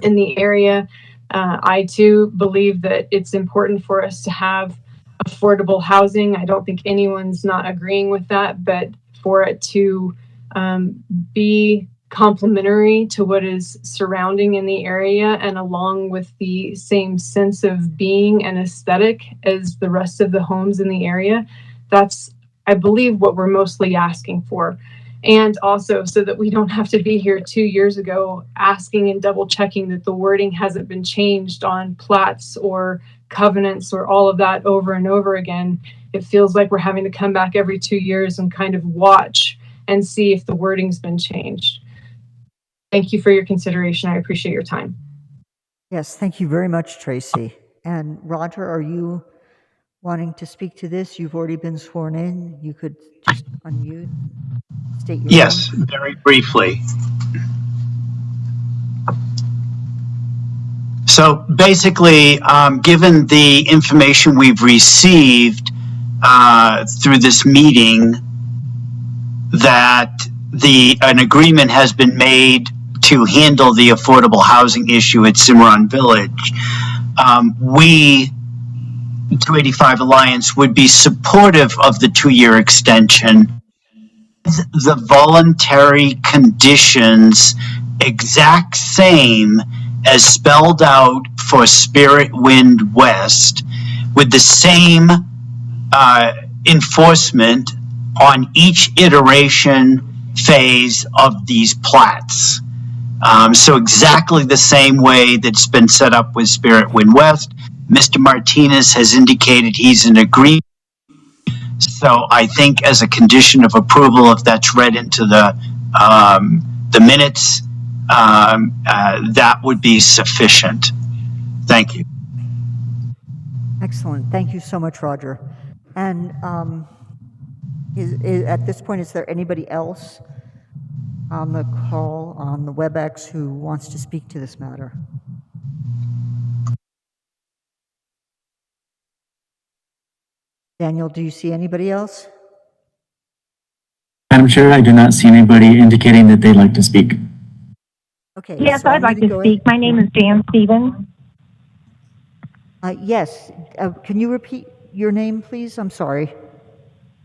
in the area. I too believe that it's important for us to have affordable housing. I don't think anyone's not agreeing with that, but for it to be complementary to what is surrounding in the area and along with the same sense of being and aesthetic as the rest of the homes in the area. That's, I believe, what we're mostly asking for. And also so that we don't have to be here 2 years ago asking and double checking that the wording hasn't been changed on plats or covenants or all of that over and over again. It feels like we're having to come back every 2 years and kind of watch and see if the wording's been changed. Thank you for your consideration. I appreciate your time. Yes, thank you very much, Tracy. And Roger, are you wanting to speak to this? You've already been sworn in. You could just unmute, state your Yes, very briefly. So basically, given the information we've received through this meeting, that an agreement has been made to handle the affordable housing issue at Cimarron Village. We, 285 Alliance, would be supportive of the 2-year extension the voluntary conditions exact same as spelled out for Spirit Wind West, with the same enforcement on each iteration phase of these plats. So exactly the same way that's been set up with Spirit Wind West. Mr. Martinez has indicated he's in agreement. So I think as a condition of approval, if that's read into the minutes, that would be sufficient. Thank you. Excellent. Thank you so much, Roger. And at this point, is there anybody else on the call on the WebEx who wants to speak to this matter? Daniel, do you see anybody else? Madam Chair, I do not see anybody indicating that they'd like to speak. Okay. Yes, so I'd like to speak. My name is Jan Stevens. Yes. Can you repeat your name, please? I'm sorry.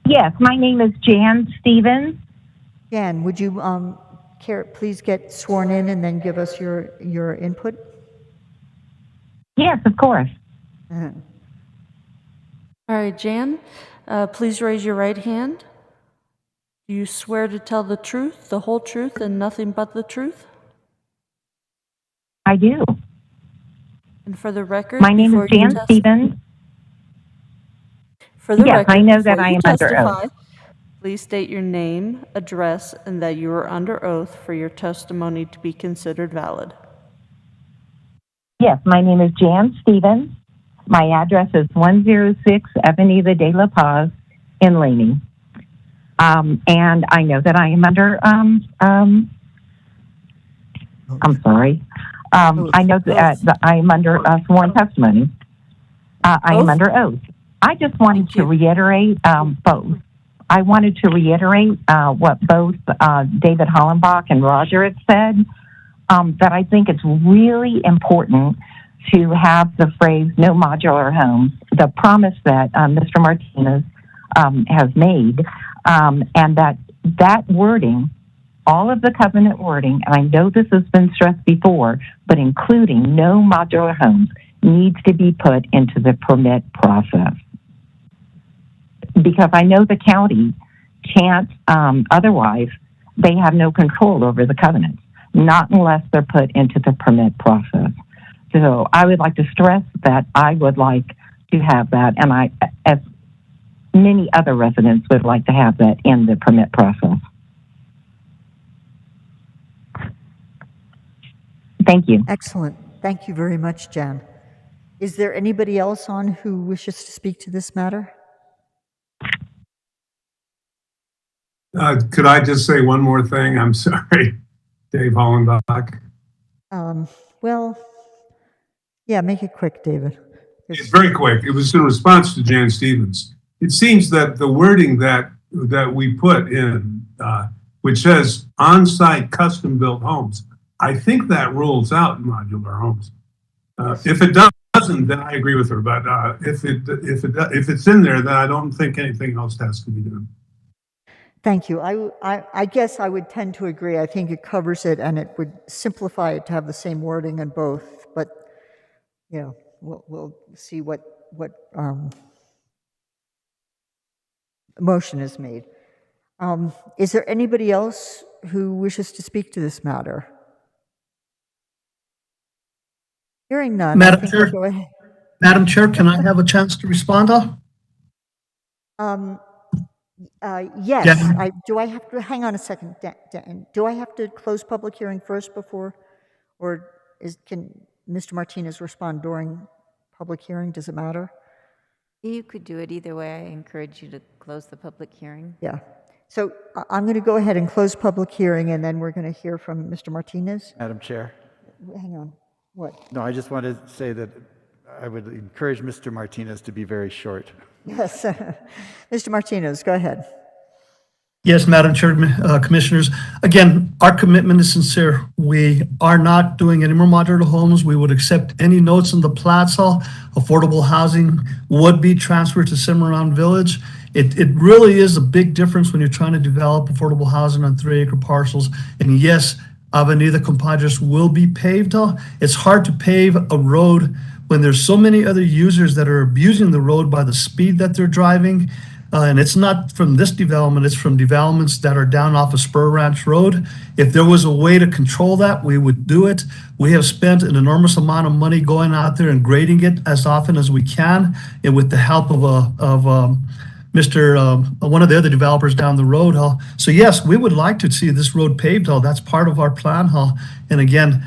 Yes, my name is Jan Stevens. Jan, would you please get sworn in and then give us your input? Yes, of course. Uh-huh. All right, Jan, please raise your right hand. Do you swear to tell the truth, the whole truth, and nothing but the truth? I do. And for the record, My name is Jan Stevens. For the Yes, record, I know that before I you am under testify, oath. please state your name, address, and that you are under oath for your testimony to be considered valid. Yes, my name is Jan Stevens. My address is 106 Avenida de la Paz in Laney. And I know that I am under, I'm sorry. I know that I am under sworn testimony. I am under oath. I just wanted to reiterate both. I wanted to reiterate what both David Hollenbach and Roger had said, that I think it's really important to have the phrase no modular homes, the promise that Mr. Martinez has made, and that wording, all of the covenant wording, and I know this has been stressed before, but including no modular homes needs to be put into the permit process. Because I know the county can't, otherwise, they have no control over the covenants, not unless they're put into the permit process. So I would like to stress that I would like to have that, and I, as many other residents would like to have that in the permit process. Thank you. Excellent. Thank you very much, Jan. Is there anybody else on who wishes to speak to this matter? Could I just say one more thing? I'm sorry, Dave Hollenbach. Well, yeah, make it quick, David. It's very quick. It was in response to Jan Stevens. It seems that the wording that we put in, which says on-site custom-built homes, I think that rules out modular homes. If it doesn't, then I agree with her. But if it's in there, then I don't think anything else has to be done. Thank you. I guess I would tend to agree. I think it covers it, and it would simplify it to have the same wording in both. But you know, we'll see what motion is made. Is there anybody else who wishes to speak to this matter? Hearing none. Madam Chair, go ahead. Madam Chair, can I have a chance to respond? Yes. Yeah. Do I have to hang on a second? Dan, do I have to close public hearing first before, or can Mr. Martinez respond during public hearing? Does it matter? You could do it either way. I encourage you to close the public hearing. Yeah. So I'm going to go ahead and close public hearing, and then we're going to hear from Mr. Martinez. Madam Chair. Hang on. What? No, I just wanted to say that I would encourage Mr. Martinez to be very short. Yes. Mr. Martinez, go ahead. Yes, Madam Chair, Commissioners. Again, our commitment is sincere. We are not doing any more modular homes. We would accept any notes in the plats. Affordable housing would be transferred to Cimarron Village. It really is a big difference when you're trying to develop affordable housing on 3-acre parcels. And yes, Avenida Compadres will be paved. It's hard to pave a road when there's so many other users that are abusing the road by the speed that they're driving. And it's not from this development, it's from developments that are down off of Spur Ranch Road. If there was a way to control that, we would do it. We have spent an enormous amount of money going out there and grading it as often as we can, and with the help of one of the other developers down the road. So yes, we would like to see this road paved. That's part of our plan. And again,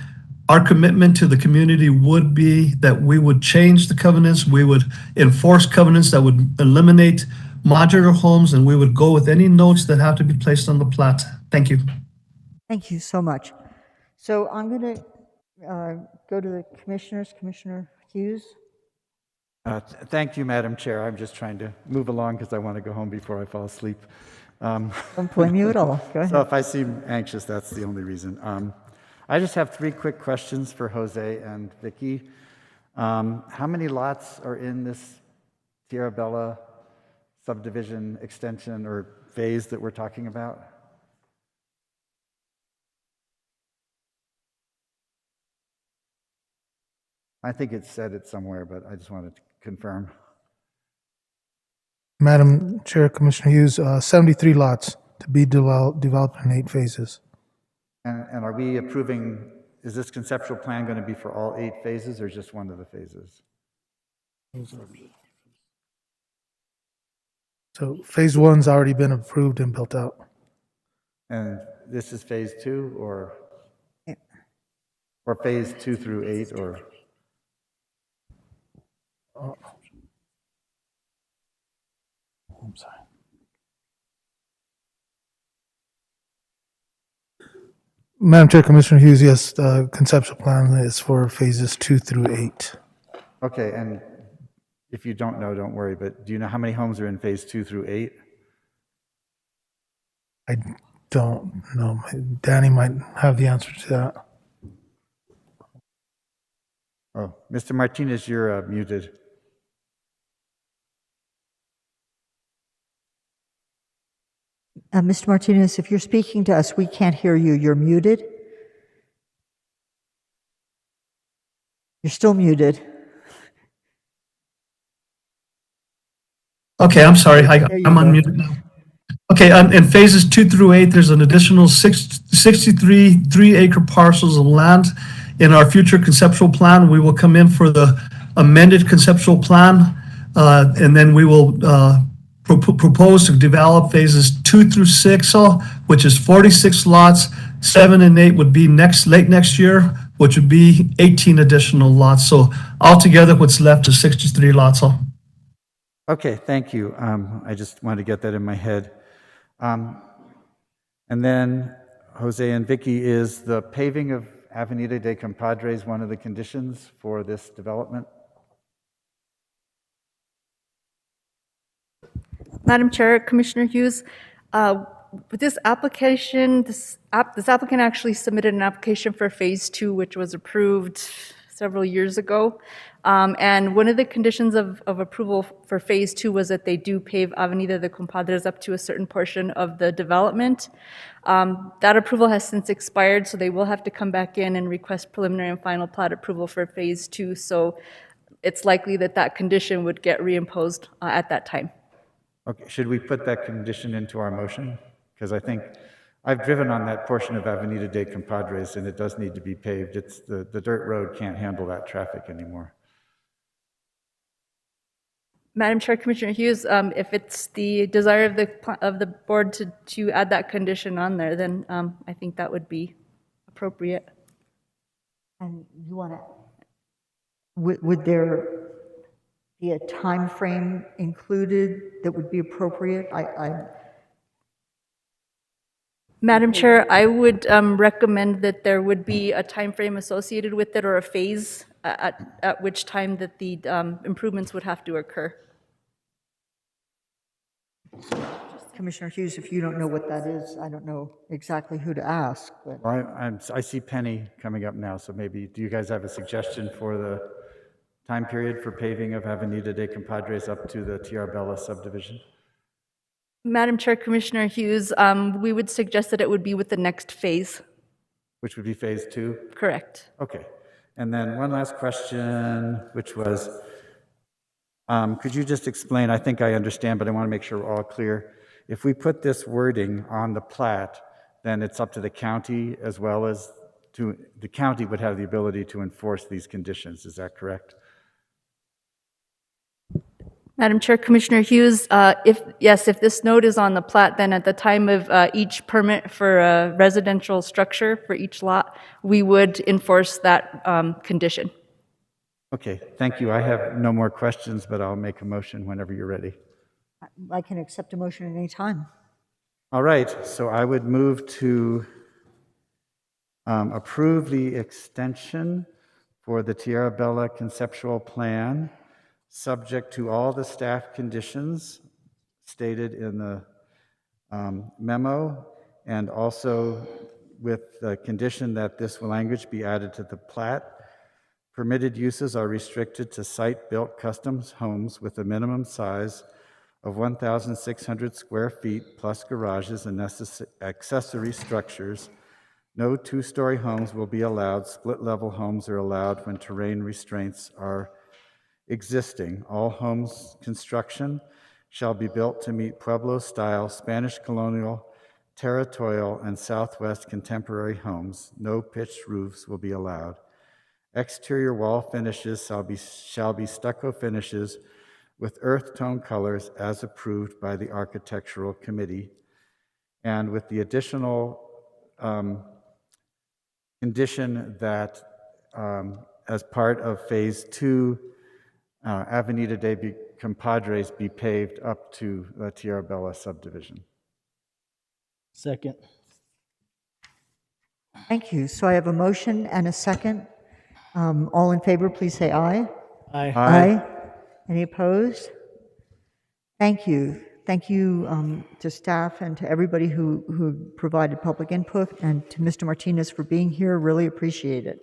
our commitment to the community would be that we would change the covenants, we would enforce covenants that would eliminate modular homes, and we would go with any notes that have to be placed on the plat. Thank you. Thank you so much. So I'm going to go to the commissioners. Commissioner Hughes? Thank you, Madam Chair. I'm just trying to move along because I want to go home before I fall asleep. Don't blame you at all. Go ahead. So if I seem anxious, that's the only reason. I just have 3 quick questions for Jose and Vicky. How many lots are in this Tierra Bella subdivision extension or phase that we're talking about? I think it said it somewhere, but I just wanted to confirm. Madam Chair, Commissioner Hughes, 73 lots to be developed in 8 phases. And are we approving, is this conceptual plan going to be for all 8 phases or just one of the phases? So phase 1's already been approved and built out. And this is phase 2 or phase 2 through 8 or? I'm sorry. Madam Chair, Commissioner Hughes, yes, the conceptual plan is for phases 2 through 8. Okay, and if you don't know, don't worry, but do you know how many homes are in phase 2 through 8? I don't know. Danny might have the answer to that. Oh, Mr. Martinez, you're muted. Mr. Martinez, if you're speaking to us, we can't hear you. You're muted. You're still muted. Okay, I'm sorry. I'm unmuted now. Okay, in phases 2 through 8, there's an additional 63 3-acre parcels of land. In our future conceptual plan, we will come in for the amended conceptual plan, and then we will propose to develop phases 2 through 6, which is 46 lots. 7 and 8 would be late next year, which would be 18 additional lots. So altogether, what's left is 63 lots. Okay, thank you. I just wanted to get that in my head. And then, Jose and Vicky, is the paving of Avenida de Compadres one of the conditions for this development? Madam Chair, Commissioner Hughes, with this application, this applicant actually submitted an application for phase 2, which was approved several years ago. And one of the conditions of approval for phase 2 was that they do pave Avenida de Compadres up to a certain portion of the development. That approval has since expired, so they will have to come back in and request preliminary and final plat approval for phase 2. So it's likely that that condition would get reimposed at that time. Okay, should we put that condition into our motion? Because I think I've driven on that portion of Avenida de Compadres and it does need to be paved. It's the dirt road can't handle that traffic anymore. Madam Chair, Commissioner Hughes, if it's the desire of the board to add that condition on there, then I think that would be appropriate. And you want to, would there be a time frame included that would be appropriate? Madam Chair, I would recommend that there would be a time frame associated with it or a phase at which time that the improvements would have to occur. Commissioner Hughes, if you don't know what that is, I don't know exactly who to ask. But I see Penny coming up now, so maybe, do you guys have a suggestion for the time period for paving of Avenida de Compadres up to the Tierra Bella subdivision? Madam Chair, Commissioner Hughes, we would suggest that it would be with the next phase. which would be phase 2? Correct. Okay. And then one last question, which was, could you just explain, I think I understand, but I want to make sure we're all clear. If we put this wording on the plat, then it's up to the county as well as the county would have the ability to enforce these conditions. Is that correct? Madam Chair, Commissioner Hughes, if this note is on the plat, then at the time of each permit for a residential structure for each lot, we would enforce that condition. Okay, thank you. I have no more questions, but I'll make a motion whenever you're ready. I can accept a motion at any time. All right, so I would move to approve the extension for the Tierra Bella conceptual plan, subject to all the staff conditions stated in the memo, and also with the condition that this language be added to the plat. Permitted uses are restricted to site-built custom homes with a minimum size of 1,600 square feet plus garages and accessory structures. No two-story homes will be allowed. Split-level homes are allowed when terrain restraints are existing. All homes construction shall be built to meet Pueblo-style, Spanish colonial, territorial, and Southwest contemporary homes. No pitched roofs will be allowed. Exterior wall finishes shall be stucco finishes with earth tone colors as approved by the Architectural Committee, and with the additional condition that as part of Phase 2, Avenida de Compadres be paved up to the Tierra Bella subdivision. Second. Thank you. So I have a motion and a second. All in favor, please say aye. Aye. Aye. Any opposed? Thank you. Thank you to staff and to everybody who provided public input, and to Mr. Martinez for being here. Really appreciate it.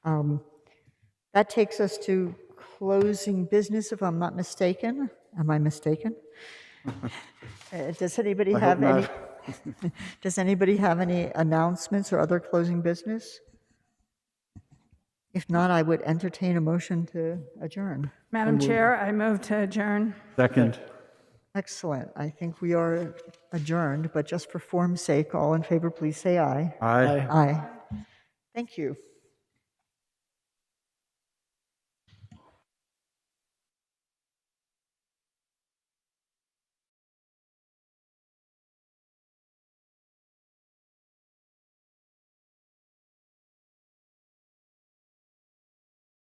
That takes us to closing business, if I'm not mistaken. Am I mistaken? Does anybody have any? Does anybody have any announcements or other closing business? If not, I would entertain a motion to adjourn. Madam Chair, I move to adjourn. Second. Excellent. I think we are adjourned, but just for form's sake, all in favor, please say aye. Aye. Aye. Thank you.